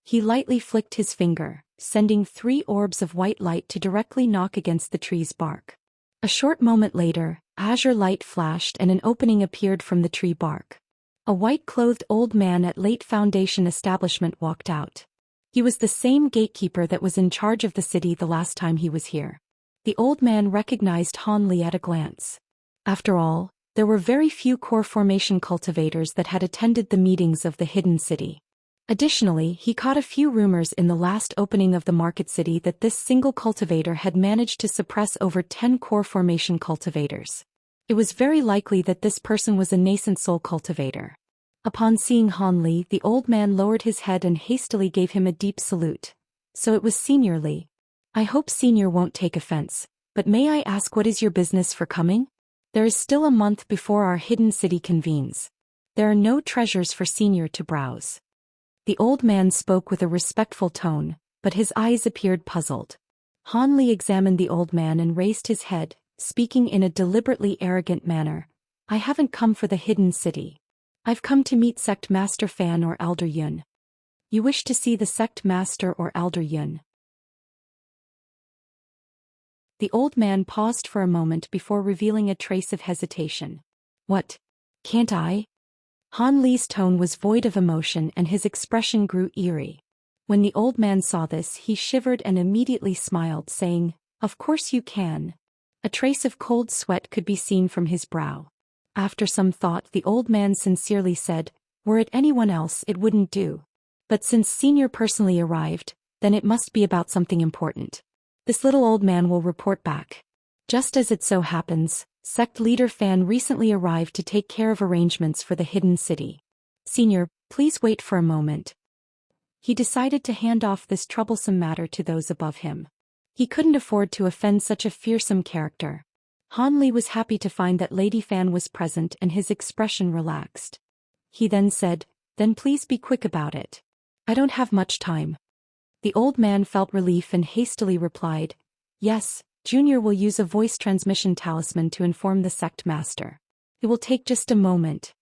He lightly flicked his finger, sending 3 orbs of white light to directly knock against the tree's bark. A short moment later, azure light flashed and an opening appeared from the tree bark. A white-clothed old man at Late Foundation Establishment walked out. He was the same gatekeeper that was in charge of the city the last time he was here. The old man recognized Han Li at a glance. After all, there were very few core formation cultivators that had attended the meetings of the Hidden City. Additionally, he caught a few rumors in the last opening of the market city that this single cultivator had managed to suppress over 10 core formation cultivators. It was very likely that this person was a nascent soul cultivator. Upon seeing Han Li, the old man lowered his head and hastily gave him a deep salute. So it was Senior Li. I hope Senior won't take offense, but may I ask what is your business for coming? There is still a month before our Hidden City convenes. There are no treasures for Senior to browse. The old man spoke with a respectful tone, but his eyes appeared puzzled. Han Li examined the old man and raised his head, speaking in a deliberately arrogant manner. I haven't come for the Hidden City. I've come to meet Sect Master Fan or Elder Yun. You wish to see the Sect Master or Elder Yun? The old man paused for a moment before revealing a trace of hesitation. What? Can't I? Han Li's tone was void of emotion and his expression grew eerie. When the old man saw this, he shivered and immediately smiled, saying, Of course you can. A trace of cold sweat could be seen from his brow. After some thought, the old man sincerely said, Were it anyone else, it wouldn't do. But since Senior personally arrived, then it must be about something important. This little old man will report back. Just as it so happens, Sect Leader Fan recently arrived to take care of arrangements for the Hidden City. Senior, please wait for a moment. He decided to hand off this troublesome matter to those above him. He couldn't afford to offend such a fearsome character. Han Li was happy to find that Lady Fan was present and his expression relaxed. He then said, Then please be quick about it. I don't have much time. The old man felt relief and hastily replied, Yes, Junior will use a voice transmission talisman to inform the Sect Master. It will take just a moment.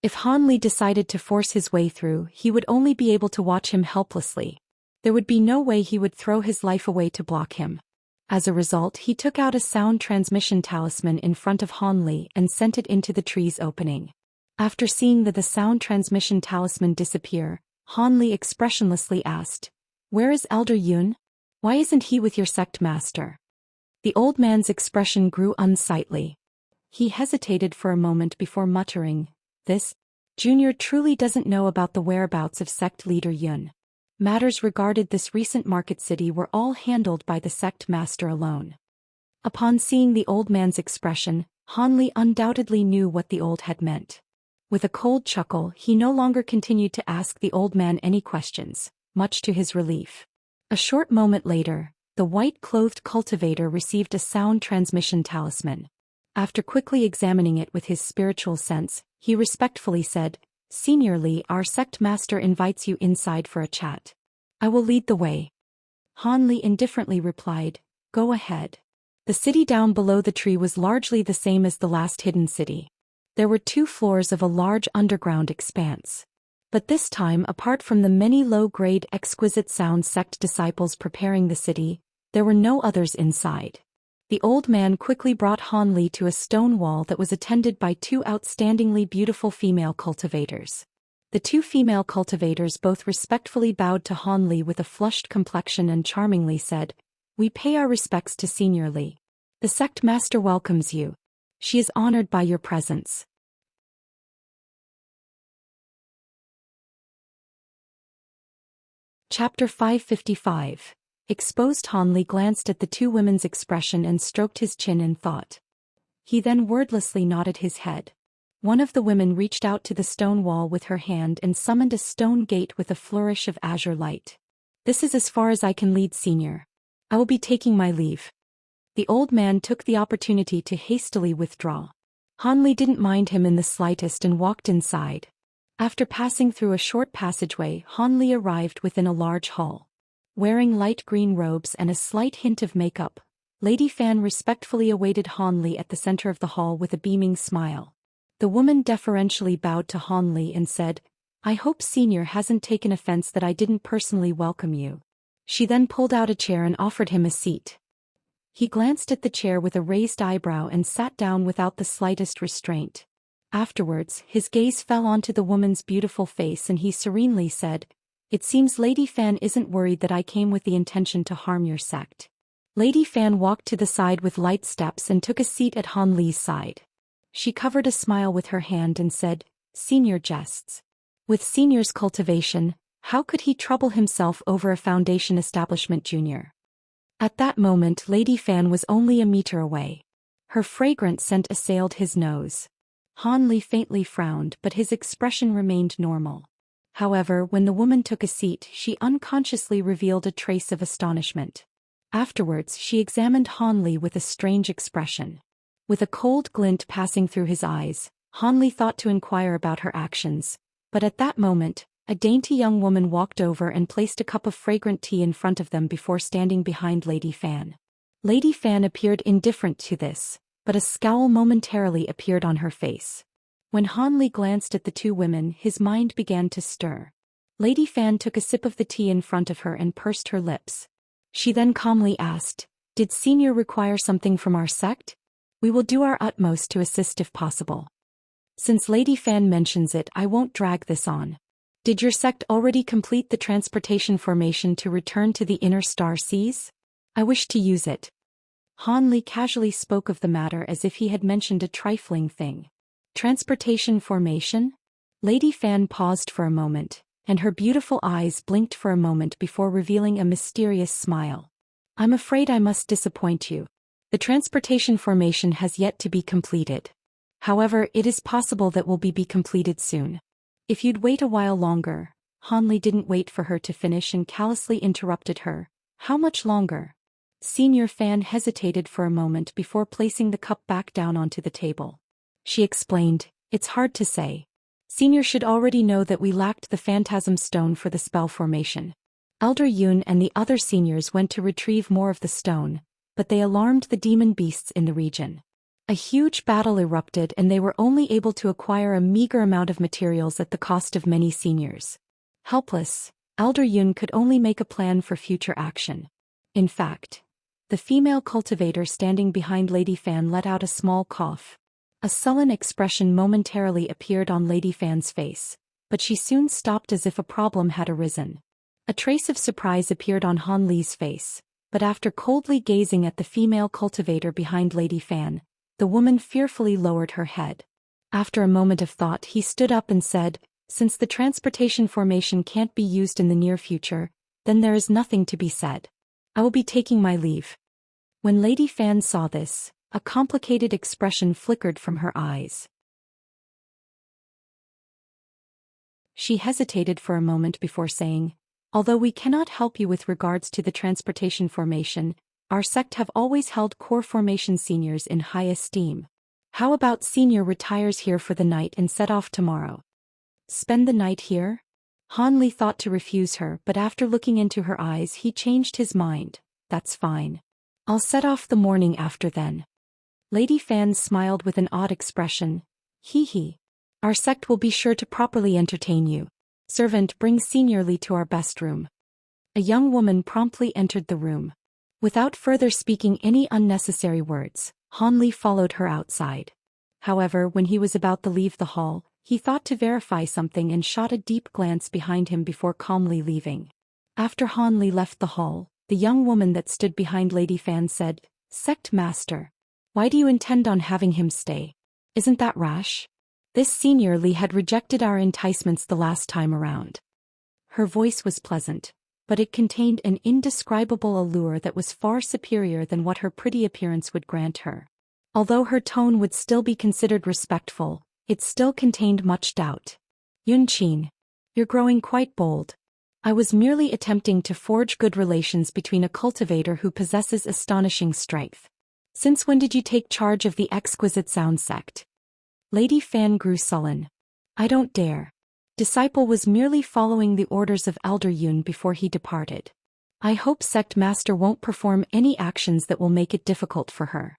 If Han Li decided to force his way through, he would only be able to watch him helplessly. There would be no way he would throw his life away to block him. As a result, he took out a sound transmission talisman in front of Han Li and sent it into the tree's opening. After seeing the sound transmission talisman disappear, Han Li expressionlessly asked, Where is Elder Yun? Why isn't he with your Sect Master? The old man's expression grew unsightly. He hesitated for a moment before muttering, This Junior truly doesn't know about the whereabouts of Sect Leader Yun. Matters regarding this recent market city were all handled by the Sect Master alone. Upon seeing the old man's expression, Han Li undoubtedly knew what the old had meant. With a cold chuckle, he no longer continued to ask the old man any questions, much to his relief. A short moment later, the white-clothed cultivator received a sound transmission talisman. After quickly examining it with his spiritual sense, he respectfully said, Senior Li, our Sect Master invites you inside for a chat. I will lead the way. Han Li indifferently replied, Go ahead. The city down below the tree was largely the same as the last Hidden City. There were 2 floors of a large underground expanse. But this time, apart from the many low-grade exquisite sound sect disciples preparing the city, there were no others inside. The old man quickly brought Han Li to a stone wall that was attended by two outstandingly beautiful female cultivators. The two female cultivators both respectfully bowed to Han Li with a flushed complexion and charmingly said, "We pay our respects to Senior Li. The sect master welcomes you. She is honored by your presence." Chapter 555. Exposed. Han Li glanced at the two women's expression and stroked his chin in thought. He then wordlessly nodded his head. One of the women reached out to the stone wall with her hand and summoned a stone gate with a flourish of azure light. "This is as far as I can lead, Senior. I will be taking my leave." The old man took the opportunity to hastily withdraw. Han Li didn't mind him in the slightest and walked inside. After passing through a short passageway, Han Li arrived within a large hall. Wearing light green robes and a slight hint of makeup, Lady Fan respectfully awaited Han Li at the center of the hall with a beaming smile. The woman deferentially bowed to Han Li and said, "I hope Senior hasn't taken offense that I didn't personally welcome you." She then pulled out a chair and offered him a seat. He glanced at the chair with a raised eyebrow and sat down without the slightest restraint. Afterwards, his gaze fell onto the woman's beautiful face and he serenely said, "It seems Lady Fan isn't worried that I came with the intention to harm your sect." Lady Fan walked to the side with light steps and took a seat at Han Li's side. She covered a smile with her hand and said, "Senior jests. With Senior's cultivation, how could he trouble himself over a Foundation establishment junior?" At that moment Lady Fan was only a meter away. Her fragrant scent assailed his nose. Han Li faintly frowned, but his expression remained normal. However, when the woman took a seat, she unconsciously revealed a trace of astonishment. Afterwards, she examined Han Li with a strange expression. With a cold glint passing through his eyes, Han Li thought to inquire about her actions, but at that moment, a dainty young woman walked over and placed a cup of fragrant tea in front of them before standing behind Lady Fan. Lady Fan appeared indifferent to this, but a scowl momentarily appeared on her face. When Han Li glanced at the two women, his mind began to stir. Lady Fan took a sip of the tea in front of her and pursed her lips. She then calmly asked, "Did Senior require something from our sect? We will do our utmost to assist if possible. Since Lady Fan mentions it, I won't drag this on. Did your sect already complete the transportation formation to return to the inner star seas? I wish to use it." Han Li casually spoke of the matter as if he had mentioned a trifling thing. Transportation formation? Lady Fan paused for a moment, and her beautiful eyes blinked for a moment before revealing a mysterious smile. "I'm afraid I must disappoint you. The transportation formation has yet to be completed. However, it is possible that will be completed soon. If you'd wait a while longer." Han Li didn't wait for her to finish and callously interrupted her. "How much longer?" Senior Fan hesitated for a moment before placing the cup back down onto the table. She explained, "It's hard to say. Senior should already know that we lacked the phantasm stone for the spell formation. Elder Yun and the other seniors went to retrieve more of the stone, but they alarmed the demon beasts in the region. A huge battle erupted and they were only able to acquire a meager amount of materials at the cost of many seniors. Helpless, Elder Yun could only make a plan for future action. In fact, the female cultivator standing behind Lady Fan let out a small cough. A sullen expression momentarily appeared on Lady Fan's face, but she soon stopped as if a problem had arisen. A trace of surprise appeared on Han Li's face, but after coldly gazing at the female cultivator behind Lady Fan, the woman fearfully lowered her head. After a moment of thought, he stood up and said, "Since the transportation formation can't be used in the near future, then there is nothing to be said. I will be taking my leave." When Lady Fan saw this, a complicated expression flickered from her eyes. She hesitated for a moment before saying, "Although we cannot help you with regards to the transportation formation, our sect have always held core formation seniors in high esteem. How about Senior retires here for the night and set off tomorrow?" "Spend the night here?" Han Li thought to refuse her, but after looking into her eyes he changed his mind. "That's fine. I'll set off the morning after then." Lady Fan smiled with an odd expression. "Hee hee. Our sect will be sure to properly entertain you. Servant, bring Senior Li to our best room. A young woman promptly entered the room. Without further speaking any unnecessary words, Han Li followed her outside. However, when he was about to leave the hall, he thought to verify something and shot a deep glance behind him before calmly leaving. After Han Li left the hall, the young woman that stood behind Lady Fan said, "Sect Master. Why do you intend on having him stay? Isn't that rash? This Senior Li had rejected our enticements the last time around." Her voice was pleasant, but it contained an indescribable allure that was far superior than what her pretty appearance would grant her. Although her tone would still be considered respectful, it still contained much doubt. "Yunqin, you're growing quite bold. I was merely attempting to forge good relations between a cultivator who possesses astonishing strength. Since when did you take charge of the exquisite sound sect?" Lady Fan grew sullen. "I don't dare." Disciple was merely following the orders of Elder Yun before he departed. "I hope Sect Master won't perform any actions that will make it difficult for her."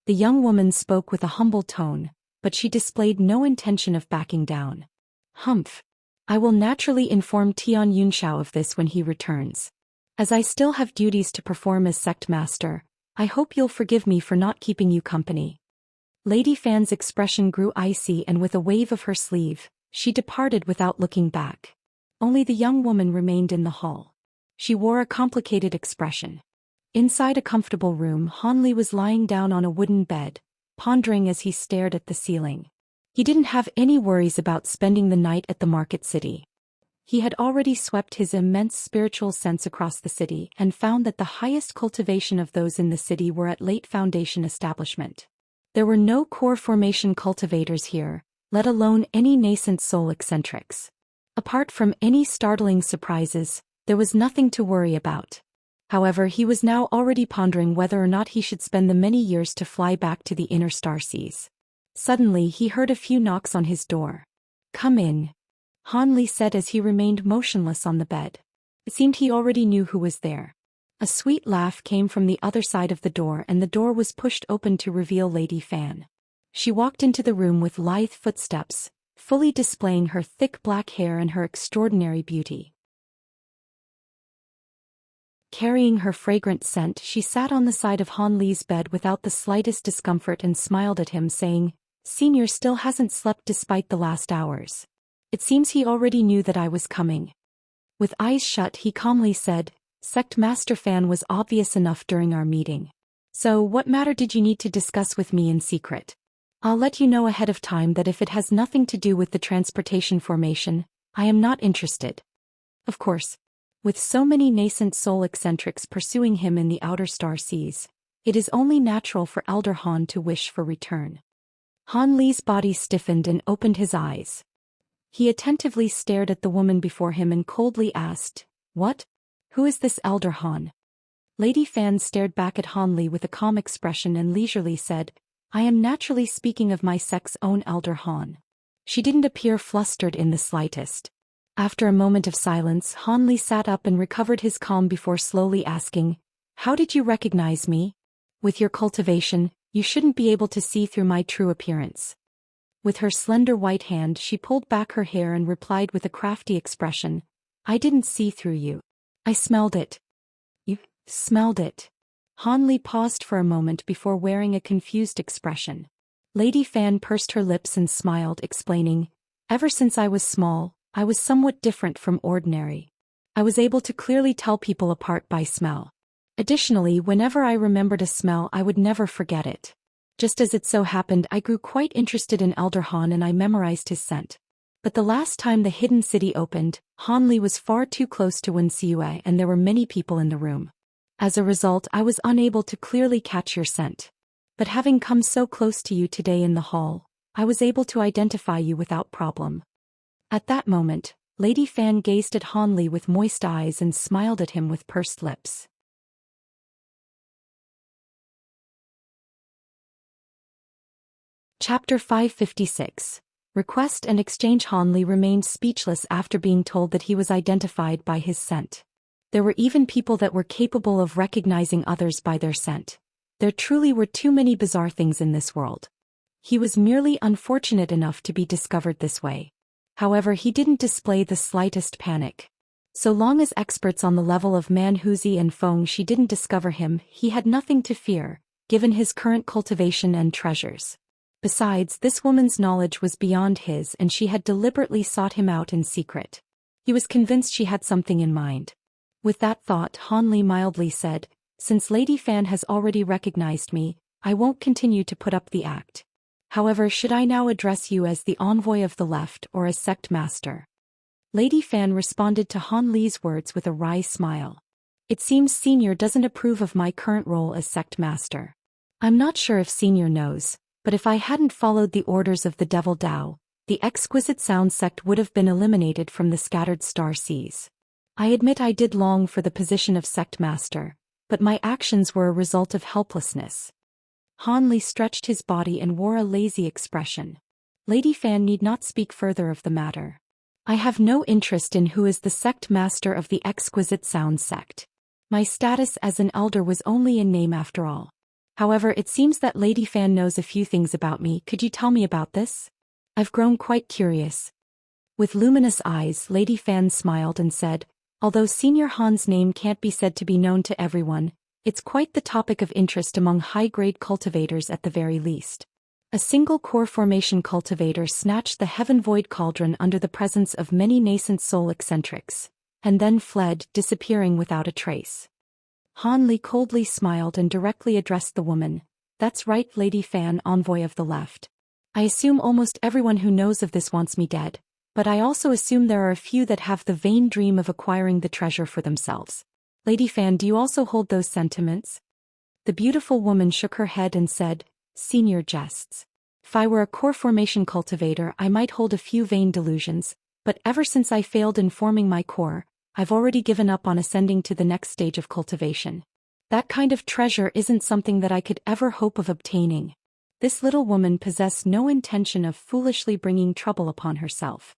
The young woman spoke with a humble tone, but she displayed no intention of backing down. "Humph. I will naturally inform Tian Yunxiao of this when he returns. As I still have duties to perform as Sect Master, I hope you'll forgive me for not keeping you company." Lady Fan's expression grew icy, and with a wave of her sleeve, she departed without looking back. Only the young woman remained in the hall. She wore a complicated expression. Inside a comfortable room, Han Li was lying down on a wooden bed, pondering as he stared at the ceiling. He didn't have any worries about spending the night at the market city. He had already swept his immense spiritual sense across the city and found that the highest cultivation of those in the city were at late foundation establishment. There were no core formation cultivators here, let alone any nascent soul eccentrics. Apart from any startling surprises, there was nothing to worry about. However, he was now already pondering whether or not he should spend the many years to fly back to the inner star seas. Suddenly he heard a few knocks on his door. "Come in," Han Li said as he remained motionless on the bed. It seemed he already knew who was there. A sweet laugh came from the other side of the door, and the door was pushed open to reveal Lady Fan. She walked into the room with lithe footsteps, fully displaying her thick black hair and her extraordinary beauty. Carrying her fragrant scent, she sat on the side of Han Li's bed without the slightest discomfort and smiled at him, saying, "Senior still hasn't slept despite the last hours. It seems he already knew that I was coming." With eyes shut, he calmly said, "Sect Master Fan was obvious enough during our meeting. So what matter did you need to discuss with me in secret? I'll let you know ahead of time that if it has nothing to do with the transportation formation, I am not interested." Of course, with so many nascent soul eccentrics pursuing him in the outer star seas, it is only natural for Elder Han to wish for return. Han Li's body stiffened and opened his eyes. He attentively stared at the woman before him and coldly asked, "What? Who is this Elder Han?" Lady Fan stared back at Han Li with a calm expression and leisurely said, "I am naturally speaking of my sect's own Elder Han." She didn't appear flustered in the slightest. After a moment of silence, Han Li sat up and recovered his calm before slowly asking, "How did you recognize me? With your cultivation, you shouldn't be able to see through my true appearance." With her slender white hand, she pulled back her hair and replied with a crafty expression, "I didn't see through you. I smelled it." "You smelled it?" Han Li paused for a moment before wearing a confused expression. Lady Fan pursed her lips and smiled, explaining, "Ever since I was small, I was somewhat different from ordinary. I was able to clearly tell people apart by smell. Additionally, whenever I remembered a smell, I would never forget it. Just as it so happened, I grew quite interested in Elder Han and I memorized his scent. But the last time the hidden city opened, Han Li was far too close to Wuxia and there were many people in the room. As a result, I was unable to clearly catch your scent. But having come so close to you today in the hall, I was able to identify you without problem." At that moment, Lady Fan gazed at Han Li with moist eyes and smiled at him with pursed lips. Chapter 556. Request and Exchange. Han Li remained speechless after being told that he was identified by his scent. There were even people that were capable of recognizing others by their scent. There truly were too many bizarre things in this world. He was merely unfortunate enough to be discovered this way. However, he didn't display the slightest panic. So long as experts on the level of Manhuzi and Feng Shi didn't discover him, he had nothing to fear, given his current cultivation and treasures. Besides, this woman's knowledge was beyond his and she had deliberately sought him out in secret. He was convinced she had something in mind. With that thought, Han Li mildly said, "Since Lady Fan has already recognized me, I won't continue to put up the act. However, should I now address you as the envoy of the left or as sect master?" Lady Fan responded to Han Li's words with a wry smile. "It seems Senior doesn't approve of my current role as sect master. I'm not sure if Senior knows, but if I hadn't followed the orders of the Devil Dao, the Exquisite Sound sect would have been eliminated from the scattered star seas. I admit I did long for the position of sect master, but my actions were a result of helplessness." Han Li stretched his body and wore a lazy expression. Lady Fan need not speak further of the matter. "I have no interest in who is the sect master of the Exquisite Sound sect. My status as an elder was only in name after all. However, it seems that Lady Fan knows a few things about me. Could you tell me about this? I've grown quite curious." With luminous eyes, Lady Fan smiled and said, "Although Senior Han's name can't be said to be known to everyone, it's quite the topic of interest among high-grade cultivators at the very least. A single core formation cultivator snatched the Heaven Void Cauldron under the presence of many nascent soul eccentrics, and then fled, disappearing without a trace." Han Li coldly smiled and directly addressed the woman. "That's right, Lady Fan, envoy of the left. I assume almost everyone who knows of this wants me dead, but I also assume there are a few that have the vain dream of acquiring the treasure for themselves. Lady Fan, do you also hold those sentiments?" The beautiful woman shook her head and said, "Senior jests. If I were a core formation cultivator, I might hold a few vain delusions, but ever since I failed in forming my core, I've already given up on ascending to the next stage of cultivation. That kind of treasure isn't something that I could ever hope of obtaining." This little woman possessed no intention of foolishly bringing trouble upon herself.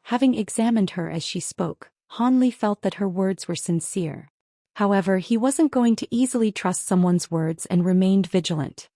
Having examined her as she spoke, Han Li felt that her words were sincere. However, he wasn't going to easily trust someone's words and remained vigilant.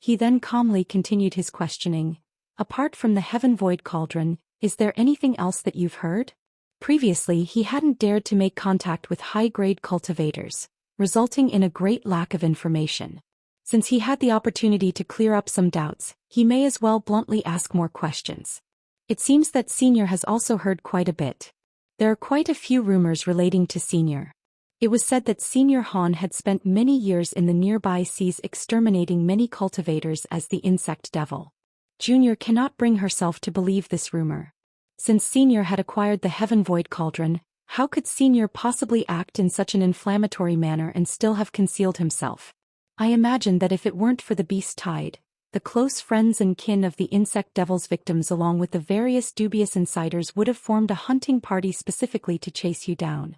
He then calmly continued his questioning. "Apart from the Heaven Void Cauldron, is there anything else that you've heard?" Previously, he hadn't dared to make contact with high-grade cultivators, resulting in a great lack of information. Since he had the opportunity to clear up some doubts, he may as well bluntly ask more questions. It seems that Senior has also heard quite a bit. There are quite a few rumors relating to Senior. It was said that Senior Han had spent many years in the nearby seas exterminating many cultivators as the insect devil. Junior cannot bring herself to believe this rumor. Since Senior had acquired the Heaven Void Cauldron, how could Senior possibly act in such an inflammatory manner and still have concealed himself? I imagine that if it weren't for the beast tide, the close friends and kin of the insect devil's victims along with the various dubious insiders would have formed a hunting party specifically to chase you down."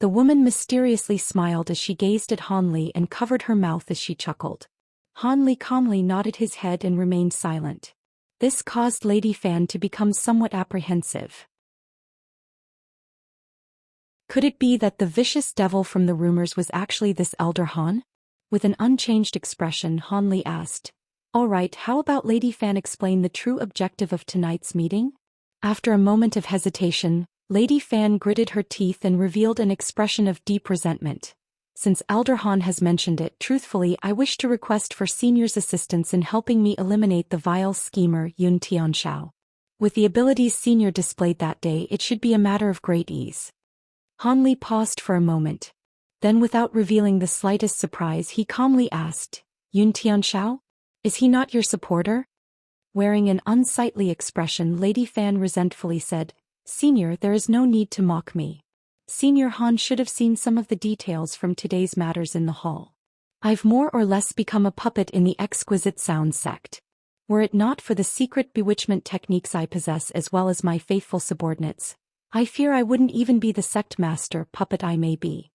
The woman mysteriously smiled as she gazed at Han Li and covered her mouth as she chuckled. Han Li calmly nodded his head and remained silent. This caused Lady Fan to become somewhat apprehensive. Could it be that the vicious devil from the rumors was actually this Elder Han? With an unchanged expression, Han Li asked, "All right, how about Lady Fan explain the true objective of tonight's meeting?" After a moment of hesitation, Lady Fan gritted her teeth and revealed an expression of deep resentment. "Since Elder Han has mentioned it, truthfully, I wish to request for Senior's assistance in helping me eliminate the vile schemer Yun Tianxiao. With the abilities Senior displayed that day, it should be a matter of great ease." Han Li paused for a moment. Then, without revealing the slightest surprise, he calmly asked, "Yun Tianxiao? Is he not your supporter?" Wearing an unsightly expression, Lady Fan resentfully said, "Senior, there is no need to mock me. Senior Han should have seen some of the details from today's matters in the hall. I've more or less become a puppet in the Exquisite Sound sect. Were it not for the secret bewitchment techniques I possess as well as my faithful subordinates, I fear I wouldn't even be the sect master puppet I may be."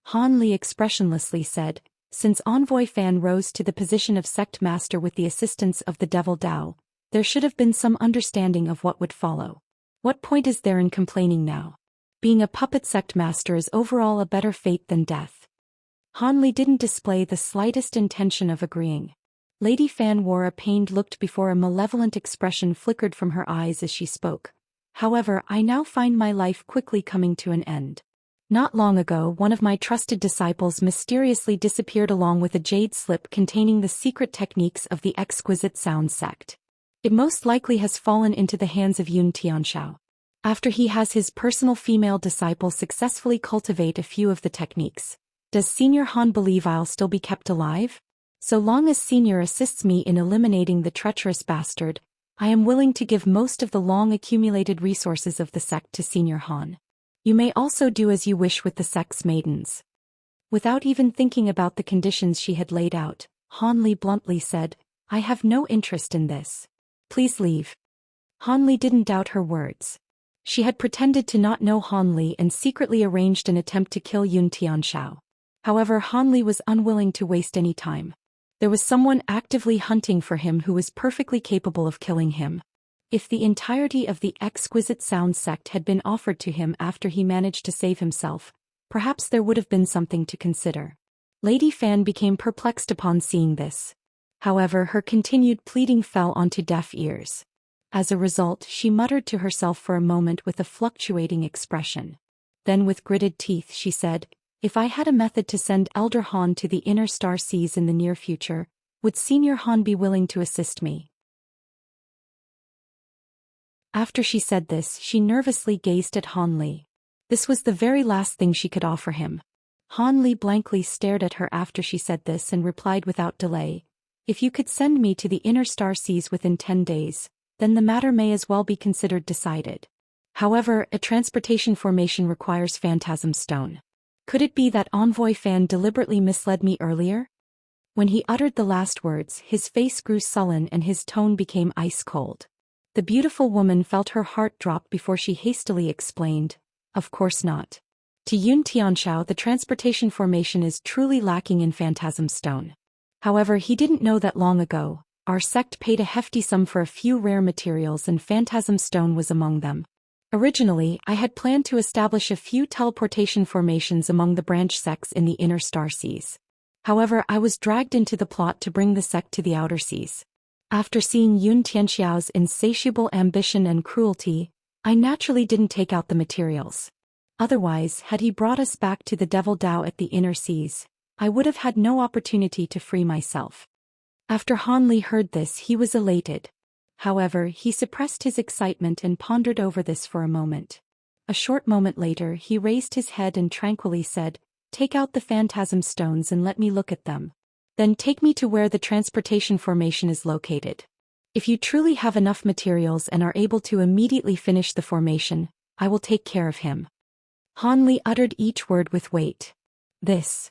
Han Li expressionlessly said, "Since Envoy Fan rose to the position of sect master with the assistance of the Devil Dao, there should have been some understanding of what would follow. What point is there in complaining now? Being a puppet sect master is overall a better fate than death." Han Li didn't display the slightest intention of agreeing. Lady Fan wore a pained look before a malevolent expression flickered from her eyes as she spoke. However, I now find my life quickly coming to an end. Not long ago, one of my trusted disciples mysteriously disappeared along with a jade slip containing the secret techniques of the exquisite sound sect. It most likely has fallen into the hands of Yun Tianxiao. After he has his personal female disciple successfully cultivate a few of the techniques, does Senior Han believe I'll still be kept alive? So long as Senior assists me in eliminating the treacherous bastard, I am willing to give most of the long-accumulated resources of the sect to Senior Han. You may also do as you wish with the sect's maidens. Without even thinking about the conditions she had laid out, Han Li bluntly said, I have no interest in this. Please leave. Han Li didn't doubt her words. She had pretended to not know Han Li and secretly arranged an attempt to kill Yun Tianxiao. However, Han Li was unwilling to waste any time. There was someone actively hunting for him who was perfectly capable of killing him. If the entirety of the exquisite sound sect had been offered to him after he managed to save himself, perhaps there would have been something to consider. Lady Fan became perplexed upon seeing this. However, her continued pleading fell onto deaf ears. As a result, she muttered to herself for a moment with a fluctuating expression. Then with gritted teeth she said, if I had a method to send Elder Han to the inner star seas in the near future, would Senior Han be willing to assist me? After she said this, she nervously gazed at Han Li. This was the very last thing she could offer him. Han Li blankly stared at her after she said this and replied without delay, if you could send me to the inner star seas within 10 days, then the matter may as well be considered decided. However, a transportation formation requires phantasm stone. Could it be that Envoy Fan deliberately misled me earlier? When he uttered the last words, his face grew sullen and his tone became ice cold. The beautiful woman felt her heart drop before she hastily explained, of course not. To Yun Tianxiao, the transportation formation is truly lacking in phantasm stone. However, he didn't know that long ago, our sect paid a hefty sum for a few rare materials and phantasm stone was among them. Originally, I had planned to establish a few teleportation formations among the branch sects in the inner star seas. However, I was dragged into the plot to bring the sect to the outer seas. After seeing Yun Tianxiao's insatiable ambition and cruelty, I naturally didn't take out the materials. Otherwise, had he brought us back to the Devil Dao at the inner seas, I would have had no opportunity to free myself. After Han Li heard this, he was elated. However, he suppressed his excitement and pondered over this for a moment. A short moment later, he raised his head and tranquilly said, take out the phantasm stones and let me look at them. Then take me to where the transportation formation is located. If you truly have enough materials and are able to immediately finish the formation, I will take care of him. Han Li uttered each word with weight. This.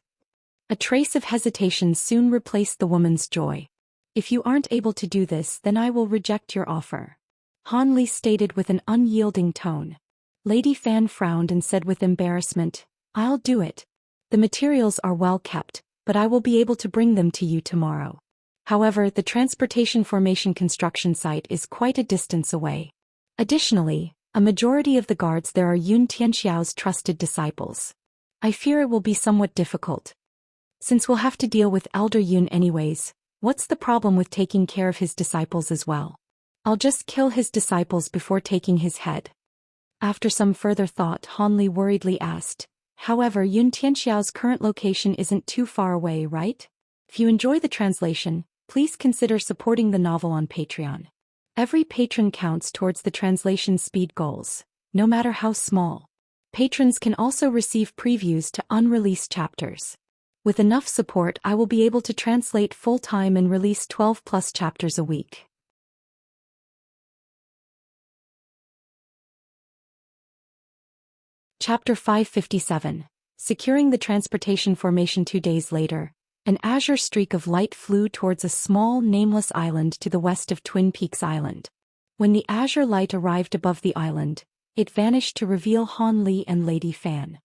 A trace of hesitation soon replaced the woman's joy. If you aren't able to do this, then I will reject your offer. Han Li stated with an unyielding tone. Lady Fan frowned and said with embarrassment, I'll do it. The materials are well kept, but I will be able to bring them to you tomorrow. However, the transportation formation construction site is quite a distance away. Additionally, a majority of the guards there are Yun Tianxiao's trusted disciples. I fear it will be somewhat difficult. Since we'll have to deal with Elder Yun anyways, what's the problem with taking care of his disciples as well? I'll just kill his disciples before taking his head. After some further thought, Han Li worriedly asked, however, Yun Tianxiao's current location isn't too far away, right? If you enjoy the translation, please consider supporting the novel on Patreon. Every patron counts towards the translation speed goals, no matter how small. Patrons can also receive previews to unreleased chapters. With enough support, I will be able to translate full-time and release 12+ chapters a week. Chapter 557. Securing the transportation formation 2 days later, an azure streak of light flew towards a small, nameless island to the west of Twin Peaks Island. When the azure light arrived above the island, it vanished to reveal Han Li and Lady Fan.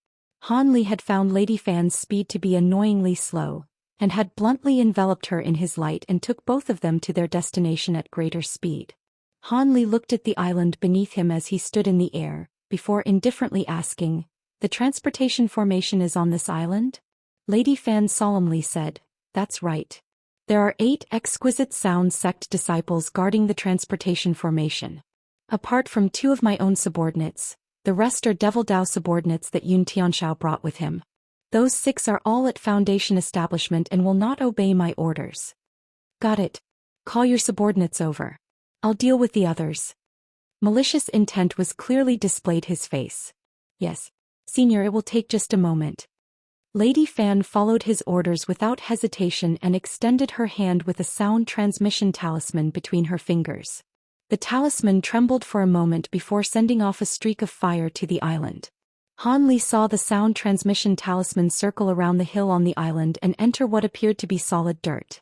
Han Li had found Lady Fan's speed to be annoyingly slow, and had bluntly enveloped her in his light and took both of them to their destination at greater speed. Han Li looked at the island beneath him as he stood in the air, before indifferently asking, the transportation formation is on this island? Lady Fan solemnly said, that's right. There are 8 exquisite sound sect disciples guarding the transportation formation. Apart from 2 of my own subordinates, the rest are Devil Dao subordinates that Yun Tianxiao brought with him. Those 6 are all at Foundation establishment and will not obey my orders. Got it. Call your subordinates over. I'll deal with the others. Malicious intent was clearly displayed his face. Yes, Senior, it will take just a moment. Lady Fan followed his orders without hesitation and extended her hand with a sound transmission talisman between her fingers. The talisman trembled for a moment before sending off a streak of fire to the island. Han Li saw the sound transmission talisman circle around the hill on the island and enter what appeared to be solid dirt.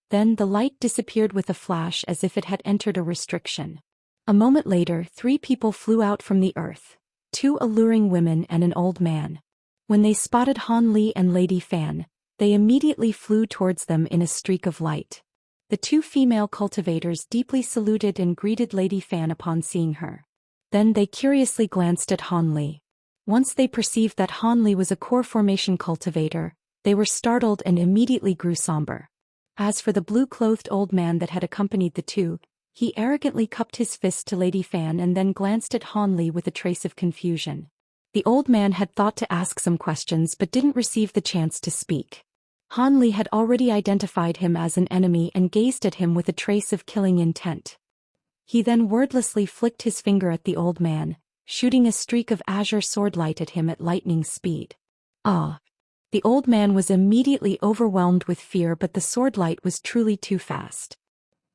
Then the light disappeared with a flash as if it had entered a restriction. A moment later, 3 people flew out from the earth, 2 alluring women and an old man. When they spotted Han Li and Lady Fan, they immediately flew towards them in a streak of light. The 2 female cultivators deeply saluted and greeted Lady Fan upon seeing her. Then they curiously glanced at Han Li. Once they perceived that Han Li was a core formation cultivator, they were startled and immediately grew somber. As for the blue-clothed old man that had accompanied the 2, he arrogantly cupped his fist to Lady Fan and then glanced at Han Li with a trace of confusion. The old man had thought to ask some questions but didn't receive the chance to speak. Han Li had already identified him as an enemy and gazed at him with a trace of killing intent. He then wordlessly flicked his finger at the old man, shooting a streak of azure sword light at him at lightning speed. Ah! The old man was immediately overwhelmed with fear, but the sword light was truly too fast.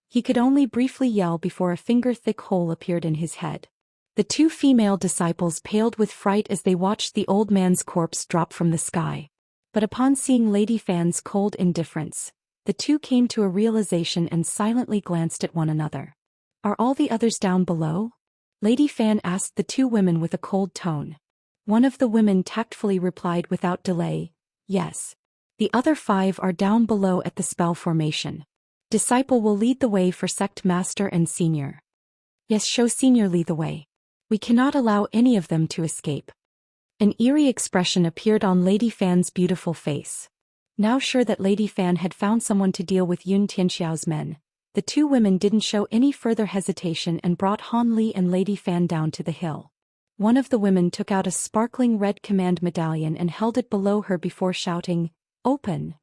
He could only briefly yell before a finger-thick hole appeared in his head. The 2 female disciples paled with fright as they watched the old man's corpse drop from the sky. But upon seeing Lady Fan's cold indifference, the 2 came to a realization and silently glanced at one another. Are all the others down below? Lady Fan asked the 2 women with a cold tone. One of the women tactfully replied without delay, yes. The other 5 are down below at the spell formation. Disciple will lead the way for Sect Master and Senior. Yes, show Senior lead the way. We cannot allow any of them to escape. An eerie expression appeared on Lady Fan's beautiful face. Now sure that Lady Fan had found someone to deal with Yun Tianxiao's men, the 2 women didn't show any further hesitation and brought Han Li and Lady Fan down to the hill. One of the women took out a sparkling red command medallion and held it below her before shouting, "Open!"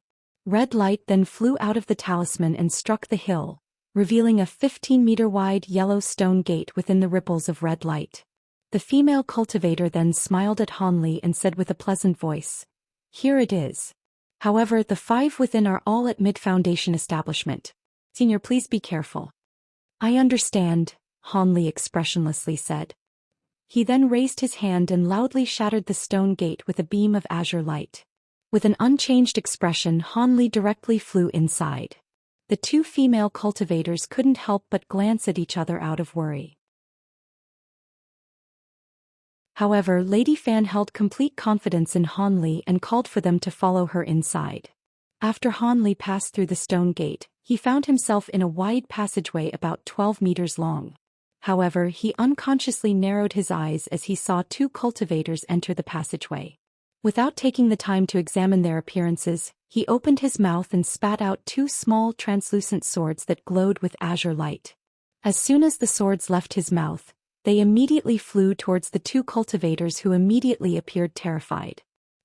Red light then flew out of the talisman and struck the hill, revealing a 15-meter-wide yellow stone gate within the ripples of red light. The female cultivator then smiled at Han Li and said with a pleasant voice, "Here it is. However, the 5 within are all at mid-foundation establishment. Senior, please be careful." "I understand," Han Li expressionlessly said. He then raised his hand and loudly shattered the stone gate with a beam of azure light. With an unchanged expression, Han Li directly flew inside. The 2 female cultivators couldn't help but glance at each other out of worry. However, Lady Fan held complete confidence in Han Li and called for them to follow her inside. After Han Li passed through the stone gate, he found himself in a wide passageway about 12 meters long. However, he unconsciously narrowed his eyes as he saw 2 cultivators enter the passageway. Without taking the time to examine their appearances, he opened his mouth and spat out 2 small translucent swords that glowed with azure light. As soon as the swords left his mouth, they immediately flew towards the 2 cultivators, who immediately appeared terrified.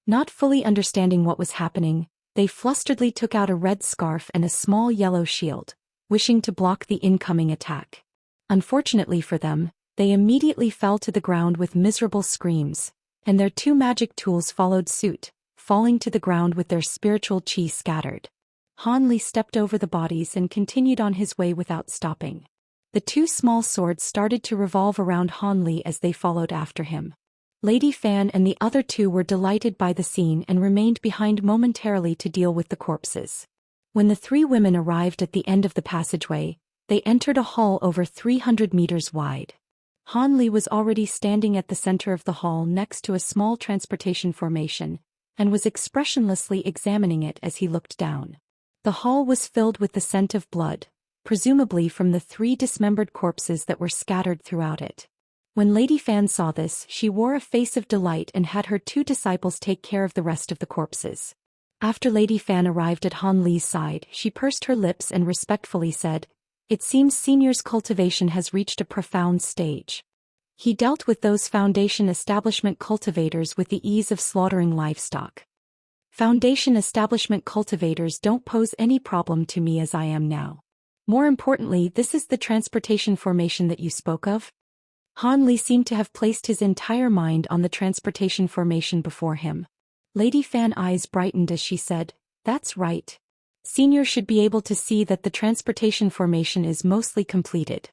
Not fully understanding what was happening, they flusteredly took out a red scarf and a small yellow shield, wishing to block the incoming attack. Unfortunately for them, they immediately fell to the ground with miserable screams, and their 2 magic tools followed suit, falling to the ground with their spiritual chi scattered. Han Li stepped over the bodies and continued on his way without stopping. The 2 small swords started to revolve around Han Li as they followed after him. Lady Fan and the other 2 were delighted by the scene and remained behind momentarily to deal with the corpses. When the 3 women arrived at the end of the passageway, they entered a hall over 300 meters wide. Han Li was already standing at the center of the hall next to a small transportation formation, and was expressionlessly examining it as he looked down. The hall was filled with the scent of blood, presumably from the 3 dismembered corpses that were scattered throughout it. When Lady Fan saw this, she wore a face of delight and had her 2 disciples take care of the rest of the corpses. After Lady Fan arrived at Han Li's side, she pursed her lips and respectfully said, It seems Senior's cultivation has reached a profound stage. He dealt with those Foundation establishment cultivators with the ease of slaughtering livestock. Foundation establishment cultivators don't pose any problem to me as I am now. More importantly, this is the transportation formation that you spoke of? Han Li seemed to have placed his entire mind on the transportation formation before him. Lady Fan's eyes brightened as she said, "That's right. Senior should be able to see that the transportation formation is mostly completed.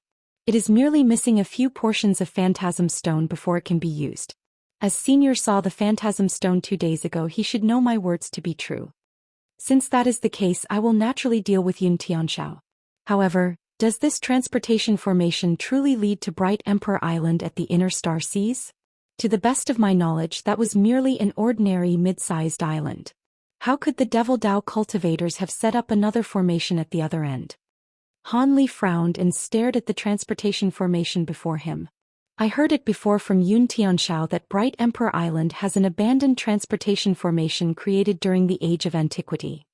It is merely missing a few portions of Phantasm Stone before it can be used. As Senior saw the Phantasm Stone 2 days ago, he should know my words to be true. Since that is the case, I will naturally deal with Xianxia. However, does this transportation formation truly lead to Bright Emperor Island at the Inner Star Seas? To the best of my knowledge, that was merely an ordinary mid-sized island. How could the Devil Dao cultivators have set up another formation at the other end?" Han Li frowned and stared at the transportation formation before him. "I heard it before from Yun Tianxiao that Bright Emperor Island has an abandoned transportation formation created during the Age of Antiquity.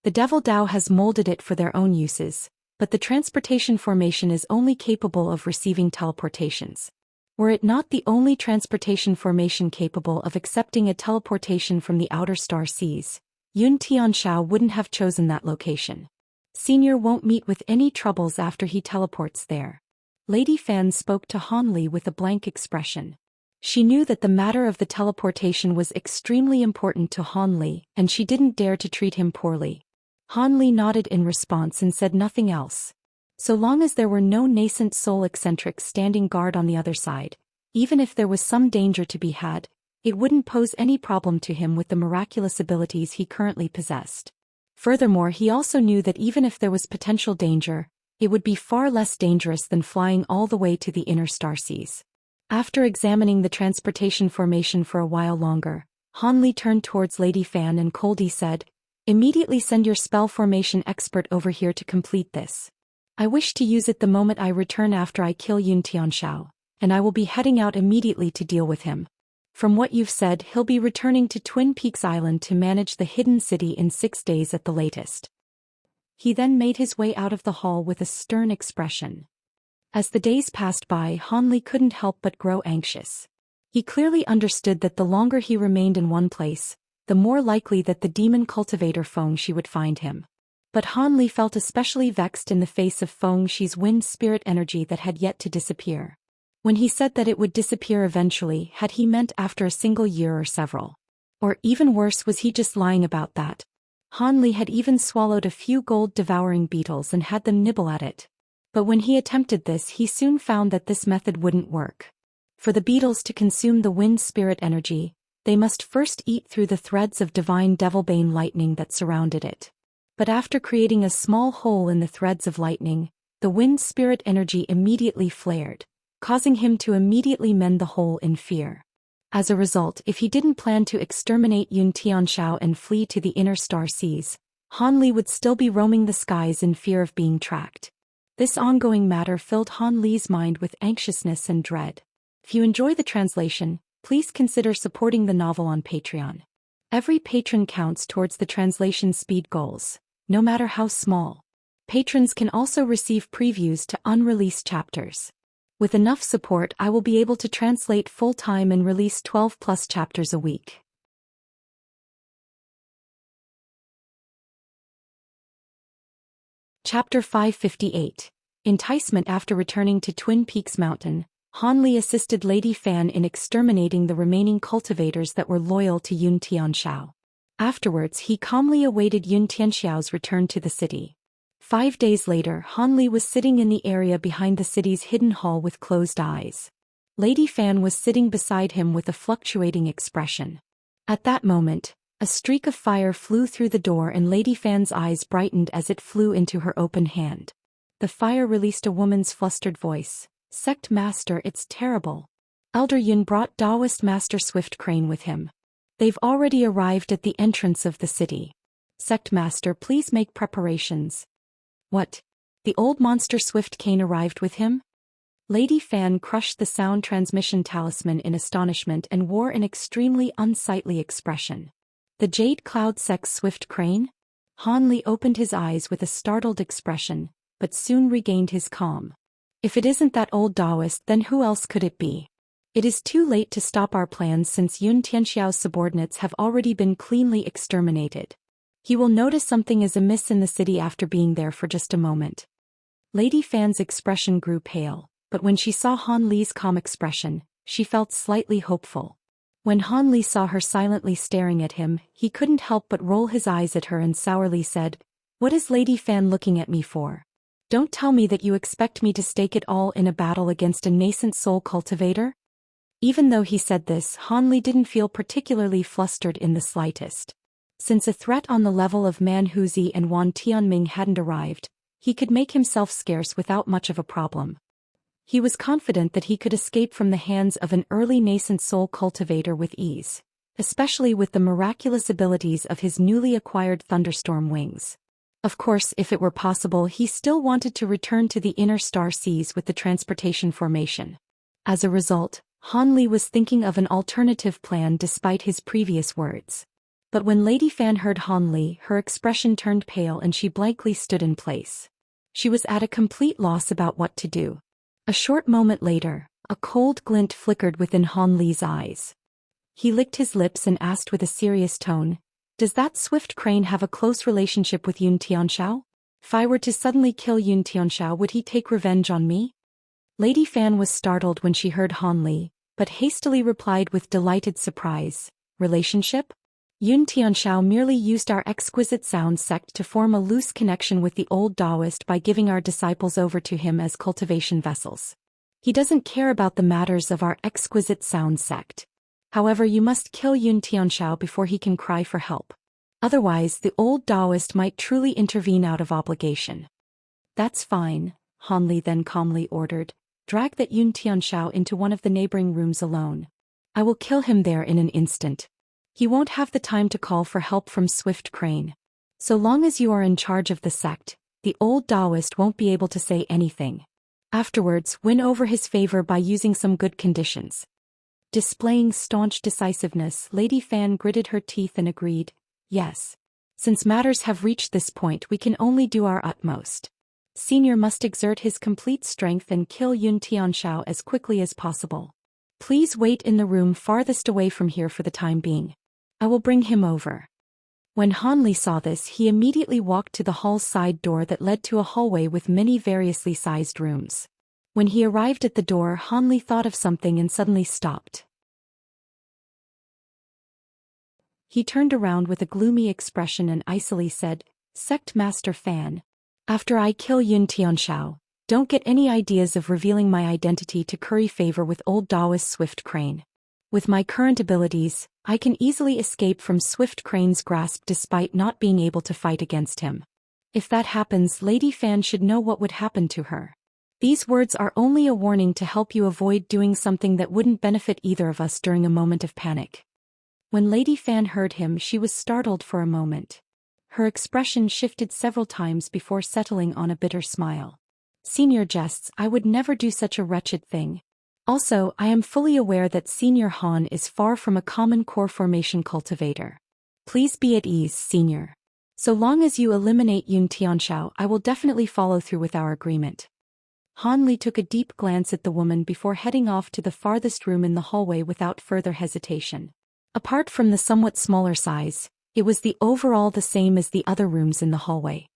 The Devil Dao has molded it for their own uses, but the transportation formation is only capable of receiving teleportations. Were it not the only transportation formation capable of accepting a teleportation from the outer star seas, Yun Tianxiao wouldn't have chosen that location. Senior won't meet with any troubles after he teleports there." Lady Fan spoke to Han Li with a blank expression. She knew that the matter of the teleportation was extremely important to Han Li, and she didn't dare to treat him poorly. Han Li nodded in response and said nothing else. So long as there were no nascent soul eccentrics standing guard on the other side, even if there was some danger to be had, it wouldn't pose any problem to him with the miraculous abilities he currently possessed. Furthermore, he also knew that even if there was potential danger, it would be far less dangerous than flying all the way to the Inner Star Seas. After examining the transportation formation for a while longer, Han Li turned towards Lady Fan and coldly said, "Immediately send your spell formation expert over here to complete this. I wish to use it the moment I return after I kill Yun Tianxiao, and I will be heading out immediately to deal with him. From what you've said, he'll be returning to Twin Peaks Island to manage the hidden city in 6 days at the latest." He then made his way out of the hall with a stern expression. As the days passed by, Han Li couldn't help but grow anxious. He clearly understood that the longer he remained in one place, the more likely that the demon cultivator Fengxi would find him. But Han Li felt especially vexed in the face of Fengxi's wind spirit energy that had yet to disappear. When he said that it would disappear eventually, had he meant after a single year or several? Or even worse, was he just lying about that? Han Li had even swallowed a few gold-devouring beetles and had them nibble at it. But when he attempted this, he soon found that this method wouldn't work. For the beetles to consume the wind spirit energy, they must first eat through the threads of divine devilbane lightning that surrounded it. But after creating a small hole in the threads of lightning, the wind spirit energy immediately flared, causing him to immediately mend the hole in fear. As a result, if he didn't plan to exterminate Yun Tianxiao and flee to the Inner Star Seas, Han Li would still be roaming the skies in fear of being tracked. This ongoing matter filled Han Li's mind with anxiousness and dread. If you enjoy the translation, please consider supporting the novel on Patreon. Every patron counts towards the translation speed goals, no matter how small. Patrons can also receive previews to unreleased chapters. With enough support, I will be able to translate full-time and release 12+ chapters a week. Chapter 558. Enticement. After returning to Twin Peaks Mountain, Han Li assisted Lady Fan in exterminating the remaining cultivators that were loyal to Yun Tianxiao. Afterwards, he calmly awaited Yun Tianxiao's return to the city. 5 days later, Han Li was sitting in the area behind the city's hidden hall with closed eyes. Lady Fan was sitting beside him with a fluctuating expression. At that moment, a streak of fire flew through the door and Lady Fan's eyes brightened as it flew into her open hand. The fire released a woman's flustered voice. "Sect Master, it's terrible." Elder Yun brought Taoist Master Swift Crane with him. They've already arrived at the entrance of the city. "Sect Master, please make preparations." "What? The old monster Swift Cane arrived with him?" Lady Fan crushed the sound transmission talisman in astonishment and wore an extremely unsightly expression. "The Jade Cloud Sect's Swift Crane?" Han Li opened his eyes with a startled expression, but soon regained his calm. If it isn't that old Taoist, then who else could it be? It is too late to stop our plans since Yun Tianxiao's subordinates have already been cleanly exterminated. He will notice something is amiss in the city after being there for just a moment. Lady Fan's expression grew pale, but when she saw Han Li's calm expression, she felt slightly hopeful. When Han Li saw her silently staring at him, he couldn't help but roll his eyes at her and sourly said, "What is Lady Fan looking at me for? Don't tell me that you expect me to stake it all in a battle against a nascent soul cultivator?" Even though he said this, Han Li didn't feel particularly flustered in the slightest. Since a threat on the level of Man Huzi and Wan Tianming hadn't arrived, he could make himself scarce without much of a problem. He was confident that he could escape from the hands of an early nascent soul cultivator with ease, especially with the miraculous abilities of his newly acquired thunderstorm wings. Of course, if it were possible, he still wanted to return to the inner star seas with the transportation formation. As a result, Han Li was thinking of an alternative plan despite his previous words. But when Lady Fan heard Han Li, her expression turned pale and she blankly stood in place. She was at a complete loss about what to do. A short moment later, a cold glint flickered within Han Li's eyes. He licked his lips and asked with a serious tone, "Does that swift crane have a close relationship with Yun Tianxiao? If I were to suddenly kill Yun Tianxiao, would he take revenge on me?" Lady Fan was startled when she heard Han Li, but hastily replied with delighted surprise, "Relationship? Yun Tianxiao merely used our exquisite sound sect to form a loose connection with the old Taoist by giving our disciples over to him as cultivation vessels. He doesn't care about the matters of our exquisite sound sect. However, you must kill Yun Tianxiao before he can cry for help. Otherwise, the old Taoist might truly intervene out of obligation." "That's fine," Han Li then calmly ordered. "Drag that Yun Tianxiao into one of the neighboring rooms alone. I will kill him there in an instant. He won't have the time to call for help from Swift Crane. So long as you are in charge of the sect, the old Taoist won't be able to say anything. Afterwards, win over his favor by using some good conditions." Displaying staunch decisiveness, Lady Fan gritted her teeth and agreed, "Yes. Since matters have reached this point, we can only do our utmost. Senior must exert his complete strength and kill Yun Tianxiao as quickly as possible. Please wait in the room farthest away from here for the time being. I will bring him over." When Han Li saw this, he immediately walked to the hall's side door that led to a hallway with many variously sized rooms. When he arrived at the door, Han Li thought of something and suddenly stopped. He turned around with a gloomy expression and icily said, "Sect Master Fan, after I kill Yun Tianxiao, don't get any ideas of revealing my identity to curry favor with old Taoist Swift Crane. With my current abilities, I can easily escape from Swift Crane's grasp despite not being able to fight against him. If that happens, Lady Fan should know what would happen to her. These words are only a warning to help you avoid doing something that wouldn't benefit either of us during a moment of panic." When Lady Fan heard him, she was startled for a moment. Her expression shifted several times before settling on a bitter smile. "Senior jests, I would never do such a wretched thing. Also, I am fully aware that Senior Han is far from a common core formation cultivator. Please be at ease, Senior. So long as you eliminate Yun Tianxiao, I will definitely follow through with our agreement." Han Li took a deep glance at the woman before heading off to the farthest room in the hallway without further hesitation. Apart from the somewhat smaller size, it was overall the same as the other rooms in the hallway.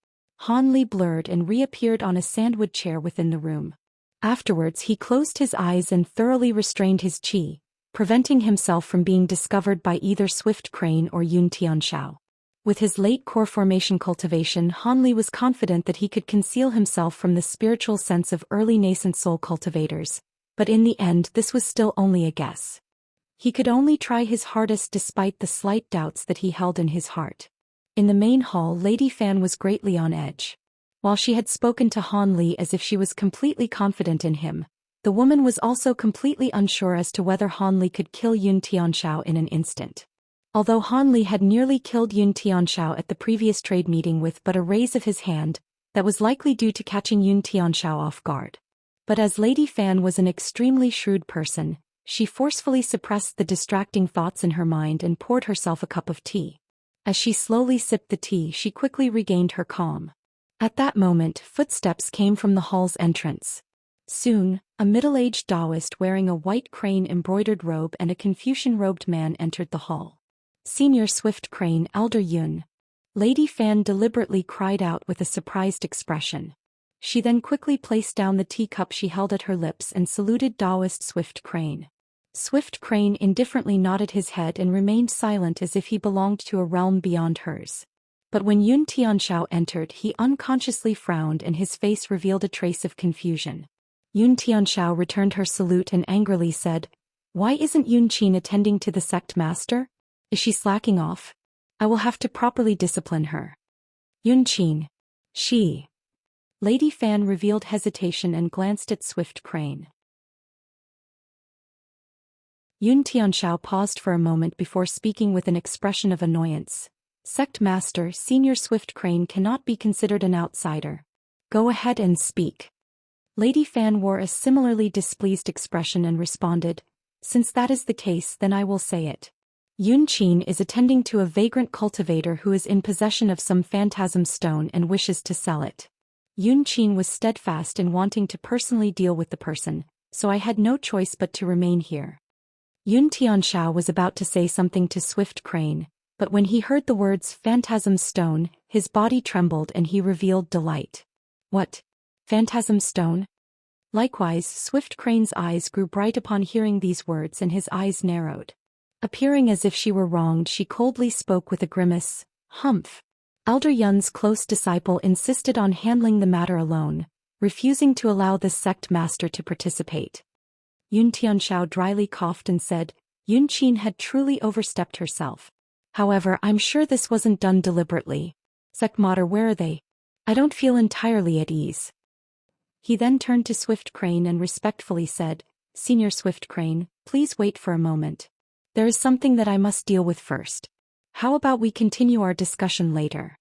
Han Li blurred and reappeared on a sandwood chair within the room. Afterwards, he closed his eyes and thoroughly restrained his qi, preventing himself from being discovered by either Swift Crane or Yun Tianxiao. With his late core formation cultivation, Han Li was confident that he could conceal himself from the spiritual sense of early nascent soul cultivators, but in the end this was still only a guess. He could only try his hardest despite the slight doubts that he held in his heart. In the main hall, Lady Fan was greatly on edge. While she had spoken to Han Li as if she was completely confident in him, the woman was also completely unsure as to whether Han Li could kill Yun Tianxiao in an instant. Although Han Li had nearly killed Yun Tianxiao at the previous trade meeting with but a raise of his hand, that was likely due to catching Yun Tianxiao off guard. But as Lady Fan was an extremely shrewd person, she forcefully suppressed the distracting thoughts in her mind and poured herself a cup of tea. As she slowly sipped the tea, she quickly regained her calm. At that moment, footsteps came from the hall's entrance. Soon, a middle-aged Taoist wearing a white crane-embroidered robe and a Confucian-robed man entered the hall. "Senior Swift Crane, Elder Yun." Lady Fan deliberately cried out with a surprised expression. She then quickly placed down the teacup she held at her lips and saluted Taoist Swift Crane. Swift Crane indifferently nodded his head and remained silent as if he belonged to a realm beyond hers. But when Yun Tianxiao entered, he unconsciously frowned and his face revealed a trace of confusion. Yun Tianxiao returned her salute and angrily said, "Why isn't Yun Qin attending to the sect master? Is she slacking off? I will have to properly discipline her." "Yun Qin. She." Lady Fan revealed hesitation and glanced at Swift Crane. Yun Tianxiao paused for a moment before speaking with an expression of annoyance. "Sect master, Senior Swift Crane cannot be considered an outsider. Go ahead and speak." Lady Fan wore a similarly displeased expression and responded, "Since that is the case, then I will say it. Yun Qin is attending to a vagrant cultivator who is in possession of some phantasm stone and wishes to sell it. Yun Qin was steadfast in wanting to personally deal with the person, so I had no choice but to remain here." Yun Tianxiao was about to say something to Swift Crane, but when he heard the words phantasm stone, his body trembled and he revealed delight. "What? Phantasm stone?" Likewise, Swift Crane's eyes grew bright upon hearing these words and his eyes narrowed. Appearing as if she were wronged, she coldly spoke with a grimace, "Humph." Elder Yun's close disciple insisted on handling the matter alone, refusing to allow the sect master to participate. Yun Tianxiao dryly coughed and said, "Yun Qin had truly overstepped herself. However, I'm sure this wasn't done deliberately. Sect master, where are they? I don't feel entirely at ease." He then turned to Swift Crane and respectfully said, "Senior Swift Crane, please wait for a moment. There is something that I must deal with first. How about we continue our discussion later?"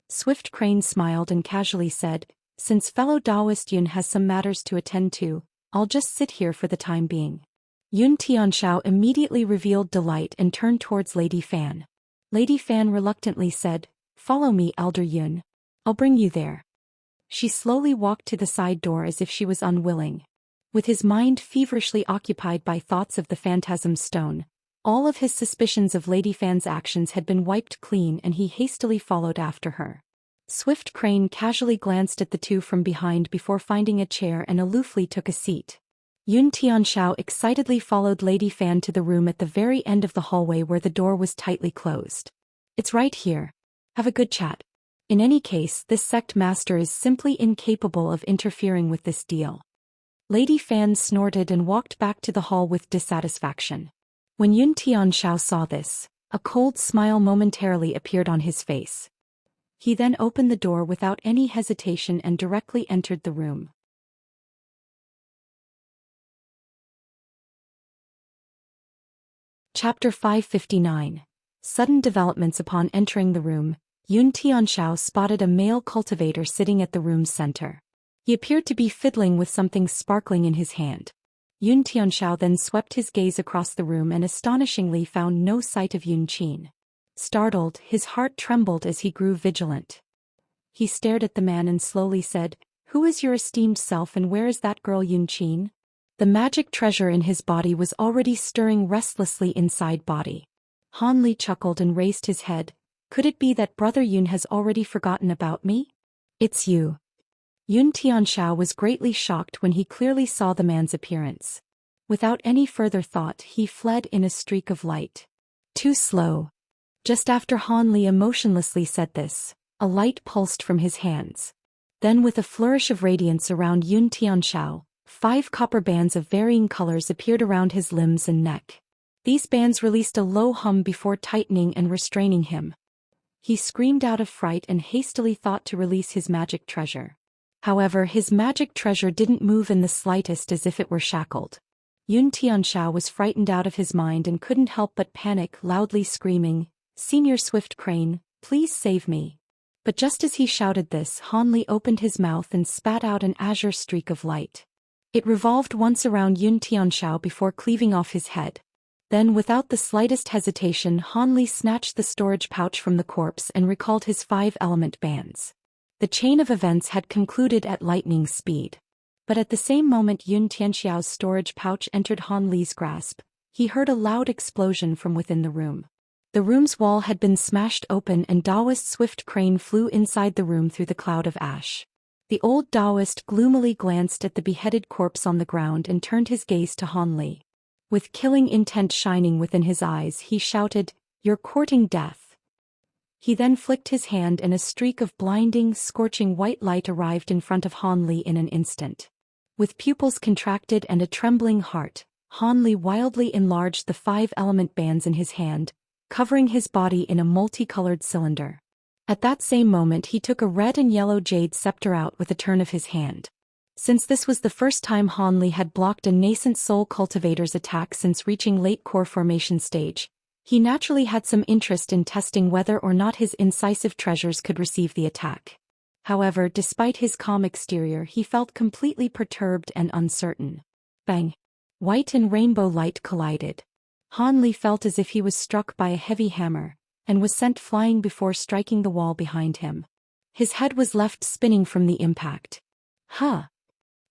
Swift Crane smiled and casually said, "Since fellow Taoist Yun has some matters to attend to, I'll just sit here for the time being." Yun Tianxiao immediately revealed delight and turned towards Lady Fan. Lady Fan reluctantly said, "Follow me, Elder Yun. I'll bring you there." She slowly walked to the side door as if she was unwilling. With his mind feverishly occupied by thoughts of the phantasm stone, all of his suspicions of Lady Fan's actions had been wiped clean and he hastily followed after her. Swift Crane casually glanced at the two from behind before finding a chair and aloofly took a seat. Yun Tianxiao excitedly followed Lady Fan to the room at the very end of the hallway where the door was tightly closed. "It's right here. Have a good chat. In any case, this sect master is simply incapable of interfering with this deal." Lady Fan snorted and walked back to the hall with dissatisfaction. When Yun Tianxiao saw this, a cold smile momentarily appeared on his face. He then opened the door without any hesitation and directly entered the room. Chapter 559. Sudden developments. Upon entering the room, Yun Tianxiao spotted a male cultivator sitting at the room's center. He appeared to be fiddling with something sparkling in his hand. Yun Tianxiao then swept his gaze across the room and astonishingly found no sight of Yun Qin. Startled, his heart trembled as he grew vigilant. He stared at the man and slowly said, "Who is your esteemed self and where is that girl Yun Qin?" The magic treasure in his body was already stirring restlessly inside body. Han Li chuckled and raised his head. "Could it be that Brother Yun has already forgotten about me? It's you." Yun Tianxiao was greatly shocked when he clearly saw the man's appearance. Without any further thought, he fled in a streak of light. Too slow. Just after Han Li emotionlessly said this, a light pulsed from his hands. Then with a flourish of radiance around Yun Tianxiao, 5 copper bands of varying colors appeared around his limbs and neck. These bands released a low hum before tightening and restraining him. He screamed out of fright and hastily thought to release his magic treasure. However, his magic treasure didn't move in the slightest, as if it were shackled. Yun Tianxiao was frightened out of his mind and couldn't help but panic, loudly screaming, "Senior Swift Crane, please save me." But just as he shouted this, Han Li opened his mouth and spat out an azure streak of light. It revolved once around Yun Tianxiao before cleaving off his head. Then without the slightest hesitation Han Li snatched the storage pouch from the corpse and recalled his 5-element bands. The chain of events had concluded at lightning speed. But at the same moment Yun Tianxiao's storage pouch entered Han Li's grasp, he heard a loud explosion from within the room. The room's wall had been smashed open and Taoist Swift Crane flew inside the room through the cloud of ash. The old Taoist gloomily glanced at the beheaded corpse on the ground and turned his gaze to Han Li. With killing intent shining within his eyes, he shouted, "You're courting death." He then flicked his hand and a streak of blinding, scorching white light arrived in front of Han Li in an instant. With pupils contracted and a trembling heart, Han Li wildly enlarged the 5-element bands in his hand, covering his body in a multicolored cylinder. At that same moment he took a red and yellow jade scepter out with a turn of his hand. Since this was the first time Han Li had blocked a nascent soul cultivator's attack since reaching late core formation stage, he naturally had some interest in testing whether or not his incisive treasures could receive the attack. However, despite his calm exterior, he felt completely perturbed and uncertain. Bang! White and rainbow light collided. Han Li felt as if he was struck by a heavy hammer, and was sent flying before striking the wall behind him. His head was left spinning from the impact. Huh!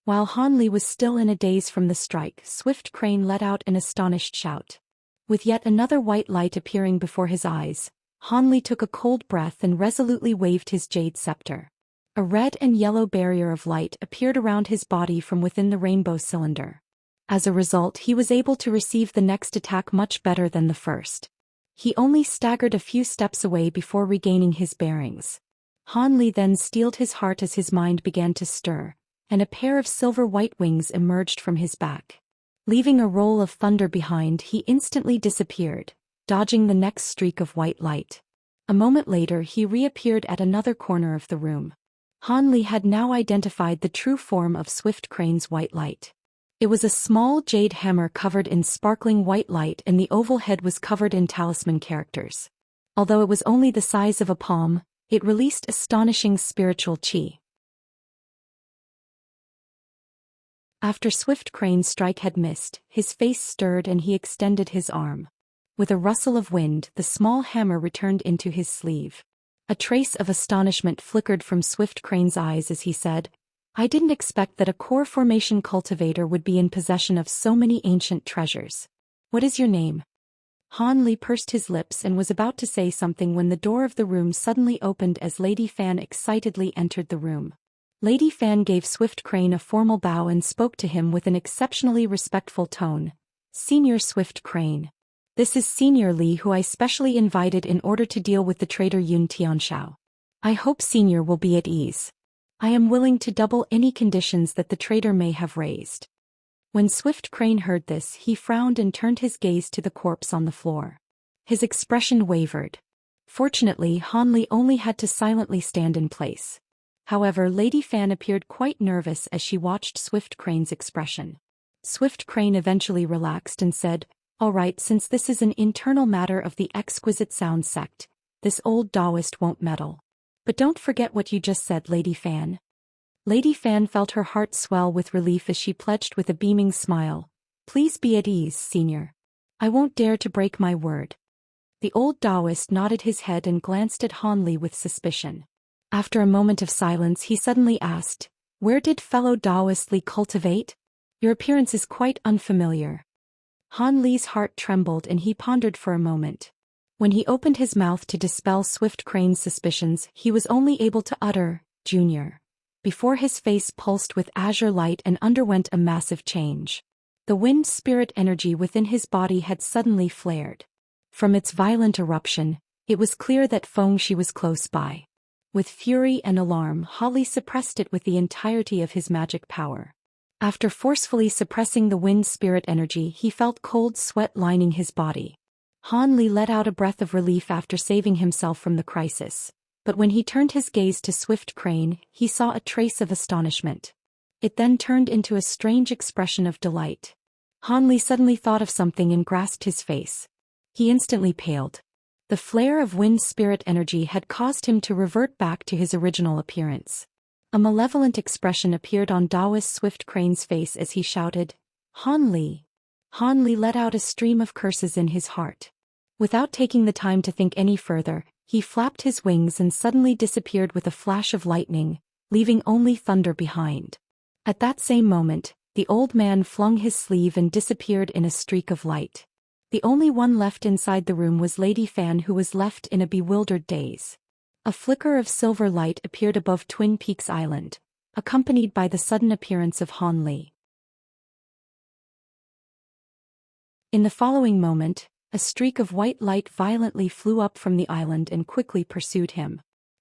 While Han Li was still in a daze from the strike, Swift Crane let out an astonished shout. With yet another white light appearing before his eyes, Han Li took a cold breath and resolutely waved his jade scepter. A red and yellow barrier of light appeared around his body from within the rainbow cylinder. As a result, he was able to receive the next attack much better than the first. He only staggered a few steps away before regaining his bearings. Han Li then steeled his heart as his mind began to stir, and a pair of silver-white wings emerged from his back. Leaving a roll of thunder behind, he instantly disappeared, dodging the next streak of white light. A moment later he reappeared at another corner of the room. Han Li had now identified the true form of Swift Crane's white light. It was a small jade hammer covered in sparkling white light and the oval head was covered in talisman characters. Although it was only the size of a palm, it released astonishing spiritual qi. After Swift Crane's strike had missed, his face stirred and he extended his arm. With a rustle of wind, the small hammer returned into his sleeve. A trace of astonishment flickered from Swift Crane's eyes as he said, "I didn't expect that a core formation cultivator would be in possession of so many ancient treasures. What is your name?" Han Li pursed his lips and was about to say something when the door of the room suddenly opened as Lady Fan excitedly entered the room. Lady Fan gave Swift Crane a formal bow and spoke to him with an exceptionally respectful tone. "Senior Swift Crane. This is Senior Li, who I specially invited in order to deal with the traitor Yun Tianxiao. I hope Senior will be at ease. I am willing to double any conditions that the traitor may have raised." When Swift Crane heard this, he frowned and turned his gaze to the corpse on the floor. His expression wavered. Fortunately, Han Li only had to silently stand in place. However, Lady Fan appeared quite nervous as she watched Swift Crane's expression. Swift Crane eventually relaxed and said, "All right, since this is an internal matter of the Exquisite Sound sect, this old Taoist won't meddle. But don't forget what you just said, Lady Fan." Lady Fan felt her heart swell with relief as she pledged with a beaming smile, "Please be at ease, Senior. I won't dare to break my word." The old Taoist nodded his head and glanced at Han Li with suspicion. After a moment of silence, he suddenly asked, "Where did fellow Taoist Li cultivate? Your appearance is quite unfamiliar." Han Li's heart trembled and he pondered for a moment. When he opened his mouth to dispel Swift Crane's suspicions, he was only able to utter, "Junior," before his face pulsed with azure light and underwent a massive change. The wind spirit energy within his body had suddenly flared. From its violent eruption, it was clear that Fengxi was close by. With fury and alarm, Holly suppressed it with the entirety of his magic power. After forcefully suppressing the wind spirit energy, he felt cold sweat lining his body. Han Li let out a breath of relief after saving himself from the crisis, but when he turned his gaze to Swift Crane, he saw a trace of astonishment. It then turned into a strange expression of delight. Han Li suddenly thought of something and grasped his face. He instantly paled. The flare of wind spirit energy had caused him to revert back to his original appearance. A malevolent expression appeared on Taoist Swift Crane's face as he shouted, "Han Li, Han Li let out a stream of curses in his heart. Without taking the time to think any further, he flapped his wings and suddenly disappeared with a flash of lightning, leaving only thunder behind. At that same moment, the old man flung his sleeve and disappeared in a streak of light. The only one left inside the room was Lady Fan, who was left in a bewildered daze. A flicker of silver light appeared above Twin Peaks Island, accompanied by the sudden appearance of Han Li. In the following moment, a streak of white light violently flew up from the island and quickly pursued him.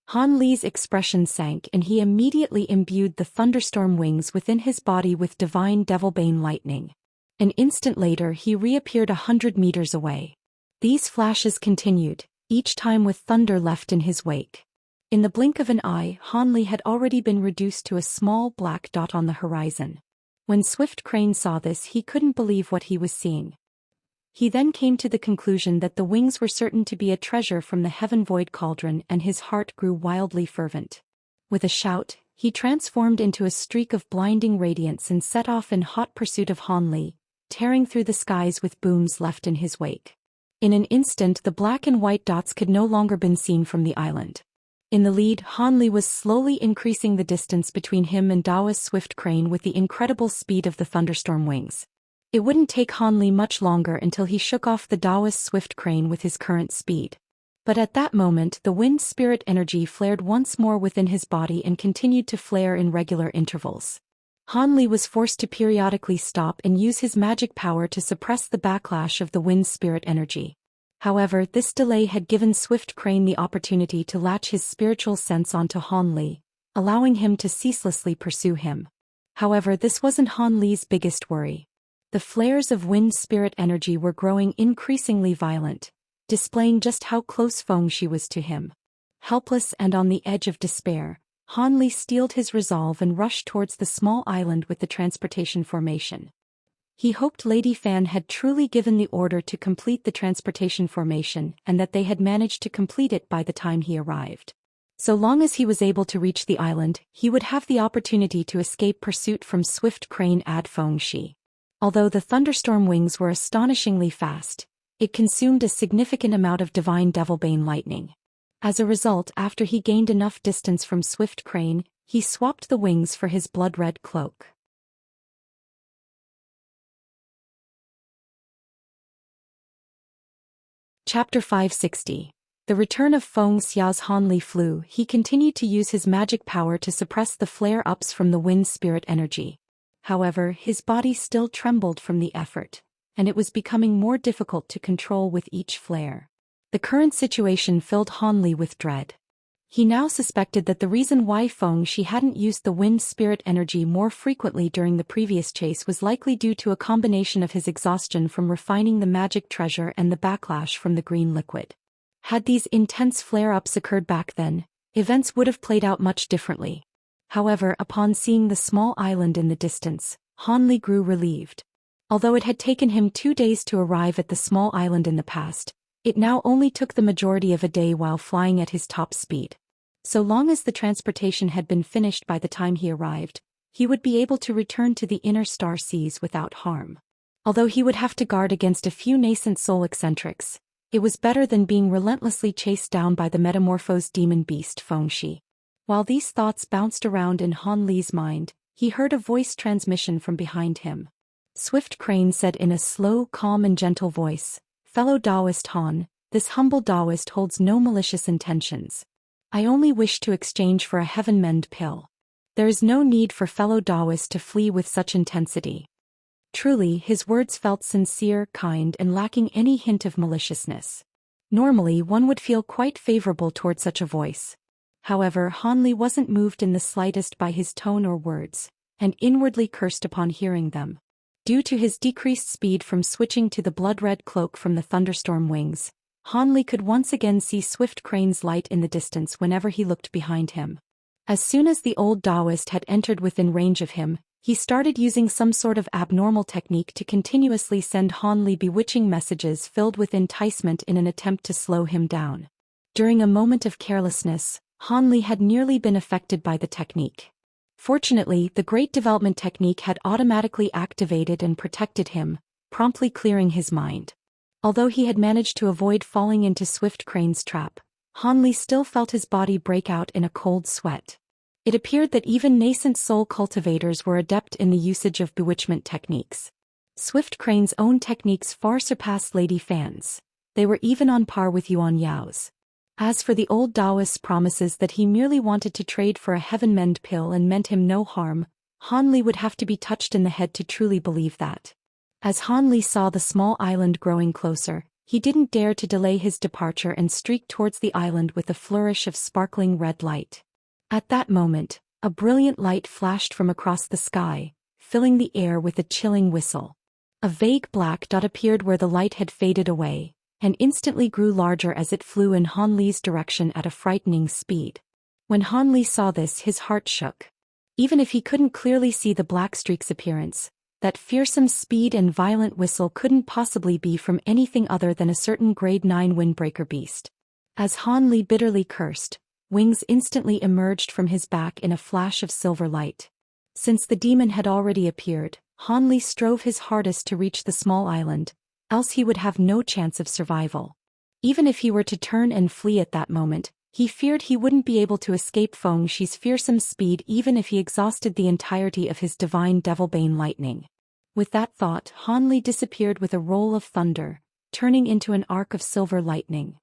Han Li's expression sank and he immediately imbued the thunderstorm wings within his body with divine devilbane lightning. An instant later he reappeared 100 meters away. These flashes continued, each time with thunder left in his wake. In the blink of an eye, Han Li had already been reduced to a small black dot on the horizon. When Swift Crane saw this, he couldn't believe what he was seeing. He then came to the conclusion that the wings were certain to be a treasure from the Heaven Void Cauldron, and his heart grew wildly fervent. With a shout, he transformed into a streak of blinding radiance and set off in hot pursuit of Han Li, tearing through the skies with booms left in his wake. In an instant the black and white dots could no longer be seen from the island. In the lead, Han Li was slowly increasing the distance between him and Daoist Swift Crane with the incredible speed of the thunderstorm wings. It wouldn't take Han Li much longer until he shook off the Daoist Swift Crane with his current speed. But at that moment the wind spirit energy flared once more within his body and continued to flare in regular intervals. Han Li was forced to periodically stop and use his magic power to suppress the backlash of the wind spirit energy. However, this delay had given Swift Crane the opportunity to latch his spiritual sense onto Han Li, allowing him to ceaselessly pursue him. However, this wasn't Han Li's biggest worry. The flares of wind spirit energy were growing increasingly violent, displaying just how close Fengxi was to him. Helpless and on the edge of despair, Han Li steeled his resolve and rushed towards the small island with the transportation formation. He hoped Lady Fan had truly given the order to complete the transportation formation and that they had managed to complete it by the time he arrived. So long as he was able to reach the island, he would have the opportunity to escape pursuit from Swift Crane and Fengxi. Although the thunderstorm wings were astonishingly fast, it consumed a significant amount of divine devilbane lightning. As a result, after he gained enough distance from Swift Crane, he swapped the wings for his blood-red cloak. Chapter 560. The return of Fengxia's Han Li flew. He continued to use his magic power to suppress the flare-ups from the wind spirit energy. However, his body still trembled from the effort, and it was becoming more difficult to control with each flare. The current situation filled Han Li with dread. He now suspected that the reason why Fengxi hadn't used the wind spirit energy more frequently during the previous chase was likely due to a combination of his exhaustion from refining the magic treasure and the backlash from the green liquid. Had these intense flare-ups occurred back then, events would have played out much differently. However, upon seeing the small island in the distance, Han Li grew relieved. Although it had taken him 2 days to arrive at the small island in the past, it now only took the majority of a day while flying at his top speed. So long as the transportation had been finished by the time he arrived, he would be able to return to the inner star seas without harm. Although he would have to guard against a few nascent soul eccentrics, it was better than being relentlessly chased down by the metamorphosed demon beast Fengxi. While these thoughts bounced around in Han Li's mind, he heard a voice transmission from behind him. Swift Crane said in a slow, calm and gentle voice, "Fellow Daoist Han, this humble Daoist holds no malicious intentions. I only wish to exchange for a heaven mend pill. There is no need for fellow Daoist to flee with such intensity." Truly, his words felt sincere, kind and lacking any hint of maliciousness. Normally one would feel quite favorable toward such a voice. However, Han Li wasn't moved in the slightest by his tone or words, and inwardly cursed upon hearing them. Due to his decreased speed from switching to the blood-red cloak from the thunderstorm wings, Han Li could once again see Swift Crane's light in the distance whenever he looked behind him. As soon as the old Daoist had entered within range of him, he started using some sort of abnormal technique to continuously send Han Li bewitching messages filled with enticement in an attempt to slow him down. During a moment of carelessness, Han Li had nearly been affected by the technique. Fortunately, the Great Development technique had automatically activated and protected him, promptly clearing his mind. Although he had managed to avoid falling into Swift Crane's trap, Han Li still felt his body break out in a cold sweat. It appeared that even nascent soul cultivators were adept in the usage of bewitchment techniques. Swift Crane's own techniques far surpassed Lady Fan's. They were even on par with Yuan Yao's. As for the old Taoist's promises that he merely wanted to trade for a heaven-mend pill and meant him no harm, Han Li would have to be touched in the head to truly believe that. As Han Li saw the small island growing closer, he didn't dare to delay his departure and streaked towards the island with a flourish of sparkling red light. At that moment, a brilliant light flashed from across the sky, filling the air with a chilling whistle. A vague black dot appeared where the light had faded away, and instantly grew larger as it flew in Han Li's direction at a frightening speed. When Han Li saw this, his heart shook. Even if he couldn't clearly see the black streak's appearance, that fearsome speed and violent whistle couldn't possibly be from anything other than a certain grade 9 windbreaker beast. As Han Li bitterly cursed, wings instantly emerged from his back in a flash of silver light. Since the demon had already appeared, Han Li strove his hardest to reach the small island, else he would have no chance of survival. Even if he were to turn and flee at that moment, he feared he wouldn't be able to escape Feng Shi's fearsome speed even if he exhausted the entirety of his divine Devilbane lightning. With that thought, Han Li disappeared with a roll of thunder, turning into an arc of silver lightning.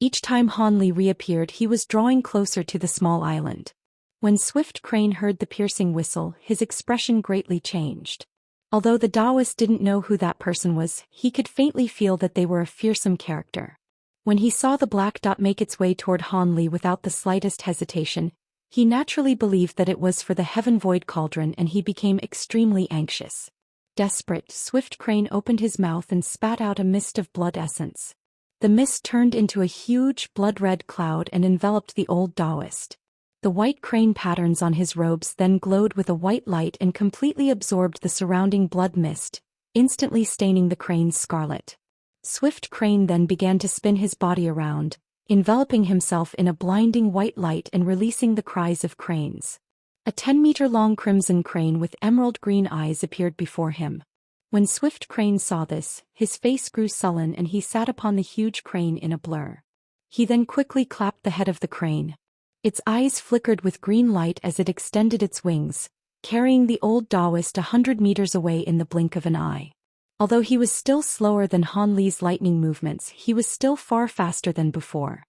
Each time Han Li reappeared, he was drawing closer to the small island. When Swift Crane heard the piercing whistle, his expression greatly changed. Although the Taoist didn't know who that person was, he could faintly feel that they were a fearsome character. When he saw the black dot make its way toward Han Li without the slightest hesitation, he naturally believed that it was for the Heaven Void Cauldron, and he became extremely anxious. Desperate, Swift Crane opened his mouth and spat out a mist of blood essence. The mist turned into a huge, blood-red cloud and enveloped the old Taoist. The white crane patterns on his robes then glowed with a white light and completely absorbed the surrounding blood mist, instantly staining the crane's scarlet. Swift Crane then began to spin his body around, enveloping himself in a blinding white light and releasing the cries of cranes. A 10-meter-long crimson crane with emerald-green eyes appeared before him. When Swift Crane saw this, his face grew sullen and he sat upon the huge crane in a blur. He then quickly clapped the head of the crane. Its eyes flickered with green light as it extended its wings, carrying the old Taoist 100 meters away in the blink of an eye. Although he was still slower than Han Li's lightning movements, he was still far faster than before.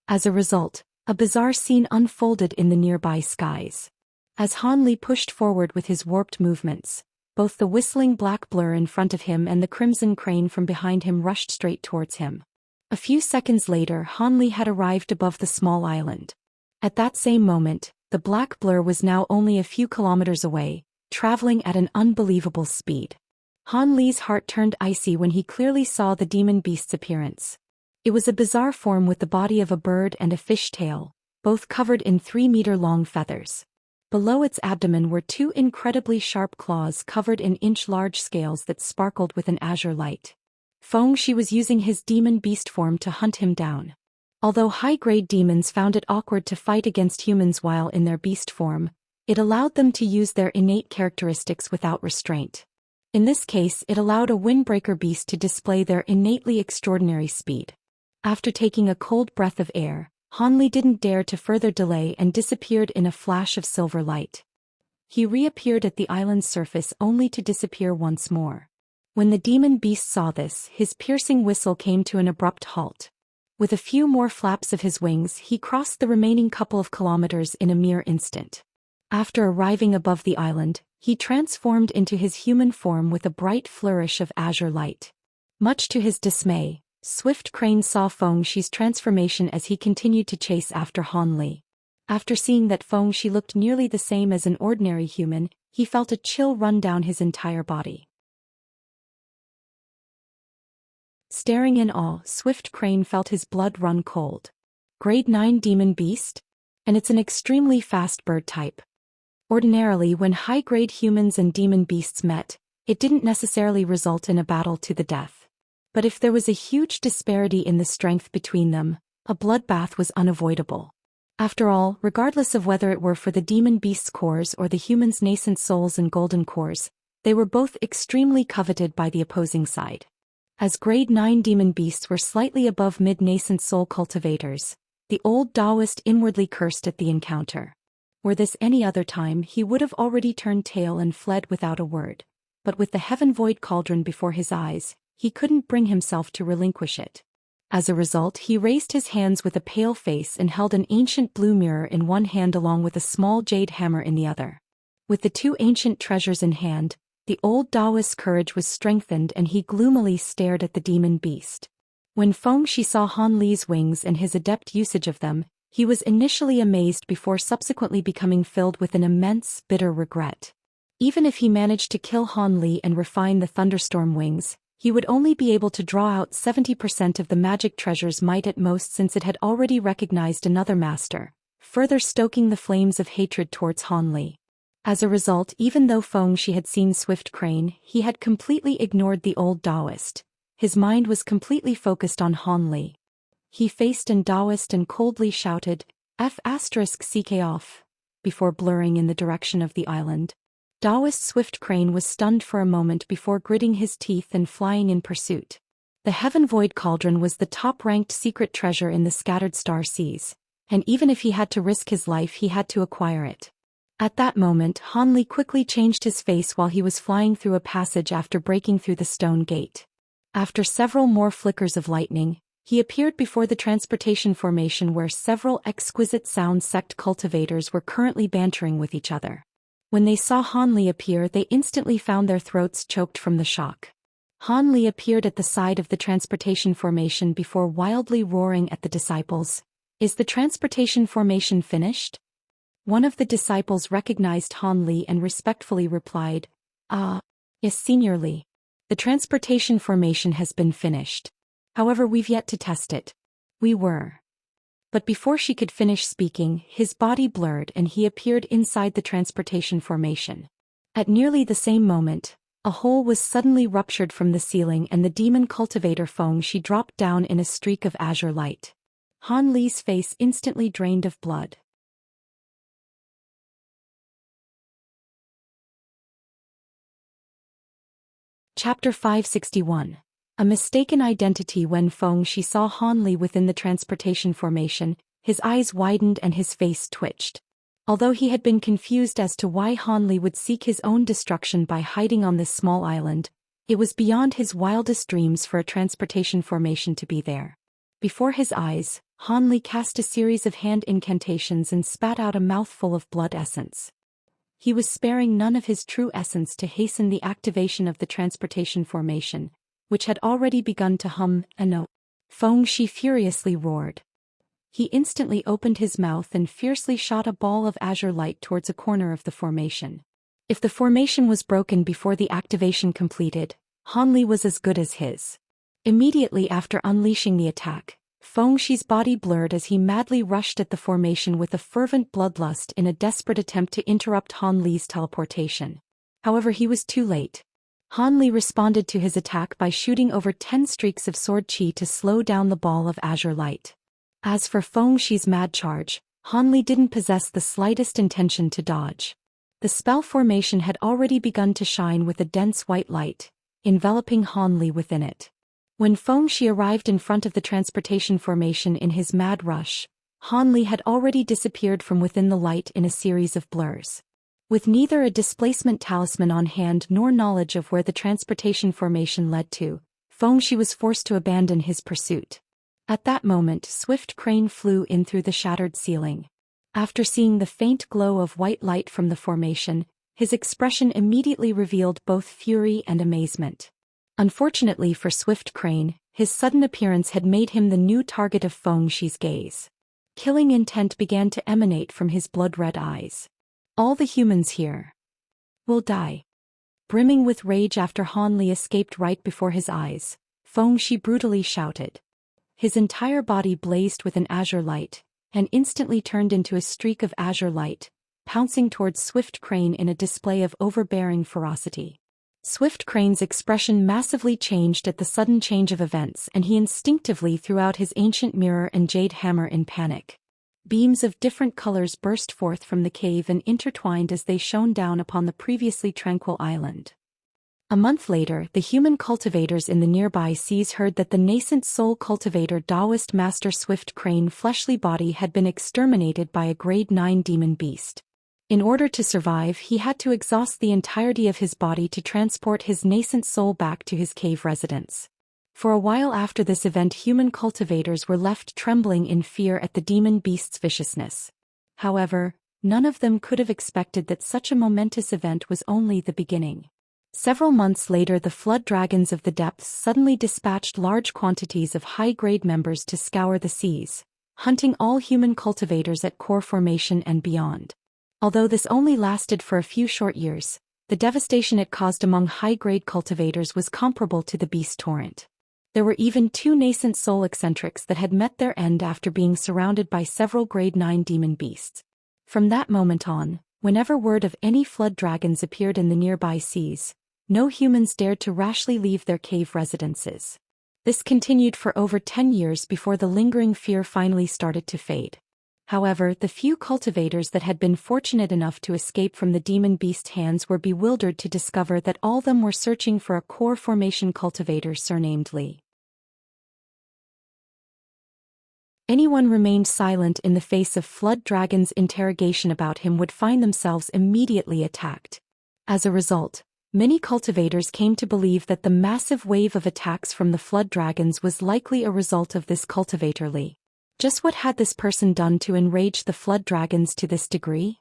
As a result, a bizarre scene unfolded in the nearby skies. As Han Li pushed forward with his warped movements, both the whistling black blur in front of him and the crimson crane from behind him rushed straight towards him. A few seconds later, Han Li had arrived above the small island. At that same moment, the black blur was now only a few kilometers away, traveling at an unbelievable speed. Han Li's heart turned icy when he clearly saw the demon beast's appearance. It was a bizarre form with the body of a bird and a fish tail, both covered in 3-meter-long feathers. Below its abdomen were 2 incredibly sharp claws covered in inch-large scales that sparkled with an azure light. Feng Shi was using his demon beast form to hunt him down. Although high-grade demons found it awkward to fight against humans while in their beast form, it allowed them to use their innate characteristics without restraint. In this case, it allowed a windbreaker beast to display their innately extraordinary speed. After taking a cold breath of air, Han Li didn't dare to further delay and disappeared in a flash of silver light. He reappeared at the island's surface only to disappear once more. When the demon beast saw this, his piercing whistle came to an abrupt halt. With a few more flaps of his wings, he crossed the remaining couple of kilometers in a mere instant. After arriving above the island, he transformed into his human form with a bright flourish of azure light. Much to his dismay, Swift Crane saw Feng Shi's transformation as he continued to chase after Han Li. After seeing that Feng Shi looked nearly the same as an ordinary human, he felt a chill run down his entire body. Staring in awe, Swift Crane felt his blood run cold. Grade 9 demon beast? And it's an extremely fast bird type. Ordinarily, when high-grade humans and demon beasts met, it didn't necessarily result in a battle to the death. But if there was a huge disparity in the strength between them, a bloodbath was unavoidable. After all, regardless of whether it were for the demon beast's cores or the human's nascent souls and golden cores, They were both extremely coveted by the opposing side. As grade 9 demon beasts were slightly above mid-nascent soul cultivators, the old Taoist inwardly cursed at the encounter. Were this any other time, he would have already turned tail and fled without a word. But with the heaven void cauldron before his eyes, he couldn't bring himself to relinquish it. As a result, he raised his hands with a pale face and held an ancient blue mirror in one hand along with a small jade hammer in the other. With the two ancient treasures in hand, the old Taoist's courage was strengthened and he gloomily stared at the demon beast. When Fengxi saw Han Li's wings and his adept usage of them, he was initially amazed before subsequently becoming filled with an immense, bitter regret. Even if he managed to kill Han Li and refine the thunderstorm wings, he would only be able to draw out 70% of the magic treasure's might at most, since it had already recognized another master, further stoking the flames of hatred towards Han Li. As a result, even though Fengxi had seen Swift Crane, he had completely ignored the old Taoist. His mind was completely focused on Han Li. He faced an Taoist and coldly shouted, "F***ck off," before blurring in the direction of the island. Taoist Swift Crane was stunned for a moment before gritting his teeth and flying in pursuit. The Heaven Void Cauldron was the top-ranked secret treasure in the Scattered Star Seas, and even if he had to risk his life, he had to acquire it. At that moment, Han Li quickly changed his face while he was flying through a passage after breaking through the stone gate. After several more flickers of lightning, he appeared before the transportation formation where several exquisite sound sect cultivators were currently bantering with each other. When they saw Han Li appear, they instantly found their throats choked from the shock. Han Li appeared at the side of the transportation formation before wildly roaring at the disciples. "Is the transportation formation finished?" One of the disciples recognized Han Li and respectfully replied, "Yes, Senior Li. The transportation formation has been finished. However, we've yet to test it." "We were." But before she could finish speaking, his body blurred and he appeared inside the transportation formation. At nearly the same moment, a hole was suddenly ruptured from the ceiling and the demon cultivator Fengxi dropped down in a streak of azure light. Han Li's face instantly drained of blood. Chapter 561. A mistaken identity. When Fengxi saw Han Li within the transportation formation, his eyes widened and his face twitched. Although he had been confused as to why Han Li would seek his own destruction by hiding on this small island, it was beyond his wildest dreams for a transportation formation to be there. Before his eyes, Han Li cast a series of hand incantations and spat out a mouthful of blood essence. He was sparing none of his true essence to hasten the activation of the transportation formation, which had already begun to hum a note. Fengxi furiously roared. He instantly opened his mouth and fiercely shot a ball of azure light towards a corner of the formation. If the formation was broken before the activation completed, Han Li was as good as his. Immediately after unleashing the attack, Fengxi's body blurred as he madly rushed at the formation with a fervent bloodlust in a desperate attempt to interrupt Han Li's teleportation. However, he was too late. Han Li responded to his attack by shooting over 10 streaks of sword chi to slow down the ball of azure light. As for Fengxi's mad charge, Han Li didn't possess the slightest intention to dodge. The spell formation had already begun to shine with a dense white light, enveloping Han Li within it. When Fengxi arrived in front of the transportation formation in his mad rush, Han Li had already disappeared from within the light in a series of blurs. With neither a displacement talisman on hand nor knowledge of where the transportation formation led to, Fengxi was forced to abandon his pursuit. At that moment, Swift Crane flew in through the shattered ceiling. After seeing the faint glow of white light from the formation, his expression immediately revealed both fury and amazement. Unfortunately for Swift Crane, his sudden appearance had made him the new target of Fengxi's gaze. Killing intent began to emanate from his blood-red eyes. "All the humans here will die." Brimming with rage after Han Li escaped right before his eyes, Fengxi brutally shouted. His entire body blazed with an azure light, and instantly turned into a streak of azure light, pouncing towards Swift Crane in a display of overbearing ferocity. Swift Crane's expression massively changed at the sudden change of events, and he instinctively threw out his ancient mirror and jade hammer in panic. Beams of different colors burst forth from the cave and intertwined as they shone down upon the previously tranquil island. A month later, the human cultivators in the nearby seas heard that the nascent soul cultivator Taoist Master Swift Crane fleshly body had been exterminated by a grade 9 demon beast. In order to survive, he had to exhaust the entirety of his body to transport his nascent soul back to his cave residence. For a while after this event, human cultivators were left trembling in fear at the demon beast's viciousness. However, none of them could have expected that such a momentous event was only the beginning. Several months later, the flood dragons of the depths suddenly dispatched large quantities of high-grade members to scour the seas, hunting all human cultivators at core formation and beyond. Although this only lasted for a few short years, the devastation it caused among high-grade cultivators was comparable to the beast torrent. There were even 2 nascent soul eccentrics that had met their end after being surrounded by several grade 9 demon beasts. From that moment on, whenever word of any flood dragons appeared in the nearby seas, no humans dared to rashly leave their cave residences. This continued for over 10 years before the lingering fear finally started to fade. However, the few cultivators that had been fortunate enough to escape from the demon beast's hands were bewildered to discover that all of them were searching for a core formation cultivator surnamed Li. Anyone remained silent in the face of flood dragons' interrogation about him would find themselves immediately attacked. As a result, many cultivators came to believe that the massive wave of attacks from the flood dragons was likely a result of this cultivator Li. Just what had this person done to enrage the flood dragons to this degree?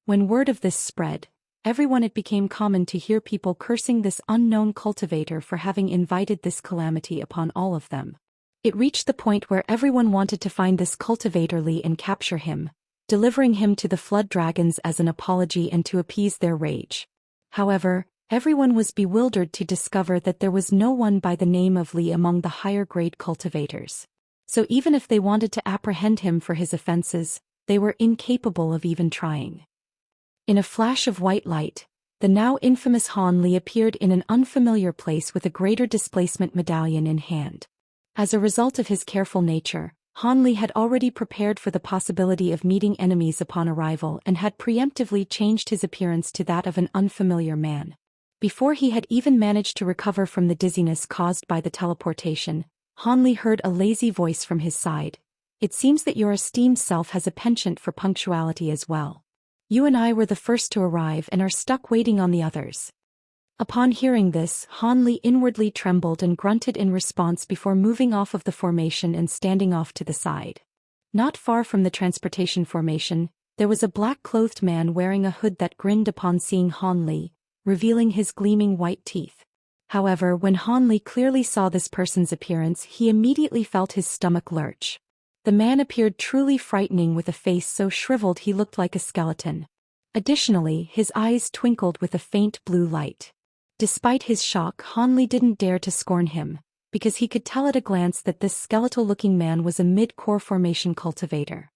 When word of this spread, it became common to hear people cursing this unknown cultivator for having invited this calamity upon all of them. It reached the point where everyone wanted to find this cultivator Li and capture him, delivering him to the flood dragons as an apology and to appease their rage. However, everyone was bewildered to discover that there was no one by the name of Li among the higher-grade cultivators. So even if they wanted to apprehend him for his offenses, they were incapable of even trying. In a flash of white light, the now infamous Han Li appeared in an unfamiliar place with a greater displacement medallion in hand. As a result of his careful nature, Han Li had already prepared for the possibility of meeting enemies upon arrival and had preemptively changed his appearance to that of an unfamiliar man. Before he had even managed to recover from the dizziness caused by the teleportation, Han Li heard a lazy voice from his side. "It seems that your esteemed self has a penchant for punctuality as well. You and I were the first to arrive and are stuck waiting on the others." Upon hearing this, Han Li inwardly trembled and grunted in response before moving off of the formation and standing off to the side. Not far from the transportation formation, there was a black-clothed man wearing a hood that grinned upon seeing Han Li, revealing his gleaming white teeth. However, when Han Li clearly saw this person's appearance, he immediately felt his stomach lurch. The man appeared truly frightening with a face so shriveled he looked like a skeleton. Additionally, his eyes twinkled with a faint blue light. Despite his shock, Han Li didn't dare to scorn him, because he could tell at a glance that this skeletal-looking man was a mid-core formation cultivator.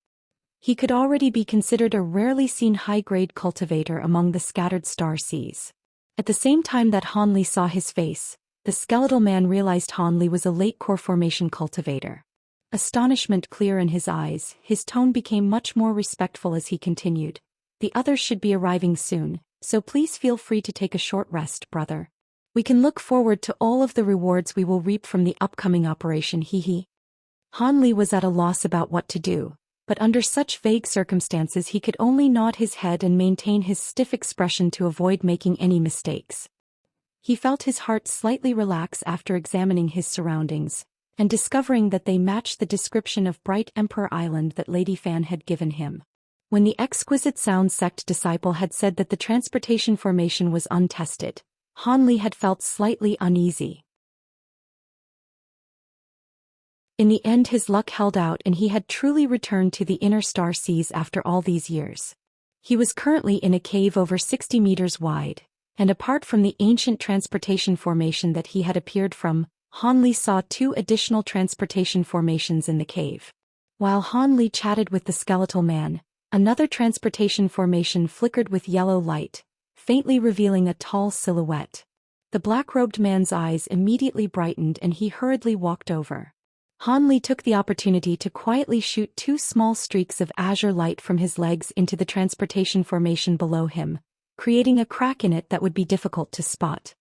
He could already be considered a rarely seen high-grade cultivator among the scattered star seas. At the same time that Han Li saw his face, the skeletal man realized Han Li was a late-core formation cultivator. Astonishment clear in his eyes, his tone became much more respectful as he continued. "The others should be arriving soon, so please feel free to take a short rest, brother. We can look forward to all of the rewards we will reap from the upcoming operation, hee." Han Li was at a loss about what to do, but under such vague circumstances he could only nod his head and maintain his stiff expression to avoid making any mistakes. He felt his heart slightly relax after examining his surroundings, and discovering that they matched the description of Bright Emperor Island that Lady Fan had given him. When the exquisite sound sect disciple had said that the transportation formation was untested, Han Li had felt slightly uneasy. In the end, his luck held out and he had truly returned to the inner star seas after all these years. He was currently in a cave over 60 meters wide, and apart from the ancient transportation formation that he had appeared from, Han Li saw 2 additional transportation formations in the cave. While Han Li chatted with the skeletal man, another transportation formation flickered with yellow light, faintly revealing a tall silhouette. The black-robed man's eyes immediately brightened and he hurriedly walked over. Han Li took the opportunity to quietly shoot 2 small streaks of azure light from his legs into the transportation formation below him, creating a crack in it that would be difficult to spot.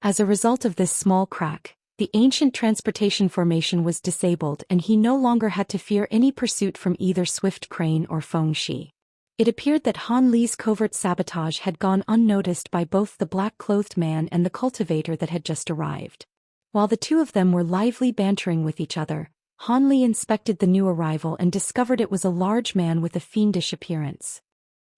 As a result of this small crack, the ancient transportation formation was disabled and he no longer had to fear any pursuit from either Swift Crane or Feng Shi. It appeared that Han Li's covert sabotage had gone unnoticed by both the black-clothed man and the cultivator that had just arrived. While the two of them were lively bantering with each other, Han Li inspected the new arrival and discovered it was a large man with a fiendish appearance.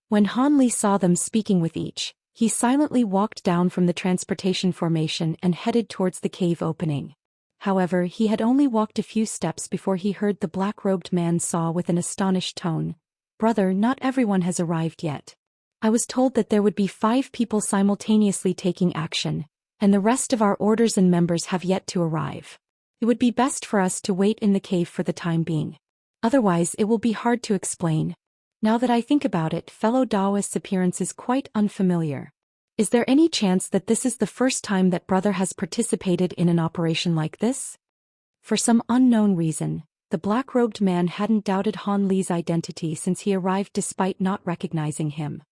When Han Li saw them speaking with each, he silently walked down from the transportation formation and headed towards the cave opening. However, he had only walked a few steps before he heard the black-robed man say with an astonished tone, "Brother, not everyone has arrived yet. I was told that there would be 5 people simultaneously taking action, and the rest of our orders and members have yet to arrive. It would be best for us to wait in the cave for the time being. Otherwise it will be hard to explain. Now that I think about it, fellow Taoist's appearance is quite unfamiliar. Is there any chance that this is the first time that brother has participated in an operation like this?" For some unknown reason, the black-robed man hadn't doubted Han Li's identity since he arrived despite not recognizing him.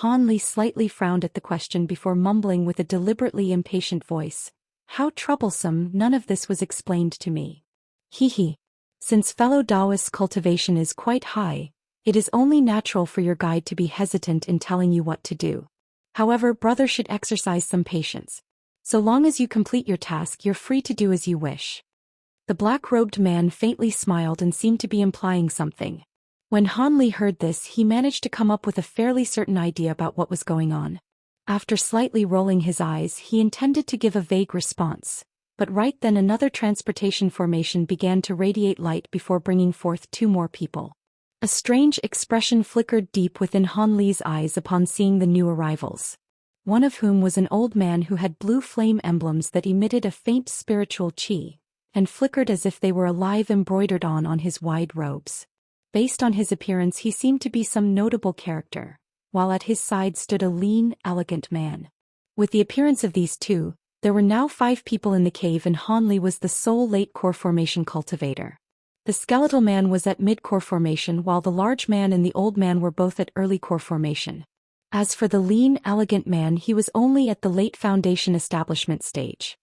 Han Li slightly frowned at the question before mumbling with a deliberately impatient voice, "How troublesome, none of this was explained to me. He. Since fellow Taoist's cultivation is quite high, it is only natural for your guide to be hesitant in telling you what to do. However, brother should exercise some patience. So long as you complete your task, you're free to do as you wish." The black-robed man faintly smiled and seemed to be implying something. When Han Li heard this, he managed to come up with a fairly certain idea about what was going on. After slightly rolling his eyes, he intended to give a vague response, but right then another transportation formation began to radiate light before bringing forth 2 more people. A strange expression flickered deep within Han Li's eyes upon seeing the new arrivals. One of whom was an old man who had blue flame emblems that emitted a faint spiritual qi, and flickered as if they were alive embroidered on his wide robes. Based on his appearance, he seemed to be some notable character, while at his side stood a lean, elegant man. With the appearance of these two, there were now 5 people in the cave and Han Li was the sole late-core formation cultivator. The skeletal man was at mid-core formation while the large man and the old man were both at early-core formation. As for the lean, elegant man, he was only at the late foundation establishment stage.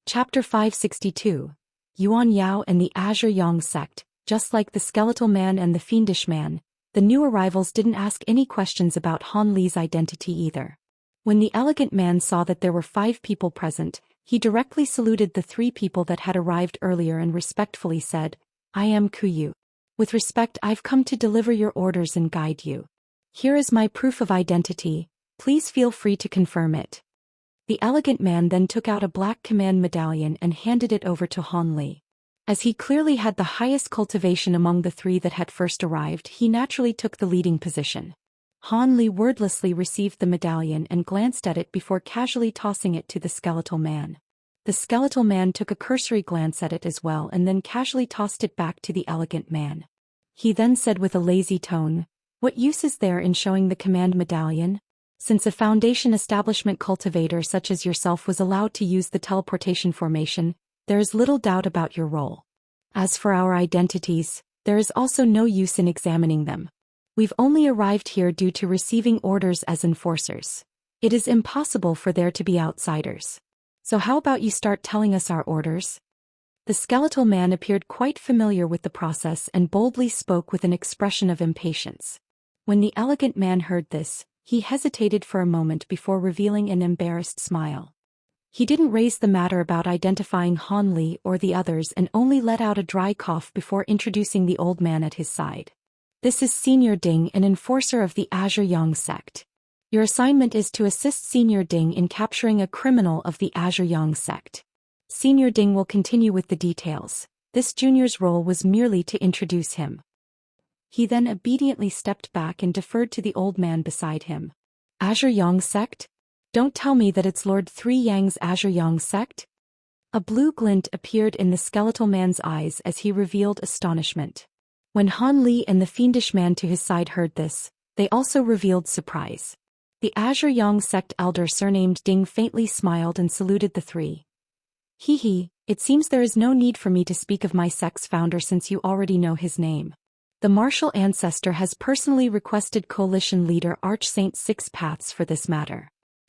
Chapter 562. Yuan Yao and the Azure Yang sect. Just like the skeletal man and the fiendish man, the new arrivals didn't ask any questions about Han Li's identity either. When the elegant man saw that there were 5 people present, he directly saluted the 3 people that had arrived earlier and respectfully said, "I am Kuyu. With respect, I've come to deliver your orders and guide you. Here is my proof of identity, please feel free to confirm it." The elegant man then took out a black command medallion and handed it over to Han Li. As he clearly had the highest cultivation among the 3 that had first arrived, he naturally took the leading position. Han Li wordlessly received the medallion and glanced at it before casually tossing it to the skeletal man. The skeletal man took a cursory glance at it as well and then casually tossed it back to the elegant man. He then said with a lazy tone, "What use is there in showing the command medallion? Since a foundation establishment cultivator such as yourself was allowed to use the teleportation formation, there is little doubt about your role. As for our identities, there is also no use in examining them. We've only arrived here due to receiving orders as enforcers. It is impossible for there to be outsiders. So how about you start telling us our orders?" The skeletal man appeared quite familiar with the process and boldly spoke with an expression of impatience. When the elegant man heard this, he hesitated for a moment before revealing an embarrassed smile. He didn't raise the matter about identifying Han Li or the others and only let out a dry cough before introducing the old man at his side. "This is Senior Ding, an enforcer of the Azure Yang sect. Your assignment is to assist Senior Ding in capturing a criminal of the Azure Yang sect." Senior Ding will continue with the details. This junior's role was merely to introduce him. He then obediently stepped back and deferred to the old man beside him. "Azure Yang sect? Don't tell me that it's Lord 3 Yang's Azure Yang sect?" A blue glint appeared in the skeletal man's eyes as he revealed astonishment. When Han Li and the fiendish man to his side heard this, they also revealed surprise. The Azure Yang sect elder surnamed Ding faintly smiled and saluted the 3. It seems there is no need for me to speak of my sect's founder since you already know his name. The martial ancestor has personally requested coalition leader Archsaint Six Paths for this matter.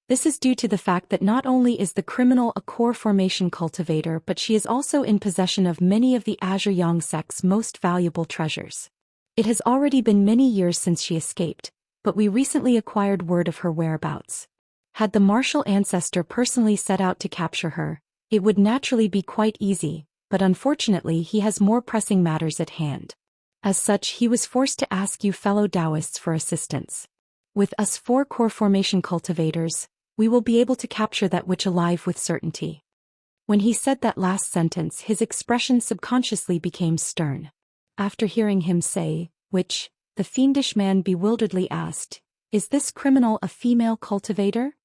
This is due to the fact that not only is the criminal a core formation cultivator, but she is also in possession of many of the Azure Yang sect's most valuable treasures. It has already been many years since she escaped, but we recently acquired word of her whereabouts. Had the martial ancestor personally set out to capture her, it would naturally be quite easy, but unfortunately he has more pressing matters at hand. As such, he was forced to ask you fellow Taoists for assistance. With us 4 core formation cultivators, we will be able to capture that witch alive with certainty. When he said that last sentence, his expression subconsciously became stern. After hearing him say, "Witch," the fiendish man bewilderedly asked, "Is this criminal a female cultivator?"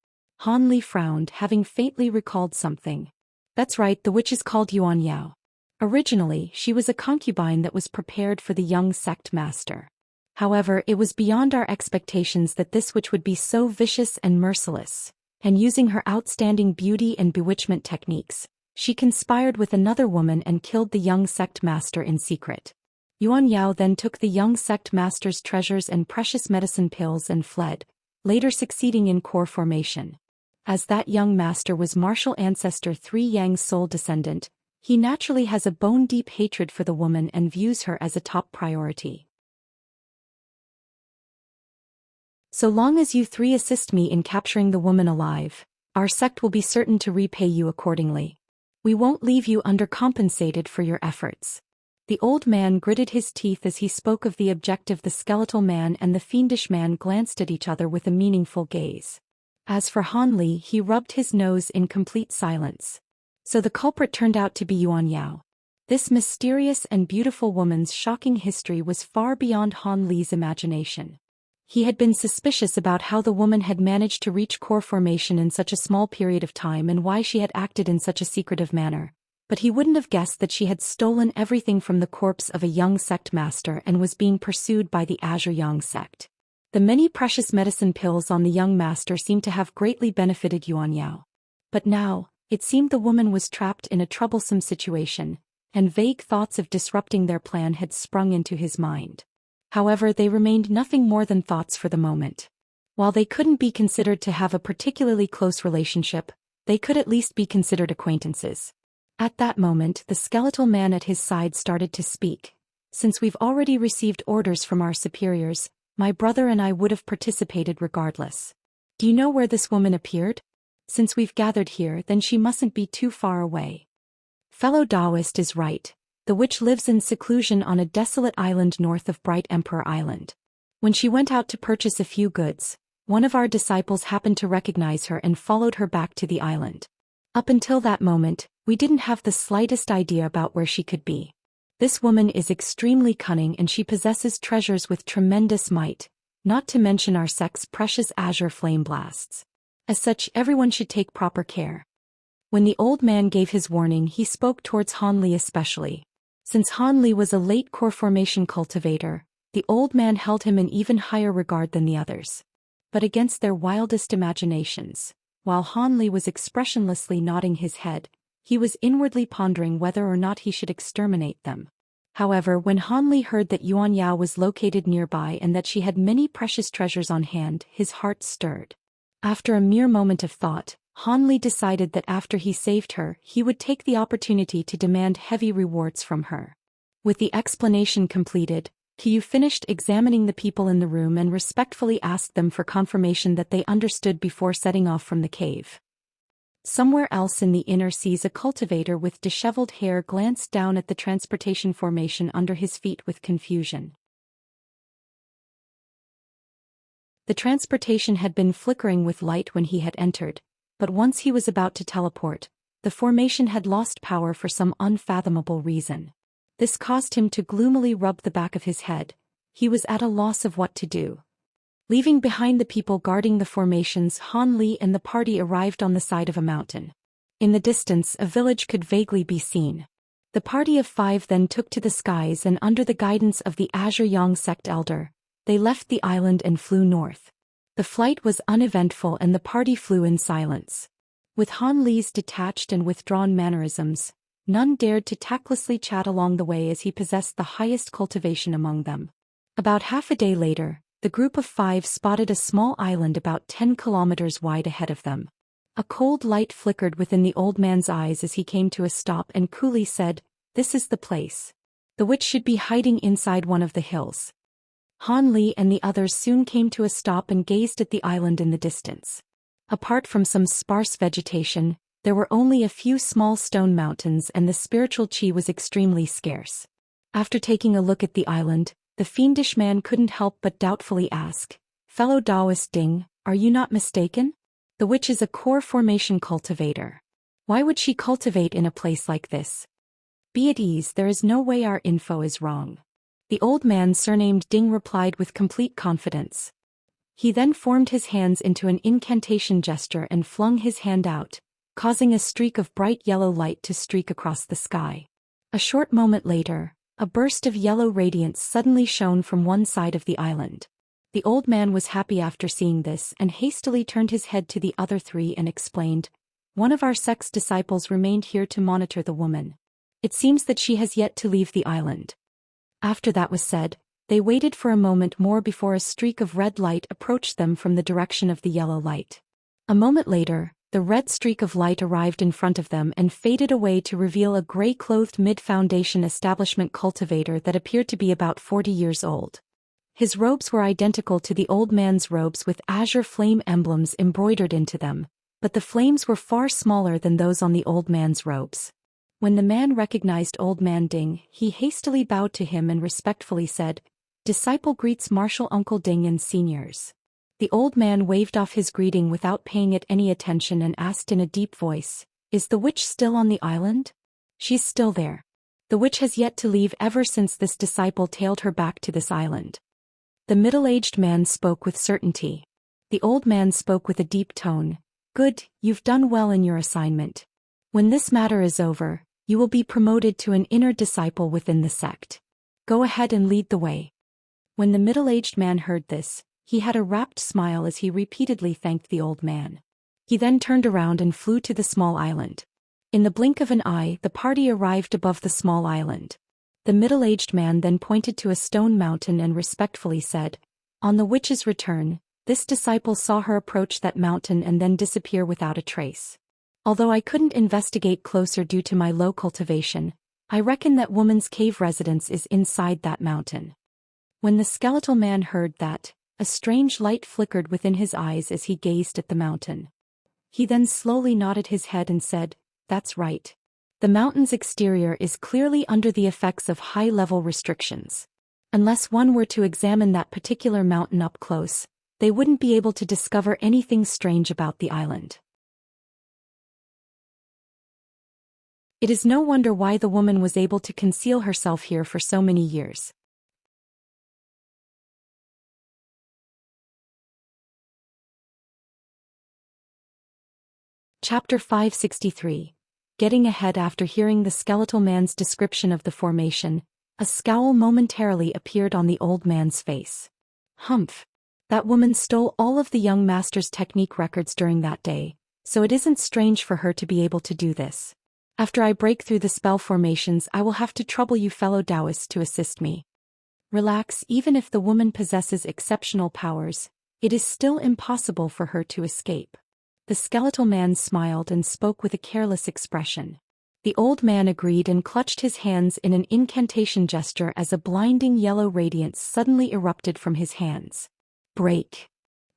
Han Li frowned, having faintly recalled something. That's right, the witch is called Yuan Yao. Originally, she was a concubine that was prepared for the young sect master. However, it was beyond our expectations that this witch would be so vicious and merciless, and using her outstanding beauty and bewitchment techniques, she conspired with another woman and killed the young sect master in secret. Yuan Yao then took the young sect master's treasures and precious medicine pills and fled, later succeeding in core formation. As that young master was martial ancestor 3 Yang's sole descendant, he naturally has a bone-deep hatred for the woman and views her as a top priority. So long as you 3 assist me in capturing the woman alive, our sect will be certain to repay you accordingly. We won't leave you undercompensated for your efforts. The old man gritted his teeth as he spoke of the objective. The skeletal man and the fiendish man glanced at each other with a meaningful gaze. As for Han Li, he rubbed his nose in complete silence. So the culprit turned out to be Yuan Yao. This mysterious and beautiful woman's shocking history was far beyond Han Li's imagination. He had been suspicious about how the woman had managed to reach core formation in such a small period of time and why she had acted in such a secretive manner, but he wouldn't have guessed that she had stolen everything from the corpse of a young sect master and was being pursued by the Azure Yang sect. The many precious medicine pills on the young master seemed to have greatly benefited Yuan Yao. But now, it seemed the woman was trapped in a troublesome situation, and vague thoughts of disrupting their plan had sprung into his mind. However, they remained nothing more than thoughts for the moment. While they couldn't be considered to have a particularly close relationship, they could at least be considered acquaintances. At that moment, the skeletal man at his side started to speak. "Since we've already received orders from our superiors, my brother and I would have participated regardless. Do you know where this woman appeared? Since we've gathered here, then she mustn't be too far away." Fellow Taoist is right. The witch lives in seclusion on a desolate island north of Bright Emperor Island. When she went out to purchase a few goods, one of our disciples happened to recognize her and followed her back to the island. Up until that moment, we didn't have the slightest idea about where she could be. This woman is extremely cunning and she possesses treasures with tremendous might, not to mention our sect's precious azure flame blasts. As such, everyone should take proper care. When the old man gave his warning, he spoke towards Han Li especially. Since Han Li was a late core formation cultivator, the old man held him in even higher regard than the others. But against their wildest imaginations, while Han Li was expressionlessly nodding his head, he was inwardly pondering whether or not he should exterminate them. However, when Han Li heard that Yuan Yao was located nearby and that she had many precious treasures on hand, his heart stirred. After a mere moment of thought, Han Li decided that after he saved her, he would take the opportunity to demand heavy rewards from her. With the explanation completed, Qiu finished examining the people in the room and respectfully asked them for confirmation that they understood before setting off from the cave. Somewhere else in the inner seas, a cultivator with disheveled hair glanced down at the transportation formation under his feet with confusion. The transportation had been flickering with light when he had entered, but once he was about to teleport, the formation had lost power for some unfathomable reason. This caused him to gloomily rub the back of his head. He was at a loss of what to do. Leaving behind the people guarding the formations, Han Li and the party arrived on the side of a mountain. In the distance, a village could vaguely be seen. The party of 5 then took to the skies and under the guidance of the Azure Yang sect elder, they left the island and flew north. The flight was uneventful and the party flew in silence. With Han Li's detached and withdrawn mannerisms, none dared to tactlessly chat along the way as he possessed the highest cultivation among them. About half a day later, the group of 5 spotted a small island about 10 kilometers wide ahead of them. A cold light flickered within the old man's eyes as he came to a stop and coolly said, "This is the place. The witch should be hiding inside one of the hills." Han Li and the others soon came to a stop and gazed at the island in the distance. Apart from some sparse vegetation, there were only a few small stone mountains and the spiritual qi was extremely scarce. After taking a look at the island, the fiendish man couldn't help but doubtfully ask, "Fellow Taoist Ding, are you not mistaken? The witch is a core formation cultivator. Why would she cultivate in a place like this?" "Be at ease, there is no way our info is wrong." The old man surnamed Ding replied with complete confidence. He then formed his hands into an incantation gesture and flung his hand out, causing a streak of bright yellow light to streak across the sky. A short moment later, a burst of yellow radiance suddenly shone from one side of the island. The old man was happy after seeing this and hastily turned his head to the other 3 and explained, "One of our sect's disciples remained here to monitor the woman. It seems that she has yet to leave the island." After that was said, they waited for a moment more before a streak of red light approached them from the direction of the yellow light. A moment later, the red streak of light arrived in front of them and faded away to reveal a gray-clothed mid-foundation establishment cultivator that appeared to be about 40 years old. His robes were identical to the old man's robes with azure flame emblems embroidered into them, but the flames were far smaller than those on the old man's robes. When the man recognized Old Man Ding, he hastily bowed to him and respectfully said, "Disciple greets Martial Uncle Ding and seniors." The old man waved off his greeting without paying it any attention and asked in a deep voice, "Is the witch still on the island?" "She's still there. The witch has yet to leave ever since this disciple tailed her back to this island." The middle-aged man spoke with certainty. The old man spoke with a deep tone, "Good, you've done well in your assignment. When this matter is over, you will be promoted to an inner disciple within the sect. Go ahead and lead the way." When the middle-aged man heard this, he had a rapt smile as he repeatedly thanked the old man. He then turned around and flew to the small island. In the blink of an eye, the party arrived above the small island. The middle-aged man then pointed to a stone mountain and respectfully said, "On the witch's return, this disciple saw her approach that mountain and then disappear without a trace. Although I couldn't investigate closer due to my low cultivation, I reckon that woman's cave residence is inside that mountain." When the skeletal man heard that, a strange light flickered within his eyes as he gazed at the mountain. He then slowly nodded his head and said, "That's right. The mountain's exterior is clearly under the effects of high-level restrictions. Unless one were to examine that particular mountain up close, they wouldn't be able to discover anything strange about the island." It is no wonder why the woman was able to conceal herself here for so many years. Chapter 563. Getting ahead. After hearing the skeletal man's description of the formation, a scowl momentarily appeared on the old man's face. "Humph. That woman stole all of the young master's technique records during that day, so it isn't strange for her to be able to do this. After I break through the spell formations, I will have to trouble you fellow Taoists to assist me." Relax. Even if the woman possesses exceptional powers, it is still impossible for her to escape. The skeletal man smiled and spoke with a careless expression. The old man agreed and clutched his hands in an incantation gesture as a blinding yellow radiance suddenly erupted from his hands. "Break!"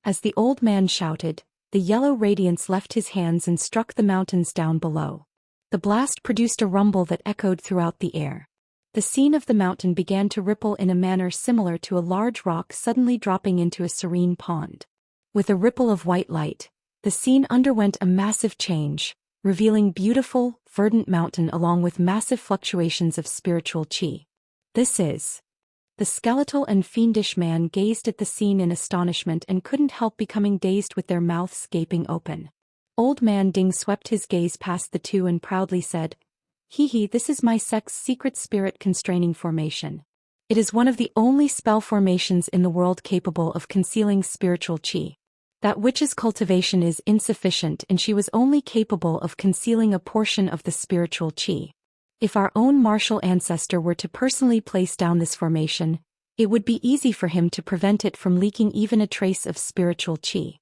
As the old man shouted, the yellow radiance left his hands and struck the mountains down below. The blast produced a rumble that echoed throughout the air. The scene of the mountain began to ripple in a manner similar to a large rock suddenly dropping into a serene pond. With a ripple of white light, the scene underwent a massive change, revealing beautiful, verdant mountain along with massive fluctuations of spiritual qi. "This is..." The skeletal and fiendish man gazed at the scene in astonishment and couldn't help becoming dazed with their mouths gaping open. Old Man Ding swept his gaze past the two and proudly said, "Hee, this is my sect's secret spirit constraining formation. It is one of the only spell formations in the world capable of concealing spiritual qi. That witch's cultivation is insufficient and she was only capable of concealing a portion of the spiritual qi. If our own martial ancestor were to personally place down this formation, It would be easy for him to prevent it from leaking even a trace of spiritual qi.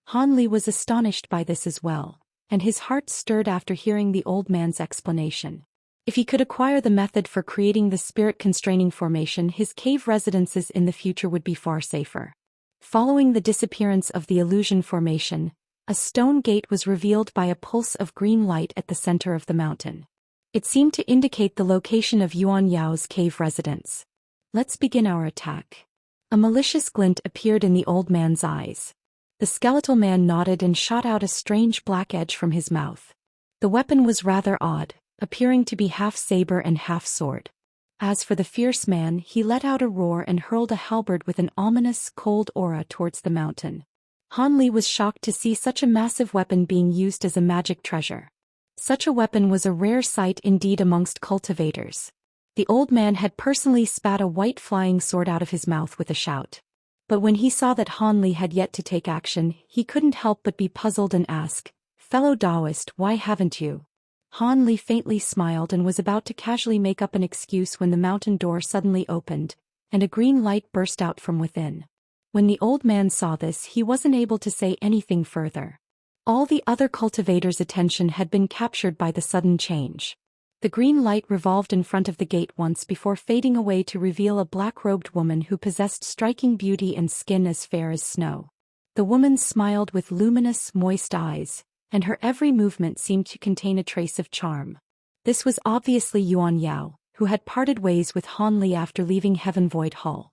Han Li was astonished by this as well, and his heart stirred after hearing the old man's explanation. If he could acquire the method for creating the spirit-constraining formation, his cave residences in the future would be far safer. Following the disappearance of the illusion formation, a stone gate was revealed by a pulse of green light at the center of the mountain. It seemed to indicate the location of Yuan Yao's cave residence. Let's begin our attack. A malicious glint appeared in the old man's eyes. The skeletal man nodded and shot out a strange black edge from his mouth. The weapon was rather odd, appearing to be half saber and half sword. As for the fierce man, he let out a roar and hurled a halberd with an ominous, cold aura towards the mountain. Han Li was shocked to see such a massive weapon being used as a magic treasure. Such a weapon was a rare sight indeed amongst cultivators. The old man had personally spat a white flying sword out of his mouth with a shout. But when he saw that Han Li had yet to take action, he couldn't help but be puzzled and ask, "Fellow Taoist, why haven't you?" Han Li faintly smiled and was about to casually make up an excuse when the mountain door suddenly opened, and a green light burst out from within. When the old man saw this, he wasn't able to say anything further. All the other cultivators' attention had been captured by the sudden change. The green light revolved in front of the gate once before fading away to reveal a black-robed woman who possessed striking beauty and skin as fair as snow. The woman smiled with luminous, moist eyes, and her every movement seemed to contain a trace of charm. This was obviously Yuan Yao, who had parted ways with Han Li after leaving Heaven Void Hall.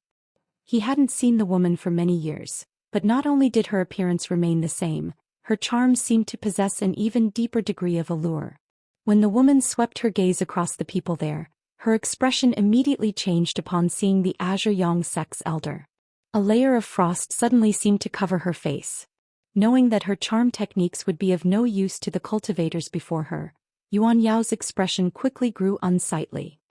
He hadn't seen the woman for many years, but not only did her appearance remain the same, her charm seemed to possess an even deeper degree of allure. When the woman swept her gaze across the people there, her expression immediately changed upon seeing the Azure Yang sect's elder. A layer of frost suddenly seemed to cover her face. Knowing that her charm techniques would be of no use to the cultivators before her, Yuan Yao's expression quickly grew unsightly.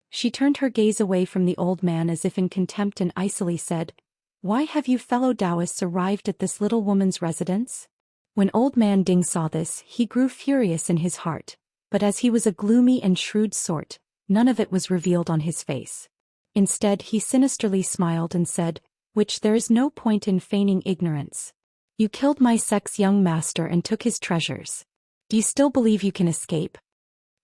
She turned her gaze away from the old man as if in contempt and icily said, "Why have you fellow Taoists arrived at this little woman's residence?" When old man Ding saw this, he grew furious in his heart, but as he was a gloomy and shrewd sort, none of it was revealed on his face. Instead, he sinisterly smiled and said, "Which there is no point in feigning ignorance. You killed my sect's young master and took his treasures. Do you still believe you can escape?"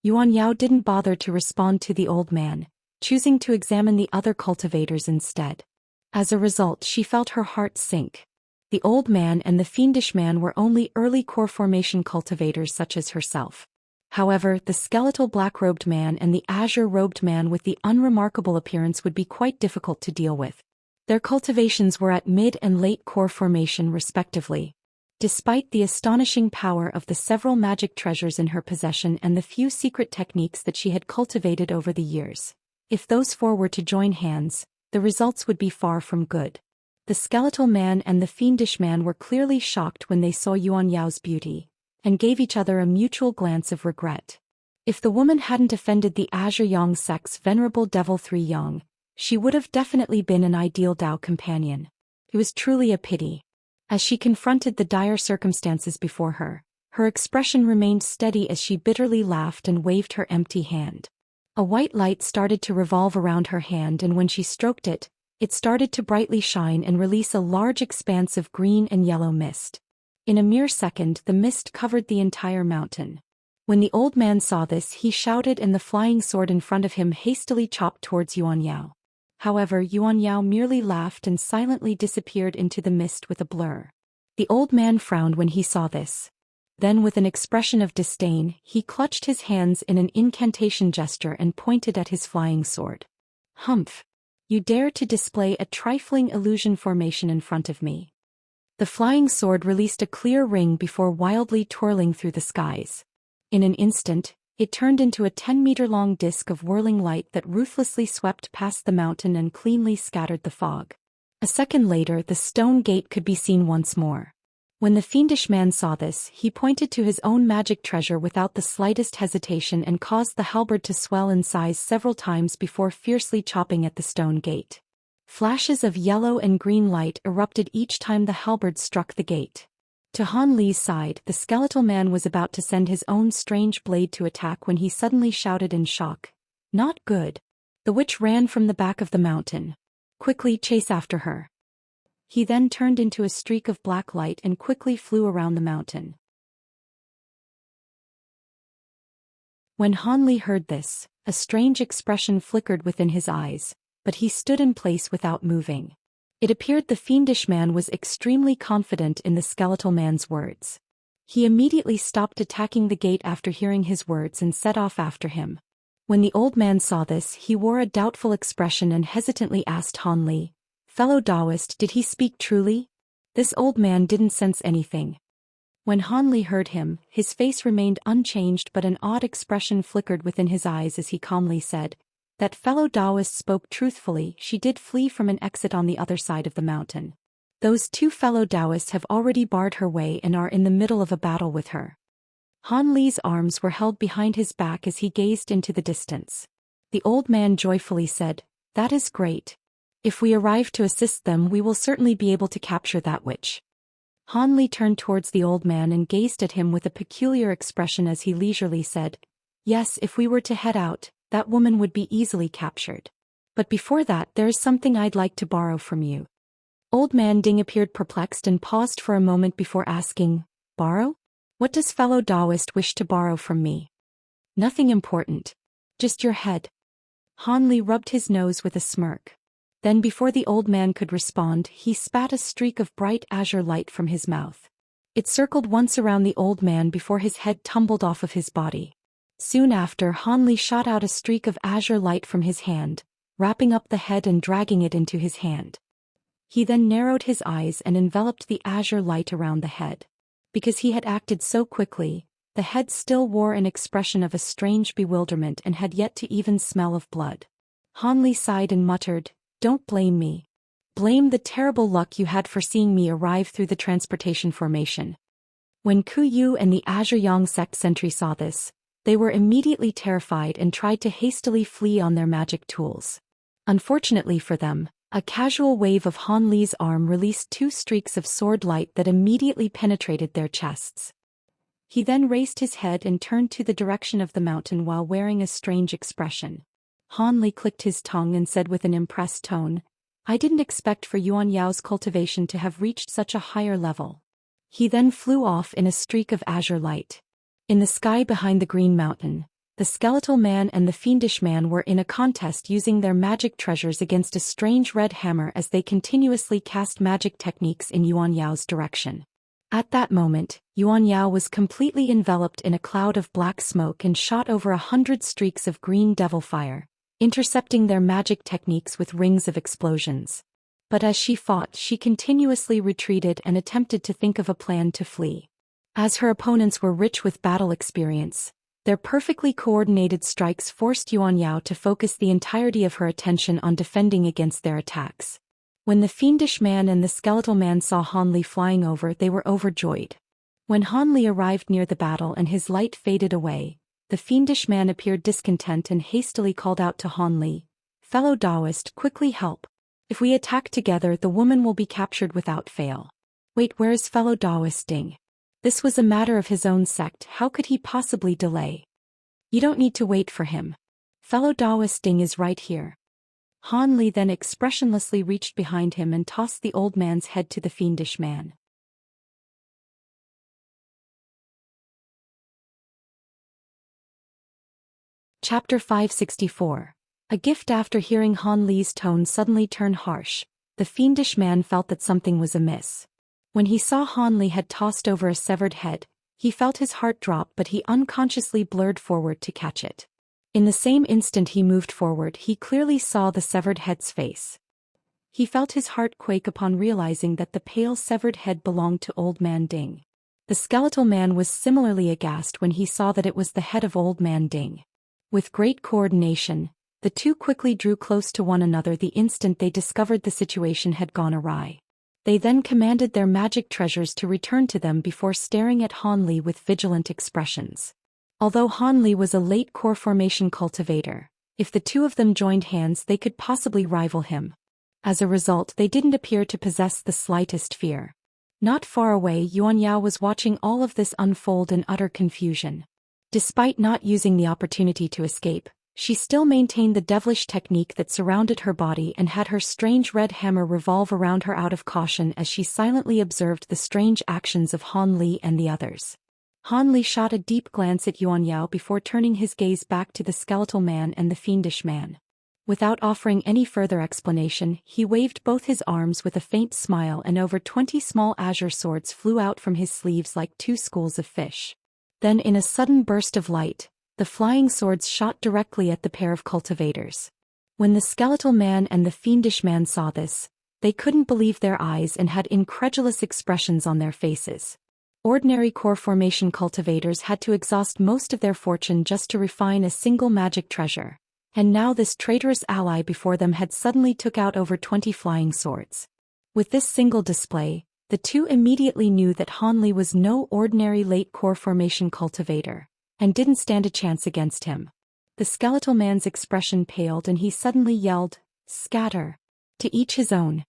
Yuan Yao didn't bother to respond to the old man, choosing to examine the other cultivators instead. As a result, she felt her heart sink. The old man and the fiendish man were only early core formation cultivators such as herself. However, the skeletal black-robed man and the azure-robed man with the unremarkable appearance would be quite difficult to deal with. Their cultivations were at mid and late core formation respectively. Despite the astonishing power of the several magic treasures in her possession and the few secret techniques that she had cultivated over the years, if those four were to join hands, the results would be far from good. The skeletal man and the fiendish man were clearly shocked when they saw Yuan Yao's beauty, and gave each other a mutual glance of regret. If the woman hadn't offended the Azure Yang sect's venerable Devil 3 Yang, she would have definitely been an ideal Tao companion. It was truly a pity. As she confronted the dire circumstances before her, her expression remained steady as she bitterly laughed and waved her empty hand. A white light started to revolve around her hand, and when she stroked it, it started to brightly shine and release a large expanse of green and yellow mist. In a mere second, the mist covered the entire mountain. When the old man saw this, he shouted, and the flying sword in front of him hastily chopped towards Yuan Yao. However, Yuan Yao merely laughed and silently disappeared into the mist with a blur. The old man frowned when he saw this. Then, with an expression of disdain, he clutched his hands in an incantation gesture and pointed at his flying sword. "Humph! You dare to display a trifling illusion formation in front of me." The flying sword released a clear ring before wildly twirling through the skies. In an instant, it turned into a 10-meter-long disk of whirling light that ruthlessly swept past the mountain and cleanly scattered the fog. A second later, the stone gate could be seen once more. When the fiendish man saw this, he pointed to his own magic treasure without the slightest hesitation and caused the halberd to swell in size several times before fiercely chopping at the stone gate. Flashes of yellow and green light erupted each time the halberd struck the gate. To Han Li's side, the skeletal man was about to send his own strange blade to attack when he suddenly shouted in shock, "Not good!" The witch ran from the back of the mountain. Quickly chase after her. He then turned into a streak of black light and quickly flew around the mountain. When Han Li heard this, a strange expression flickered within his eyes, but he stood in place without moving. It appeared the fiendish man was extremely confident in the skeletal man's words. He immediately stopped attacking the gate after hearing his words and set off after him. When the old man saw this, he wore a doubtful expression and hesitantly asked Han Li, "Fellow Taoist, did he speak truly?" This old man didn't sense anything. When Han Li heard him, his face remained unchanged, but an odd expression flickered within his eyes as he calmly said, "That fellow Taoist spoke truthfully. She did flee from an exit on the other side of the mountain. Those two fellow Taoists have already barred her way and are in the middle of a battle with her." Han Li's arms were held behind his back as he gazed into the distance. The old man joyfully said, "That is great. If we arrive to assist them, we will certainly be able to capture that witch." Han Li turned towards the old man and gazed at him with a peculiar expression as he leisurely said, "Yes, if we were to head out, that woman would be easily captured. But before that, there is something I'd like to borrow from you." Old man Ding appeared perplexed and paused for a moment before asking, "Borrow? What does fellow Taoist wish to borrow from me?" "Nothing important. Just your head." Han Li rubbed his nose with a smirk. Then before the old man could respond, he spat a streak of bright azure light from his mouth. It circled once around the old man before his head tumbled off of his body. Soon after, Han Li shot out a streak of azure light from his hand, wrapping up the head and dragging it into his hand. He then narrowed his eyes and enveloped the azure light around the head. Because he had acted so quickly, the head still wore an expression of a strange bewilderment and had yet to even smell of blood. Han Li sighed and muttered, "Don't blame me. Blame the terrible luck you had for seeing me arrive through the transportation formation." When Ku Yu and the Azure Yang sect sentry saw this, they were immediately terrified and tried to hastily flee on their magic tools. Unfortunately for them, a casual wave of Han Li's arm released two streaks of sword light that immediately penetrated their chests. He then raised his head and turned to the direction of the mountain while wearing a strange expression. Han Li clicked his tongue and said with an impressed tone, "I didn't expect for Yuan Yao's cultivation to have reached such a higher level." He then flew off in a streak of azure light. In the sky behind the Green Mountain, the skeletal man and the fiendish man were in a contest using their magic treasures against a strange red hammer as they continuously cast magic techniques in Yuan Yao's direction. At that moment, Yuan Yao was completely enveloped in a cloud of black smoke and shot over 100 streaks of green devil fire, intercepting their magic techniques with rings of explosions. But as she fought, she continuously retreated and attempted to think of a plan to flee. As her opponents were rich with battle experience, their perfectly coordinated strikes forced Yuan Yao to focus the entirety of her attention on defending against their attacks. When the fiendish man and the skeletal man saw Han Li flying over, they were overjoyed. When Han Li arrived near the battle and his light faded away, the fiendish man appeared discontent and hastily called out to Han Li, "Fellow Taoist, quickly help. If we attack together, the woman will be captured without fail." "Wait, where is fellow Taoist Ding?" This was a matter of his own sect, how could he possibly delay? "You don't need to wait for him. Fellow Taoist Ding is right here." Han Li then expressionlessly reached behind him and tossed the old man's head to the fiendish man. Chapter 564. A gift. After hearing Han Li's tone suddenly turn harsh, the fiendish man felt that something was amiss. When he saw Han Li had tossed over a severed head, he felt his heart drop, but he unconsciously blurred forward to catch it. In the same instant he moved forward, he clearly saw the severed head's face. He felt his heart quake upon realizing that the pale severed head belonged to Old Man Ding. The skeletal man was similarly aghast when he saw that it was the head of Old Man Ding. With great coordination, the two quickly drew close to one another the instant they discovered the situation had gone awry. They then commanded their magic treasures to return to them before staring at Han Li with vigilant expressions. Although Han Li was a late core formation cultivator, if the two of them joined hands they could possibly rival him. As a result, they didn't appear to possess the slightest fear. Not far away, Yuan Yao was watching all of this unfold in utter confusion. Despite not using the opportunity to escape, She still maintained the devilish technique that surrounded her body and had her strange red hammer revolve around her out of caution as she silently observed the strange actions of Han Li and the others. Han Li shot a deep glance at Yuan Yao before turning his gaze back to the skeletal man and the fiendish man. Without offering any further explanation, he waved both his arms with a faint smile and over 20 small azure swords flew out from his sleeves like 2 schools of fish. Then in a sudden burst of light, the flying swords shot directly at the pair of cultivators. When the skeletal man and the fiendish man saw this, they couldn't believe their eyes and had incredulous expressions on their faces. Ordinary core formation cultivators had to exhaust most of their fortune just to refine a single magic treasure. And now this traitorous ally before them had suddenly took out over 20 flying swords. With this single display, the two immediately knew that Han Li was no ordinary late core formation cultivator, and didn't stand a chance against him. The skeletal man's expression paled and he suddenly yelled, "Scatter! To each his own."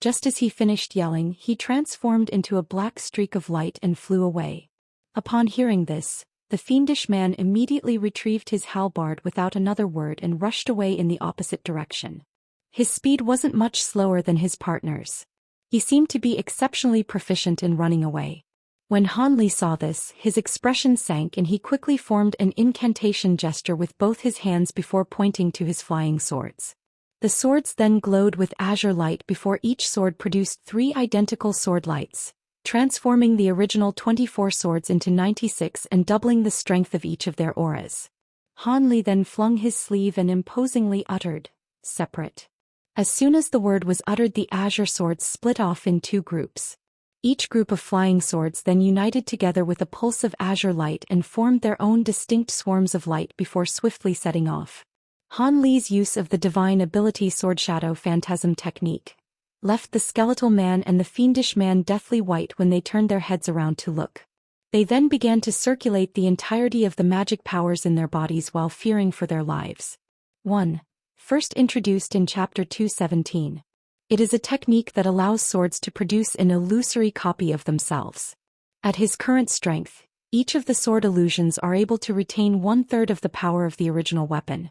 Just as he finished yelling, he transformed into a black streak of light and flew away. Upon hearing this, the fiendish man immediately retrieved his halberd without another word and rushed away in the opposite direction. His speed wasn't much slower than his partner's. He seemed to be exceptionally proficient in running away. When Han Li saw this, his expression sank and he quickly formed an incantation gesture with both his hands before pointing to his flying swords. The swords then glowed with azure light before each sword produced 3 identical sword lights, transforming the original 24 swords into 96 and doubling the strength of each of their auras. Han Li then flung his sleeve and imposingly uttered, "Separate." As soon as the word was uttered, the azure swords split off in 2 groups. Each group of flying swords then united together with a pulse of azure light and formed their own distinct swarms of light before swiftly setting off. Han Li's use of the divine ability Sword Shadow Phantasm technique left the skeletal man and the fiendish man deathly white when they turned their heads around to look. They then began to circulate the entirety of the magic powers in their bodies while fearing for their lives. 1. First introduced in Chapter 217. It is a technique that allows swords to produce an illusory copy of themselves. At his current strength, each of the sword illusions are able to retain 1/3 of the power of the original weapon.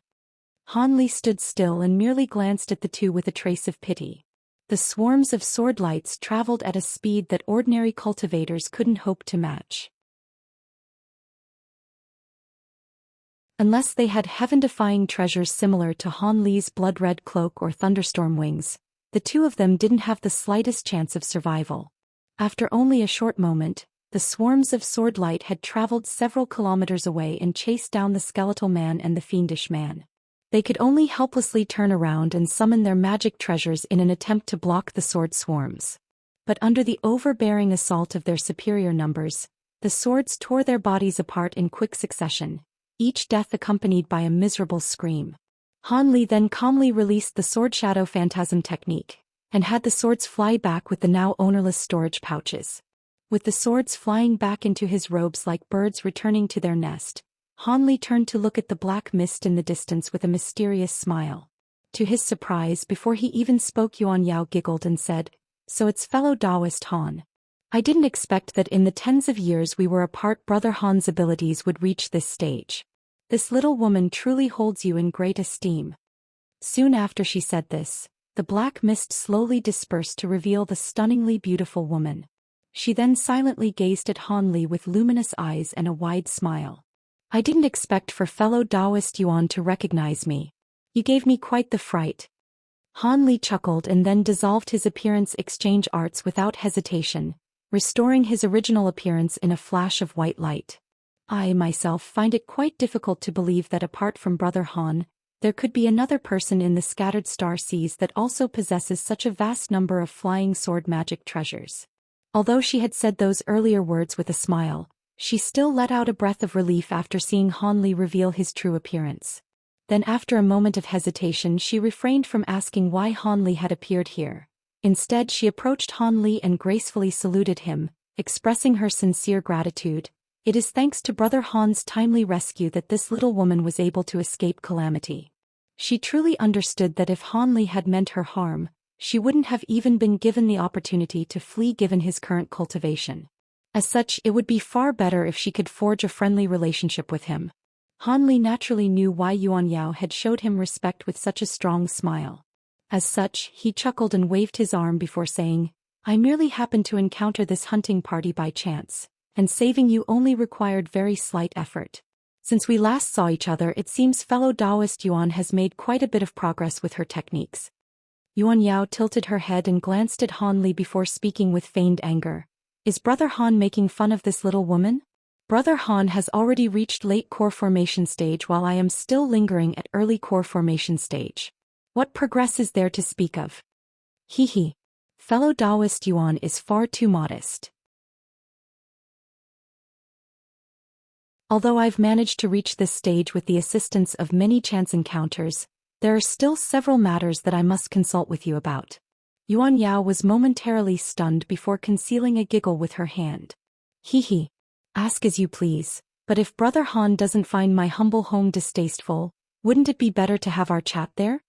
Han Li stood still and merely glanced at the two with a trace of pity. The swarms of sword lights traveled at a speed that ordinary cultivators couldn't hope to match. Unless they had heaven-defying treasures similar to Han Li's blood-red cloak or thunderstorm wings, the two of them didn't have the slightest chance of survival. After only a short moment, the swarms of sword light had traveled several kilometers away and chased down the skeletal man and the fiendish man. They could only helplessly turn around and summon their magic treasures in an attempt to block the sword swarms. But under the overbearing assault of their superior numbers, the swords tore their bodies apart in quick succession, each death accompanied by a miserable scream. Han Li then calmly released the Sword Shadow Phantasm technique, and had the swords fly back with the now ownerless storage pouches. With the swords flying back into his robes like birds returning to their nest, Han Li turned to look at the black mist in the distance with a mysterious smile. To his surprise, before he even spoke, Yuan Yao giggled and said, "So it's fellow Taoist Han. I didn't expect that in the tens of years we were apart Brother Han's abilities would reach this stage. This little woman truly holds you in great esteem." Soon after she said this, the black mist slowly dispersed to reveal the stunningly beautiful woman. She then silently gazed at Han Li with luminous eyes and a wide smile. "I didn't expect for fellow Taoist Yuan to recognize me. You gave me quite the fright." Han Li chuckled and then dissolved his appearance exchange arts without hesitation, restoring his original appearance in a flash of white light. "I myself find it quite difficult to believe that apart from Brother Han, there could be another person in the scattered star seas that also possesses such a vast number of flying sword magic treasures." Although she had said those earlier words with a smile, she still let out a breath of relief after seeing Han Li reveal his true appearance. Then after a moment of hesitation she refrained from asking why Han Li had appeared here. Instead she approached Han Li and gracefully saluted him, expressing her sincere gratitude. "It is thanks to Brother Han's timely rescue that this little woman was able to escape calamity." She truly understood that if Han Li had meant her harm, she wouldn't have even been given the opportunity to flee given his current cultivation. As such, it would be far better if she could forge a friendly relationship with him. Han Li naturally knew why Yuan Yao had showed him respect with such a strong smile. As such, he chuckled and waved his arm before saying, I merely happened to encounter this hunting party by chance, and saving you only required very slight effort. Since we last saw each other, it seems fellow Taoist Yuan has made quite a bit of progress with her techniques. Yuan Yao tilted her head and glanced at Han Li before speaking with feigned anger. Is Brother Han making fun of this little woman? Brother Han has already reached late core formation stage while I am still lingering at early core formation stage. What progress is there to speak of? Hee. Fellow Taoist Yuan is far too modest. Although I've managed to reach this stage with the assistance of many chance encounters, there are still several matters that I must consult with you about. Yuan Yao was momentarily stunned before concealing a giggle with her hand. Hee. Ask as you please, but if Brother Han doesn't find my humble home distasteful, wouldn't it be better to have our chat there?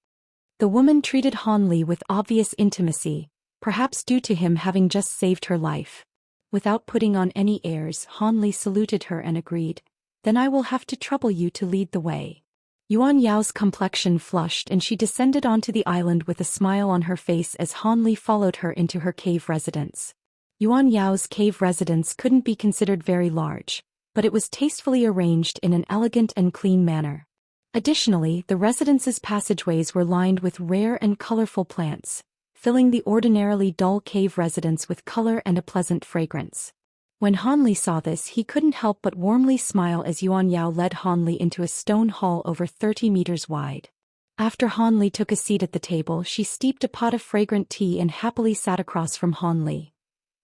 The woman treated Han Li with obvious intimacy, perhaps due to him having just saved her life. Without putting on any airs, Han Li saluted her and agreed, Then I will have to trouble you to lead the way. Yuan Yao's complexion flushed and she descended onto the island with a smile on her face as Han Li followed her into her cave residence. Yuan Yao's cave residence couldn't be considered very large, but it was tastefully arranged in an elegant and clean manner. Additionally, the residence's passageways were lined with rare and colorful plants, filling the ordinarily dull cave residence with color and a pleasant fragrance. When Han Li saw this, he couldn't help but warmly smile as Yuan Yao led Han Li into a stone hall over 30 meters wide. After Han Li took a seat at the table, she steeped a pot of fragrant tea and happily sat across from Han Li.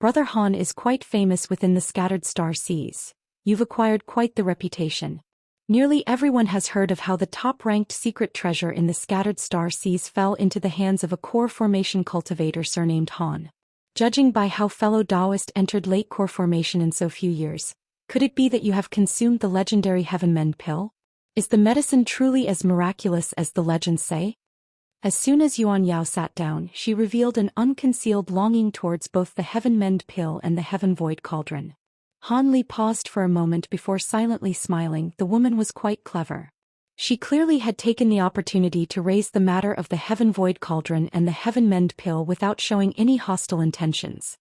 Brother Han is quite famous within the Scattered Star Seas. You've acquired quite the reputation. Nearly everyone has heard of how the top-ranked secret treasure in the Scattered Star Seas fell into the hands of a core formation cultivator surnamed Han. Judging by how fellow Taoist entered late core formation in so few years, could it be that you have consumed the legendary Heaven Mend pill? Is the medicine truly as miraculous as the legends say? As soon as Yuan Yao sat down, she revealed an unconcealed longing towards both the Heaven Mend pill and the Heaven Void cauldron. Han Li paused for a moment before silently smiling. The woman was quite clever. She clearly had taken the opportunity to raise the matter of the Heaven Void cauldron and the Heaven Mend pill without showing any hostile intentions.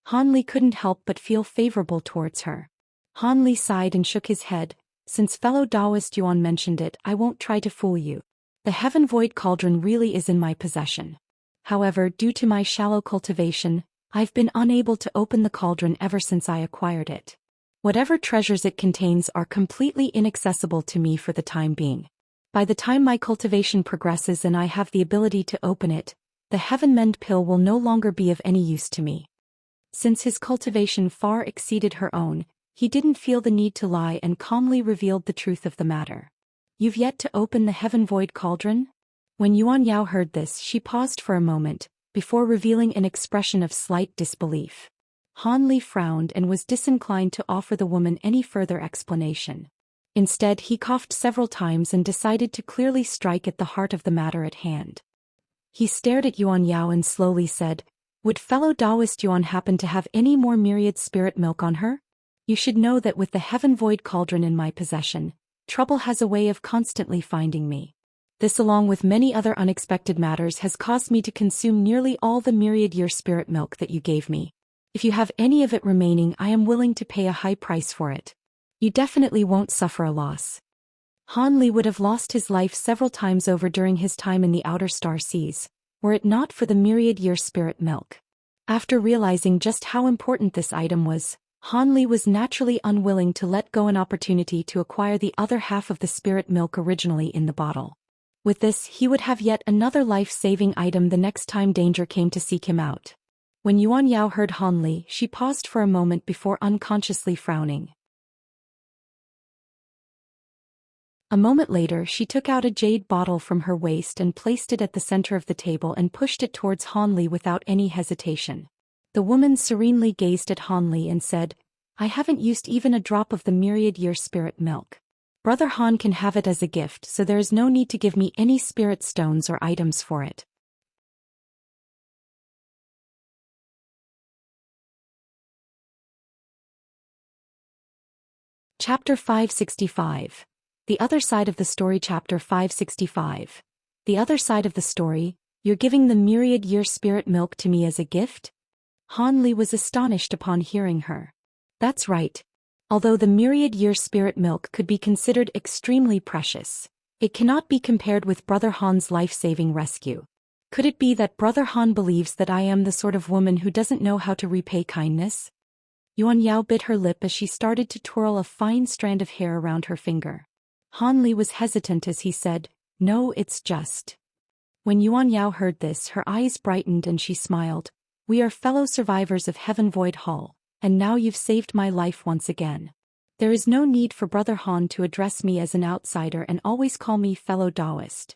Han Li couldn't help but feel favorable towards her. Han Li sighed and shook his head. Since fellow Taoist Yuan mentioned it, I won't try to fool you. The Heaven Void cauldron really is in my possession. However, due to my shallow cultivation, I've been unable to open the cauldron ever since I acquired it. Whatever treasures it contains are completely inaccessible to me for the time being. By the time my cultivation progresses and I have the ability to open it, the Heaven Mend pill will no longer be of any use to me. Since his cultivation far exceeded her own, he didn't feel the need to lie and calmly revealed the truth of the matter. You've yet to open the Heaven Void cauldron? When Yuan Yao heard this, she paused for a moment, before revealing an expression of slight disbelief. Han Li frowned and was disinclined to offer the woman any further explanation. Instead, he coughed several times and decided to clearly strike at the heart of the matter at hand. He stared at Yuan Yao and slowly said, Would fellow Taoist Yuan happen to have any more myriad spirit milk on her? You should know that with the Heaven Void cauldron in my possession, trouble has a way of constantly finding me. This, along with many other unexpected matters, has caused me to consume nearly all the myriad year spirit milk that you gave me. If you have any of it remaining, I am willing to pay a high price for it. You definitely won't suffer a loss. Han Li would have lost his life several times over during his time in the Outer Star Seas, were it not for the myriad year spirit milk. After realizing just how important this item was, Han Li was naturally unwilling to let go an opportunity to acquire the other half of the spirit milk originally in the bottle. With this, he would have yet another life-saving item the next time danger came to seek him out. When Yuan Yao heard Han Li, she paused for a moment before unconsciously frowning. A moment later, she took out a jade bottle from her waist and placed it at the center of the table and pushed it towards Han Li without any hesitation. The woman serenely gazed at Han Li and said, I haven't used even a drop of the myriad year spirit milk. Brother Han can have it as a gift, so there is no need to give me any spirit stones or items for it. Chapter 565. The Other Side of the Story Chapter 565. The Other Side of the Story, You're giving the myriad-year spirit milk to me as a gift? Han Li was astonished upon hearing her. That's right. Although the myriad-year spirit milk could be considered extremely precious, it cannot be compared with Brother Han's life-saving rescue. Could it be that Brother Han believes that I am the sort of woman who doesn't know how to repay kindness? Yuan Yao bit her lip as she started to twirl a fine strand of hair around her finger. Han Li was hesitant as he said, "No, it's just." When Yuan Yao heard this, her eyes brightened and she smiled. "We are fellow survivors of Heaven Void Hall, and now you've saved my life once again. There is no need for Brother Han to address me as an outsider and always call me fellow Taoist."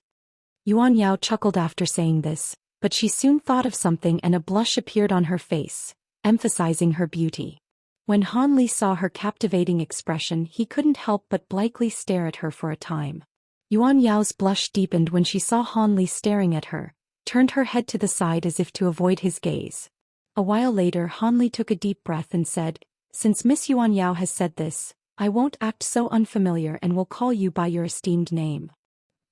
Yuan Yao chuckled after saying this, but she soon thought of something and a blush appeared on her face, emphasizing her beauty. When Han Li saw her captivating expression, he couldn't help but blankly stare at her for a time. Yuan Yao's blush deepened when she saw Han Li staring at her, turned her head to the side as if to avoid his gaze. A while later, Han Li took a deep breath and said, "Since Miss Yuan Yao has said this, I won't act so unfamiliar and will call you by your esteemed name."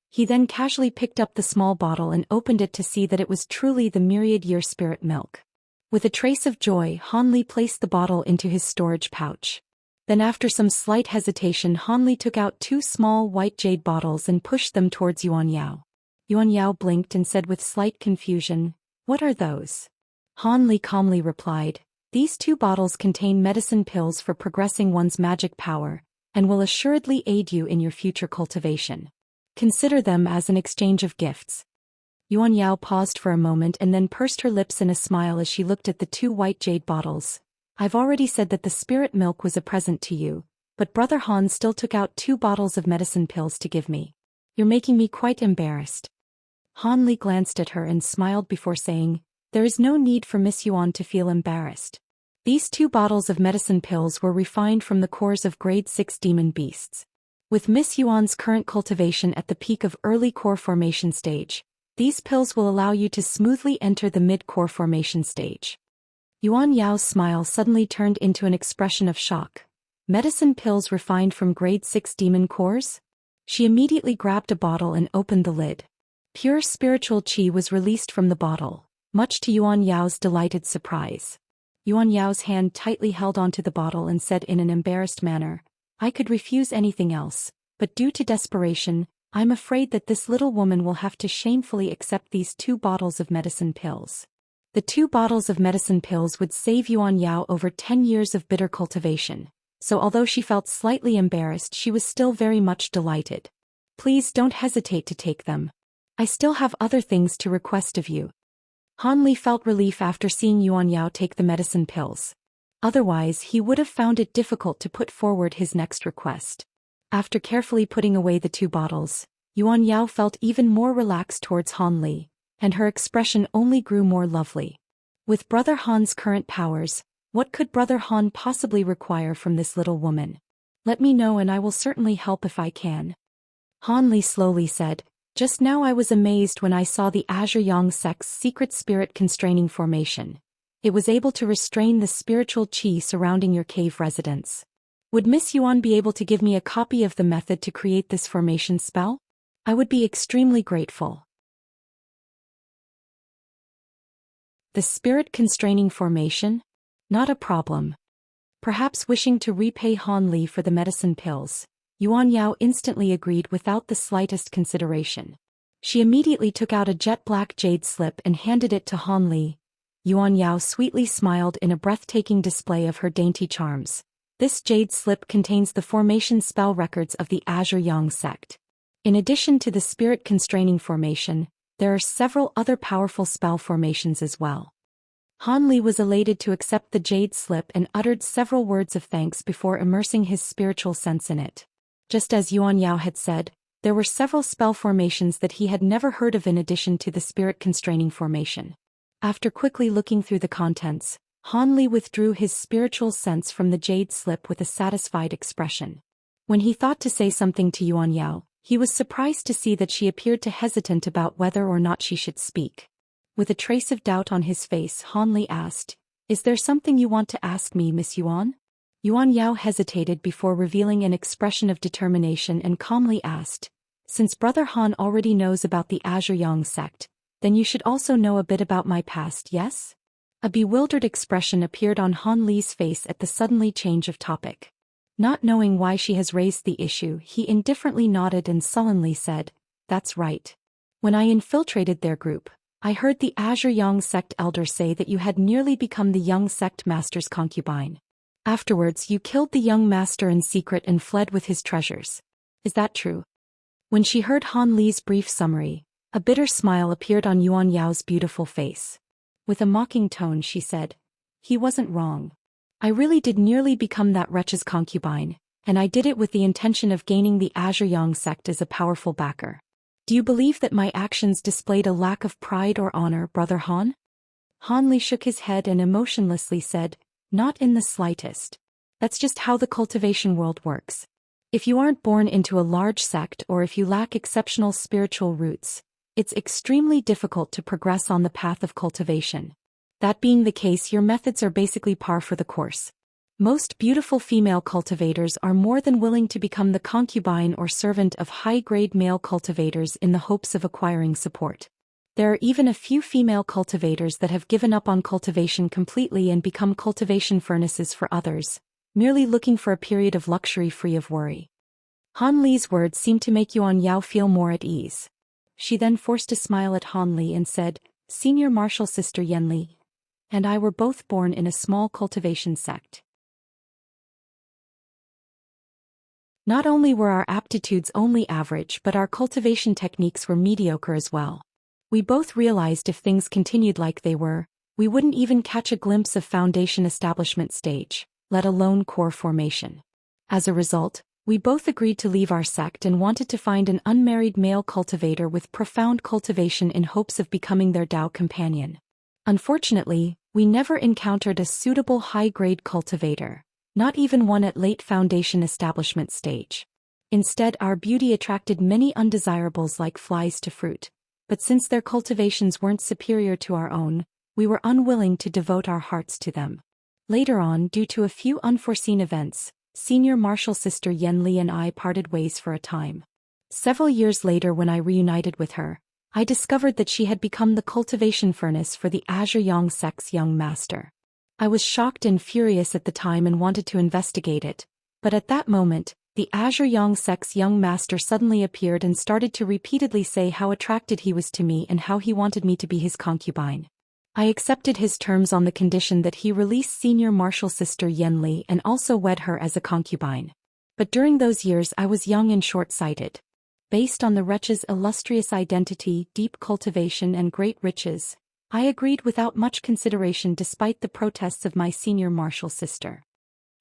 He then casually picked up the small bottle and opened it to see that it was truly the myriad-year spirit milk. With a trace of joy, Han Li placed the bottle into his storage pouch. Then after some slight hesitation, Han Li took out 2 small white jade bottles and pushed them towards Yuan Yao. Yuan Yao blinked and said with slight confusion, "What are those?" Han Li calmly replied, "These 2 bottles contain medicine pills for progressing one's magic power, and will assuredly aid you in your future cultivation. Consider them as an exchange of gifts." Yuan Yao paused for a moment and then pursed her lips in a smile as she looked at the 2 white jade bottles. "I've already said that the spirit milk was a present to you, but Brother Han still took out 2 bottles of medicine pills to give me. You're making me quite embarrassed." Han Li glanced at her and smiled before saying, "There is no need for Miss Yuan to feel embarrassed. These 2 bottles of medicine pills were refined from the cores of grade 6 demon beasts. With Miss Yuan's current cultivation at the peak of early core formation stage, these pills will allow you to smoothly enter the mid-core formation stage." Yuan Yao's smile suddenly turned into an expression of shock. Medicine pills refined from grade 6 demon cores? She immediately grabbed a bottle and opened the lid. Pure spiritual qi was released from the bottle, much to Yuan Yao's delighted surprise. Yuan Yao's hand tightly held onto the bottle and said in an embarrassed manner, "I could refuse anything else, but due to desperation, I'm afraid that this little woman will have to shamefully accept these 2 bottles of medicine pills." The 2 bottles of medicine pills would save Yuan Yao over 10 years of bitter cultivation, so although she felt slightly embarrassed, she was still very much delighted. "Please don't hesitate to take them. I still have other things to request of you." Han Li felt relief after seeing Yuan Yao take the medicine pills. Otherwise, he would have found it difficult to put forward his next request. After carefully putting away the 2 bottles, Yuan Yao felt even more relaxed towards Han Li, and her expression only grew more lovely. With Brother Han's current powers, what could Brother Han possibly require from this little woman? "Let me know and I will certainly help if I can." Han Li slowly said, "Just now I was amazed when I saw the Azure Yang sect's secret spirit constraining formation. It was able to restrain the spiritual qi surrounding your cave residence. Would Miss Yuan be able to give me a copy of the method to create this formation spell? I would be extremely grateful." The spirit constraining formation? Not a problem. Perhaps wishing to repay Han Li for the medicine pills, Yuan Yao instantly agreed without the slightest consideration. She immediately took out a jet-black jade slip and handed it to Han Li. Yuan Yao sweetly smiled in a breathtaking display of her dainty charms. This jade slip contains the formation spell records of the Azure Yang sect. In addition to the spirit constraining formation, there are several other powerful spell formations as well. Han Li was elated to accept the jade slip and uttered several words of thanks before immersing his spiritual sense in it. Just as Yuan Yao had said, there were several spell formations that he had never heard of in addition to the spirit constraining formation. After quickly looking through the contents, Han Li withdrew his spiritual sense from the jade slip with a satisfied expression. When he thought to say something to Yuan Yao, he was surprised to see that she appeared hesitant about whether or not she should speak. With a trace of doubt on his face, Han Li asked, "Is there something you want to ask me, Miss Yuan?" Yuan Yao hesitated before revealing an expression of determination and calmly asked, "Since Brother Han already knows about the Azure Yang sect, then you should also know a bit about my past, yes?" A bewildered expression appeared on Han Li's face at the suddenly change of topic. Not knowing why she has raised the issue, he indifferently nodded and sullenly said, "That's right. When I infiltrated their group, I heard the Azure Yang sect elder say that you had nearly become the young sect master's concubine. Afterwards, you killed the young master in secret and fled with his treasures. Is that true?" When she heard Han Li's brief summary, a bitter smile appeared on Yuan Yao's beautiful face. With a mocking tone she said, "He wasn't wrong. I really did nearly become that wretch's concubine, and I did it with the intention of gaining the Azure Yang sect as a powerful backer. Do you believe that my actions displayed a lack of pride or honor, Brother Han?" Han Li shook his head and emotionlessly said, "Not in the slightest. That's just how the cultivation world works. If you aren't born into a large sect or if you lack exceptional spiritual roots, it's extremely difficult to progress on the path of cultivation. That being the case, your methods are basically par for the course. Most beautiful female cultivators are more than willing to become the concubine or servant of high-grade male cultivators in the hopes of acquiring support. There are even a few female cultivators that have given up on cultivation completely and become cultivation furnaces for others, merely looking for a period of luxury free of worry." Han Li's words seemed to make Yuan Yao feel more at ease. She then forced a smile at Han Li and said, "Senior Martial Sister Yan Li and I were both born in a small cultivation sect. Not only were our aptitudes only average, but our cultivation techniques were mediocre as well. We both realized if things continued like they were, we wouldn't even catch a glimpse of foundation establishment stage, let alone core formation. As a result, we both agreed to leave our sect and wanted to find an unmarried male cultivator with profound cultivation in hopes of becoming their Dao companion. Unfortunately, we never encountered a suitable high-grade cultivator, not even one at late foundation establishment stage. Instead, our beauty attracted many undesirables like flies to fruit, but since their cultivations weren't superior to our own, we were unwilling to devote our hearts to them. Later on, due to a few unforeseen events, Senior Martial Sister Yan Li and I parted ways for a time. Several years later, when I reunited with her, I discovered that she had become the cultivation furnace for the Azure Yang sect's young master. I was shocked and furious at the time and wanted to investigate it, but at that moment, the Azure Yang sect's young master suddenly appeared and started to repeatedly say how attracted he was to me and how he wanted me to be his concubine. I accepted his terms on the condition that he release Senior Martial Sister Yan Li and also wed her as a concubine. But during those years I was young and short-sighted. Based on the wretch's illustrious identity, deep cultivation and great riches, I agreed without much consideration despite the protests of my Senior Martial Sister.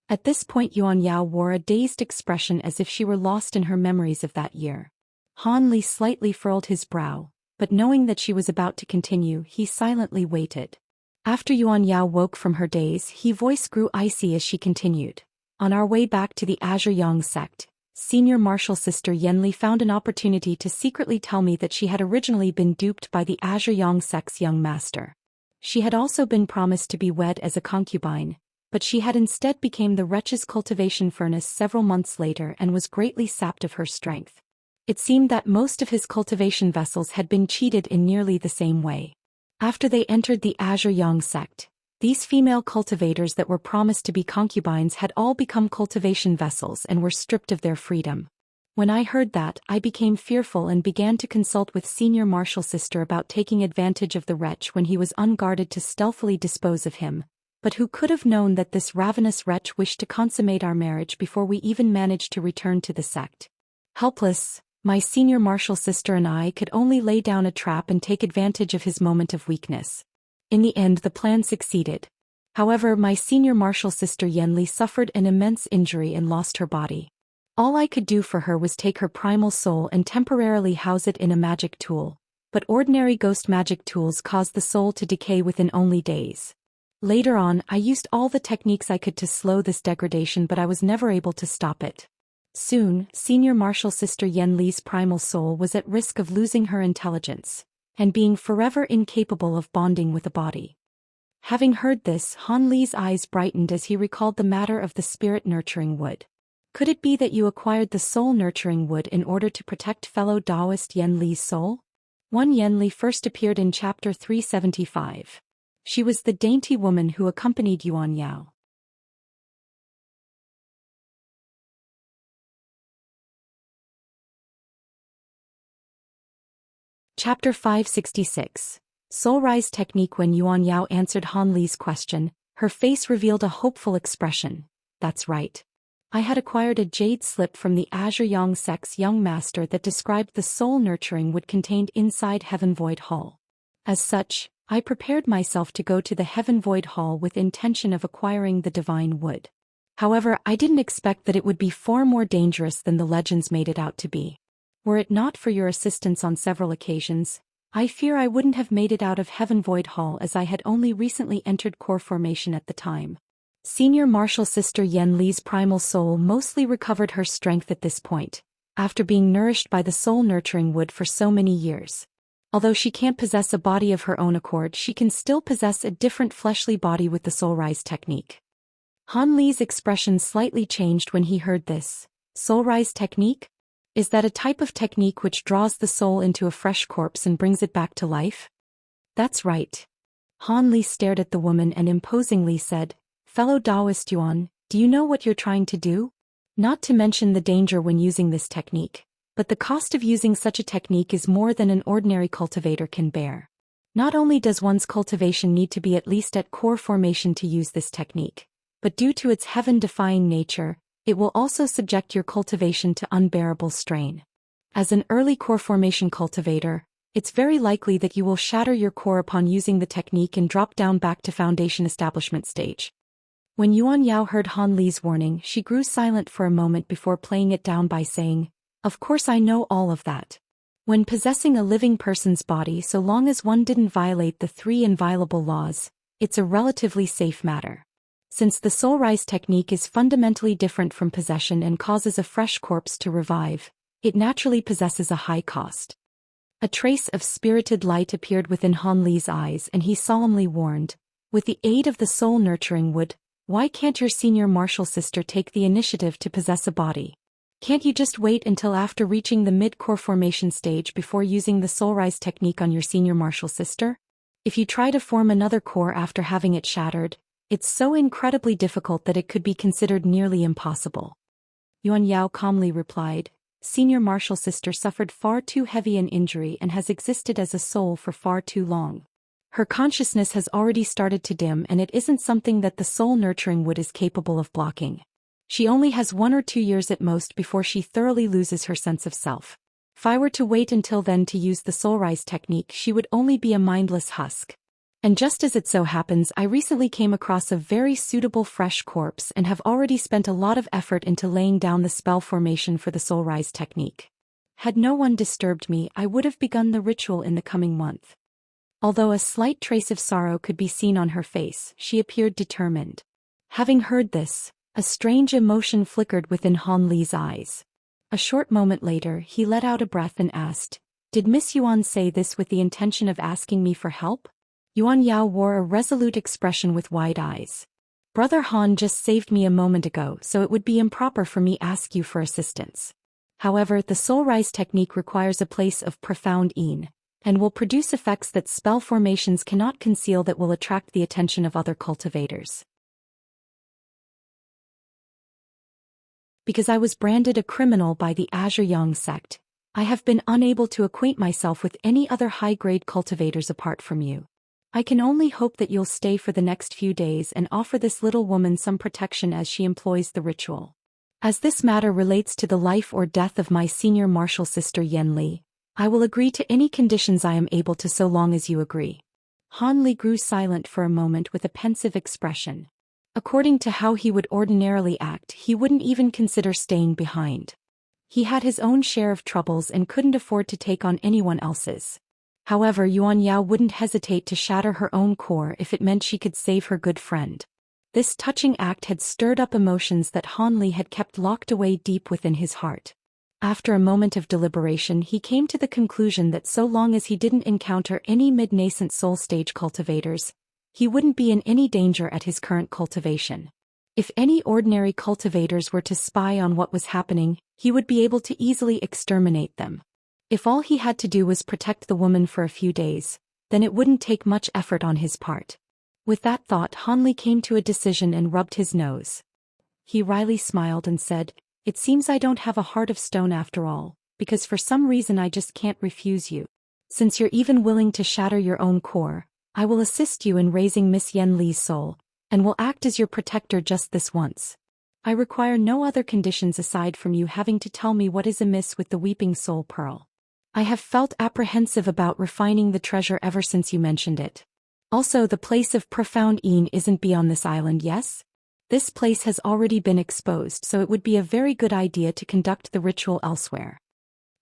At this point Yuan Yao wore a dazed expression as if she were lost in her memories of that year. Han Li slightly furrowed his brow, but knowing that she was about to continue, he silently waited. After Yuan Yao woke from her daze, his voice grew icy as she continued. On our way back to the Azure Yang sect, Senior Martial Sister Yan Li found an opportunity to secretly tell me that she had originally been duped by the Azure Yang sect's young master. She had also been promised to be wed as a concubine, but she had instead become the wretch's cultivation furnace several months later and was greatly sapped of her strength. It seemed that most of his cultivation vessels had been cheated in nearly the same way. After they entered the Azure Yang sect, these female cultivators that were promised to be concubines had all become cultivation vessels and were stripped of their freedom. When I heard that, I became fearful and began to consult with Senior Martial Sister about taking advantage of the wretch when he was unguarded to stealthily dispose of him. But who could have known that this ravenous wretch wished to consummate our marriage before we even managed to return to the sect? Helpless, my Senior Martial Sister and I could only lay down a trap and take advantage of his moment of weakness. In the end, the plan succeeded. However, my Senior Martial Sister Yan Li suffered an immense injury and lost her body. All I could do for her was take her primal soul and temporarily house it in a magic tool, but ordinary ghost magic tools cause the soul to decay within only days. Later on, I used all the techniques I could to slow this degradation, but I was never able to stop it. Soon, Senior Martial Sister Yan Li's primal soul was at risk of losing her intelligence and being forever incapable of bonding with a body. Having heard this, Han Li's eyes brightened as he recalled the matter of the spirit-nurturing wood. Could it be that you acquired the soul-nurturing wood in order to protect fellow Taoist Yan Li's soul? One Yan Li first appeared in chapter 375. She was the dainty woman who accompanied Yuan Yao. Chapter 566. Soul Rise Technique. When Yuan Yao answered Han Li's question, her face revealed a hopeful expression. That's right. I had acquired a jade slip from the Azure Yang sect's young master that described the soul-nurturing wood contained inside Heaven Void Hall. As such, I prepared myself to go to the Heaven Void Hall with intention of acquiring the divine wood. However, I didn't expect that it would be far more dangerous than the legends made it out to be. Were it not for your assistance on several occasions, I fear I wouldn't have made it out of Heaven Void Hall, as I had only recently entered core formation at the time. Senior Martial Sister Yan Li's primal soul mostly recovered her strength at this point, after being nourished by the soul-nurturing wood for so many years. Although she can't possess a body of her own accord, she can still possess a different fleshly body with the Soul Rise technique. Han Li's expression slightly changed when he heard this. Soul Rise technique? Is that a type of technique which draws the soul into a fresh corpse and brings it back to life? That's right. Han Li stared at the woman and imposingly said, Fellow Taoist Yuan, do you know what you're trying to do? Not to mention the danger when using this technique, but the cost of using such a technique is more than an ordinary cultivator can bear. Not only does one's cultivation need to be at least at core formation to use this technique, but due to its heaven-defying nature, it will also subject your cultivation to unbearable strain. As an early core formation cultivator, it's very likely that you will shatter your core upon using the technique and drop down back to foundation establishment stage. When Yuan Yao heard Han Li's warning, she grew silent for a moment before playing it down by saying, Of course I know all of that. When possessing a living person's body, so long as one didn't violate the 3 inviolable laws, it's a relatively safe matter. Since the Soul Rise technique is fundamentally different from possession and causes a fresh corpse to revive, it naturally possesses a high cost. A trace of spirited light appeared within Han Li's eyes and he solemnly warned, With the aid of the soul-nurturing wood, why can't your senior martial sister take the initiative to possess a body? Can't you just wait until after reaching the mid-core formation stage before using the Soul Rise technique on your senior martial sister? If you try to form another core after having it shattered, it's so incredibly difficult that it could be considered nearly impossible. Yuan Yao calmly replied, Senior martial sister suffered far too heavy an injury and has existed as a soul for far too long. Her consciousness has already started to dim and it isn't something that the soul-nurturing wood is capable of blocking. She only has 1 or 2 years at most before she thoroughly loses her sense of self. If I were to wait until then to use the Soul Rise technique, she would only be a mindless husk. And just as it so happens, I recently came across a very suitable fresh corpse and have already spent a lot of effort into laying down the spell formation for the Soul Rise technique. Had no one disturbed me, I would have begun the ritual in the coming month. Although a slight trace of sorrow could be seen on her face, she appeared determined. Having heard this, a strange emotion flickered within Han Li's eyes. A short moment later, he let out a breath and asked, Did Miss Yuan say this with the intention of asking me for help? Yuan Yao wore a resolute expression with wide eyes. Brother Han just saved me a moment ago, so it would be improper for me ask you for assistance. However, the Soul Rise technique requires a place of profound yin, and will produce effects that spell formations cannot conceal that will attract the attention of other cultivators. Because I was branded a criminal by the Azure Yang sect, I have been unable to acquaint myself with any other high-grade cultivators apart from you. I can only hope that you'll stay for the next few days and offer this little woman some protection as she employs the ritual. As this matter relates to the life or death of my senior martial sister Yan Li, I will agree to any conditions I am able to so long as you agree. Han Li grew silent for a moment with a pensive expression. According to how he would ordinarily act, he wouldn't even consider staying behind. He had his own share of troubles and couldn't afford to take on anyone else's. However, Yuan Yao wouldn't hesitate to shatter her own core if it meant she could save her good friend. This touching act had stirred up emotions that Han Li had kept locked away deep within his heart. After a moment of deliberation, he came to the conclusion that so long as he didn't encounter any mid-nascent soul stage cultivators, he wouldn't be in any danger at his current cultivation. If any ordinary cultivators were to spy on what was happening, he would be able to easily exterminate them. If all he had to do was protect the woman for a few days, then it wouldn't take much effort on his part. With that thought, Han Li came to a decision and rubbed his nose. He wryly smiled and said, "It seems I don't have a heart of stone after all, because for some reason I just can't refuse you. Since you're even willing to shatter your own core, I will assist you in raising Miss Yan Li's soul, and will act as your protector just this once. I require no other conditions aside from you having to tell me what is amiss with the Weeping Soul Pearl. I have felt apprehensive about refining the treasure ever since you mentioned it. Also, the place of profound Yin isn't beyond this island, yes? This place has already been exposed, so it would be a very good idea to conduct the ritual elsewhere."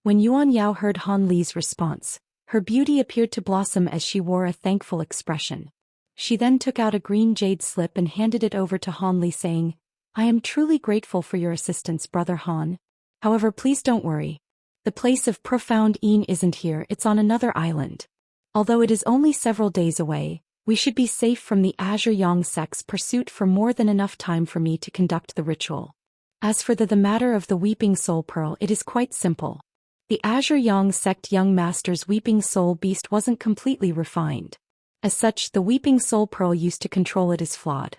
When Yuan Yao heard Han Li's response, her beauty appeared to blossom as she wore a thankful expression. She then took out a green jade slip and handed it over to Han Li, saying, "I am truly grateful for your assistance, Brother Han. However, please don't worry. The place of profound Yin isn't here, it's on another island. Although it is only several days away, we should be safe from the Azure Yang sect's pursuit for more than enough time for me to conduct the ritual. As for the matter of the Weeping Soul Pearl, it is quite simple. The Azure Yang sect young master's Weeping Soul Beast wasn't completely refined. As such, the Weeping Soul Pearl used to control it is flawed.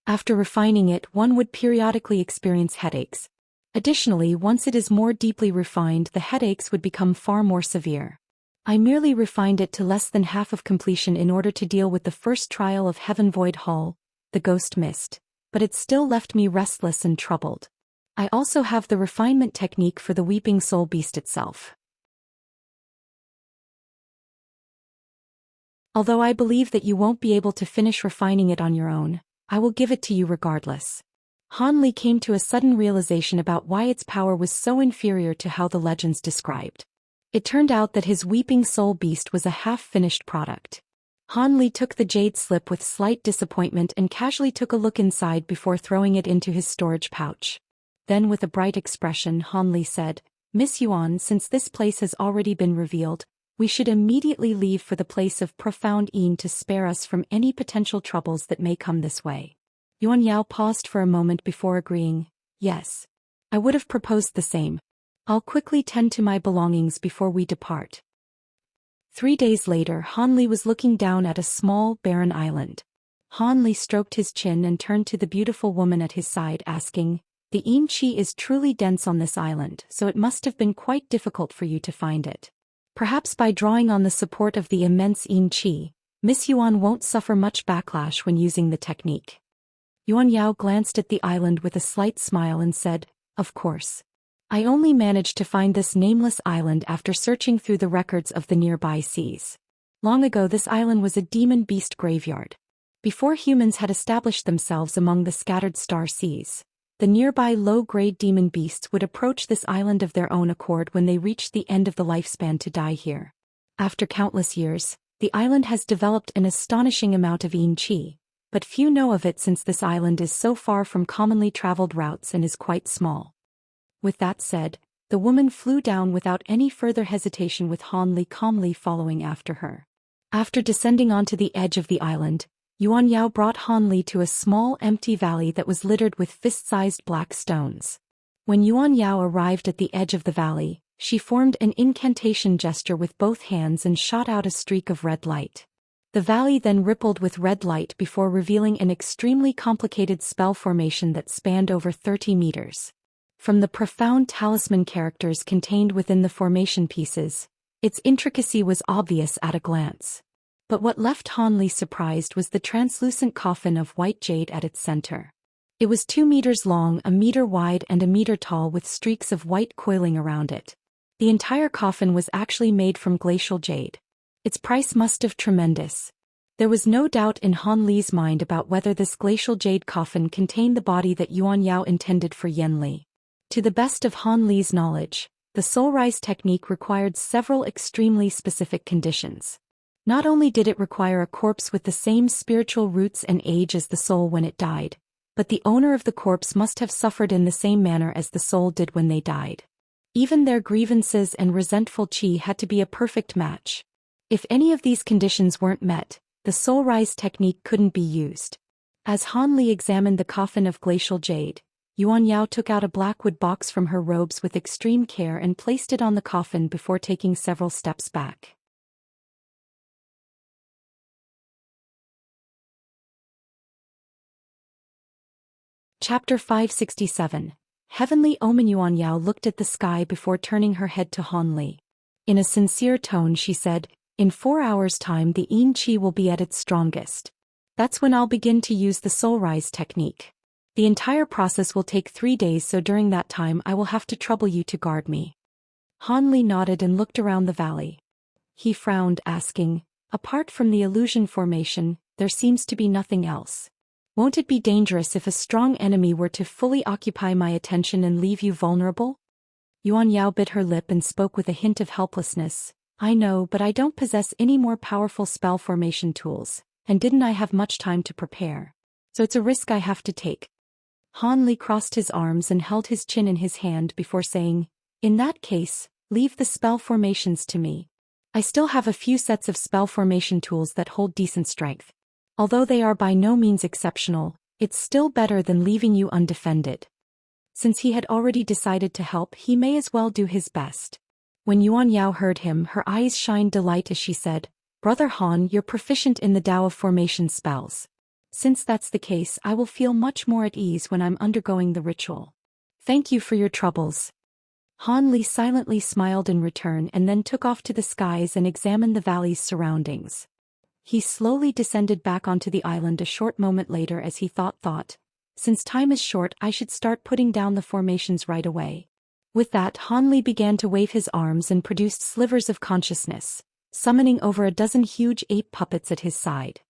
After refining it, one would periodically experience headaches. Additionally, once it is more deeply refined, the headaches would become far more severe. I merely refined it to less than half of completion in order to deal with the first trial of Heaven Void Hall, the Ghost Mist, but it still left me restless and troubled. I also have the refinement technique for the Weeping Soul Beast itself. Although I believe that you won't be able to finish refining it on your own, I will give it to you regardless." Han Li came to a sudden realization about why its power was so inferior to how the legends described. It turned out that his Weeping Soul Beast was a half-finished product. Han Li took the jade slip with slight disappointment and casually took a look inside before throwing it into his storage pouch. Then with a bright expression, Han Li said, "Miss Yuan, since this place has already been revealed, we should immediately leave for the place of profound Yin to spare us from any potential troubles that may come this way." Yuan Yao paused for a moment before agreeing, "Yes. I would have proposed the same. I'll quickly tend to my belongings before we depart." 3 days later, Han Li was looking down at a small, barren island. Han Li stroked his chin and turned to the beautiful woman at his side, asking, "The Yin Qi is truly dense on this island, so it must have been quite difficult for you to find it. Perhaps by drawing on the support of the immense Yin Qi, Miss Yuan won't suffer much backlash when using the technique." Yuan Yao glanced at the island with a slight smile and said, "Of course. I only managed to find this nameless island after searching through the records of the nearby seas. Long ago this island was a demon beast graveyard. Before humans had established themselves among the scattered star seas, the nearby low-grade demon beasts would approach this island of their own accord when they reached the end of the lifespan to die here. After countless years, the island has developed an astonishing amount of Yin Qi, but few know of it since this island is so far from commonly traveled routes and is quite small." With that said, the woman flew down without any further hesitation, with Han Li calmly following after her. After descending onto the edge of the island, Yuan Yao brought Han Li to a small empty valley that was littered with fist-sized black stones. When Yuan Yao arrived at the edge of the valley, she formed an incantation gesture with both hands and shot out a streak of red light. The valley then rippled with red light before revealing an extremely complicated spell formation that spanned over 30 meters. From the profound talisman characters contained within the formation pieces, its intricacy was obvious at a glance. But what left Han Li surprised was the translucent coffin of white jade at its center. It was 2 meters long, a meter wide and a meter tall, with streaks of white coiling around it. The entire coffin was actually made from glacial jade. Its price must have been tremendous. There was no doubt in Han Li's mind about whether this glacial jade coffin contained the body that Yuan Yao intended for Yan Li. To the best of Han Li's knowledge, the soul rise technique required several extremely specific conditions. Not only did it require a corpse with the same spiritual roots and age as the soul when it died, but the owner of the corpse must have suffered in the same manner as the soul did when they died. Even their grievances and resentful qi had to be a perfect match. If any of these conditions weren't met, The soul rise technique couldn't be used. As Han Li examined the coffin of glacial jade, Yuan Yao took out a blackwood box from her robes with extreme care and placed it on the coffin before taking several steps back. Chapter 567. Heavenly Omen. Yuan Yao looked at the sky before turning her head to Han Li. In a sincere tone she said, "In 4 hours' time the Yin Qi will be at its strongest. That's when I'll begin to use the soul rise technique. The entire process will take 3 days, so during that time I will have to trouble you to guard me." Han Li nodded and looked around the valley. He frowned, asking, "Apart from the illusion formation, there seems to be nothing else. Won't it be dangerous if a strong enemy were to fully occupy my attention and leave you vulnerable?" Yuan Yao bit her lip and spoke with a hint of helplessness. "I know, but I don't possess any more powerful spell formation tools, and didn't I have much time to prepare? So it's a risk I have to take." Han Li crossed his arms and held his chin in his hand before saying, "In that case, leave the spell formations to me. I still have a few sets of spell formation tools that hold decent strength. Although they are by no means exceptional, it's still better than leaving you undefended." Since he had already decided to help, he may as well do his best. When Yuan Yao heard him, her eyes shined delight as she said, "Brother Han, you're proficient in the Tao of formation spells. Since that's the case, I will feel much more at ease when I'm undergoing the ritual. Thank you for your troubles." Han Li silently smiled in return and then took off to the skies and examined the valley's surroundings. He slowly descended back onto the island a short moment later as he thought, "Since time is short, I should start putting down the formations right away." With that, Han Li began to wave his arms and produced slivers of consciousness, summoning over a dozen huge ape puppets at his side.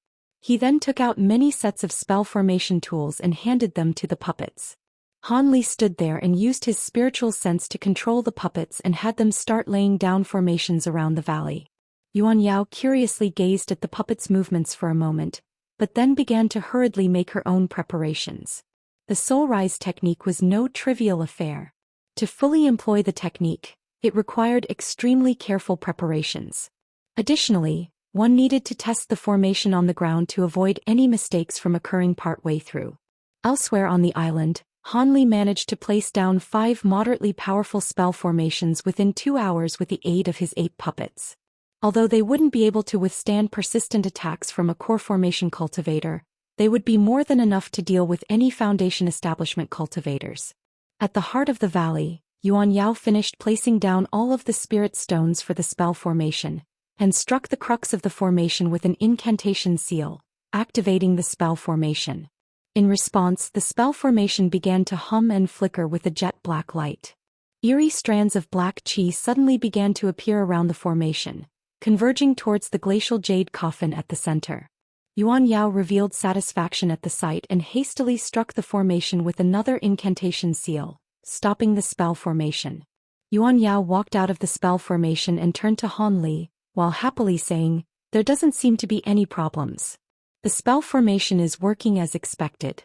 He then took out many sets of spell formation tools and handed them to the puppets. Han Li stood there and used his spiritual sense to control the puppets and had them start laying down formations around the valley. Yuan Yao curiously gazed at the puppets' movements for a moment, but then began to hurriedly make her own preparations. The soul rise technique was no trivial affair. To fully employ the technique, it required extremely careful preparations. Additionally, one needed to test the formation on the ground to avoid any mistakes from occurring partway through. Elsewhere on the island, Han Li managed to place down 5 moderately powerful spell formations within 2 hours with the aid of his 8 puppets. Although they wouldn't be able to withstand persistent attacks from a core formation cultivator, they would be more than enough to deal with any foundation establishment cultivators. At the heart of the valley, Yuan Yao finished placing down all of the spirit stones for the spell formation, and struck the crux of the formation with an incantation seal, activating the spell formation. In response, the spell formation began to hum and flicker with a jet black light. Eerie strands of black qi suddenly began to appear around the formation, converging towards the glacial jade coffin at the center. Yuan Yao revealed satisfaction at the sight and hastily struck the formation with another incantation seal, stopping the spell formation. Yuan Yao walked out of the spell formation and turned to Han Li, while happily saying, "There doesn't seem to be any problems. The spell formation is working as expected."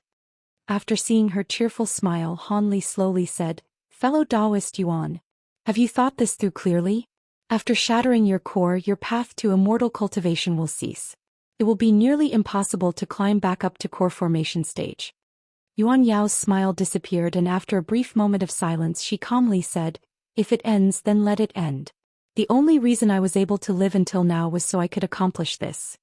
After seeing her cheerful smile, Han Li slowly said, "Fellow Taoist Yuan, have you thought this through clearly? After shattering your core, your path to immortal cultivation will cease. It will be nearly impossible to climb back up to core formation stage." Yuan Yao's smile disappeared, and after a brief moment of silence she calmly said, "If it ends, then let it end. The only reason I was able to live until now was so I could accomplish this."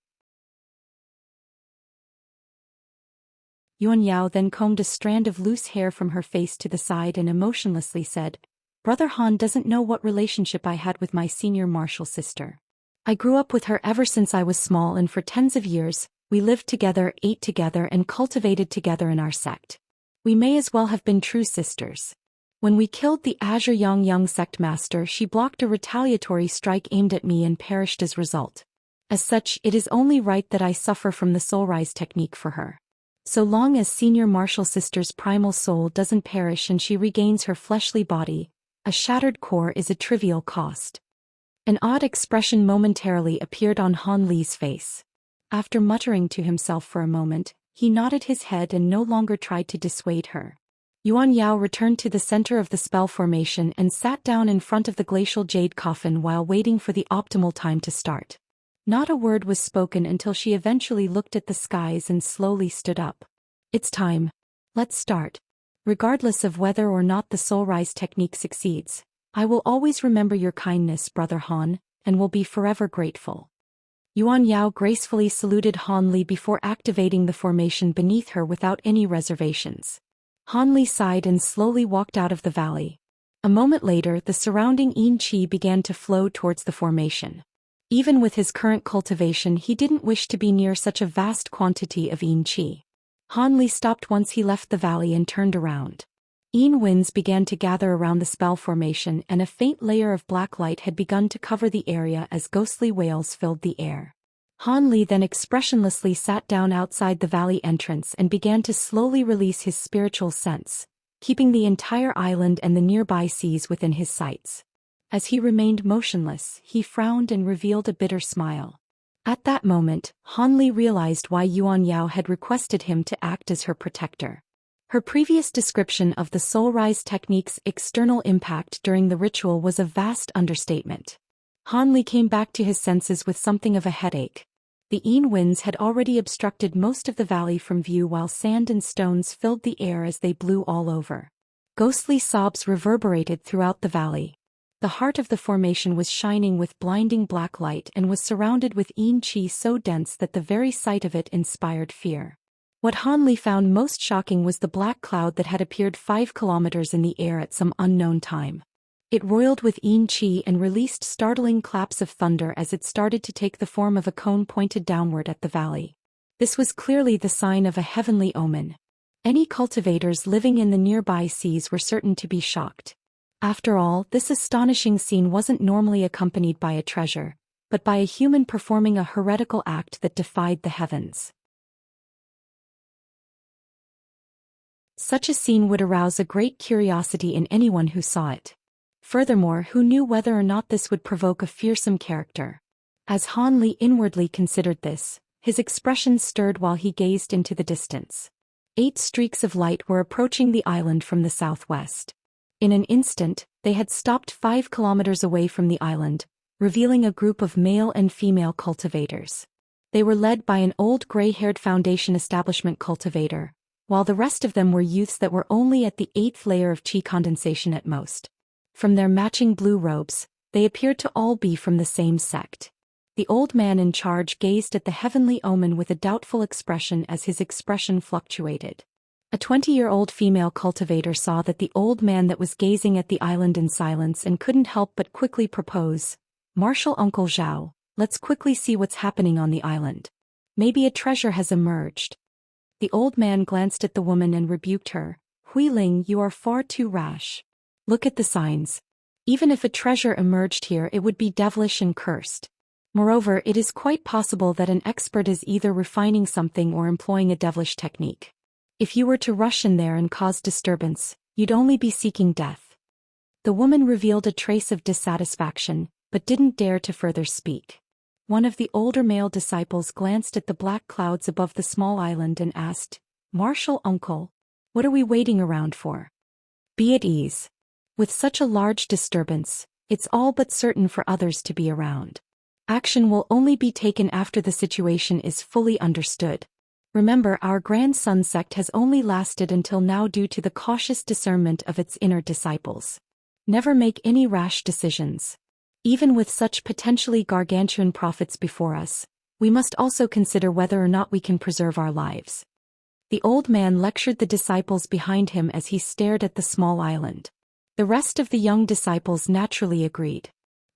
Yuan Yao then combed a strand of loose hair from her face to the side and emotionlessly said, "Brother Han doesn't know what relationship I had with my senior martial sister. I grew up with her ever since I was small, and for tens of years, we lived together, ate together, and cultivated together in our sect. We may as well have been true sisters. When we killed the Azure Yang sect master, she blocked a retaliatory strike aimed at me and perished as a result. As such, it is only right that I suffer from the soul rise technique for her. So long as senior martial sister's primal soul doesn't perish and she regains her fleshly body, a shattered core is a trivial cost." An odd expression momentarily appeared on Han Li's face. After muttering to himself for a moment, he nodded his head and no longer tried to dissuade her. Yuan Yao returned to the center of the spell formation and sat down in front of the glacial jade coffin while waiting for the optimal time to start. Not a word was spoken until she eventually looked at the skies and slowly stood up. It's time. Let's start. Regardless of whether or not the soul rise technique succeeds, I will always remember your kindness, Brother Han, and will be forever grateful. Yuan Yao gracefully saluted Han Li before activating the formation beneath her without any reservations. Han Li sighed and slowly walked out of the valley. A moment later, the surrounding yin qi began to flow towards the formation. Even with his current cultivation, he didn't wish to be near such a vast quantity of yin qi. Han Li stopped once he left the valley and turned around. Yin winds began to gather around the spell formation, and a faint layer of black light had begun to cover the area as ghostly wails filled the air. Han Li then expressionlessly sat down outside the valley entrance and began to slowly release his spiritual sense, keeping the entire island and the nearby seas within his sights. As he remained motionless, he frowned and revealed a bitter smile. At that moment, Han Li realized why Yuan Yao had requested him to act as her protector. Her previous description of the soul rise technique's external impact during the ritual was a vast understatement. Han Li came back to his senses with something of a headache. The yin winds had already obstructed most of the valley from view, while sand and stones filled the air as they blew all over. Ghostly sobs reverberated throughout the valley. The heart of the formation was shining with blinding black light and was surrounded with yin qi so dense that the very sight of it inspired fear. What Han Li found most shocking was the black cloud that had appeared 5 kilometers in the air at some unknown time. It roiled with yin qi and released startling claps of thunder as it started to take the form of a cone pointed downward at the valley. This was clearly the sign of a heavenly omen. Any cultivators living in the nearby seas were certain to be shocked. After all, this astonishing scene wasn't normally accompanied by a treasure, but by a human performing a heretical act that defied the heavens. Such a scene would arouse a great curiosity in anyone who saw it. Furthermore, who knew whether or not this would provoke a fearsome character? As Han Li inwardly considered this, his expression stirred while he gazed into the distance. 8 streaks of light were approaching the island from the southwest. In an instant, they had stopped 5 kilometers away from the island, revealing a group of male and female cultivators. They were led by an old gray-haired Foundation establishment cultivator, while the rest of them were youths that were only at the 8th layer of qi condensation at most. From their matching blue robes, they appeared to all be from the same sect. The old man in charge gazed at the heavenly omen with a doubtful expression as his expression fluctuated. A 20-year-old female cultivator saw that the old man that was gazing at the island in silence and couldn't help but quickly propose, "Martial Uncle Zhao, let's quickly see what's happening on the island. Maybe a treasure has emerged." The old man glanced at the woman and rebuked her. "Hui Ling, you are far too rash. Look at the signs. Even if a treasure emerged here, it would be devilish and cursed. Moreover, it is quite possible that an expert is either refining something or employing a devilish technique. If you were to rush in there and cause disturbance, you'd only be seeking death." The woman revealed a trace of dissatisfaction, but didn't dare to further speak. One of the older male disciples glanced at the black clouds above the small island and asked, "Martial Uncle, what are we waiting around for? Be at ease. With such a large disturbance, it's all but certain for others to be around. Action will only be taken after the situation is fully understood. Remember, our grandson sect has only lasted until now due to the cautious discernment of its inner disciples. Never make any rash decisions. Even with such potentially gargantuan profits before us, we must also consider whether or not we can preserve our lives." The old man lectured the disciples behind him as he stared at the small island. The rest of the young disciples naturally agreed.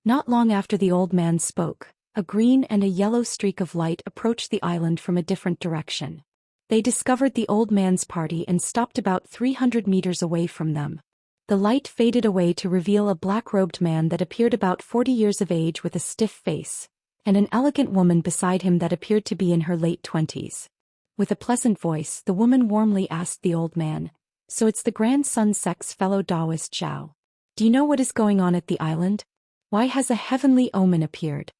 Not long after the old man spoke, a green and a yellow streak of light approached the island from a different direction. They discovered the old man's party and stopped about 300 meters away from them. The light faded away to reveal a black-robed man that appeared about 40 years of age with a stiff face, and an elegant woman beside him that appeared to be in her late 20s. With a pleasant voice, the woman warmly asked the old man, "So it's the grandson sect's fellow Taoist Zhao. Do you know what is going on at the island? Why has a heavenly omen appeared?"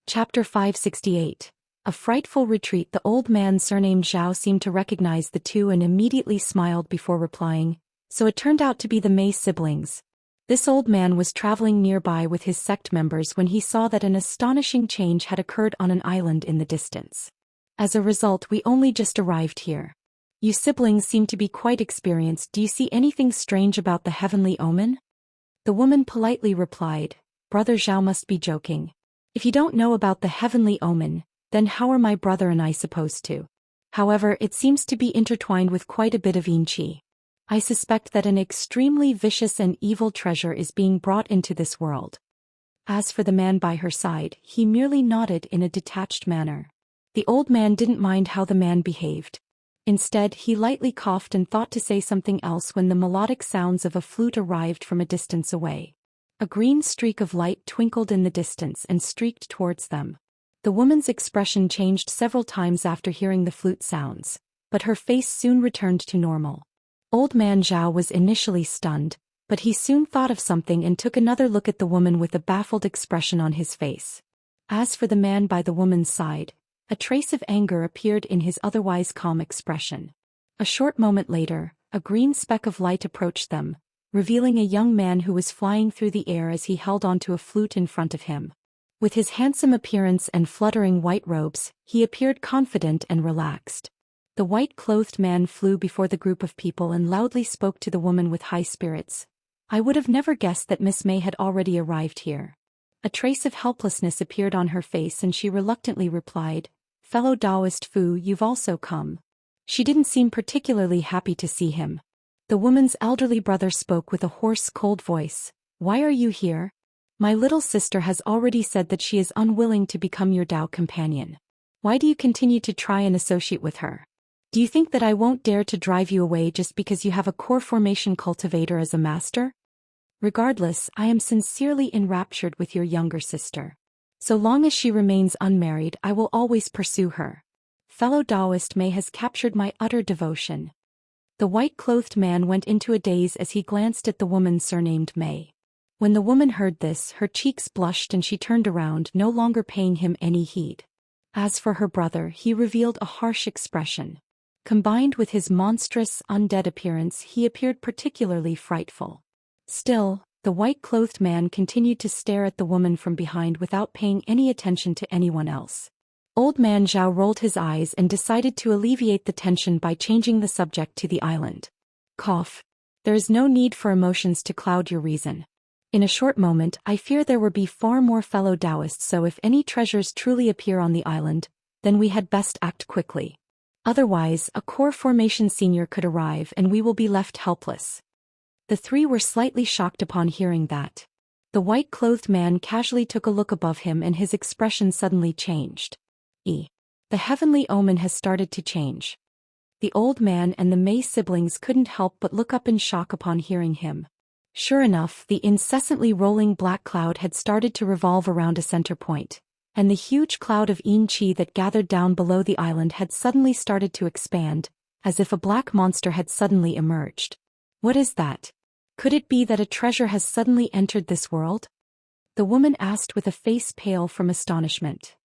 Chapter 568. A frightful retreat. The old man surnamed Zhao seemed to recognize the two and immediately smiled before replying, So it turned out to be the Mei siblings. This old man was traveling nearby with his sect members when he saw that an astonishing change had occurred on an island in the distance. As a result, we only just arrived here. You siblings seem to be quite experienced. Do you see anything strange about the heavenly omen? The woman politely replied, Brother Zhao must be joking. If you don't know about the heavenly omen, then how are my brother and I supposed to? However, it seems to be intertwined with quite a bit of yin qi. I suspect that an extremely vicious and evil treasure is being brought into this world. As for the man by her side, he merely nodded in a detached manner. The old man didn't mind how the man behaved. Instead, he lightly coughed and thought to say something else when the melodic sounds of a flute arrived from a distance away. A green streak of light twinkled in the distance and streaked towards them. The woman's expression changed several times after hearing the flute sounds, but her face soon returned to normal. Old man Zhao was initially stunned, but he soon thought of something and took another look at the woman with a baffled expression on his face. As for the man by the woman's side, a trace of anger appeared in his otherwise calm expression. A short moment later, a green speck of light approached them, revealing a young man who was flying through the air as he held onto a flute in front of him. With his handsome appearance and fluttering white robes, he appeared confident and relaxed. The white-clothed man flew before the group of people and loudly spoke to the woman with high spirits. I would have never guessed that Miss Mei had already arrived here. A trace of helplessness appeared on her face and she reluctantly replied, Fellow Taoist Fu, you've also come. She didn't seem particularly happy to see him. The woman's elderly brother spoke with a hoarse, cold voice. Why are you here? My little sister has already said that she is unwilling to become your Tao companion. Why do you continue to try and associate with her? Do you think that I won't dare to drive you away just because you have a core formation cultivator as a master? Regardless, I am sincerely enraptured with your younger sister. So long as she remains unmarried, I will always pursue her. Fellow Taoist Mei has captured my utter devotion. The white-clothed man went into a daze as he glanced at the woman surnamed Mei. When the woman heard this, her cheeks blushed and she turned around, no longer paying him any heed. As for her brother, he revealed a harsh expression. Combined with his monstrous, undead appearance, he appeared particularly frightful. Still, the white-clothed man continued to stare at the woman from behind without paying any attention to anyone else. Old man Zhao rolled his eyes and decided to alleviate the tension by changing the subject to the island. Cough. There is no need for emotions to cloud your reason. In a short moment, I fear there will be far more fellow Taoists, so if any treasures truly appear on the island, then we had best act quickly. Otherwise, a core formation senior could arrive and we will be left helpless. The three were slightly shocked upon hearing that. The white-clothed man casually took a look above him and his expression suddenly changed. The heavenly omen has started to change. The old man and the Mei siblings couldn't help but look up in shock upon hearing him. Sure enough, the incessantly rolling black cloud had started to revolve around a center point, and the huge cloud of yin qi that gathered down below the island had suddenly started to expand, as if a black monster had suddenly emerged. What is that? Could it be that a treasure has suddenly entered this world? The woman asked with a face pale from astonishment.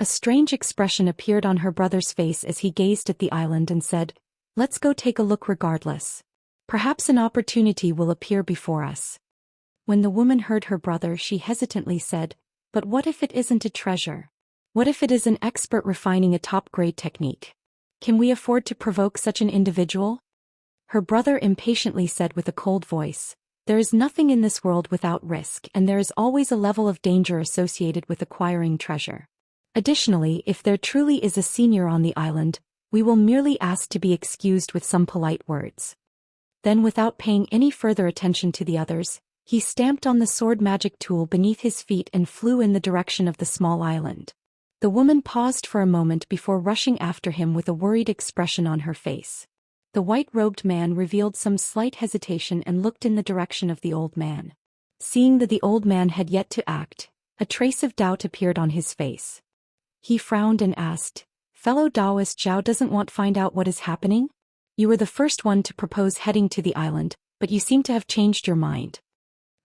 A strange expression appeared on her brother's face as he gazed at the island and said, Let's go take a look regardless. Perhaps an opportunity will appear before us. When the woman heard her brother, she hesitantly said, But what if it isn't a treasure? What if it is an expert refining a top-grade technique? Can we afford to provoke such an individual? Her brother impatiently said with a cold voice, There is nothing in this world without risk, and there is always a level of danger associated with acquiring treasure. Additionally, if there truly is a senior on the island, we will merely ask to be excused with some polite words. Then, without paying any further attention to the others, he stamped on the sword magic tool beneath his feet and flew in the direction of the small island. The woman paused for a moment before rushing after him with a worried expression on her face. The white-robed man revealed some slight hesitation and looked in the direction of the old man. Seeing that the old man had yet to act, a trace of doubt appeared on his face. He frowned and asked, Fellow Taoist Zhao doesn't want to find out what is happening? You were the first one to propose heading to the island, but you seem to have changed your mind.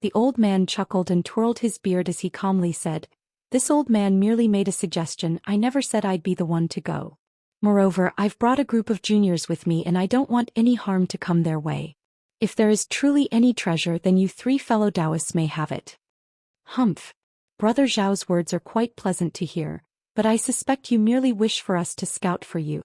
The old man chuckled and twirled his beard as he calmly said, This old man merely made a suggestion, I never said I'd be the one to go. Moreover, I've brought a group of juniors with me and I don't want any harm to come their way. If there is truly any treasure, then you 3 fellow Taoists may have it. Humph. Brother Zhao's words are quite pleasant to hear, but I suspect you merely wish for us to scout for you.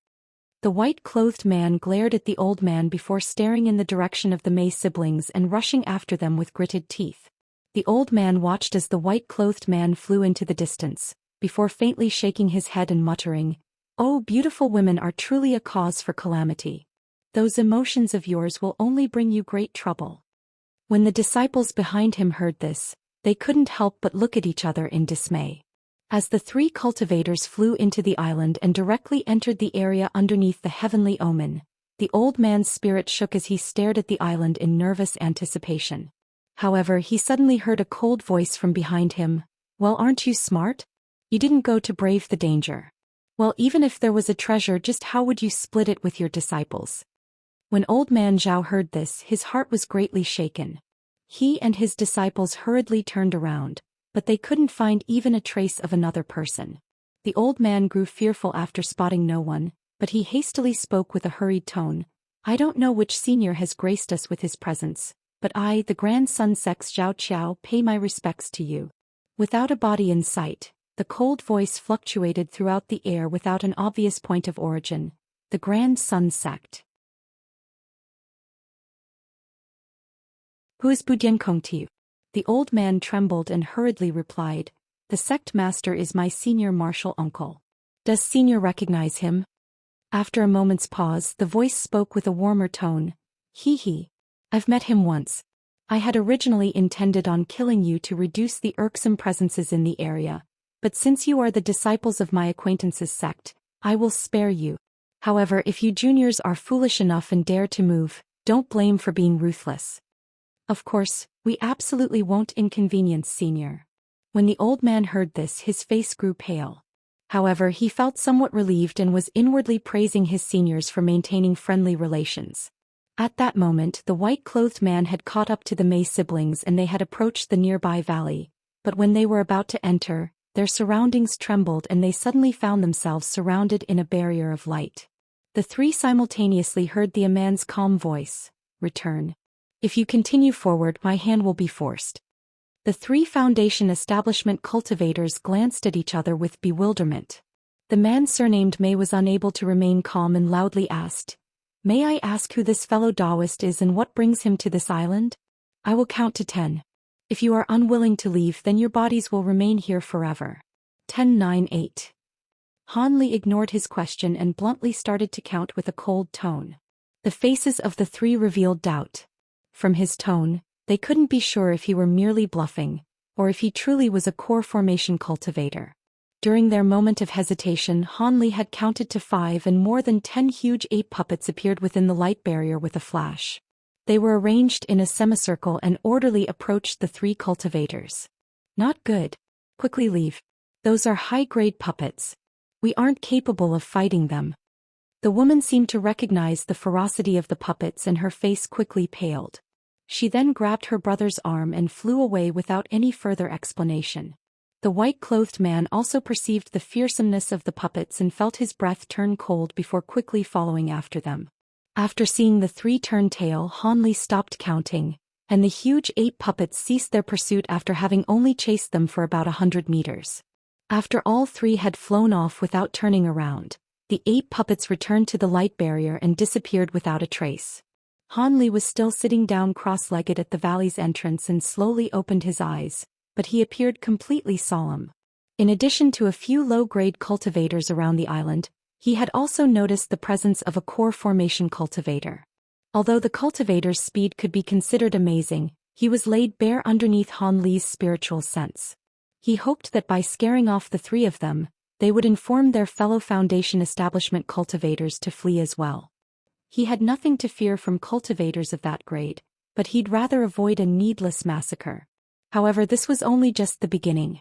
The white-clothed man glared at the old man before staring in the direction of the Mei siblings and rushing after them with gritted teeth. The old man watched as the white-clothed man flew into the distance, before faintly shaking his head and muttering, "Oh, beautiful women are truly a cause for calamity. Those emotions of yours will only bring you great trouble." When the disciples behind him heard this, they couldn't help but look at each other in dismay. As the 3 cultivators flew into the island and directly entered the area underneath the heavenly omen, the old man's spirit shook as he stared at the island in nervous anticipation. However, he suddenly heard a cold voice from behind him. "Well, aren't you smart? You didn't go to brave the danger. Well, even if there was a treasure, just how would you split it with your disciples?" When old man Zhao heard this, his heart was greatly shaken. He and his disciples hurriedly turned around, but they couldn't find even a trace of another person. The old man grew fearful after spotting no one, but he hastily spoke with a hurried tone. "I don't know which senior has graced us with his presence, but I, the grandson Sex Zhao Qiao, pay my respects to you." Without a body in sight, the cold voice fluctuated throughout the air without an obvious point of origin. The grandson sect. "Who is Budian Kong to you?" The old man trembled and hurriedly replied, "The sect master is my senior martial uncle." "Does senior recognize him?" After a moment's pause, the voice spoke with a warmer tone. He. I've met him once. I had originally intended on killing you to reduce the irksome presences in the area, but since you are the disciples of my acquaintance's sect, I will spare you. However, if you juniors are foolish enough and dare to move, don't blame for being ruthless." "Of course, we absolutely won't inconvenience senior." When the old man heard this, his face grew pale. However, he felt somewhat relieved and was inwardly praising his seniors for maintaining friendly relations. At that moment, the white-clothed man had caught up to the Mei siblings and they had approached the nearby valley, but when they were about to enter, their surroundings trembled and they suddenly found themselves surrounded in a barrier of light. The 3 simultaneously heard the man's calm voice, "Return. If you continue forward, my hand will be forced." The 3 Foundation establishment cultivators glanced at each other with bewilderment. The man surnamed Mei was unable to remain calm and loudly asked, "May I ask who this fellow Taoist is and what brings him to this island? I will count to 10. If you are unwilling to leave, then your bodies will remain here forever." 10, 9, 8. Han Li ignored his question and bluntly started to count with a cold tone. The faces of the 3 revealed doubt. From his tone, they couldn't be sure if he were merely bluffing, or if he truly was a core formation cultivator. During their moment of hesitation, Han Li had counted to 5 and more than 10 huge ape puppets appeared within the light barrier with a flash. They were arranged in a semicircle and orderly approached the 3 cultivators. "Not good. Quickly leave. Those are high-grade puppets. We aren't capable of fighting them." The woman seemed to recognize the ferocity of the puppets and her face quickly paled. She then grabbed her brother's arm and flew away without any further explanation. The white-clothed man also perceived the fearsomeness of the puppets and felt his breath turn cold before quickly following after them. After seeing the 3 turn tail, Han Li stopped counting, and the huge ape puppets ceased their pursuit after having only chased them for about 100 meters. After all 3 had flown off without turning around, the 8 puppets returned to the light barrier and disappeared without a trace. Han Li was still sitting down cross-legged at the valley's entrance and slowly opened his eyes, but he appeared completely solemn. In addition to a few low-grade cultivators around the island, he had also noticed the presence of a core formation cultivator. Although the cultivator's speed could be considered amazing, he was laid bare underneath Han Li's spiritual sense. He hoped that by scaring off the 3 of them, they would inform their fellow Foundation establishment cultivators to flee as well. He had nothing to fear from cultivators of that grade, but he'd rather avoid a needless massacre. However, this was only just the beginning.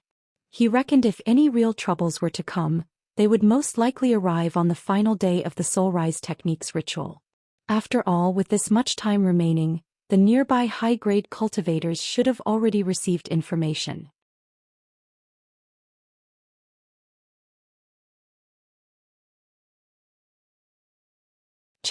He reckoned if any real troubles were to come, they would most likely arrive on the final day of the Soul Rise Techniques ritual. After all, with this much time remaining, the nearby high-grade cultivators should have already received information.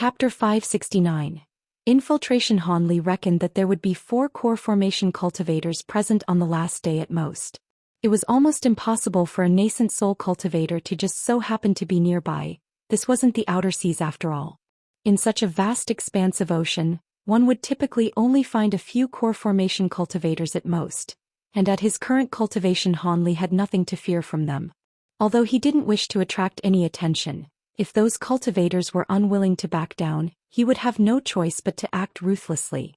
Chapter 569. Infiltration. Hanli reckoned that there would be 4 core formation cultivators present on the last day at most. It was almost impossible for a nascent soul cultivator to just so happen to be nearby. This wasn't the outer seas after all. In such a vast expanse of ocean, one would typically only find a few core formation cultivators at most, and at his current cultivation Hanli had nothing to fear from them. Although he didn't wish to attract any attention, if those cultivators were unwilling to back down, he would have no choice but to act ruthlessly.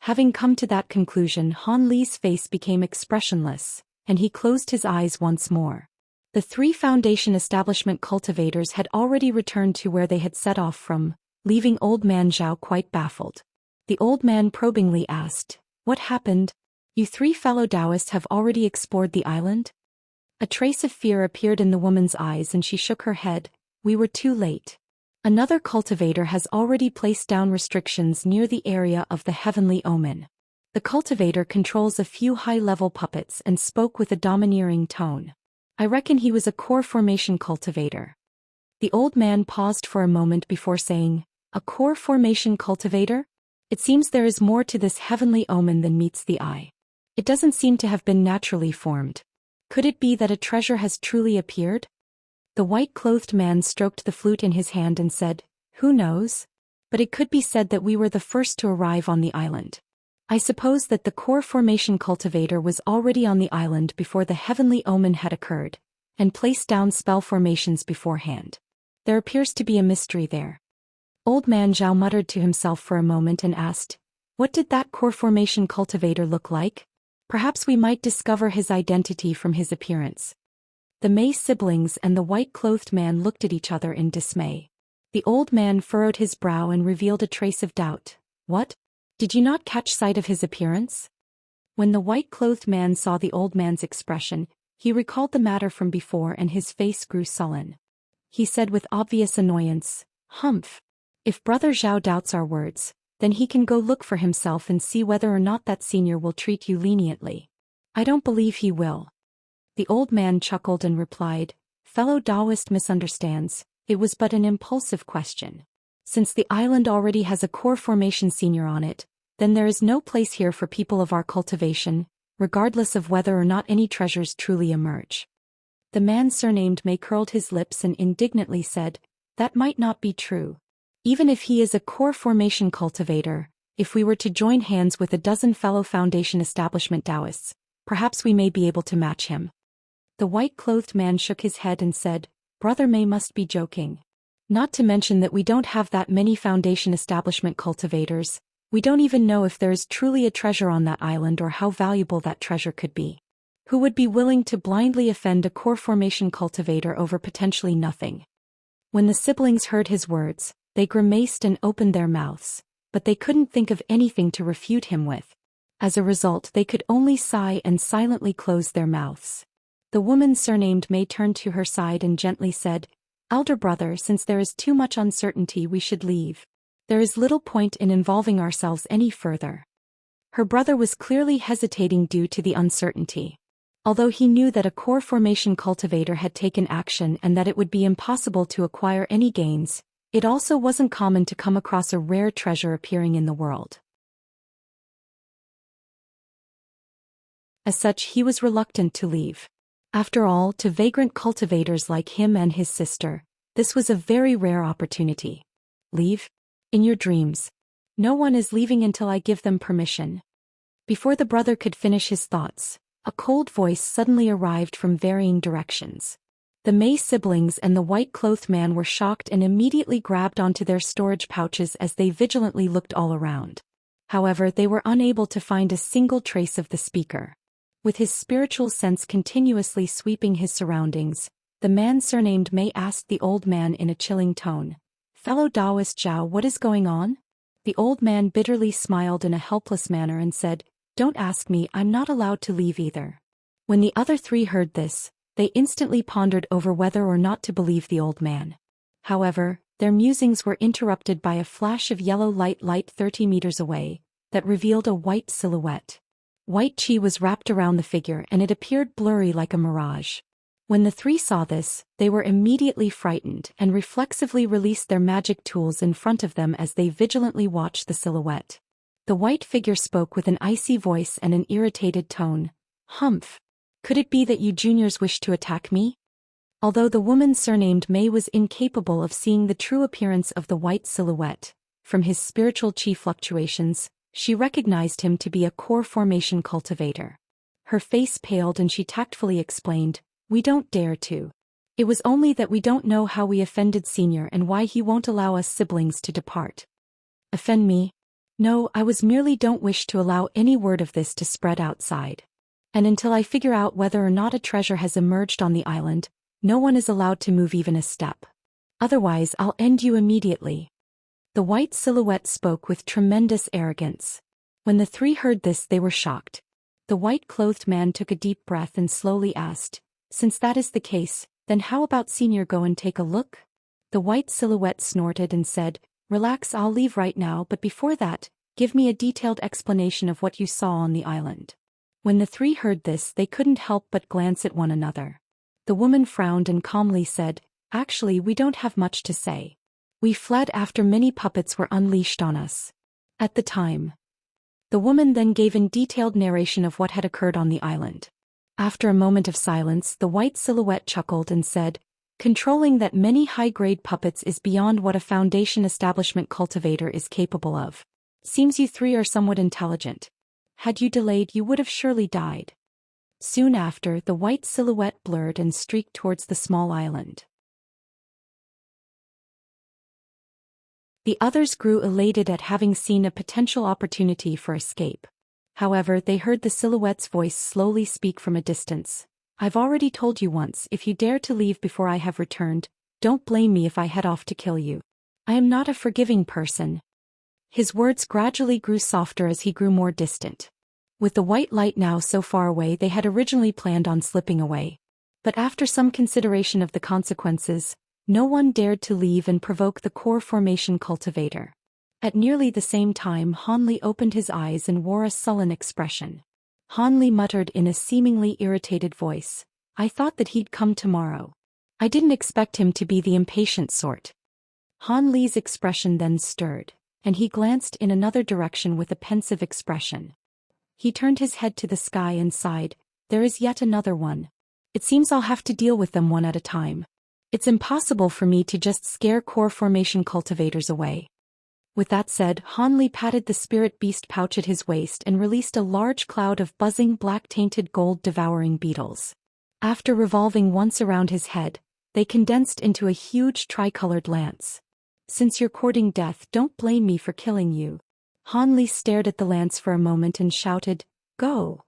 Having come to that conclusion, Han Li's face became expressionless, and he closed his eyes once more. The 3 Foundation establishment cultivators had already returned to where they had set off from, leaving Old Man Zhao quite baffled. The old man probingly asked, "What happened? You 3 fellow Taoists have already explored the island?" A trace of fear appeared in the woman's eyes and she shook her head. "We were too late. Another cultivator has already placed down restrictions near the area of the Heavenly Omen." The cultivator controls a few high-level puppets and spoke with a domineering tone. "I reckon he was a core formation cultivator." The old man paused for a moment before saying, "A core formation cultivator? It seems there is more to this Heavenly Omen than meets the eye. It doesn't seem to have been naturally formed. Could it be that a treasure has truly appeared?" The white-clothed man stroked the flute in his hand and said, "Who knows? But it could be said that we were the first to arrive on the island. I suppose that the core formation cultivator was already on the island before the Heavenly Omen had occurred, and placed down spell formations beforehand. There appears to be a mystery there." Old Man Zhao muttered to himself for a moment and asked, "What did that core formation cultivator look like? Perhaps we might discover his identity from his appearance." The Mei siblings and the white-clothed man looked at each other in dismay. The old man furrowed his brow and revealed a trace of doubt. "What? Did you not catch sight of his appearance?" When the white-clothed man saw the old man's expression, he recalled the matter from before and his face grew sullen. He said with obvious annoyance, "Humph. If Brother Zhao doubts our words, then he can go look for himself and see whether or not that senior will treat you leniently. I don't believe he will." The old man chuckled and replied, "Fellow Taoist misunderstands, it was but an impulsive question. Since the island already has a core formation senior on it, then there is no place here for people of our cultivation, regardless of whether or not any treasures truly emerge." The man surnamed Mei curled his lips and indignantly said, "That might not be true. Even if he is a core formation cultivator, if we were to join hands with a dozen fellow Foundation establishment Taoists, perhaps we may be able to match him." The white-clothed man shook his head and said, "Brother Mei must be joking. Not to mention that we don't have that many Foundation establishment cultivators. We don't even know if there is truly a treasure on that island or how valuable that treasure could be. Who would be willing to blindly offend a core formation cultivator over potentially nothing?" When the siblings heard his words, they grimaced and opened their mouths, but they couldn't think of anything to refute him with. As a result, they could only sigh and silently close their mouths. The woman surnamed Mei turned to her side and gently said, "Elder brother, since there is too much uncertainty, we should leave. There is little point in involving ourselves any further." Her brother was clearly hesitating due to the uncertainty. Although he knew that a core formation cultivator had taken action and that it would be impossible to acquire any gains, it also wasn't common to come across a rare treasure appearing in the world. As such, he was reluctant to leave. After all, to vagrant cultivators like him and his sister, this was a very rare opportunity. "Leave? In your dreams. No one is leaving until I give them permission." Before the brother could finish his thoughts, a cold voice suddenly arrived from varying directions. The Mei siblings and the white-clothed man were shocked and immediately grabbed onto their storage pouches as they vigilantly looked all around. However, they were unable to find a single trace of the speaker. With his spiritual sense continuously sweeping his surroundings, the man surnamed Mei asked the old man in a chilling tone, "Fellow Taoist Zhao, what is going on?" The old man bitterly smiled in a helpless manner and said, "Don't ask me, I'm not allowed to leave either." When the other 3 heard this, they instantly pondered over whether or not to believe the old man. However, their musings were interrupted by a flash of yellow light 30 meters away, that revealed a white silhouette. White chi was wrapped around the figure and it appeared blurry like a mirage. When the three saw this, they were immediately frightened and reflexively released their magic tools in front of them as they vigilantly watched the silhouette. The white figure spoke with an icy voice and an irritated tone. "Humph! Could it be that you juniors wish to attack me?" Although the woman surnamed Mei was incapable of seeing the true appearance of the white silhouette, from his spiritual chi fluctuations, she recognized him to be a core formation cultivator. Her face paled and she tactfully explained, "We don't dare to. It was only that we don't know how we offended Senior and why he won't allow us siblings to depart." "Offend me? No, I was merely don't wish to allow any word of this to spread outside. And until I figure out whether or not a treasure has emerged on the island, no one is allowed to move even a step. Otherwise I'll end you immediately." The white silhouette spoke with tremendous arrogance. When the three heard this, they were shocked. The white-clothed man took a deep breath and slowly asked, "Since that is the case, then how about Senior go and take a look?" The white silhouette snorted and said, "Relax, I'll leave right now, but before that, give me a detailed explanation of what you saw on the island." When the three heard this, they couldn't help but glance at one another. The woman frowned and calmly said, "Actually, we don't have much to say. We fled after many puppets were unleashed on us. At the time." The woman then gave a detailed narration of what had occurred on the island. After a moment of silence, the white silhouette chuckled and said, "Controlling that many high-grade puppets is beyond what a Foundation establishment cultivator is capable of. Seems you three are somewhat intelligent. Had you delayed, you would have surely died." Soon after, the white silhouette blurred and streaked towards the small island. The others grew elated at having seen a potential opportunity for escape. However, they heard the silhouette's voice slowly speak from a distance. "I've already told you once, if you dare to leave before I have returned, don't blame me if I head off to kill you. I am not a forgiving person." His words gradually grew softer as he grew more distant. With the white light now so far away, they had originally planned on slipping away. But after some consideration of the consequences, no one dared to leave and provoke the core formation cultivator. At nearly the same time, Hanli opened his eyes and wore a sullen expression. Hanli muttered in a seemingly irritated voice, "I thought that he'd come tomorrow. I didn't expect him to be the impatient sort." Hanli's expression then stirred, and he glanced in another direction with a pensive expression. He turned his head to the sky and sighed, "There is yet another one. It seems I'll have to deal with them one at a time. It's impossible for me to just scare core formation cultivators away." With that said, Hanli patted the spirit beast pouch at his waist and released a large cloud of buzzing black-tainted gold-devouring beetles. After revolving once around his head, they condensed into a huge tricolored lance. "Since you're courting death, don't blame me for killing you." Hanli stared at the lance for a moment and shouted, "Go!"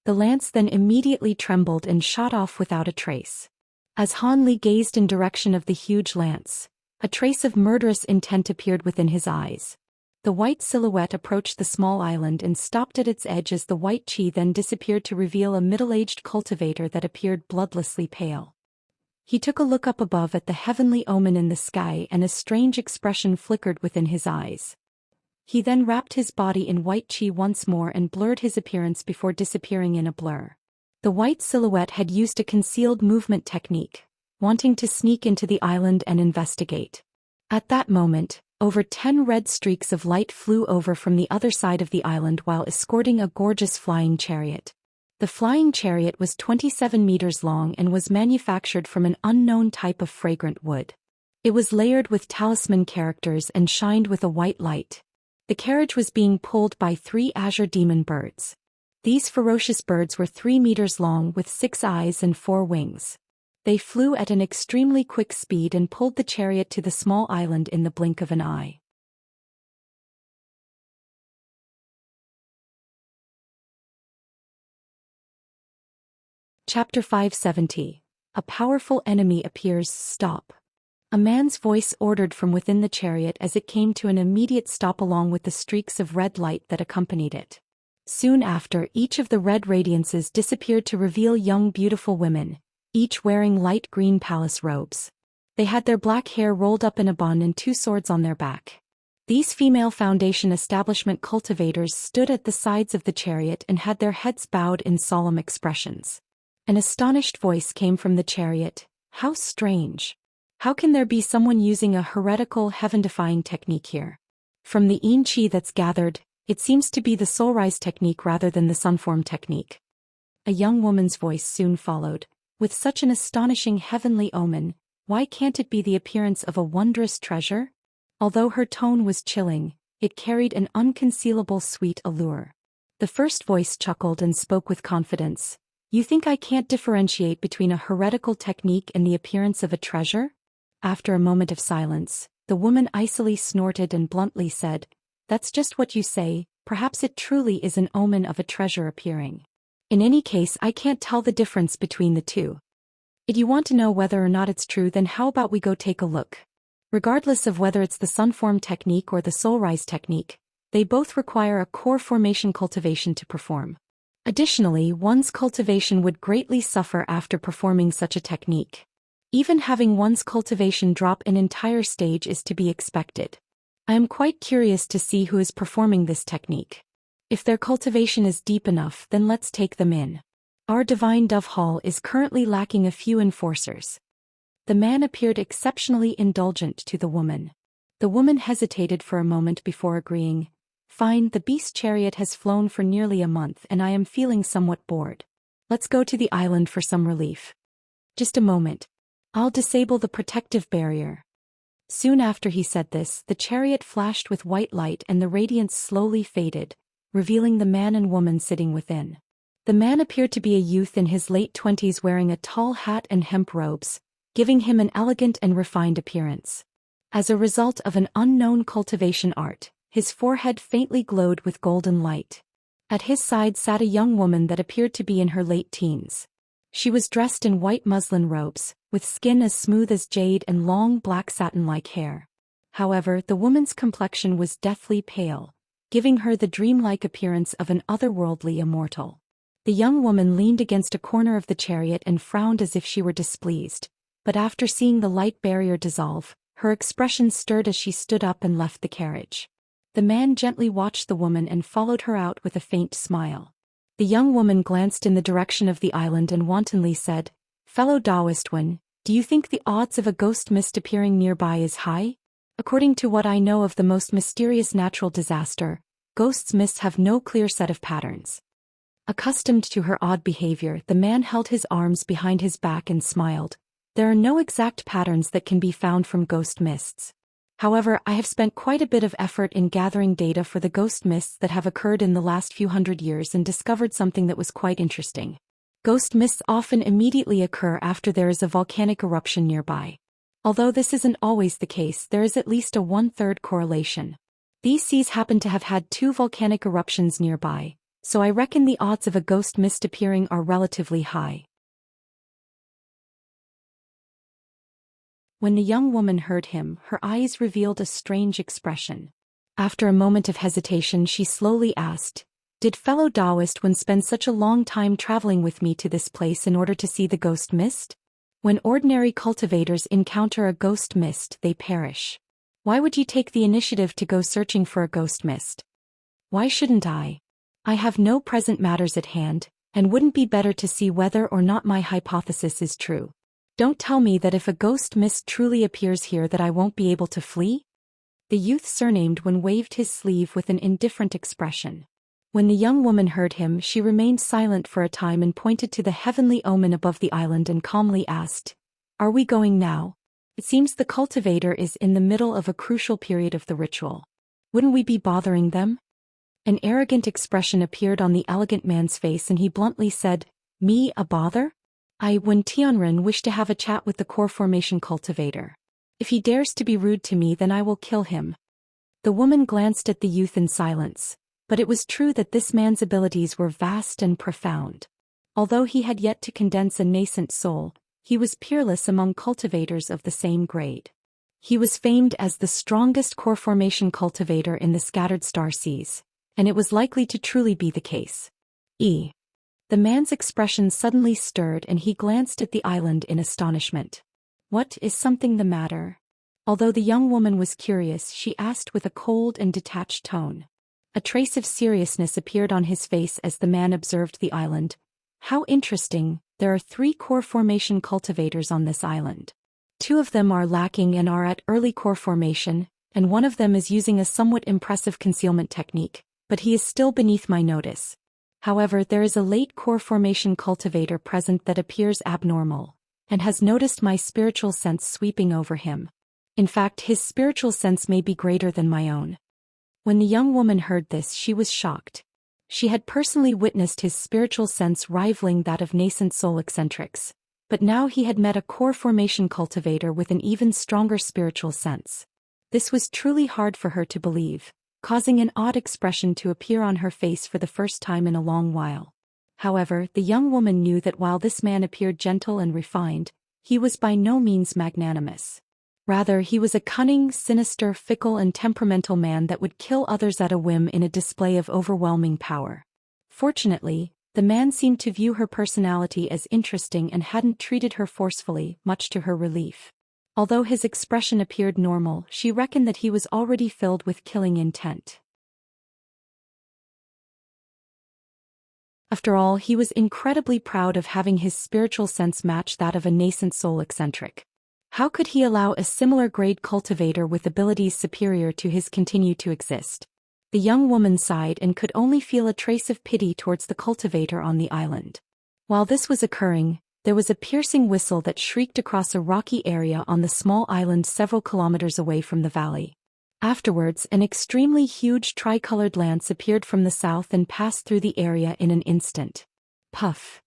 The lance then immediately trembled and shot off without a trace. As Hanli gazed in direction of the huge lance, a trace of murderous intent appeared within his eyes. The white silhouette approached the small island and stopped at its edge as the white chi then disappeared to reveal a middle-aged cultivator that appeared bloodlessly pale. He took a look up above at the heavenly omen in the sky and a strange expression flickered within his eyes. He then wrapped his body in white chi once more and blurred his appearance before disappearing in a blur. The white silhouette had used a concealed movement technique, wanting to sneak into the island and investigate. At that moment, over 10 red streaks of light flew over from the other side of the island while escorting a gorgeous flying chariot. The flying chariot was 27 meters long and was manufactured from an unknown type of fragrant wood. It was layered with talisman characters and shined with a white light. The carriage was being pulled by 3 azure demon birds. These ferocious birds were 3 meters long with 6 eyes and 4 wings. They flew at an extremely quick speed and pulled the chariot to the small island in the blink of an eye. Chapter 570. A powerful enemy appears. Stop. A man's voice ordered from within the chariot as it came to an immediate stop along with the streaks of red light that accompanied it. Soon after, each of the red radiances disappeared to reveal young beautiful women, each wearing light green palace robes. They had their black hair rolled up in a bun and 2 swords on their back. These female Foundation establishment cultivators stood at the sides of the chariot and had their heads bowed in solemn expressions. An astonished voice came from the chariot. How strange. How can there be someone using a heretical, heaven-defying technique here? From the yin qi that's gathered, it seems to be the soul-rise technique rather than the sunform technique. A young woman's voice soon followed. With such an astonishing heavenly omen, why can't it be the appearance of a wondrous treasure? Although her tone was chilling, it carried an unconcealable sweet allure. The first voice chuckled and spoke with confidence. You think I can't differentiate between a heretical technique and the appearance of a treasure? After a moment of silence, the woman icily snorted and bluntly said, That's just what you say, perhaps it truly is an omen of a treasure appearing. In any case, I can't tell the difference between the two. If you want to know whether or not it's true, then how about we go take a look? Regardless of whether it's the sunform technique or the soul-rise technique, they both require a core formation cultivation to perform. Additionally, one's cultivation would greatly suffer after performing such a technique. Even having one's cultivation drop an entire stage is to be expected. I am quite curious to see who is performing this technique. If their cultivation is deep enough, then let's take them in. Our divine dove hall is currently lacking a few enforcers. The man appeared exceptionally indulgent to the woman. The woman hesitated for a moment before agreeing. Fine, the beast chariot has flown for nearly a month and I am feeling somewhat bored. Let's go to the island for some relief. Just a moment. I'll disable the protective barrier. Soon after he said this, the chariot flashed with white light and the radiance slowly faded, revealing the man and woman sitting within. The man appeared to be a youth in his late 20s wearing a tall hat and hemp robes, giving him an elegant and refined appearance. As a result of an unknown cultivation art, his forehead faintly glowed with golden light. At his side sat a young woman that appeared to be in her late teens. She was dressed in white muslin robes, with skin as smooth as jade and long black satin-like hair. However, the woman's complexion was deathly pale, giving her the dreamlike appearance of an otherworldly immortal. The young woman leaned against a corner of the chariot and frowned as if she were displeased, but after seeing the light barrier dissolve, her expression stirred as she stood up and left the carriage. The man gently watched the woman and followed her out with a faint smile. The young woman glanced in the direction of the island and wantonly said, Fellow Taoist one, do you think the odds of a ghost mist appearing nearby is high? According to what I know of the most mysterious natural disaster, ghosts' mists have no clear set of patterns. Accustomed to her odd behavior, the man held his arms behind his back and smiled. There are no exact patterns that can be found from ghost mists. However, I have spent quite a bit of effort in gathering data for the ghost mists that have occurred in the last few hundred years and discovered something that was quite interesting. Ghost mists often immediately occur after there is a volcanic eruption nearby. Although this isn't always the case, there is at least a 1/3 correlation. These seas happen to have had 2 volcanic eruptions nearby, so I reckon the odds of a ghost mist appearing are relatively high. When the young woman heard him, her eyes revealed a strange expression. After a moment of hesitation, she slowly asked, Did fellow Taoist one spend such a long time traveling with me to this place in order to see the ghost mist? When ordinary cultivators encounter a ghost mist, they perish. Why would you take the initiative to go searching for a ghost mist? Why shouldn't I? I have no present matters at hand, and wouldn't be better to see whether or not my hypothesis is true. Don't tell me that if a ghost mist truly appears here that I won't be able to flee? The youth surnamed one waved his sleeve with an indifferent expression. When the young woman heard him, she remained silent for a time and pointed to the heavenly omen above the island and calmly asked, Are we going now? It seems the cultivator is in the middle of a crucial period of the ritual. Wouldn't we be bothering them? An arrogant expression appeared on the elegant man's face and he bluntly said, Me a bother? When Tianren wish to have a chat with the core formation cultivator. If he dares to be rude to me, then I will kill him. The woman glanced at the youth in silence, but it was true that this man's abilities were vast and profound. Although he had yet to condense a nascent soul, he was peerless among cultivators of the same grade. He was famed as the strongest core formation cultivator in the scattered star seas, and it was likely to truly be the case. The man's expression suddenly stirred and he glanced at the island in astonishment. What, is something the matter? Although the young woman was curious, she asked with a cold and detached tone. A trace of seriousness appeared on his face as the man observed the island. How interesting, there are 3 core formation cultivators on this island. 2 of them are lacking and are at early core formation, and one of them is using a somewhat impressive concealment technique, but he is still beneath my notice. However, there is a late core formation cultivator present that appears abnormal, and has noticed my spiritual sense sweeping over him. In fact, his spiritual sense may be greater than my own. When the young woman heard this, she was shocked. She had personally witnessed his spiritual sense rivaling that of nascent soul eccentrics, but now he had met a core formation cultivator with an even stronger spiritual sense. This was truly hard for her to believe, causing an odd expression to appear on her face for the first time in a long while. However, the young woman knew that while this man appeared gentle and refined, he was by no means magnanimous. Rather, he was a cunning, sinister, fickle and temperamental man that would kill others at a whim in a display of overwhelming power. Fortunately, the man seemed to view her personality as interesting and hadn't treated her forcefully, much to her relief. Although his expression appeared normal, she reckoned that he was already filled with killing intent. After all, he was incredibly proud of having his spiritual sense match that of a nascent soul eccentric. How could he allow a similar grade cultivator with abilities superior to his continue to exist? The young woman sighed and could only feel a trace of pity towards the cultivator on the island. While this was occurring, there was a piercing whistle that shrieked across a rocky area on the small island several kilometers away from the valley. Afterwards, an extremely huge tricolored lance appeared from the south and passed through the area in an instant. Puff!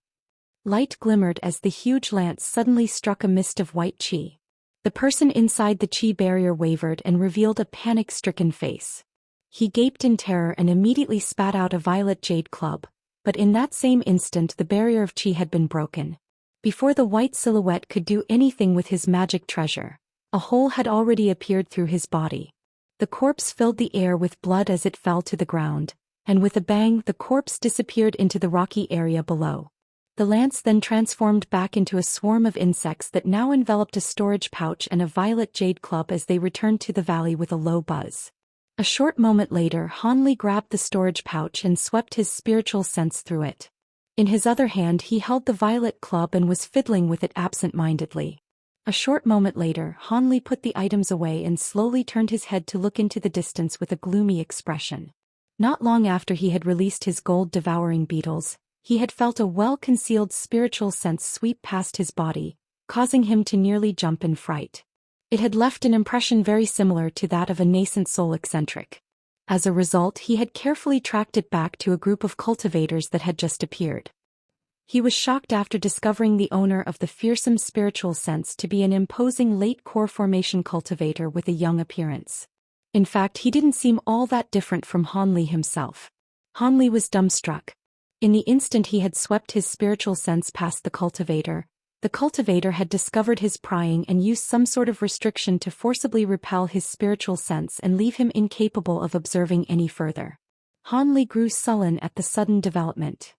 Light glimmered as the huge lance suddenly struck a mist of white chi. The person inside the chi barrier wavered and revealed a panic-stricken face. He gaped in terror and immediately spat out a violet jade club, but in that same instant the barrier of chi had been broken. Before the white silhouette could do anything with his magic treasure, a hole had already appeared through his body. The corpse filled the air with blood as it fell to the ground, and with a bang the corpse disappeared into the rocky area below. The lance then transformed back into a swarm of insects that now enveloped a storage pouch and a violet jade club as they returned to the valley with a low buzz. A short moment later, Hanli grabbed the storage pouch and swept his spiritual sense through it. In his other hand he held the violet club and was fiddling with it absent-mindedly. A short moment later, Hanli put the items away and slowly turned his head to look into the distance with a gloomy expression. Not long after he had released his gold-devouring beetles, he had felt a well-concealed spiritual sense sweep past his body, causing him to nearly jump in fright. It had left an impression very similar to that of a nascent soul eccentric. As a result, he had carefully tracked it back to a group of cultivators that had just appeared. He was shocked after discovering the owner of the fearsome spiritual sense to be an imposing late core formation cultivator with a young appearance. In fact, he didn't seem all that different from Hanli himself. Hanli was dumbstruck. In the instant he had swept his spiritual sense past the cultivator had discovered his prying and used some sort of restriction to forcibly repel his spiritual sense and leave him incapable of observing any further. Hanli grew sullen at the sudden development.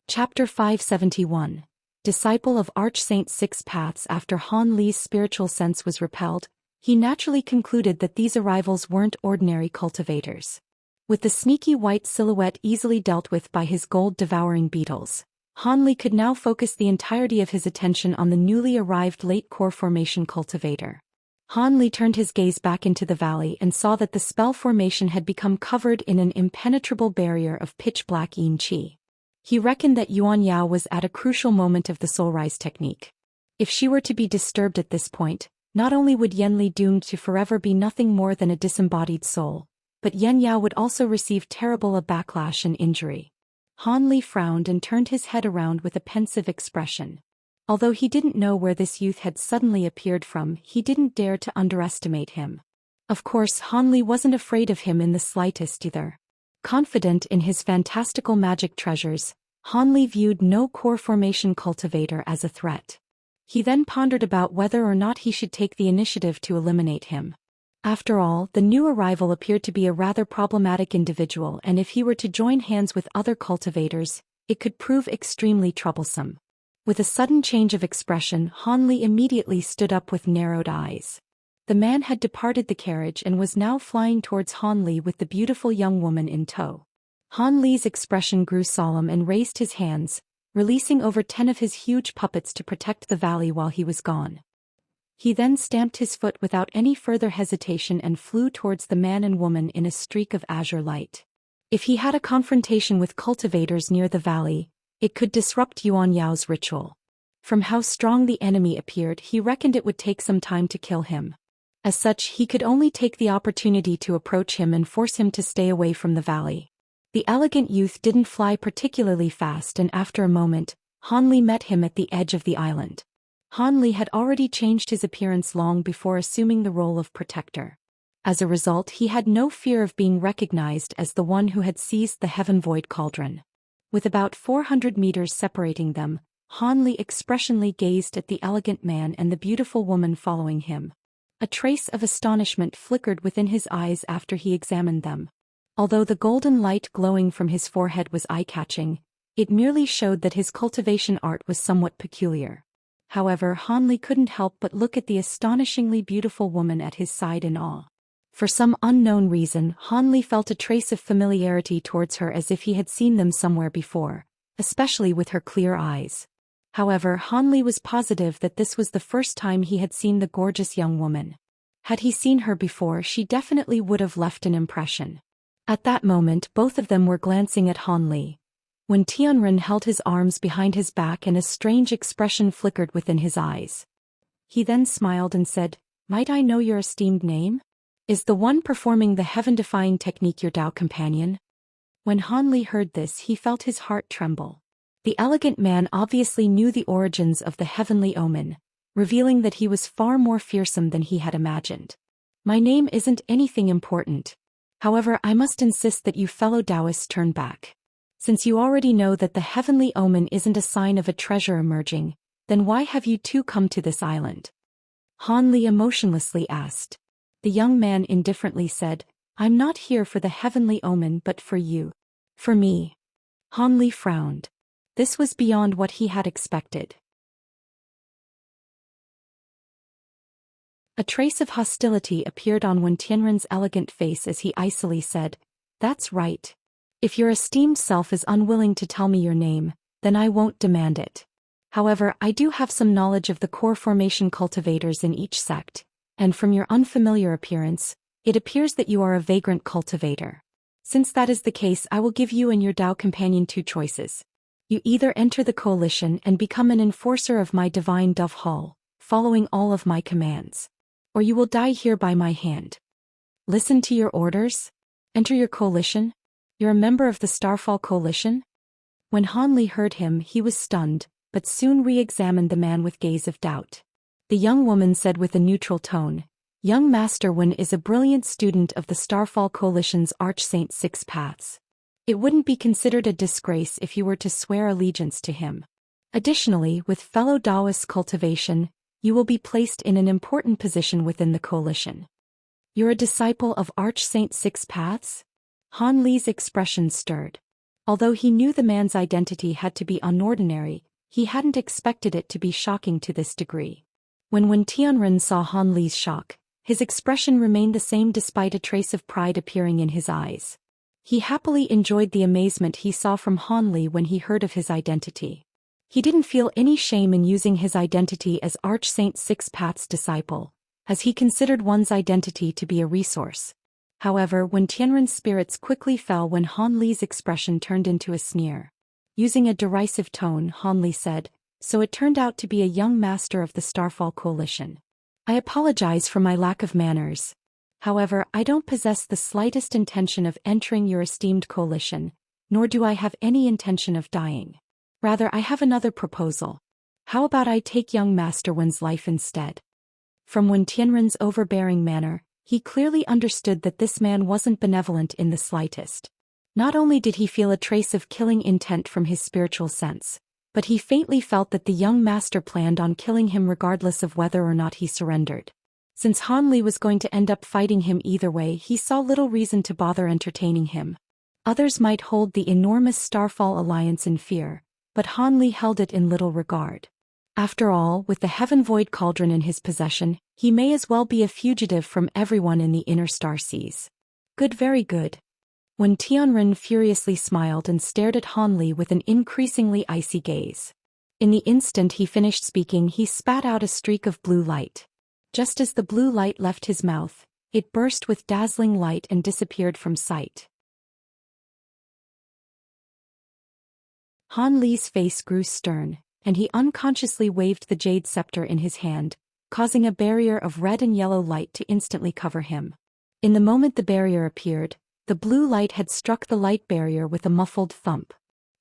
Chapter 571. Disciple of Archsaint 6 Paths. After Hanli's spiritual sense was repelled, he naturally concluded that these arrivals weren't ordinary cultivators. With the sneaky white silhouette easily dealt with by his gold-devouring beetles, Hanli could now focus the entirety of his attention on the newly arrived late core formation cultivator. Hanli turned his gaze back into the valley and saw that the spell formation had become covered in an impenetrable barrier of pitch-black yin chi. He reckoned that Yuan Yao was at a crucial moment of the soul-rise technique. If she were to be disturbed at this point, not only would Yanli doomed to forever be nothing more than a disembodied soul, but Yan Yao would also receive terrible a backlash and injury. Hanli frowned and turned his head around with a pensive expression. Although he didn't know where this youth had suddenly appeared from, he didn't dare to underestimate him. Of course, Hanli wasn't afraid of him in the slightest either. Confident in his fantastical magic treasures, Hanli viewed no core formation cultivator as a threat. He then pondered about whether or not he should take the initiative to eliminate him. After all, the new arrival appeared to be a rather problematic individual, and if he were to join hands with other cultivators, it could prove extremely troublesome. With a sudden change of expression, Hanli immediately stood up with narrowed eyes. The man had departed the carriage and was now flying towards Han Li with the beautiful young woman in tow. Han Li's expression grew solemn and raised his hands, releasing over 10 of his huge puppets to protect the valley while he was gone. He then stamped his foot without any further hesitation and flew towards the man and woman in a streak of azure light. If he had a confrontation with cultivators near the valley, it could disrupt Yuan Yao's ritual. From how strong the enemy appeared, he reckoned it would take some time to kill him. As such, he could only take the opportunity to approach him and force him to stay away from the valley. The elegant youth didn't fly particularly fast, and after a moment, Han Li met him at the edge of the island. Han Li had already changed his appearance long before assuming the role of protector. As a result, he had no fear of being recognized as the one who had seized the Heaven Void Cauldron. With about 400 meters separating them, Han Li expressionlessly gazed at the elegant man and the beautiful woman following him. A trace of astonishment flickered within his eyes after he examined them. Although the golden light glowing from his forehead was eye-catching, it merely showed that his cultivation art was somewhat peculiar. However, Han Li couldn't help but look at the astonishingly beautiful woman at his side in awe. For some unknown reason, Han Li felt a trace of familiarity towards her, as if he had seen them somewhere before, especially with her clear eyes. However, Han Li was positive that this was the first time he had seen the gorgeous young woman. Had he seen her before, she definitely would have left an impression. At that moment, both of them were glancing at Han Li. When Tianren held his arms behind his back and a strange expression flickered within his eyes. He then smiled and said, "Might I know your esteemed name? Is the one performing the heaven-defying technique your Dao companion?" When Han Li heard this, he felt his heart tremble. The elegant man obviously knew the origins of the heavenly omen, revealing that he was far more fearsome than he had imagined. "My name isn't anything important. However, I must insist that you fellow Taoists turn back. Since you already know that the heavenly omen isn't a sign of a treasure emerging, then why have you two come to this island?" Han Li emotionlessly asked. The young man indifferently said, "I'm not here for the heavenly omen but for you." "For me?" Han Li frowned. This was beyond what he had expected. A trace of hostility appeared on Wen Tianren's elegant face as he icily said, "That's right. If your esteemed self is unwilling to tell me your name, then I won't demand it. However, I do have some knowledge of the core formation cultivators in each sect, and from your unfamiliar appearance, it appears that you are a vagrant cultivator. Since that is the case, I will give you and your Dao companion two choices. You either enter the coalition and become an enforcer of my divine dove hall, following all of my commands, or you will die here by my hand. Listen to your orders? Enter your coalition? You're a member of the Starfall Coalition?" When Han Li heard him, he was stunned, but soon re-examined the man with gaze of doubt. The young woman said with a neutral tone, "Young Master Wen is a brilliant student of the Starfall Coalition's Archsaint Six Paths. It wouldn't be considered a disgrace if you were to swear allegiance to him. Additionally, with fellow Taoist cultivation, you will be placed in an important position within the coalition." "You're a disciple of Archsaint Six Paths?" Han Li's expression stirred. Although he knew the man's identity had to be unordinary, he hadn't expected it to be shocking to this degree. When Wen Tianren saw Han Li's shock, his expression remained the same despite a trace of pride appearing in his eyes. He happily enjoyed the amazement he saw from Han Li when he heard of his identity. He didn't feel any shame in using his identity as Archsaint Six Paths disciple, as he considered one's identity to be a resource. However, when Tianren's spirits quickly fell when Han Li's expression turned into a sneer. Using a derisive tone, Han Li said, "So it turned out to be a young master of the Starfall Coalition. I apologize for my lack of manners. However, I don't possess the slightest intention of entering your esteemed coalition, nor do I have any intention of dying. Rather, I have another proposal. How about I take young Master Wen's life instead?" From Wen Tianren's overbearing manner, he clearly understood that this man wasn't benevolent in the slightest. Not only did he feel a trace of killing intent from his spiritual sense, but he faintly felt that the young master planned on killing him regardless of whether or not he surrendered. Since Han Li was going to end up fighting him either way, he saw little reason to bother entertaining him. Others might hold the enormous Starfall alliance in fear, but Han Li held it in little regard. After all, with the Heaven Void Cauldron in his possession, He may as well be a fugitive from everyone in the inner star seas. Good, very good. Wen Tianren furiously smiled and stared at Han Li with an increasingly icy gaze. In the instant he finished speaking, he spat out a streak of blue light. Just as the blue light left his mouth, it burst with dazzling light and disappeared from sight. Han Li's face grew stern, and he unconsciously waved the jade scepter in his hand, causing a barrier of red and yellow light to instantly cover him. In the moment the barrier appeared, the blue light had struck the light barrier with a muffled thump.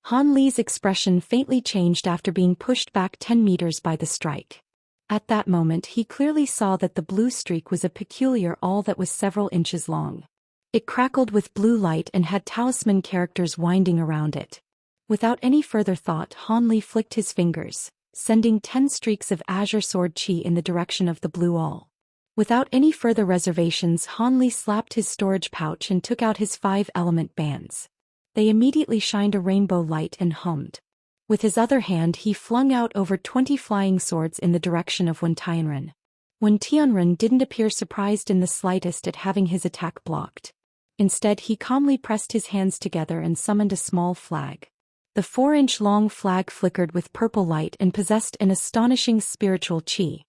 Han Li's expression faintly changed after being pushed back 10 meters by the strike. At that moment he clearly saw that the blue streak was a peculiar all that was several inches long. It crackled with blue light and had talisman characters winding around it. Without any further thought, Han Li flicked his fingers, sending 10 streaks of azure sword qi in the direction of the blue all. Without any further reservations, Han Li slapped his storage pouch and took out his 5-element bands. They immediately shined a rainbow light and hummed. With his other hand he flung out over 20 flying swords in the direction of Wen Tianren. Wen Tianren didn't appear surprised in the slightest at having his attack blocked. Instead he calmly pressed his hands together and summoned a small flag. The 4-inch-long flag flickered with purple light and possessed an astonishing spiritual qi.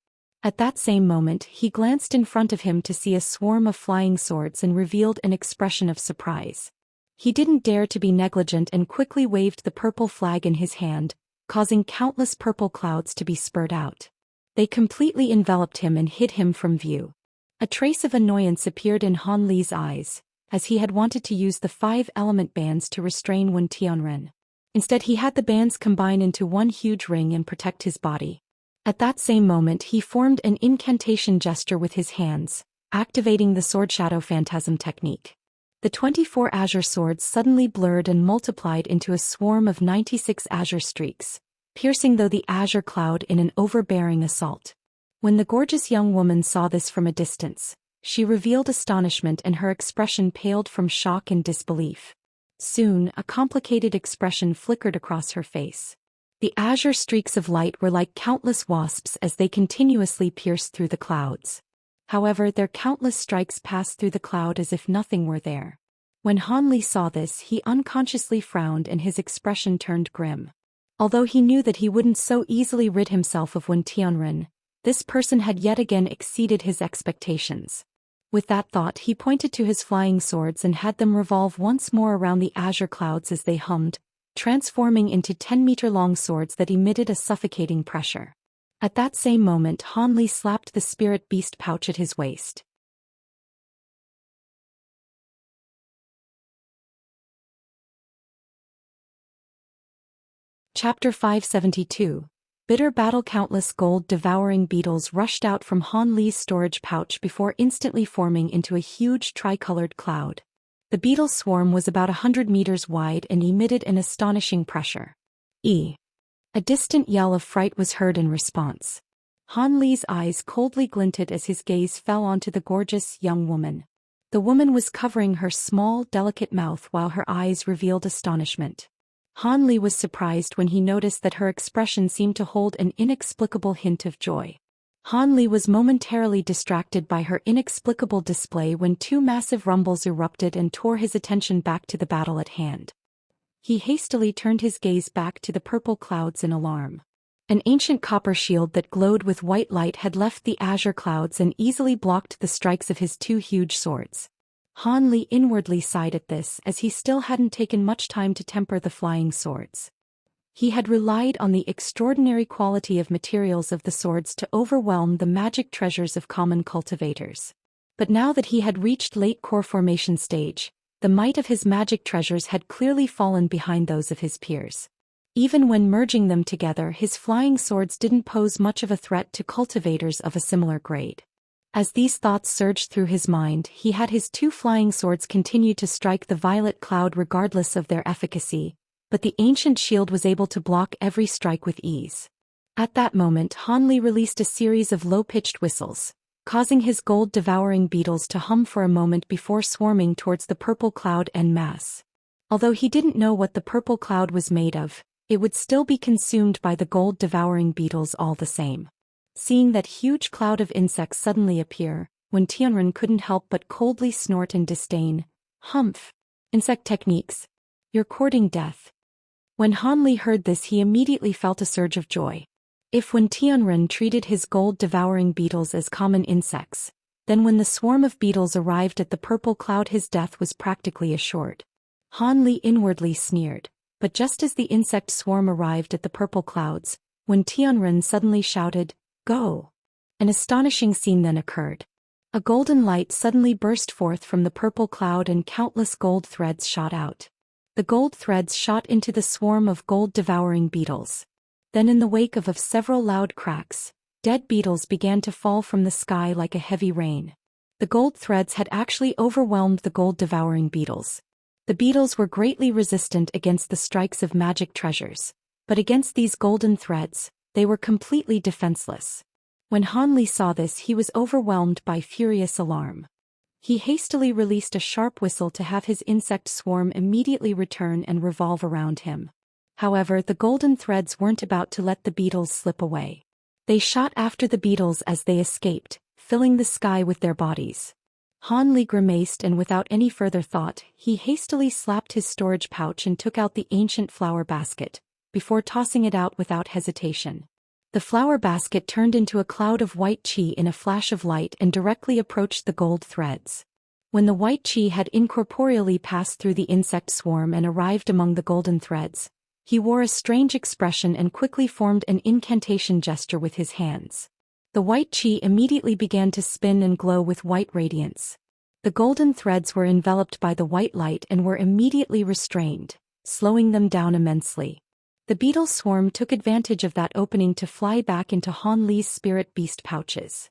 At that same moment he glanced in front of him to see a swarm of flying swords and revealed an expression of surprise. He didn't dare to be negligent and quickly waved the purple flag in his hand, causing countless purple clouds to be spurred out. They completely enveloped him and hid him from view. A trace of annoyance appeared in Han Li's eyes, as he had wanted to use the 5-element bands to restrain Wen Tianren. Instead he had the bands combine into one huge ring and protect his body. At that same moment he formed an incantation gesture with his hands, activating the Sword Shadow Phantasm technique. The 24 azure swords suddenly blurred and multiplied into a swarm of 96 azure streaks, piercing through the azure cloud in an overbearing assault. When the gorgeous young woman saw this from a distance, she revealed astonishment and her expression paled from shock and disbelief. Soon, a complicated expression flickered across her face. The azure streaks of light were like countless wasps as they continuously pierced through the clouds. However, their countless strikes passed through the cloud as if nothing were there. When Han Li saw this, he unconsciously frowned and his expression turned grim. Although he knew that he wouldn't so easily rid himself of Wen Tianren, this person had yet again exceeded his expectations. With that thought he pointed to his flying swords and had them revolve once more around the azure clouds as they hummed, transforming into 10-meter-long swords that emitted a suffocating pressure. At that same moment Han Li slapped the spirit beast pouch at his waist. Chapter 572. Bitter battle. Countless gold-devouring beetles rushed out from Han Li's storage pouch before instantly forming into a huge tricolored cloud. The beetle swarm was about 100 meters wide and emitted an astonishing pressure. A distant yell of fright was heard in response. Han Li's eyes coldly glinted as his gaze fell onto the gorgeous young woman. The woman was covering her small, delicate mouth while her eyes revealed astonishment. Han Li was surprised when he noticed that her expression seemed to hold an inexplicable hint of joy. Han Li was momentarily distracted by her inexplicable display when 2 massive rumbles erupted and tore his attention back to the battle at hand. He hastily turned his gaze back to the purple clouds in alarm. An ancient copper shield that glowed with white light had left the azure clouds and easily blocked the strikes of his 2 huge swords. Han Li inwardly sighed at this, as he still hadn't taken much time to temper the flying swords. He had relied on the extraordinary quality of materials of the swords to overwhelm the magic treasures of common cultivators. But now that he had reached late core formation stage, the might of his magic treasures had clearly fallen behind those of his peers. Even when merging them together, his flying swords didn't pose much of a threat to cultivators of a similar grade. As these thoughts surged through his mind, he had his 2 flying swords continue to strike the violet cloud regardless of their efficacy, but the ancient shield was able to block every strike with ease. At that moment Han Li released a series of low-pitched whistles, causing his gold-devouring beetles to hum for a moment before swarming towards the purple cloud en masse. Although he didn't know what the purple cloud was made of, it would still be consumed by the gold-devouring beetles all the same. Seeing that huge cloud of insects suddenly appear, Wen Tianren couldn't help but coldly snort in disdain. Humph! Insect techniques. You're courting death. When Han Li heard this, he immediately felt a surge of joy. If Wen Tianren treated his gold-devouring beetles as common insects, then when the swarm of beetles arrived at the purple cloud, his death was practically assured. Han Li inwardly sneered, but just as the insect swarm arrived at the purple clouds, Wen Tianren suddenly shouted, "Go!" An astonishing scene then occurred. A golden light suddenly burst forth from the purple cloud and countless gold threads shot out. The gold threads shot into the swarm of gold-devouring beetles. Then in the wake of several loud cracks, dead beetles began to fall from the sky like a heavy rain. The gold threads had actually overwhelmed the gold-devouring beetles. The beetles were greatly resistant against the strikes of magic treasures, but against these golden threads, they were completely defenseless. When Han Li saw this, he was overwhelmed by furious alarm. He hastily released a sharp whistle to have his insect swarm immediately return and revolve around him. However, the golden threads weren't about to let the beetles slip away. They shot after the beetles as they escaped, filling the sky with their bodies. Han Li grimaced, and without any further thought, he hastily slapped his storage pouch and took out the ancient flower basket, before tossing it out without hesitation. The flower basket turned into a cloud of white qi in a flash of light and directly approached the gold threads. When the white qi had incorporeally passed through the insect swarm and arrived among the golden threads, he wore a strange expression and quickly formed an incantation gesture with his hands. The white qi immediately began to spin and glow with white radiance. The golden threads were enveloped by the white light and were immediately restrained, slowing them down immensely. The beetle swarm took advantage of that opening to fly back into Han Li's spirit beast pouches.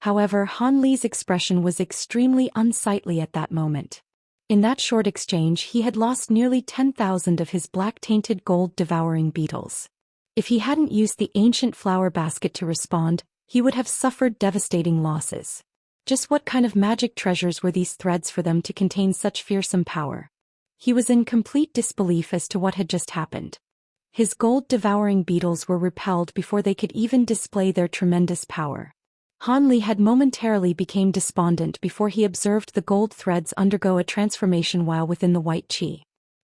However, Han Li's expression was extremely unsightly at that moment. In that short exchange, he had lost nearly 10,000 of his black-tainted gold-devouring beetles. If he hadn't used the ancient flower basket to respond, he would have suffered devastating losses. Just what kind of magic treasures were these threads for them to contain such fearsome power? He was in complete disbelief as to what had just happened. His gold-devouring beetles were repelled before they could even display their tremendous power. Han Li had momentarily become despondent before he observed the gold threads undergo a transformation while within the white qi.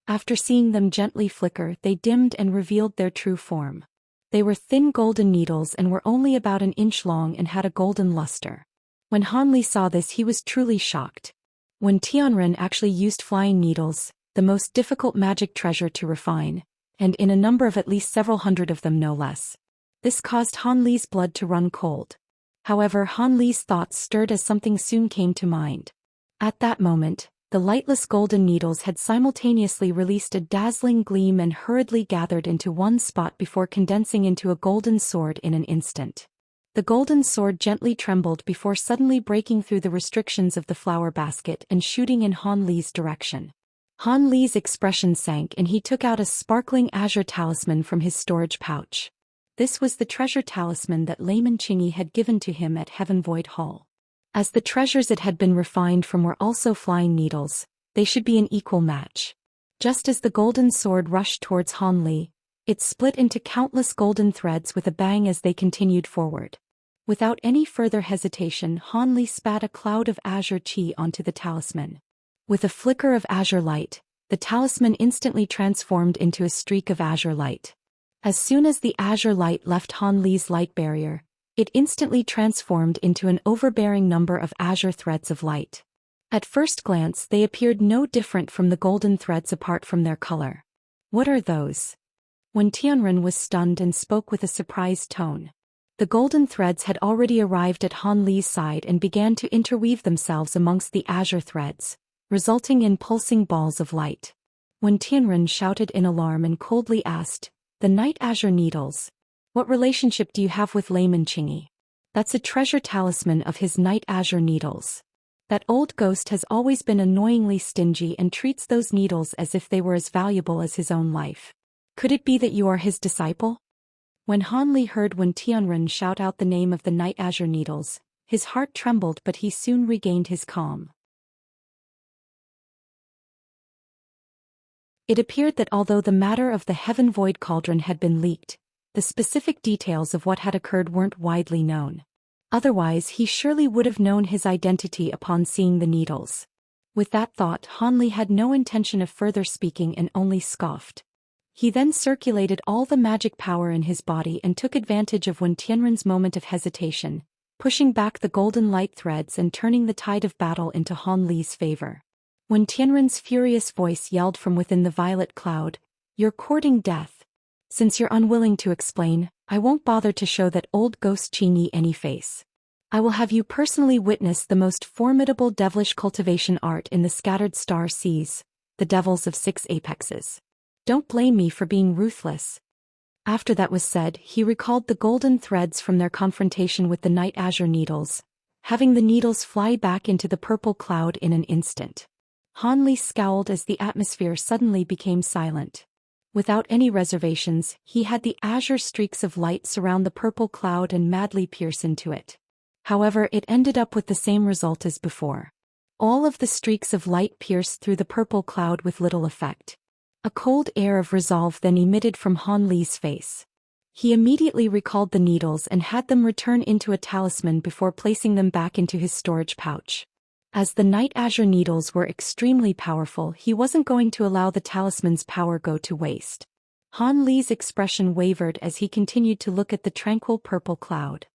After seeing them gently flicker, they dimmed and revealed their true form. They were thin golden needles and were only about an inch long and had a golden luster. When Han Li saw this, he was truly shocked. When Tianren actually used flying needles, the most difficult magic treasure to refine, and in a number of at least several hundred of them no less. This caused Han Li's blood to run cold. However, Han Li's thoughts stirred as something soon came to mind. At that moment, the lightless golden needles had simultaneously released a dazzling gleam and hurriedly gathered into one spot before condensing into a golden sword in an instant. The golden sword gently trembled before suddenly breaking through the restrictions of the flower basket and shooting in Han Li's direction. Han Li's expression sank and he took out a sparkling azure talisman from his storage pouch. This was the treasure talisman that Layman Qingyi had given to him at Heaven Void Hall. As the treasures it had been refined from were also flying needles, they should be an equal match. Just as the golden sword rushed towards Han Li, it split into countless golden threads with a bang as they continued forward. Without any further hesitation, Han Li spat a cloud of azure qi onto the talisman. With a flicker of azure light, the talisman instantly transformed into a streak of azure light. As soon as the azure light left Han Li's light barrier, it instantly transformed into an overbearing number of azure threads of light. At first glance, they appeared no different from the golden threads apart from their color. What are those? When Tianren was stunned and spoke with a surprised tone. The golden threads had already arrived at Han Li's side and began to interweave themselves amongst the azure threads, resulting in pulsing balls of light. When Tianren shouted in alarm and coldly asked, "The night azure needles? What relationship do you have with Layman Qingyi?" "That's a treasure talisman of his night azure needles. That old ghost has always been annoyingly stingy and treats those needles as if they were as valuable as his own life. Could it be that you are his disciple?" When Han Li heard Wen Tianren shout out the name of the night azure needles, his heart trembled, but he soon regained his calm. It appeared that although the matter of the Heaven Void Cauldron had been leaked, the specific details of what had occurred weren't widely known. Otherwise he surely would have known his identity upon seeing the needles. With that thought, Han Li had no intention of further speaking and only scoffed. He then circulated all the magic power in his body and took advantage of Wen Tianren's moment of hesitation, pushing back the golden light threads and turning the tide of battle into Han Li's favor. Wen Tianren's furious voice yelled from within the violet cloud, "You're courting death. Since you're unwilling to explain, I won't bother to show that old ghost Qin Yi any face. I will have you personally witness the most formidable devilish cultivation art in the scattered star seas, the devils of 6 apexes. Don't blame me for being ruthless." After that was said, he recalled the golden threads from their confrontation with the night azure needles, having the needles fly back into the purple cloud in an instant. Han Li scowled as the atmosphere suddenly became silent. Without any reservations, he had the azure streaks of light surround the purple cloud and madly pierce into it. However, it ended up with the same result as before. All of the streaks of light pierced through the purple cloud with little effect. A cold air of resolve then emitted from Han Li's face. He immediately recalled the needles and had them return into a talisman before placing them back into his storage pouch. As the night azure needles were extremely powerful, he wasn't going to allow the talisman's power go to waste. Han Li's expression wavered as he continued to look at the tranquil purple cloud.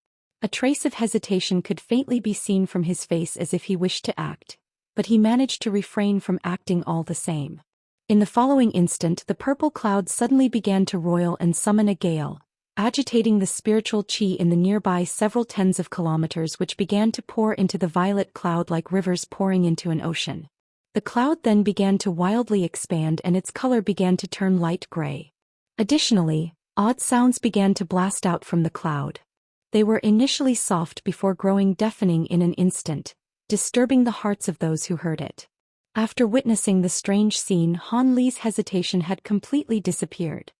A trace of hesitation could faintly be seen from his face as if he wished to act, but he managed to refrain from acting all the same. In the following instant, the purple cloud suddenly began to roil and summon a gale, agitating the spiritual qi in the nearby several tens of kilometers, which began to pour into the violet cloud like rivers pouring into an ocean. The cloud then began to wildly expand and its color began to turn light gray. Additionally, odd sounds began to blast out from the cloud. They were initially soft before growing deafening in an instant, disturbing the hearts of those who heard it. After witnessing the strange scene, Han Li's hesitation had completely disappeared.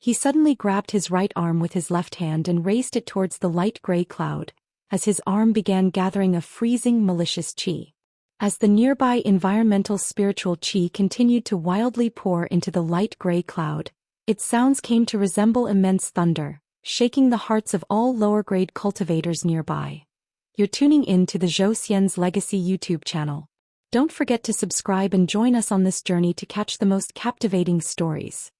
He suddenly grabbed his right arm with his left hand and raised it towards the light gray cloud, as his arm began gathering a freezing, malicious qi. As the nearby environmental spiritual qi continued to wildly pour into the light gray cloud, its sounds came to resemble immense thunder, shaking the hearts of all lower-grade cultivators nearby. You're tuning in to the Zhou Xian's Legacy YouTube channel. Don't forget to subscribe and join us on this journey to catch the most captivating stories.